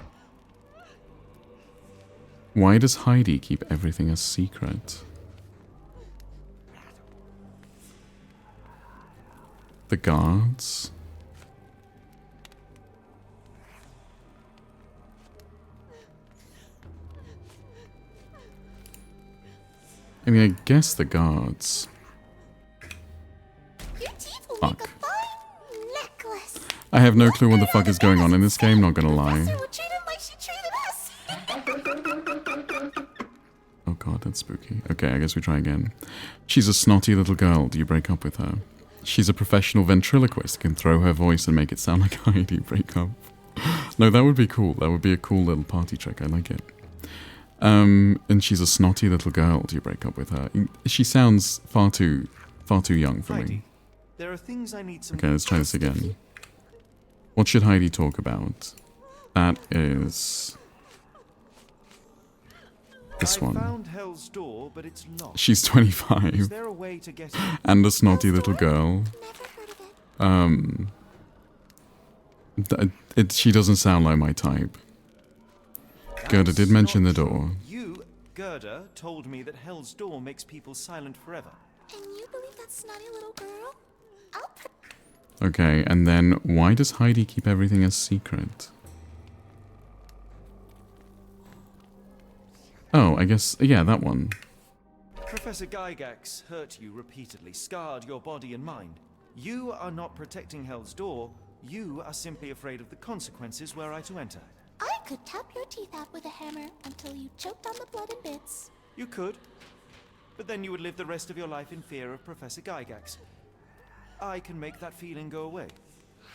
Why does Heidi keep everything a secret? The guards? I mean, I guess the guards. Your teeth will Fuck. make a fine necklace. I have no clue what the fuck is going on in this game, not gonna lie. Professor would treat him like she treated us. That's spooky. Okay, I guess we try again. She's a snotty little girl. Do you break up with her? She's a professional ventriloquist. Can throw her voice and make it sound like Heidi. Break up. No, that would be cool. That would be a cool little party trick. I like it. And she's a snotty little girl. Do you break up with her? She sounds far too young for me. There are things I need some. Okay, let's try this again. What should Heidi talk about? That is this one. Found Hell's Door, but it's locked. She's 25. Is there a way to get in? And a snotty little girl. She doesn't sound like my type. Gerda did mention the door. You, Gerda, told me that Hell's Door makes people silent forever. And you believe that snotty little girl? Okay, and then why does Heidi keep everything a secret? Oh, I guess, yeah, that one. Professor Gygax hurt you repeatedly, scarred your body and mind. You are not protecting Hell's Door. You are simply afraid of the consequences were I to enter. I could tap your teeth out with a hammer until you choked on the blood in bits. You could. But then you would live the rest of your life in fear of Professor Gygax. I can make that feeling go away.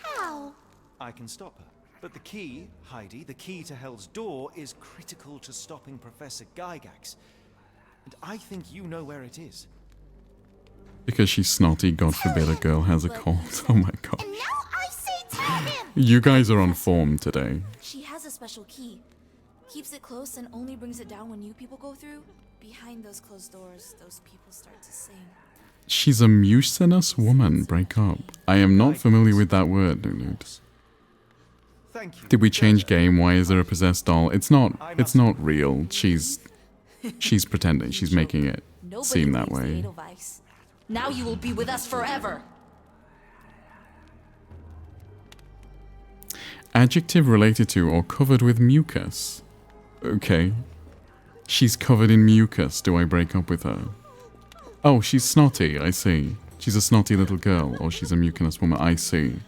How? I can stop her. But the key, Heidi, the key to Hell's Door is critical to stopping Professor Gygax. And I think you know where it is. Because she's snotty, God forbid a girl has a cold. Oh my god. And now I say tell him! You guys are on form today. She has a special key. Keeps it close and only brings it down when new people go through. Behind those closed doors, those people start to sing. She's a mucinous woman. Break up. I am not familiar with that word, Lulu. Thank you. Did we change game? Why is there a possessed doll? It's not real. She's pretending. She's making it seem that way. Now you will be with us forever. Adjective related to or covered with mucus. Okay. She's covered in mucus. Do I break up with her? Oh, she's snotty. I see. She's a snotty little girl, or she's a mucinous woman. I see.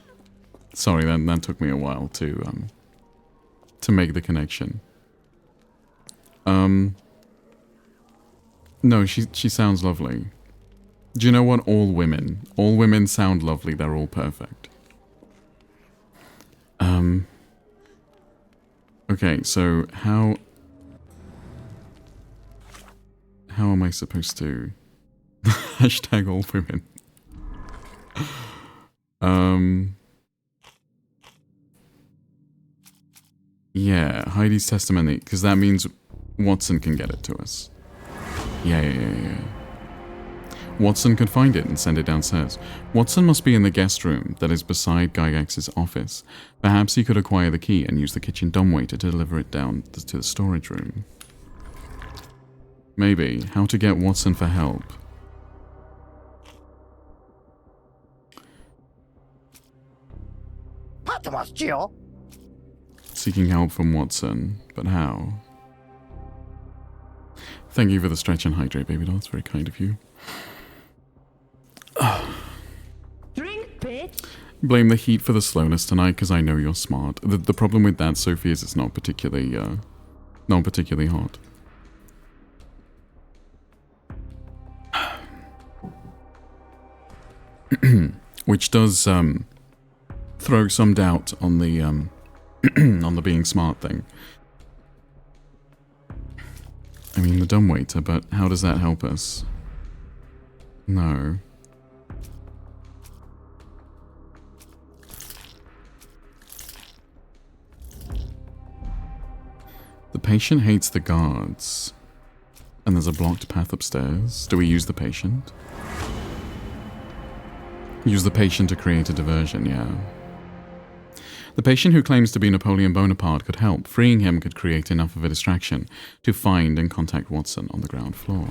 Sorry, that took me a while to make the connection. No, she sounds lovely. Do you know what? All women sound lovely. They're all perfect. Okay, so how am I supposed to hashtag all women? Yeah, Heidi's testimony, because that means Watson can get it to us. Yeah. Watson could find it and send it downstairs. Watson must be in the guest room that is beside Gygax's office. Perhaps he could acquire the key and use the kitchen dumbwaiter to deliver it down to the storage room. Maybe. How to get Watson for help. Seeking help from Watson, but how? Thank you for the stretch and hydrate, baby doll. That's very kind of you. Drink, bitch. Blame the heat for the slowness tonight, because I know you're smart. The problem with that, Sophie, is it's not particularly hot. Which does throw some doubt on the on the being smart thing. I mean, the dumbwaiter, but how does that help us? No. The patient hates the guards. And there's a blocked path upstairs. Do we use the patient? Use the patient to create a diversion, yeah. The patient who claims to be Napoleon Bonaparte could help. Freeing him could create enough of a distraction to find and contact Watson on the ground floor.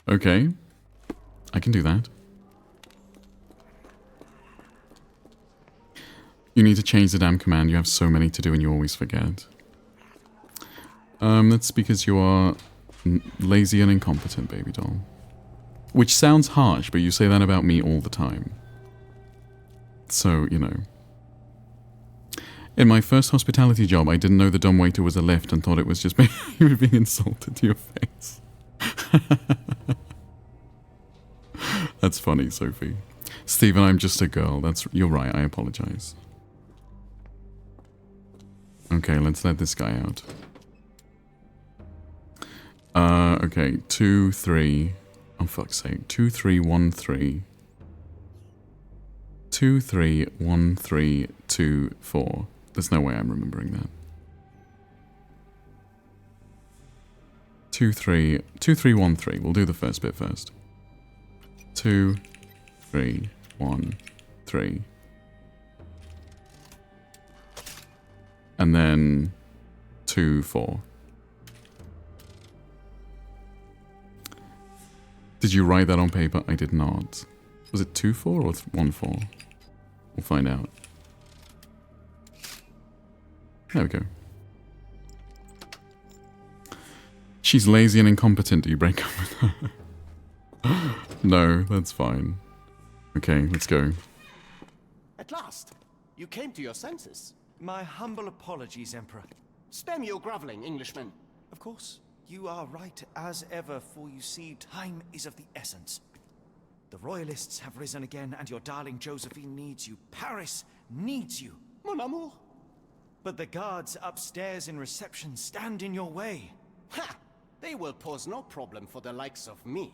Okay. I can do that. You need to change the damn command. You have so many to do and you always forget. That's because you are lazy and incompetent, baby doll. Which sounds harsh, but you say that about me all the time. So, you know. In my first hospitality job, I didn't know the dumbwaiter was a lift and thought it was just being insulted to your face. That's funny, Sophie. Stephen, I'm just a girl. You're right, I apologize. Okay, let's let this guy out. Okay, 2, 3. Oh, fuck's sake. 2, 3, 1, 3. 2, 3, 1, 3, 2, 4. There's no way I'm remembering that. 2, 3, 2, 3, 1, 3. We'll do the first bit first. 2, 3, 1, 3. And then 2, 4. Did you write that on paper? I did not. Was it 2, 4 or 1, 4? We'll find out. There we go. She's lazy and incompetent. Do you break up with her? No, that's fine. Okay, let's go. At last, you came to your senses. My humble apologies, Emperor. Spare me your groveling, Englishman. Of course, you are right as ever, for you see, time is of the essence. The royalists have risen again, and your darling Josephine needs you. Paris needs you. Mon amour. But the guards upstairs in reception stand in your way. Ha! They will pose no problem for the likes of me.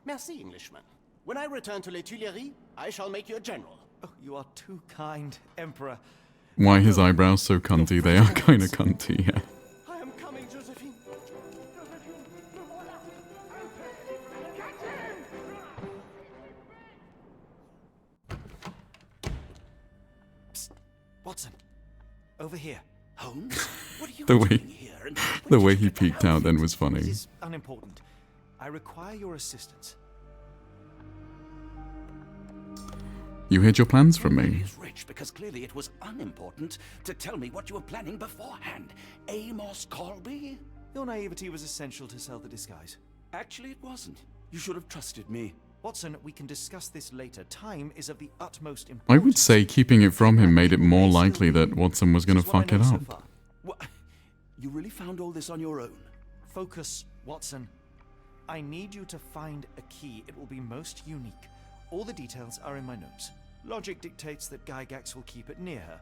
Merci, Englishman. When I return to Les Tuileries, I shall make you a general. Oh, you are too kind, Emperor. Why his eyebrows so cunty? They are kind of cunty, yeah. I am coming, Josephine. Psst. Watson, over here. Holmes? What are you The doing here? And the way he peeked out then was funny. This is unimportant. I require your assistance. You hid your plans from He me. is rich because clearly it was unimportant to tell me what you were planning beforehand. Amos Colby? Your naivety was essential to sell the disguise. Actually, it wasn't. You should have trusted me. Watson, we can discuss this later. Time is of the utmost importance. I would say keeping it from him made it more likely that Watson was going to fuck it up. What? You really found all this on your own? Focus, Watson. I need you to find a key. It will be most unique. All the details are in my notes. Logic dictates that Gygax will keep it near her.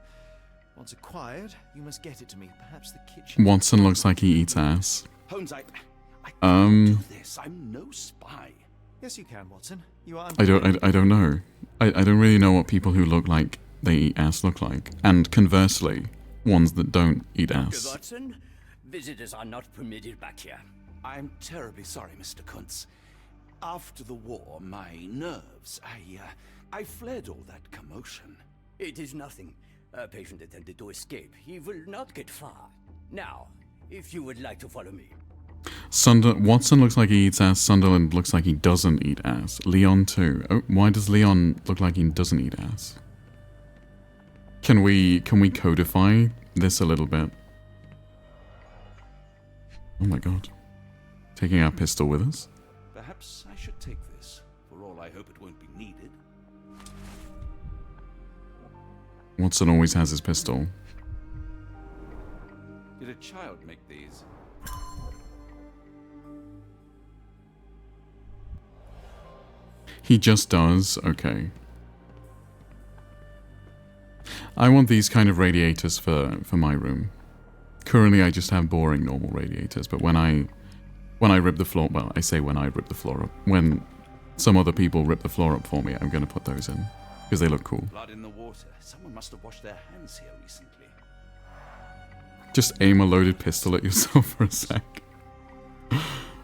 Once acquired, you must get it to me. Perhaps the kitchen. Watson looks like he eats ass. Holmes, I can't do this. I'm no spy. Yes, you can, Watson. You are. I don't know. I don't really know what people who look like they eat ass look like. And conversely, ones that don't eat ass. Watson, visitors are not permitted back here. I'm terribly sorry, Mr. Kuntz. After the war, my nerves, I fled all that commotion. It is nothing. A patient attempted to escape. He will not get far. Now, if you would like to follow me. Watson looks like he eats ass. Sunderland looks like he doesn't eat ass. Leon too. Oh, why does Leon look like he doesn't eat ass? Can we codify this a little bit? Oh my god. Taking our pistol with us? Perhaps I should take this. For all I hope it won't be needed. Watson always has his pistol. Did a child make these? He just does? Okay. I want these kind of radiators for my room. Currently I just have boring normal radiators, but when I rip the floor, well, I say when I rip the floor up. When some other people rip the floor up for me, I'm going to put those in. Because they look cool. Blood in the water. Someone must have washed their hands here recently. Just aim a loaded pistol at yourself for a sec.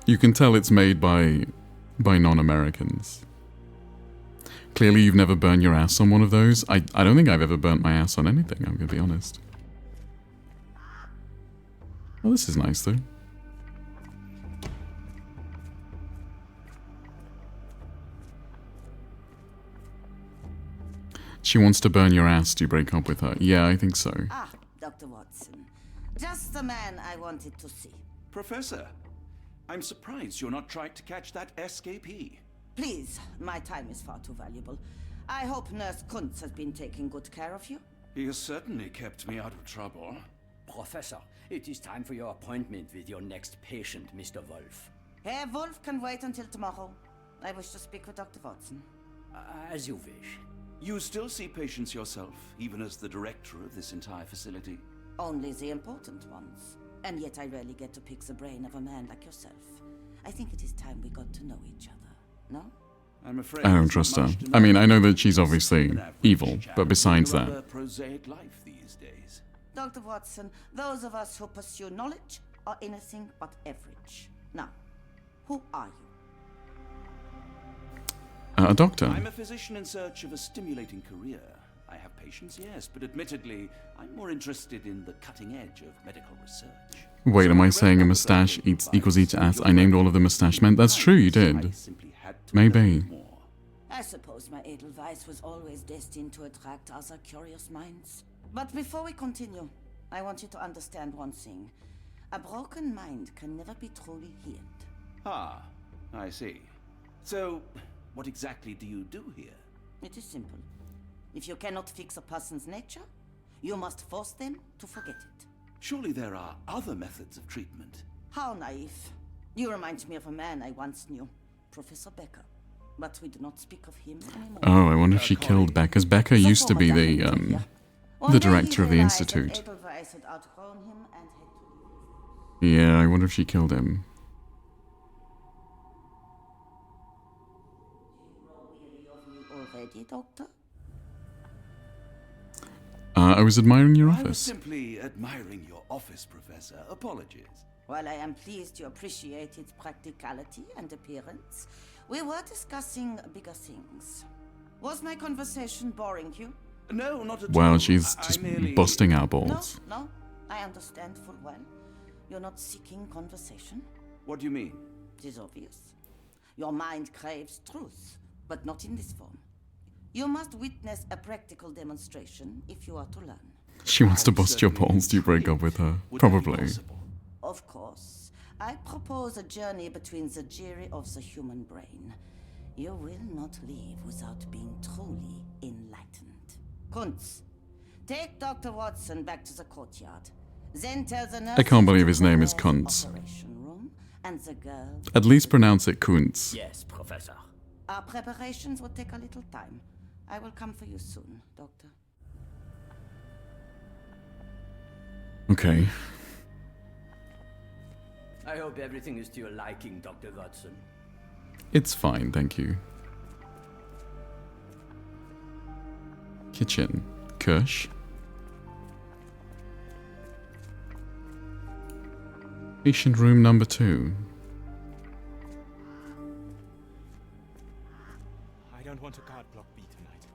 You can tell it's made by non-Americans. Clearly you've never burned your ass on one of those. I don't think I've ever burnt my ass on anything, I'm going to be honest. Oh, this is nice though. She wants to burn your ass. Do you break up with her? Yeah, I think so. Ah, Dr. Watson. Just the man I wanted to see. Professor, I'm surprised you're not trying to catch that escapee. Please, my time is far too valuable. I hope Nurse Kuntz has been taking good care of you. He has certainly kept me out of trouble. Professor, it is time for your appointment with your next patient, Mr. Wolf. Herr Wolf can wait until tomorrow. I wish to speak with Dr. Watson. As you wish. You still see patients yourself, even as the director of this entire facility? Only the important ones. And yet I rarely get to pick the brain of a man like yourself. I think it is time we got to know each other, no? I'm afraid I don't trust her. I mean, I know that she's obviously evil, but besides that... prosaic life these days. Dr. Watson, those of us who pursue knowledge are anything but average. Now, who are you? A doctor. I'm a physician in search of a stimulating career. I have patients, yes, but admittedly, I'm more interested in the cutting edge of medical research. Wait, am I saying a mustache equals each ass? I named all of the mustache men. That's true, you did. Maybe. I suppose my Edelweiss was always destined to attract other curious minds. But before we continue, I want you to understand one thing. A broken mind can never be truly healed. Ah, I see. So, what exactly do you do here? It is simple. If you cannot fix a person's nature, you must force them to forget it. Surely there are other methods of treatment. How naive. You remind me of a man I once knew, Professor Becker. But we do not speak of him anymore. Oh, I wonder if she killed Becker, because Becker used to be the director of the institute. Yeah, I wonder if she killed him. Already, Doctor? I was admiring your I was office. simply admiring your office, Professor. Apologies. While I am pleased you appreciate its practicality and appearance, we were discussing bigger things. Was my conversation boring you? No, not at all. Well, she's just busting our balls. No, I understand full well. You're not seeking conversation. What do you mean? It is obvious. Your mind craves truth, but not in this form. You must witness a practical demonstration if you are to learn. She wants to bust your balls. Do you break up with her? Probably. Of course. I propose a journey between the jury of the human brain. You will not leave without being truly enlightened. Kuntz, take Dr. Watson back to the courtyard. Then tell the nurse I can't believe his name is Kuntz. room and the girl. At least pronounce it Kuntz. Yes, Professor. Our preparations will take a little time. I will come for you soon, Doctor. Okay. I hope everything is to your liking, Dr. Watson. It's fine, thank you. Kitchen. Kirsch. Patient room number 2. I don't want a card block B tonight.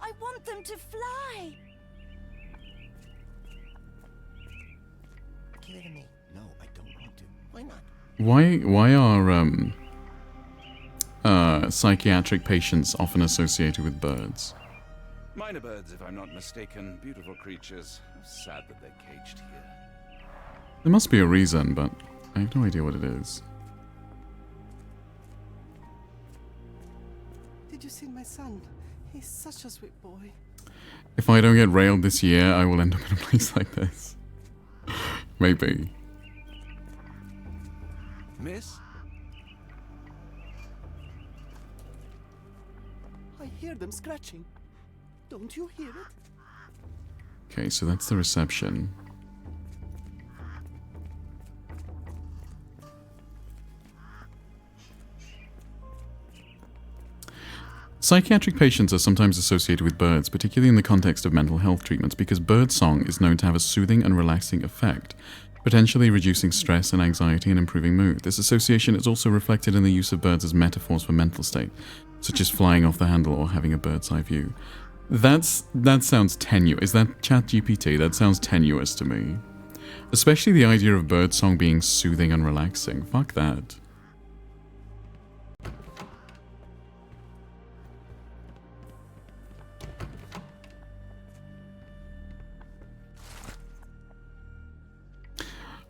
I want them to fly. Give it to me. No, I don't want to. Why not? Why are psychiatric patients often associated with birds? Minor birds, if I'm not mistaken. Beautiful creatures. Sad that they're caged here. There must be a reason, but I have no idea what it is. Did you see my son? He's such a sweet boy. If I don't get railed this year, I will end up in a place like this. Maybe. Miss? I hear them scratching. Don't you hear it? Okay, so that's the reception. Psychiatric patients are sometimes associated with birds, particularly in the context of mental health treatments, because bird song is known to have a soothing and relaxing effect, potentially reducing stress and anxiety and improving mood. This association is also reflected in the use of birds as metaphors for mental state, such as flying off the handle or having a bird's eye view. That sounds tenuous. Is that ChatGPT? That sounds tenuous to me. Especially the idea of birdsong being soothing and relaxing. Fuck that.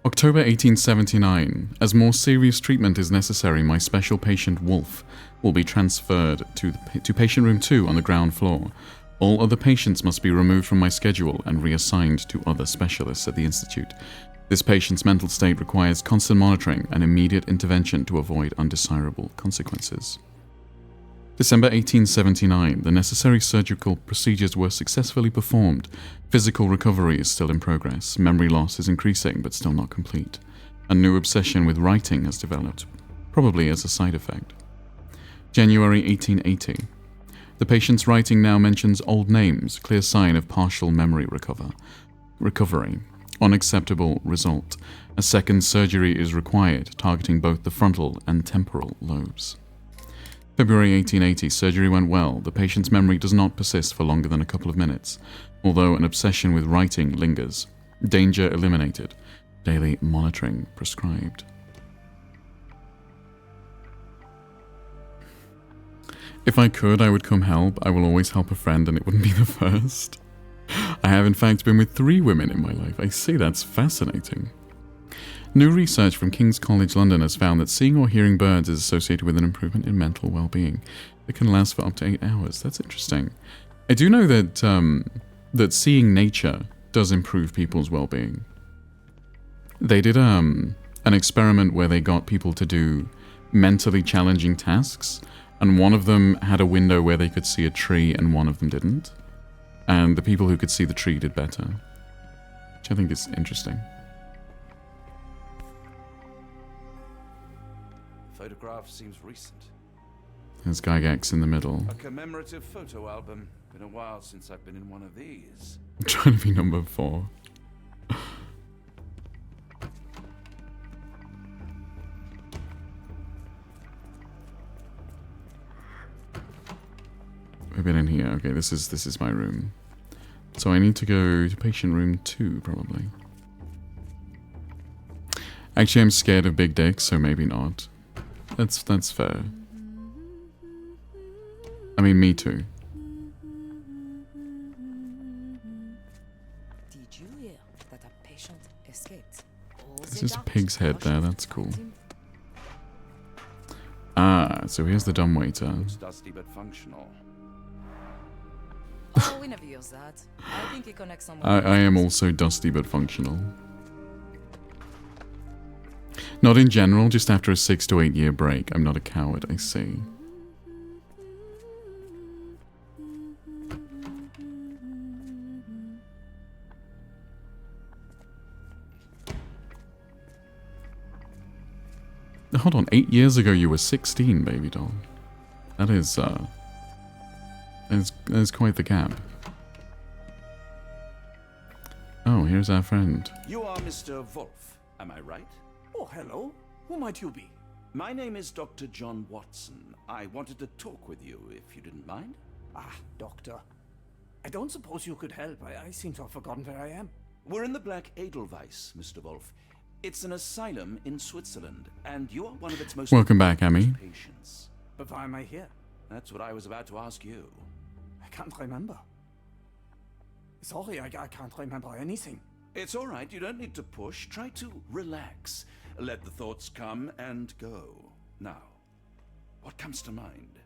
October 1879. As more serious treatment is necessary, my special patient Wolf will be transferred to patient room 2 on the ground floor. All other patients must be removed from my schedule and reassigned to other specialists at the Institute. This patient's mental state requires constant monitoring and immediate intervention to avoid undesirable consequences. December 1879. The necessary surgical procedures were successfully performed. Physical recovery is still in progress. Memory loss is increasing, but still not complete. A new obsession with writing has developed, probably as a side effect. January 1880. The patient's writing now mentions old names, clear sign of partial memory recovery. Unacceptable result. A second surgery is required, targeting both the frontal and temporal lobes. February 1880. Surgery went well. The patient's memory does not persist for longer than a couple of minutes, although an obsession with writing lingers. Danger eliminated. Daily monitoring prescribed. If I could, I would come help. I will always help a friend and it wouldn't be the first. I have in fact been with 3 women in my life. I see, that's fascinating. New research from King's College London has found that seeing or hearing birds is associated with an improvement in mental well-being. It can last for up to 8 hours. That's interesting. I do know that that seeing nature does improve people's well-being. They did an experiment where they got people to do mentally challenging tasks, and one of them had a window where they could see a tree and one of them didn't. And the people who could see the tree did better, which I think is interesting. Photograph seems recent. There's Gygax in the middle. A commemorative photo album. Been a while since I've been in one of these. I'm trying to be number 4. We've been in here. Okay, this is my room. So I need to go to patient room 2, probably. Actually, I'm scared of big dicks, so maybe not. That's fair. I mean, me too. Did you hear that a patient escaped? There's just a pig's head there, that's cool. Ah, so here's the dumbwaiter. Looks dusty but functional. Oh, we never use that. I think it connects someone. I am also dusty but functional. Not in general, just after a 6 to 8 year break. I'm not a coward, I see. Hold on, 8 years ago you were 16, baby doll. That is quite the gap. Oh, here's our friend. You are Mr. Wolf, am I right? Oh, hello. Who might you be? My name is Dr. John Watson. I wanted to talk with you, if you didn't mind. Ah, doctor. I don't suppose you could help. I seem to have forgotten where I am. We're in the Black Edelweiss, Mr. Wolf. It's an asylum in Switzerland, and you are one of its most... Welcome back, Emmy. ...patients. But why am I here? That's what I was about to ask you. I can't remember. Sorry, I can't remember anything. It's all right. You don't need to push. Try to relax. Let the thoughts come and go. Now, what comes to mind?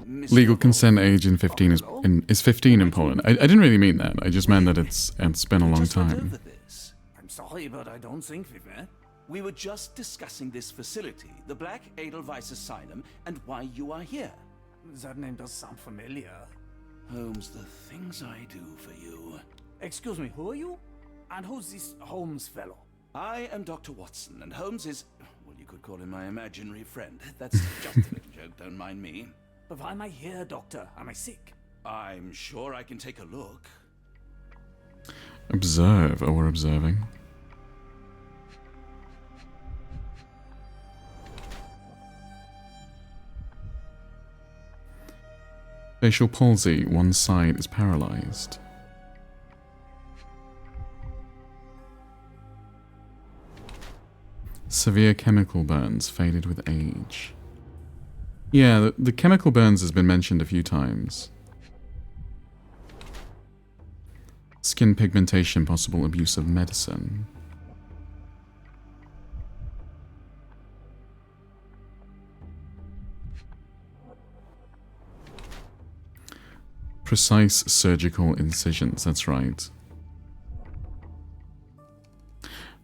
Legal consent age in 15 is 15 in Poland. I didn't really mean that. I just meant that it's been a long time. I'm sorry, but I don't think we've met. We were just discussing this facility, the Black Edelweiss Asylum, and why you are here. That name does sound familiar. Holmes, the things I do for you. Excuse me, who are you? And who's this Holmes fellow? I am Dr. Watson, and Holmes is... well, you could call him my imaginary friend. That's just a little joke, don't mind me. But why am I here, doctor? Am I sick? I'm sure I can take a look. Observe. Oh, we're observing. Facial palsy. One side is paralyzed. Severe chemical burns faded with age. Yeah, the chemical burns has been mentioned a few times. Skin pigmentation, possible abuse of medicine. Precise surgical incisions, that's right.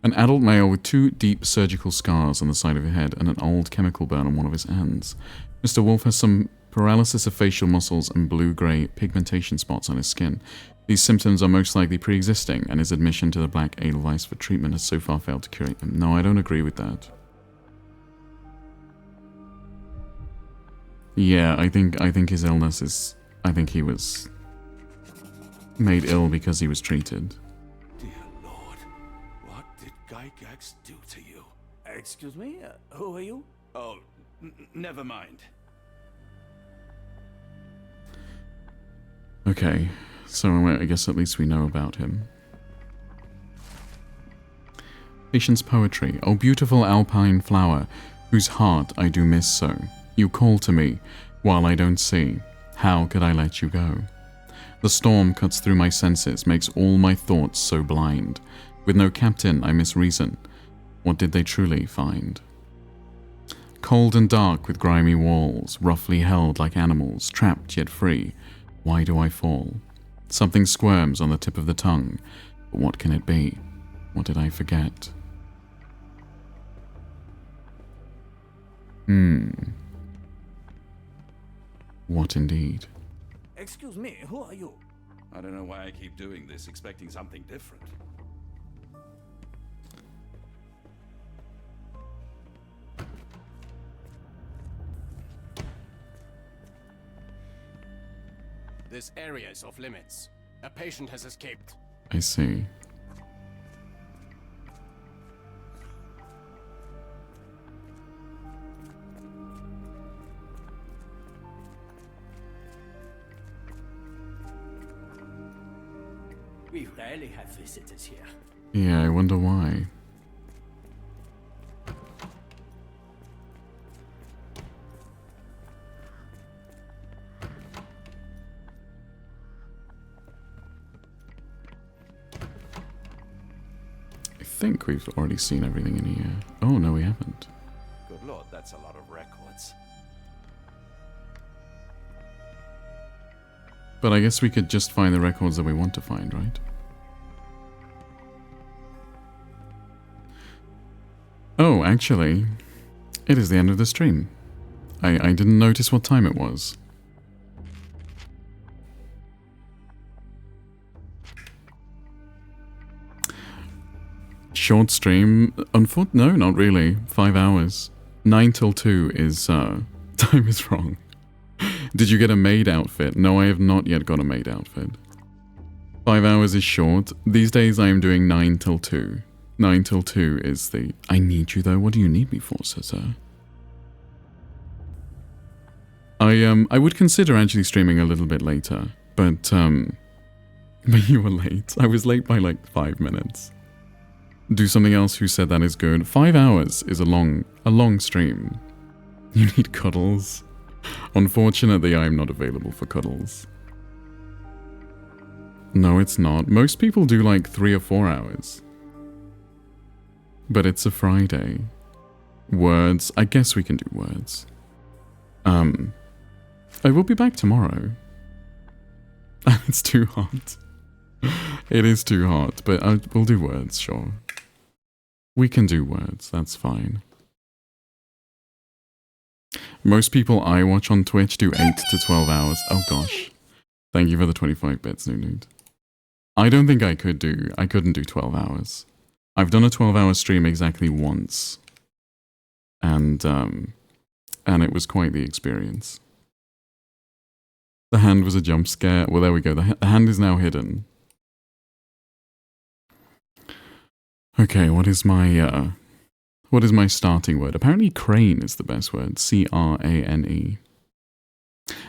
An adult male with 2 deep surgical scars on the side of his head and an old chemical burn on one of his hands. Mr. Wolf has some paralysis of facial muscles and blue-grey pigmentation spots on his skin. These symptoms are most likely pre-existing, and his admission to the Black Edelweiss for treatment has so far failed to cure them. No, I don't agree with that. Yeah, I think his illness is... I think he was made ill because he was treated. Dear Lord, what did Gygax do to you? Excuse me? Who are you? Oh, never mind. Okay, so I guess at least we know about him. Patience poetry. Oh, beautiful alpine flower, whose heart I do miss so. You call to me, while I don't see. How could I let you go? The storm cuts through my senses, makes all my thoughts so blind. With no captain, I misreason. What did they truly find? Cold and dark with grimy walls, roughly held like animals, trapped yet free. Why do I fall? Something squirms on the tip of the tongue. But what can it be? What did I forget? What indeed? Excuse me, who are you? I don't know why I keep doing this, expecting something different. This area is off limits. A patient has escaped. I see. We rarely have visitors here. Yeah, I wonder why. I think we've already seen everything in here. Oh, no, we haven't. Good Lord, that's a lot of records. But I guess we could just find the records that we want to find, right? Oh, actually, it is the end of the stream. I didn't notice what time it was. Short stream? No, not really. 5 hours. 9 till 2 is, time is wrong. Did you get a maid outfit? No, I have not yet got a maid outfit. 5 hours is short. These days I am doing 9 till 2. 9 till 2 is the... I need you though. What do you need me for, sir? I would consider actually streaming a little bit later, but you were late. I was late by like 5 minutes. Do something else who said that is good. 5 hours is a long stream. You need cuddles. Unfortunately, I am not available for cuddles. No, it's not. Most people do like 3 or 4 hours. But it's a Friday. Words. I guess we can do words. I will be back tomorrow. It's too hot. It is too hot, but we'll do words, sure. We can do words, that's fine. Most people I watch on Twitch do 8 to 12 hours. Oh gosh. Thank you for the 25 bits, Nude. I don't think I couldn't do 12 hours. I've done a 12-hour stream exactly once. And it was quite the experience. The hand was a jump scare. Well, there we go. The hand is now hidden. Okay, what is my starting word? Apparently crane is the best word. C-R-A-N-E.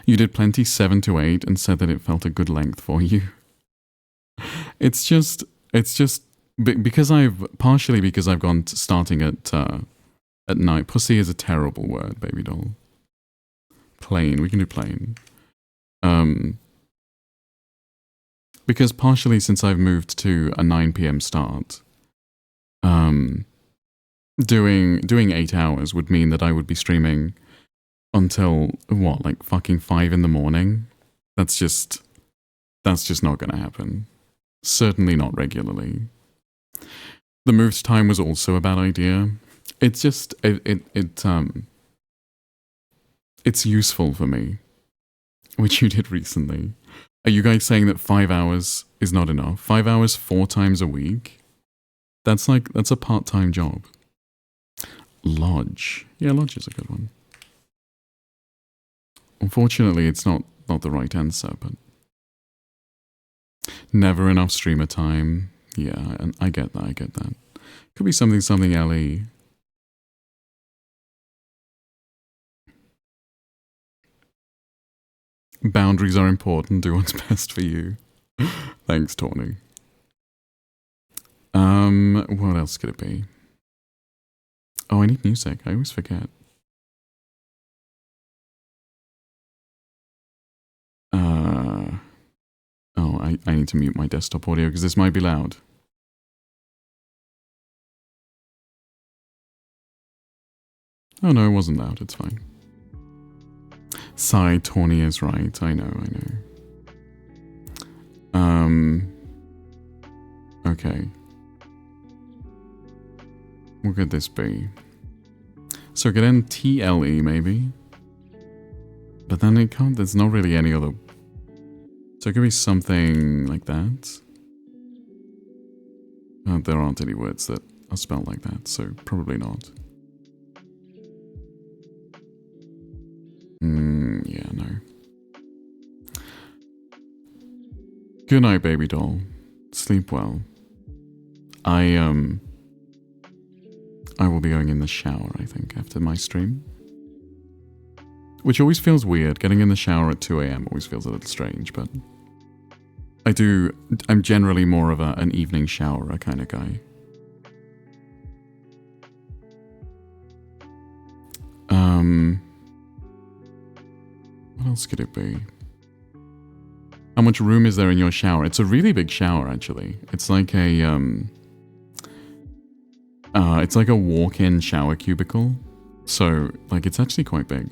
You did plenty 7 to 8 and said that it felt a good length for you. It's just because partially because I've gone starting at night. Pussy is a terrible word, baby doll. Plain, we can do plain. because partially since I've moved to a 9 p.m. start, doing 8 hours would mean that I would be streaming until what, like fucking 5 in the morning? That's just not gonna happen. Certainly not regularly. The moved time was also a bad idea. It's just it's useful for me, which you did recently. Are you guys saying that 5 hours is not enough? 5 hours 4 times a week? That's a part-time job. Lodge. Yeah, Lodge is a good one. Unfortunately, it's not the right answer, but never enough streamer time. Yeah, and I get that. Could be something Ellie. Boundaries are important. Do what's best for you. Thanks, Tawny. What else could it be? Oh, I need music. I always forget. Oh, I need to mute my desktop audio because this might be loud. Oh no, it wasn't loud. It's fine. Sigh, Tawny is right. I know. Okay. What could this be? So it could end TLE maybe. But then it can't, there's not really any other. So it could be something like that. There aren't any words that are spelled like that, so probably not. Yeah, no. Good night, baby doll. Sleep well. I will be going in the shower, I think, after my stream. Which always feels weird. Getting in the shower at 2 AM always feels a little strange, but I'm generally more of an evening showerer kind of guy. What else could it be? How much room is there in your shower? It's a really big shower, actually. It's like a walk-in shower cubicle. So, like, it's actually quite big.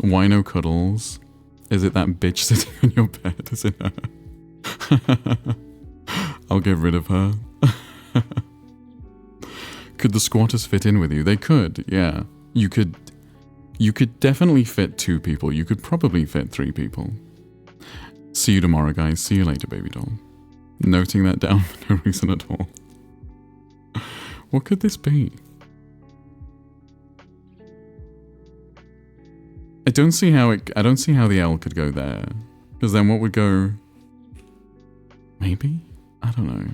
Why no cuddles? Is it that bitch sitting on your bed? Is it her? I'll get rid of her. Could the squatters fit in with you? They could, yeah. You could definitely fit 2 people. You could probably fit 3 people. See you tomorrow, guys. See you later, baby doll. Noting that down for no reason at all. What could this be? I don't see how the L could go there. Because then what would go... Maybe? I don't know.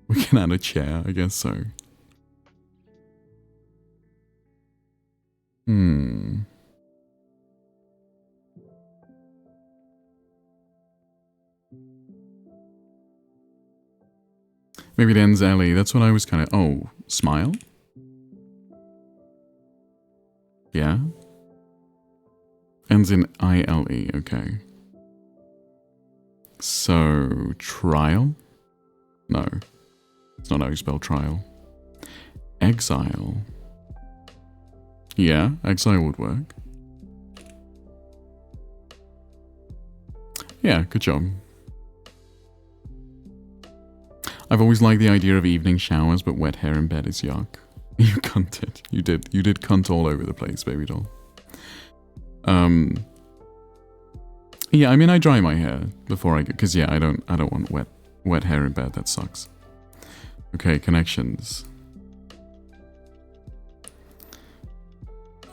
We can add a chair, I guess so. Maybe it ends Ellie. That's what I was kind of... Oh, smile? Yeah? Ends in I-L-E, okay. So, trial? No. It's not how you spell trial. Exile. Yeah, exile would work. Yeah, good job. I've always liked the idea of evening showers, but wet hair in bed is yuck. You cunted. You did cunt all over the place, baby doll. Yeah, I mean, I dry my hair before I get, because yeah, I don't want wet hair in bed. That sucks. Okay, connections.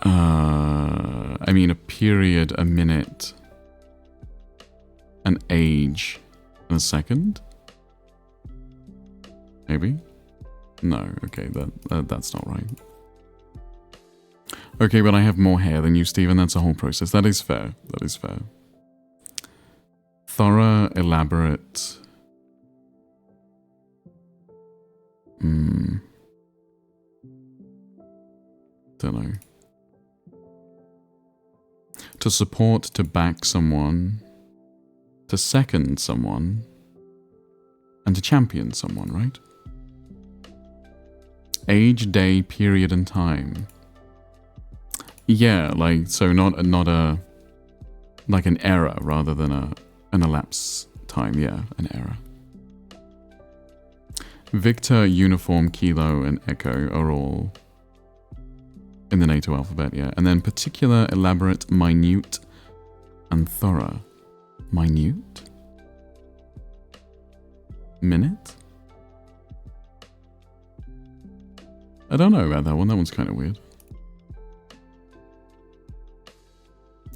I mean, a period, a minute, an age, and a second. Maybe. No. Okay, that's not right. Okay, but I have more hair than you, Stephen. That's a whole process. That is fair. That is fair. Thorough, elaborate. Don't know. To support, to back someone. to second someone, and to champion someone, right? Age, day, period, and time. Yeah, like, so not a like an era rather than an elapsed time. Yeah, an era. Victor, Uniform, Kilo, and Echo are all in the NATO alphabet, yeah. And then particular, elaborate, minute, and thorough. Minute? Minute? I don't know about that one. That one's kind of weird.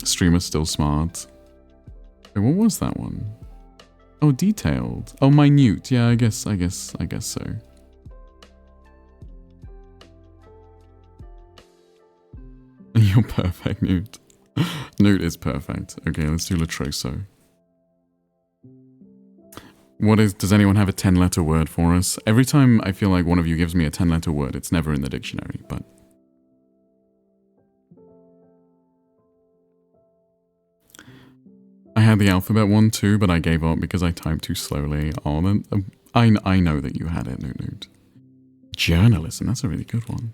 Streamer's still smart. Wait, what was that one? Oh, detailed. Oh, minute. Yeah, I guess so. You're perfect, Newt. Newt is perfect. Okay, let's do Latroso. Does anyone have a 10-letter word for us? Every time I feel like one of you gives me a 10-letter word, it's never in the dictionary, but... I had the alphabet one too, but I gave up because I typed too slowly. Oh, then, I know that you had it, Newt. Journalism, that's a really good one.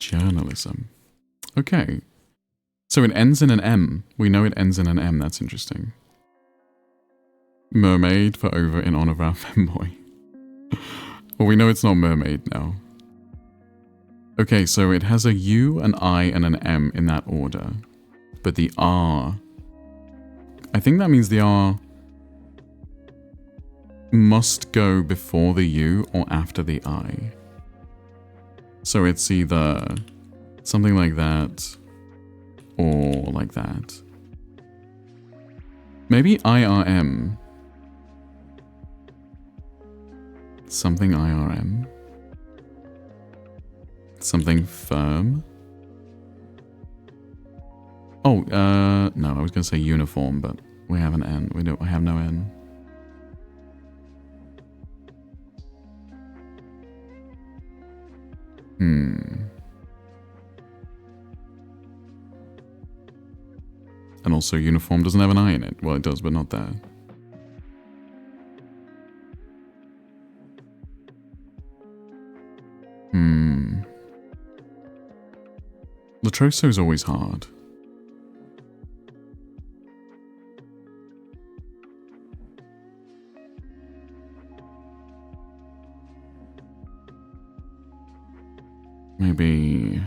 Journalism. Okay. So it ends in an M. We know it ends in an M, that's interesting. Mermaid for over in honor of our femboy. Well, we know it's not mermaid now. Okay, so it has a U, an I, and an M in that order. But the R... I think that means the R must go before the U or after the I. So it's either something like that or like that. Maybe IRM. Something IRM. Something firm. Oh, no, I was going to say uniform, but we have an N. We have no N. And also uniform doesn't have an I in it. Well, it does, but not there. Latroso is always hard. Maybe...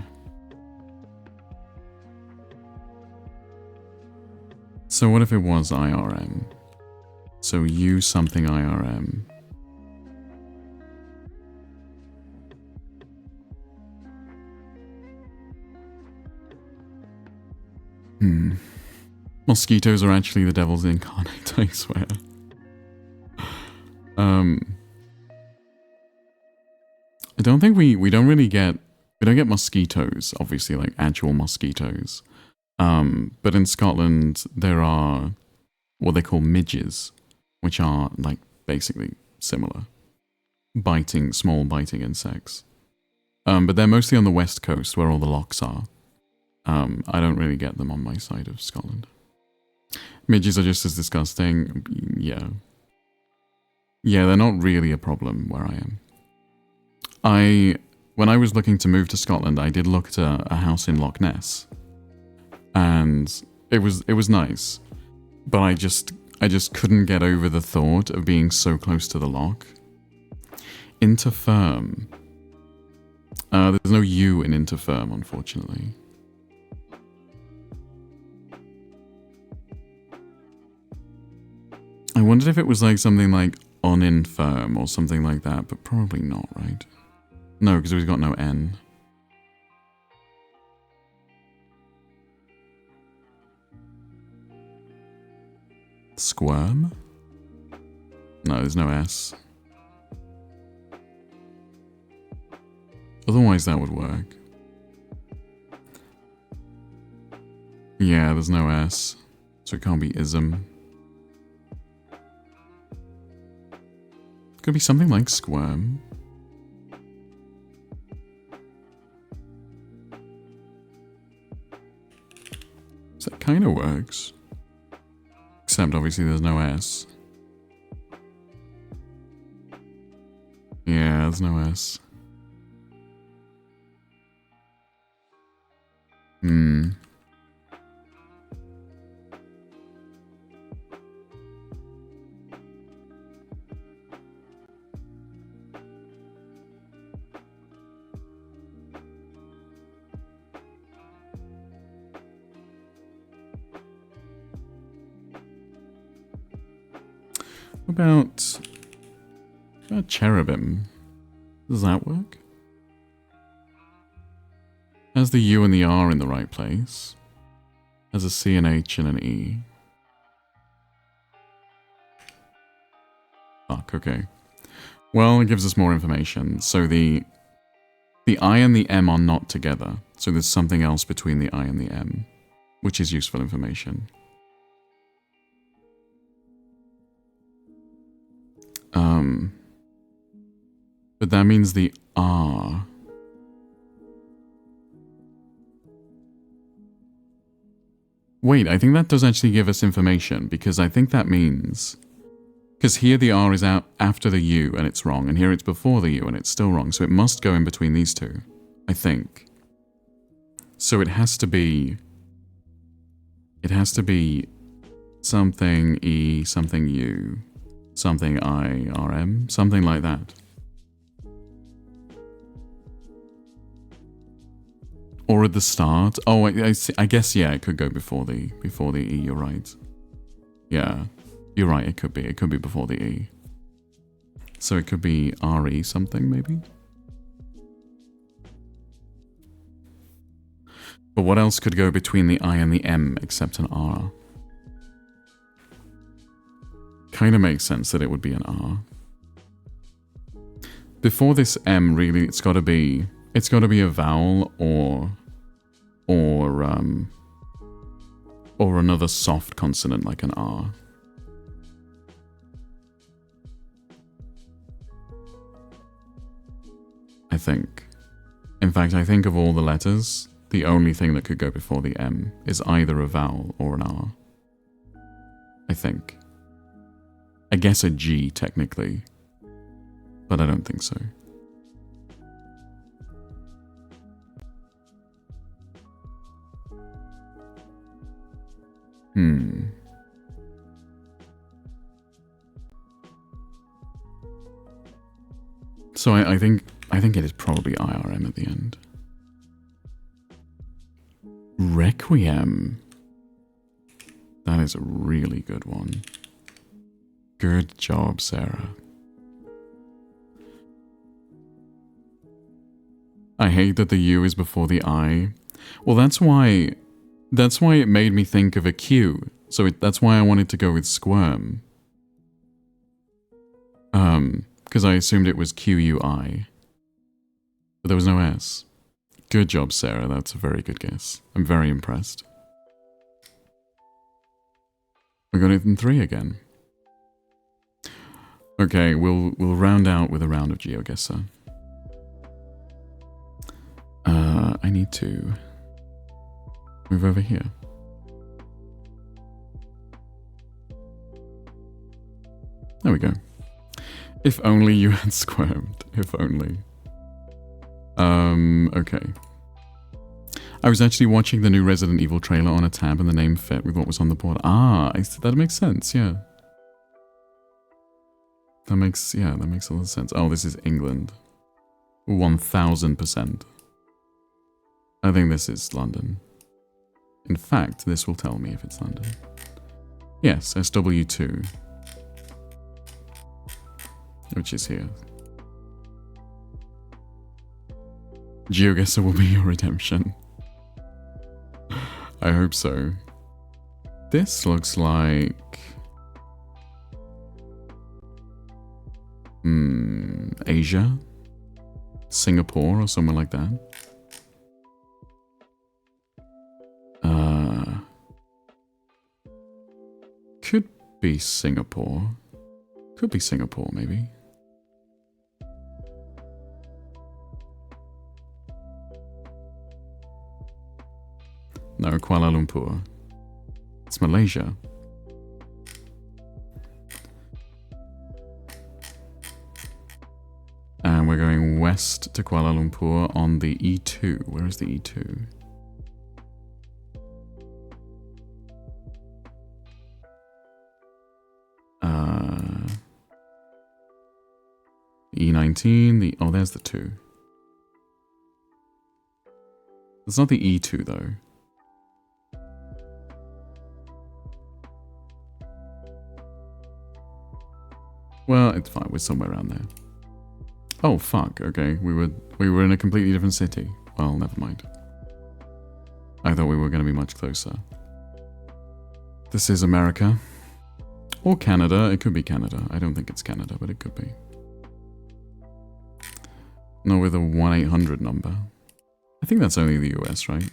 So what if it was IRM? So U something IRM. Mosquitoes are actually the devil's incarnate, I swear. I don't think we don't really get... We don't get mosquitoes, obviously, like actual mosquitoes. But in Scotland, there are what they call midges, which are, like, basically similar. Small biting insects. But they're mostly on the west coast, where all the lochs are. I don't really get them on my side of Scotland. Midges are just as disgusting. Yeah. Yeah, they're not really a problem where I am. When I was looking to move to Scotland, I did look at a house in Loch Ness. And it was nice. But I just couldn't get over the thought of being so close to the loch. Interfirm. There's no U in interfirm, unfortunately. I wondered if it was like something like uninfirm or something like that, but probably not, right? No, because we've got no N. Squirm? No, there's no S. Otherwise that would work. Yeah, there's no S. So it can't be ism. Could be something like squirm. So that kind of works. except obviously there's no S. Yeah, there's no S. Hmm. What about cherubim? Does that work? Has the U and the R in the right place? Has a C, an H, and an E? Fuck, okay. Well, it gives us more information. So the I and the M are not together. So there's something else between the I and the M, which is useful information. But that means the R. Wait, I think that does actually give us information, because I think that means... Because here the R is out after the U and it's wrong, and here it's before the U and it's still wrong, so it must go in between these two, I think. So it has to be... It has to be something E, something U, something I, R, M, something like that. Or at the start. Oh, I guess, yeah, it could go before the E, you're right. Yeah, you're right, it could be. It could be before the E. So it could be RE something, maybe? But what else could go between the I and the M except an R? Kind of makes sense that it would be an R. Before this M, really, it's got to be a vowel or another soft consonant like an R. I think. In fact, I think of all the letters, the only thing that could go before the M is either a vowel or an R. I think. I guess a G, technically. But I don't think so. So I think it is probably IRM at the end. Requiem. That is a really good one. Good job, Sarah. I hate that the U is before the I. Well, that's why it made me think of a Q. So that's why I wanted to go with squirm. Because I assumed it was QUI. But there was no S. Good job, Sarah. That's a very good guess. I'm very impressed. We got it in 3 again. Okay, we'll round out with a round of GeoGuessr. I need to move over here. There we go. If only you had squirmed. If only. Okay. I was actually watching the new Resident Evil trailer on a tab and the name fit with what was on the board. Ah, that makes sense, yeah. That makes a lot of sense. Oh, this is England. 1000%. I think this is London. In fact, this will tell me if it's London. Yes, SW2. Which is here. GeoGuessr will be your redemption. I hope so. This looks like... Asia? Singapore or somewhere like that? Could be Singapore. Could be Singapore, maybe. No, Kuala Lumpur. It's Malaysia. west to Kuala Lumpur on the E2. Where is the E2? E19, oh, there's the 2. It's not the E2 though. Well, it's fine. We're somewhere around there. Oh fuck. Okay, we were in a completely different city. Well, never mind. I thought we were going to be much closer. This is America. Or Canada. It could be Canada. I don't think it's Canada, but it could be. No, with a 1-800 number. I think that's only the US, right?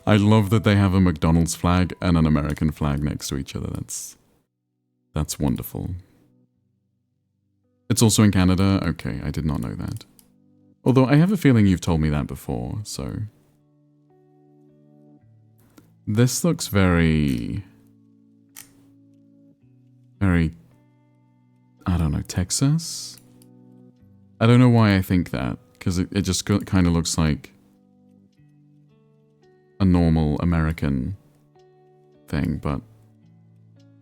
I love that they have a McDonald's flag and an American flag next to each other. That's wonderful. It's also in Canada? Okay, I did not know that. Although I have a feeling you've told me that before, so... This looks very... Very... I don't know, Texas? I don't know why I think that, because it just kind of looks like a normal American thing, but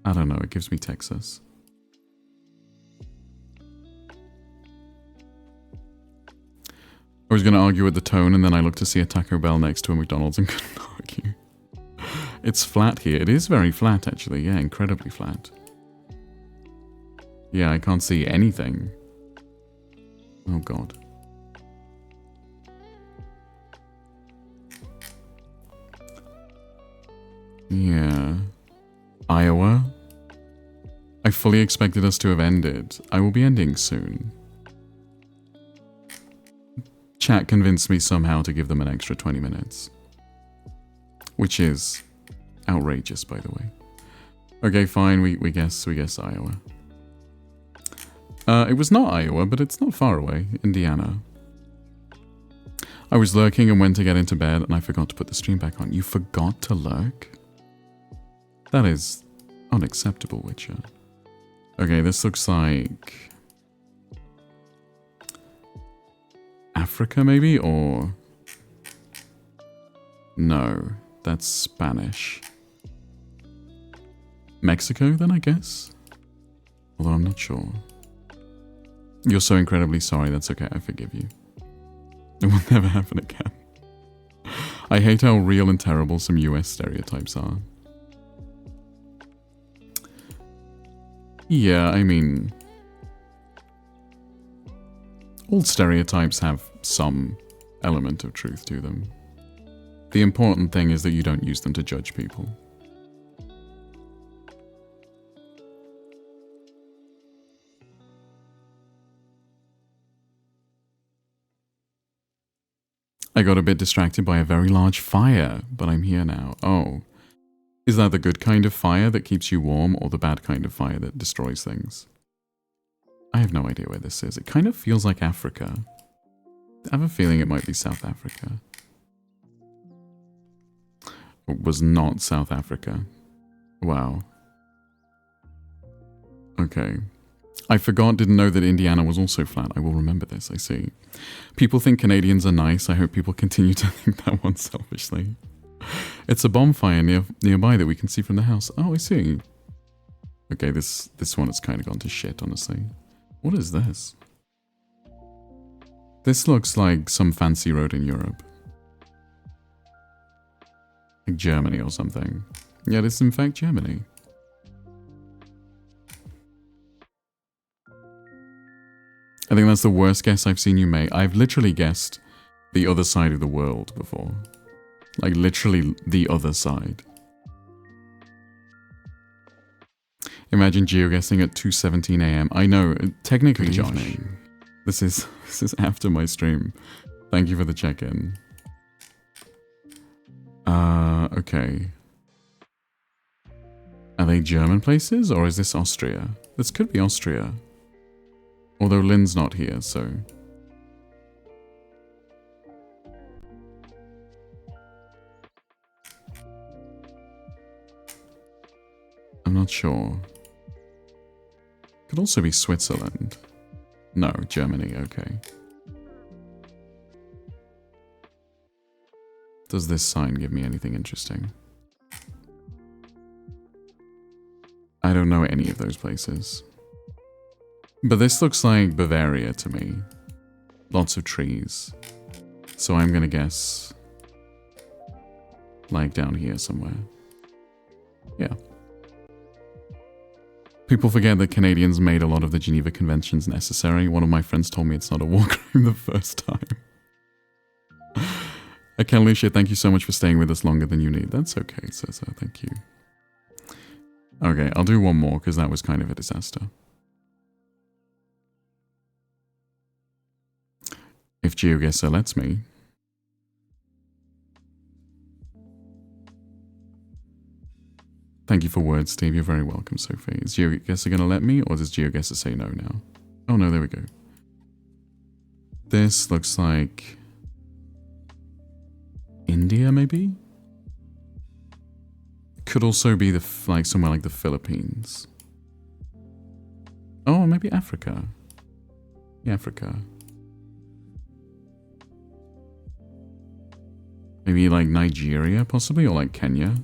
I don't know, it gives me Texas. I was going to argue with the tone, and then I looked to see a Taco Bell next to a McDonald's and couldn't argue. It's flat here. It is very flat, actually. Yeah, incredibly flat. Yeah, I can't see anything. Oh, God. Yeah. Iowa? I fully expected us to have ended. I will be ending soon. Chat convinced me somehow to give them an extra 20 minutes. Which is outrageous, by the way. Okay, fine, we guess Iowa. It was not Iowa, but it's not far away. Indiana. I was lurking and went to get into bed, and I forgot to put the stream back on. You forgot to lurk? That is unacceptable, Witcher. Okay, this looks like... Africa, maybe? Or... No, that's Spanish. Mexico, then, I guess? Although I'm not sure. You're so incredibly sorry, that's okay, I forgive you. It will never happen again. I hate how real and terrible some US stereotypes are. Yeah, I mean... all stereotypes have some element of truth to them. The important thing is that you don't use them to judge people. I got a bit distracted by a very large fire, but I'm here now. Oh. Is that the good kind of fire that keeps you warm, or the bad kind of fire that destroys things? I have no idea where this is. It kind of feels like Africa. I have a feeling it might be South Africa. It was not South Africa. Wow. Okay. I didn't know that Indiana was also flat. I will remember this, I see. People think Canadians are nice. I hope people continue to think that one selfishly. It's a bonfire nearby that we can see from the house. Oh, I see. Okay, this one has kind of gone to shit, honestly. What is this? This looks like some fancy road in Europe. Like Germany or something. Yeah, this is in fact Germany. I think that's the worst guess I've seen you make. I've literally guessed the other side of the world before. Like, literally the other side. Imagine geoguessing at 2:17 AM. I know, technically, Josh. This is after my stream. Thank you for the check-in. Okay. Are they German places, or is this Austria? This could be Austria. Although Lynn's not here, so... I'm not sure. Could also be Switzerland. No, Germany, okay. Does this sign give me anything interesting? I don't know any of those places. But this looks like Bavaria to me. Lots of trees. So I'm gonna guess... like down here somewhere. Yeah. People forget that Canadians made a lot of the Geneva Conventions necessary. One of my friends told me it's not a war crime the first time. Okay, Lucia, thank you so much for staying with us longer than you need. That's okay, Cesar, thank you. Okay, I'll do one more because that was kind of a disaster. If GeoGuessr lets me. Thank you for words, Steve. You're very welcome, Sophie. Is GeoGuessr going to let me, or does GeoGuessr say no now? Oh no, there we go. This looks like... India, maybe? Could also be the like somewhere like the Philippines. Oh, maybe Africa. Yeah, Africa. Maybe like Nigeria, possibly, or like Kenya.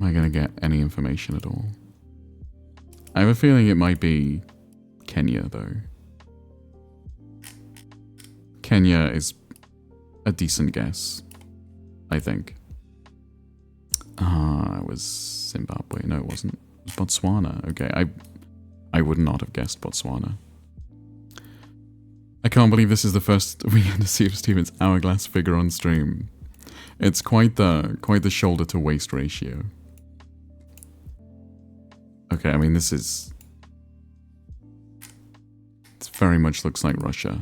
Am I gonna get any information at all? I have a feeling it might be Kenya, though. Kenya is a decent guess, I think. Ah, it was Zimbabwe. No, it wasn't. It was Botswana. Okay, I would not have guessed Botswana. I can't believe this is the first weekend to see of Steven's hourglass figure on stream. It's quite the shoulder to waist ratio. Okay, I mean this very much looks like Russia.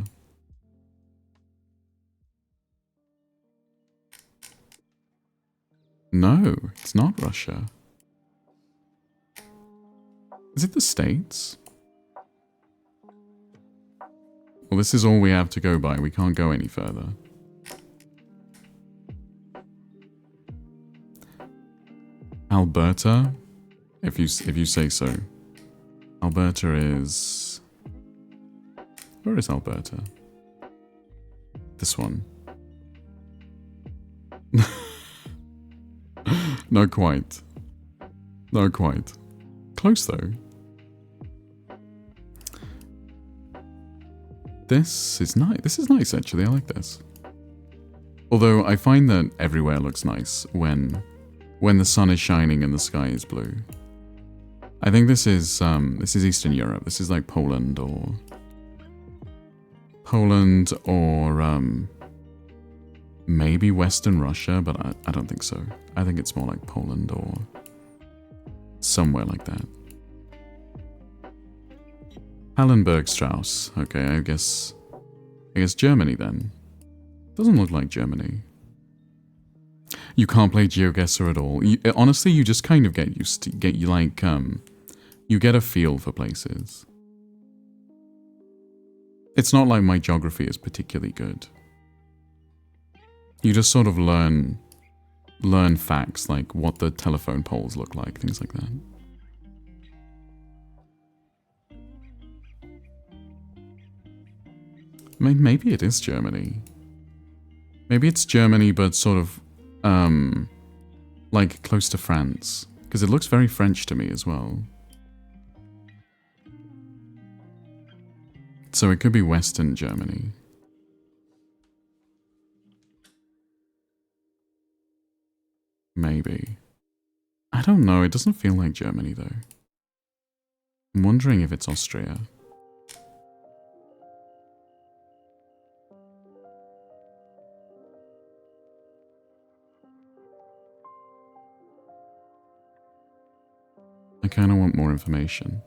No, it's not Russia. Is it the States? Well, this is all we have to go by. We can't go any further. Alberta? If you say so. Alberta is... Where is Alberta? This one. Not quite. Not quite. Close though. This is nice. This is nice actually. I like this. Although I find that everywhere looks nice when the sun is shining and the sky is blue. I think this is Eastern Europe. This is like Poland or maybe Western Russia, but I don't think so. I think it's more like Poland or somewhere like that. Hallenbergstrasse. Okay, I guess Germany then. Doesn't look like Germany. You can't play GeoGuessr at all. Honestly, you just kind of get used to you get a feel for places. It's not like my geography is particularly good. You just sort of learn facts like what the telephone poles look like, things like that. Maybe it is Germany. Maybe it's Germany, but sort of like close to France, because it looks very French to me as well. So it could be Western Germany. Maybe. I don't know, it doesn't feel like Germany though. I'm wondering if it's Austria. I kind of want more information.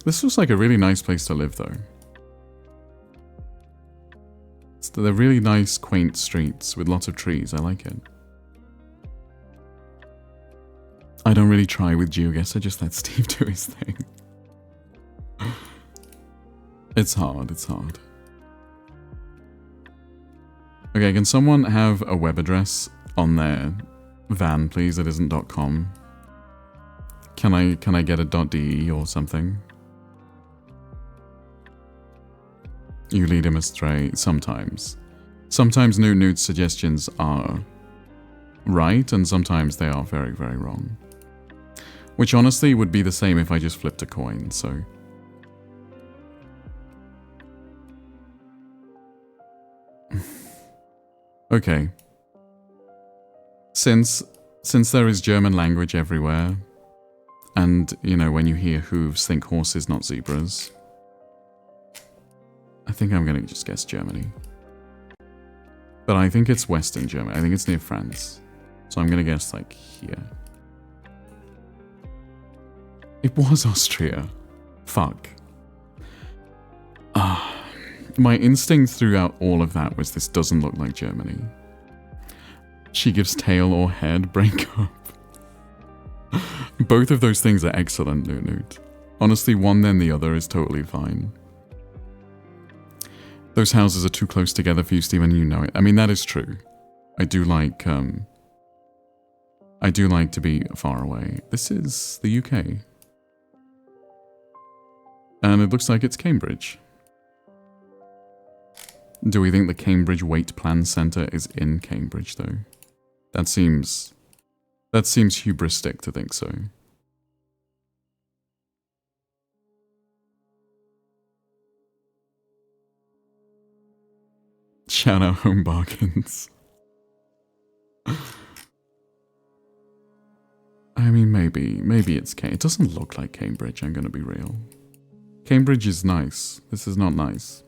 This looks like a really nice place to live, though. They're really nice, quaint streets with lots of trees. I like it. I don't really try with GeoGuessr, just let Steve do his thing. It's hard, it's hard. Okay, can someone have a web address on their van, please, that isn't .com? Can I get a .de or something? You lead him astray sometimes. Sometimes nude suggestions are right, and sometimes they are very, very wrong. Which honestly would be the same if I just flipped a coin, so... Okay. Since there is German language everywhere, and, you know, when you hear hooves, think horses, not zebras, I think I'm gonna just guess Germany. But I think it's Western Germany. I think it's near France. So I'm gonna guess, like, here. It was Austria. Fuck. My instinct throughout all of that was this doesn't look like Germany. She gives tail or head, break up. Both of those things are excellent, Newt. Honestly, one then the other is totally fine. Those houses are too close together for you, Stephen, and you know it. I mean, that is true. I do like to be far away. This is the UK. And it looks like it's Cambridge. Do we think the Cambridge Weight Plan Centre is in Cambridge, though? That seems hubristic to think so. Shout out Home Bargains. I mean, maybe it's It doesn't look like Cambridge, I'm gonna be real. Cambridge is nice. This is not nice.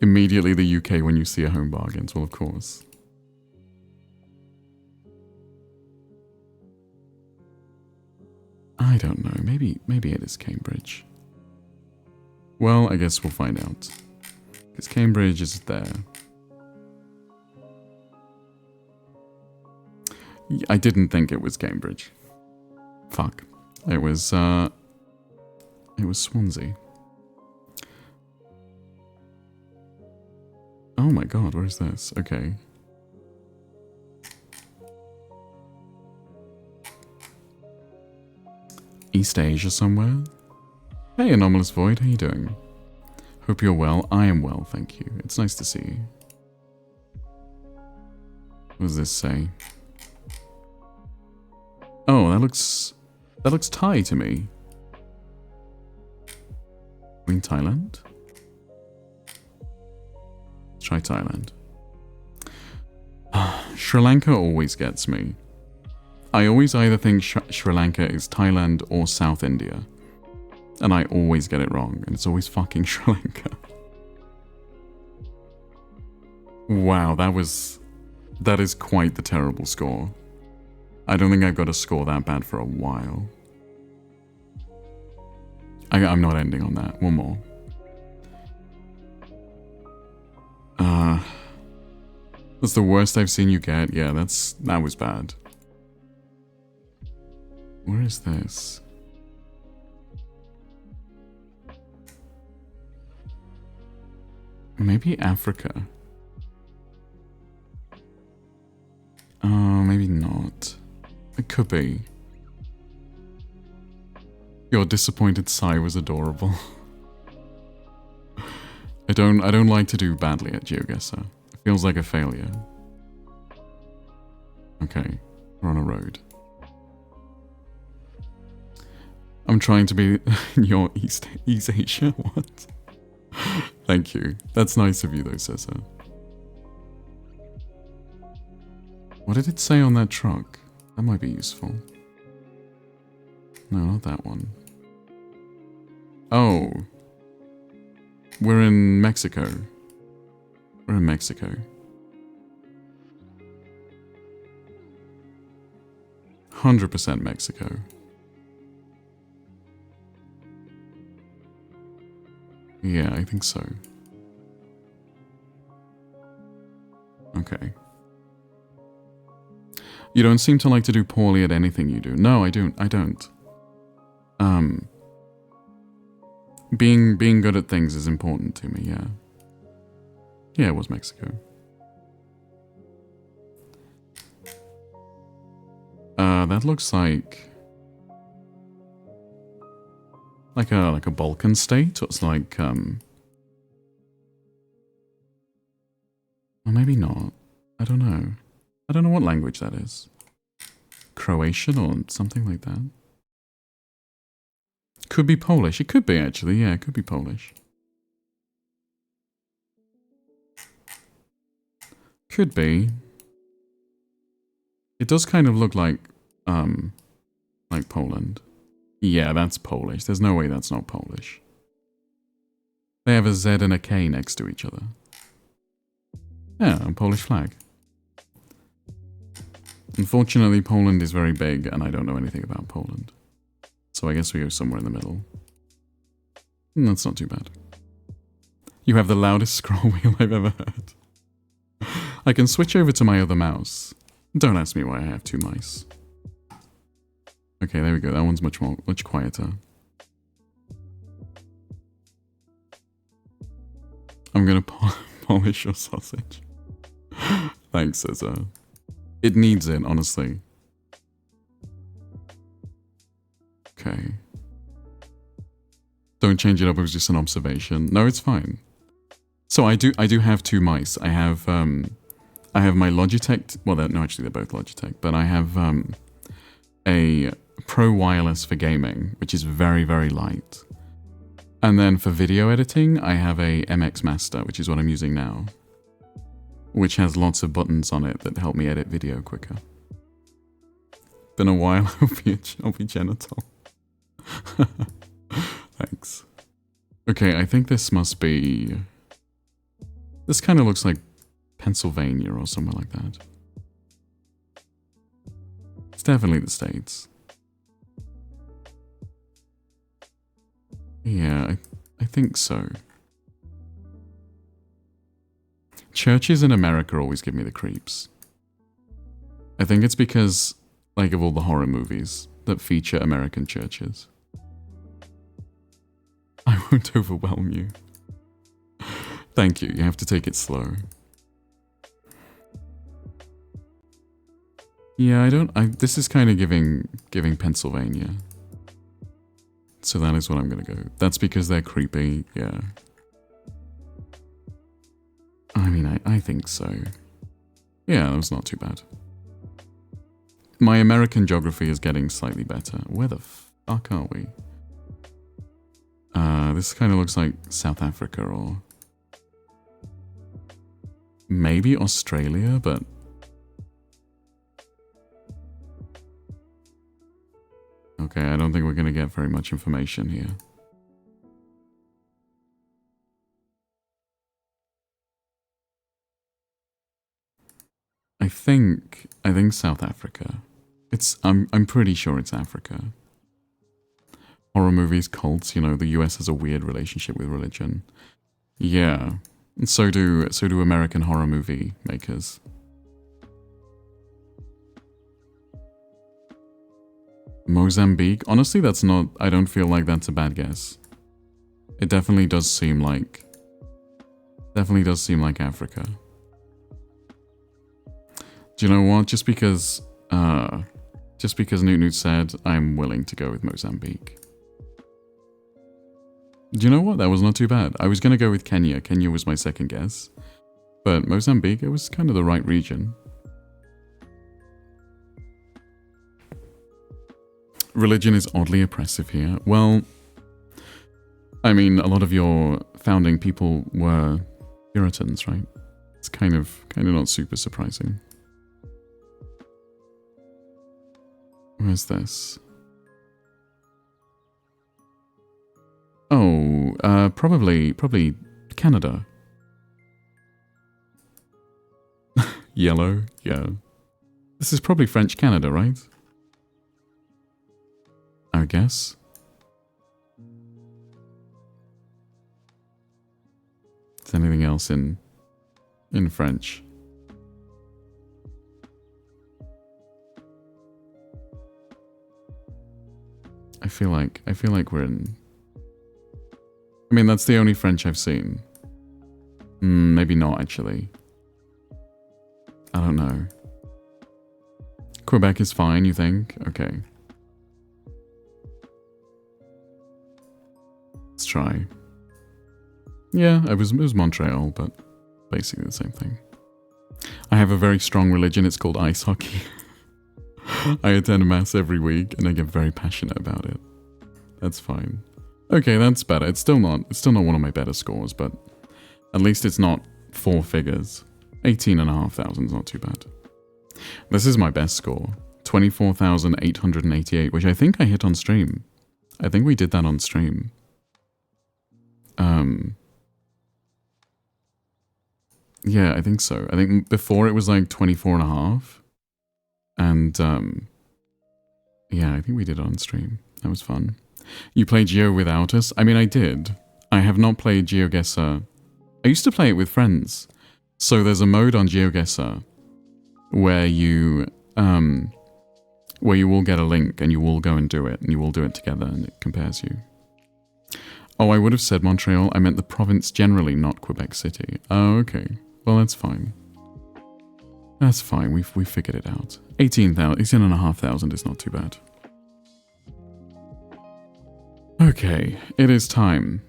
Immediately the UK when you see a Home Bargains, well, of course. I don't know, maybe it is Cambridge. Well, I guess we'll find out. Because Cambridge is there. I didn't think it was Cambridge. Fuck. It was Swansea. Oh my god, where is this? Okay. East Asia somewhere? Hey, Anomalous Void, how you doing? Hope you're well. I am well, thank you. It's nice to see you. What does this say? Oh, that looks Thai to me. I mean Thailand? Let's try Thailand. Sri Lanka always gets me. I always either think Sri Lanka is Thailand or South India. And I always get it wrong, and it's always fucking Sri Lanka. Wow, that is quite the terrible score. I don't think I've got a score that bad for a while. I'm not ending on that. One more. That's the worst I've seen you get. Yeah, that was bad. Where is this? Maybe Africa. Oh, maybe not. It could be. Your disappointed sigh was adorable. I don't like to do badly at GeoGuessr. It feels like a failure. Okay, we're on a road. I'm trying to be in your East Asia. What? Thank you. That's nice of you though, Cesar. What did it say on that truck? That might be useful. No, not that one. Oh. We're in Mexico. We're in Mexico. 100% Mexico. Yeah, I think so. Okay. You don't seem to like to do poorly at anything you do. No, I don't. Being good at things is important to me, yeah. Yeah, it was Mexico. That looks like a Balkan state, or it's like well, maybe not. I don't know. I don't know what language that is. Croatian or something like that. Could be Polish. It could be, actually. Yeah, it could be Polish. Could be. It does kind of look like Poland. Yeah, that's Polish. There's no way that's not Polish. They have a Z and a K next to each other. Yeah, a Polish flag. Unfortunately, Poland is very big, and I don't know anything about Poland. So I guess we go somewhere in the middle. That's not too bad. You have the loudest scroll wheel I've ever heard. I can switch over to my other mouse. Don't ask me why I have two mice. Okay, there we go. That one's much quieter. I'm gonna polish your sausage. Thanks, Cesar. It needs it, honestly. Okay. Don't change it up, it was just an observation. No, it's fine. So I do have two mice. I have my Logitech, well, no, actually they're both Logitech, but I have a Pro Wireless for gaming, which is very, very light. And then for video editing, I have a MX Master, which is what I'm using now, which has lots of buttons on it that help me edit video quicker. Been a while, I'll be genital. Thanks. Okay, I think this must be... This kind of looks like Pennsylvania or somewhere like that. It's definitely the States. Yeah, I think so. Churches in America always give me the creeps. I think it's because, like, of all the horror movies that feature American churches. I won't overwhelm you. Thank you, you have to take it slow. Yeah, this is kind of giving Pennsylvania. So that is what I'm gonna go. That's because they're creepy, yeah. I mean, I think so. Yeah, that was not too bad. My American geography is getting slightly better. Where the fuck are we? This kind of looks like South Africa or... maybe Australia, but... Okay, I don't think we're going to get very much information here. I think South Africa. I'm pretty sure it's Africa. Horror movies, cults, you know, the US has a weird relationship with religion. Yeah. And so do American horror movie makers. Mozambique? Honestly, that's not... I don't feel like that's a bad guess. It definitely does seem like... Africa. Do you know what? Just because Newt Newt said, I'm willing to go with Mozambique. Do you know what? That was not too bad. I was going to go with Kenya. Kenya was my second guess. But Mozambique, it was kind of the right region. Religion is oddly oppressive here. Well, I mean, a lot of your founding people were Puritans, right? It's kind of not super surprising. Where's this? Oh, probably Canada. Yellow, yeah. This is probably French Canada, right? I guess. Is anything else in French? I feel like we're in... I mean, that's the only French I've seen. Maybe not, actually. I don't know. Quebec is fine, you think? Okay. Let's try. Yeah, it was Montreal, but basically the same thing. I have a very strong religion, it's called ice hockey. I attend mass every week and I get very passionate about it. That's fine. Okay, that's better. It's still not one of my better scores, but at least it's not 4 figures. 18,500 is not too bad. This is my best score. 24,888, which I think I hit on stream. I think we did that on stream. Yeah, I think so. I think before it was like 24.5. And, yeah, I think we did it on stream. That was fun. You played Geo without us? I mean, I did. I have not played GeoGuessr. I used to play it with friends. So there's a mode on GeoGuessr where you will get a link and you will go and do it, and you will do it together and it compares you. Oh, I would have said Montreal. I meant the province generally, not Quebec City. Oh, okay. Well, that's fine. That's fine. We figured it out. 18,500 is not too bad. Okay, it is time.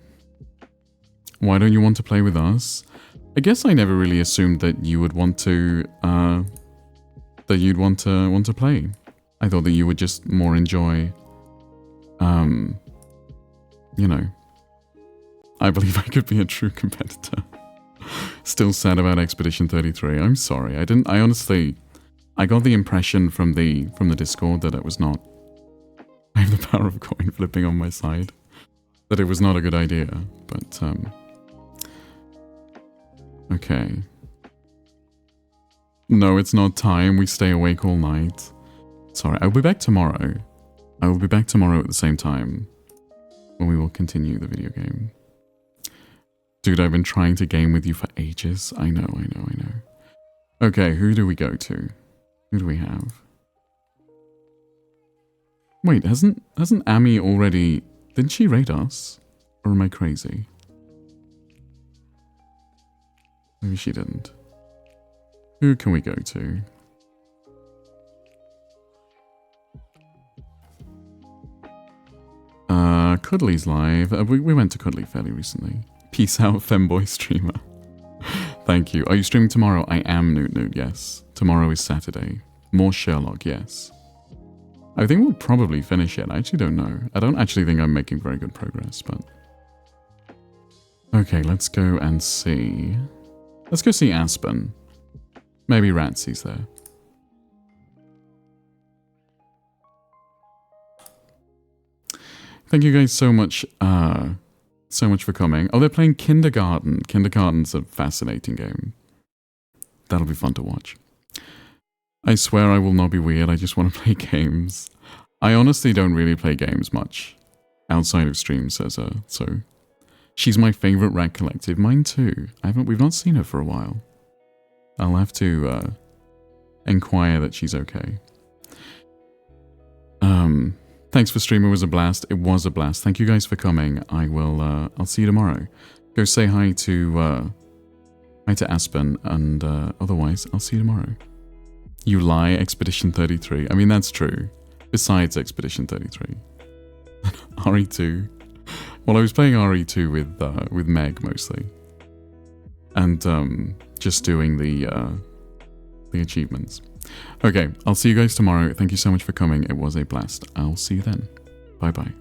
Why don't you want to play with us? I guess I never really assumed that you would want to, that you'd want to play. I thought that you would just more enjoy, you know. I believe I could be a true competitor. Still sad about Expedition 33. I'm sorry. I honestly, I got the impression from the Discord that it was not. I have the power of coin flipping on my side. That it was not a good idea, but okay. No, it's not time. We stay awake all night. Sorry, I'll be back tomorrow. I will be back tomorrow at the same time when we will continue the video game. Dude, I've been trying to game with you for ages. I know. Okay, who do we go to? Who do we have? Wait, hasn't Amy already... Didn't she rate us? Or am I crazy? Maybe she didn't. Who can we go to? Cuddly's live. We went to Cuddly fairly recently. Peace out, femboy streamer. Thank you. Are you streaming tomorrow? I am, Newt, yes. Tomorrow is Saturday. More Sherlock, yes. I think we'll probably finish it. I actually don't know. I don't actually think I'm making very good progress, but... Okay, let's go and see... Let's go see Aspen. Maybe Ratsy's there. Thank you guys so much for coming. Oh, they're playing Kindergarten. Kindergarten's a fascinating game. That'll be fun to watch. I swear I will not be weird, I just want to play games. I honestly don't really play games much outside of streams, so she's my favorite rat collective. Mine too. We've not seen her for a while. I'll have to inquire that she's okay. Thanks for streaming. It was a blast. It was a blast. Thank you guys for coming. I'll see you tomorrow. Go say hi to Aspen, and otherwise I'll see you tomorrow. You lie, Expedition 33. I mean, that's true. Besides Expedition 33. RE2. Well, I was playing RE2 with Meg mostly. And just doing the achievements. Okay, I'll see you guys tomorrow. Thank you so much for coming. It was a blast. I'll see you then. Bye-bye.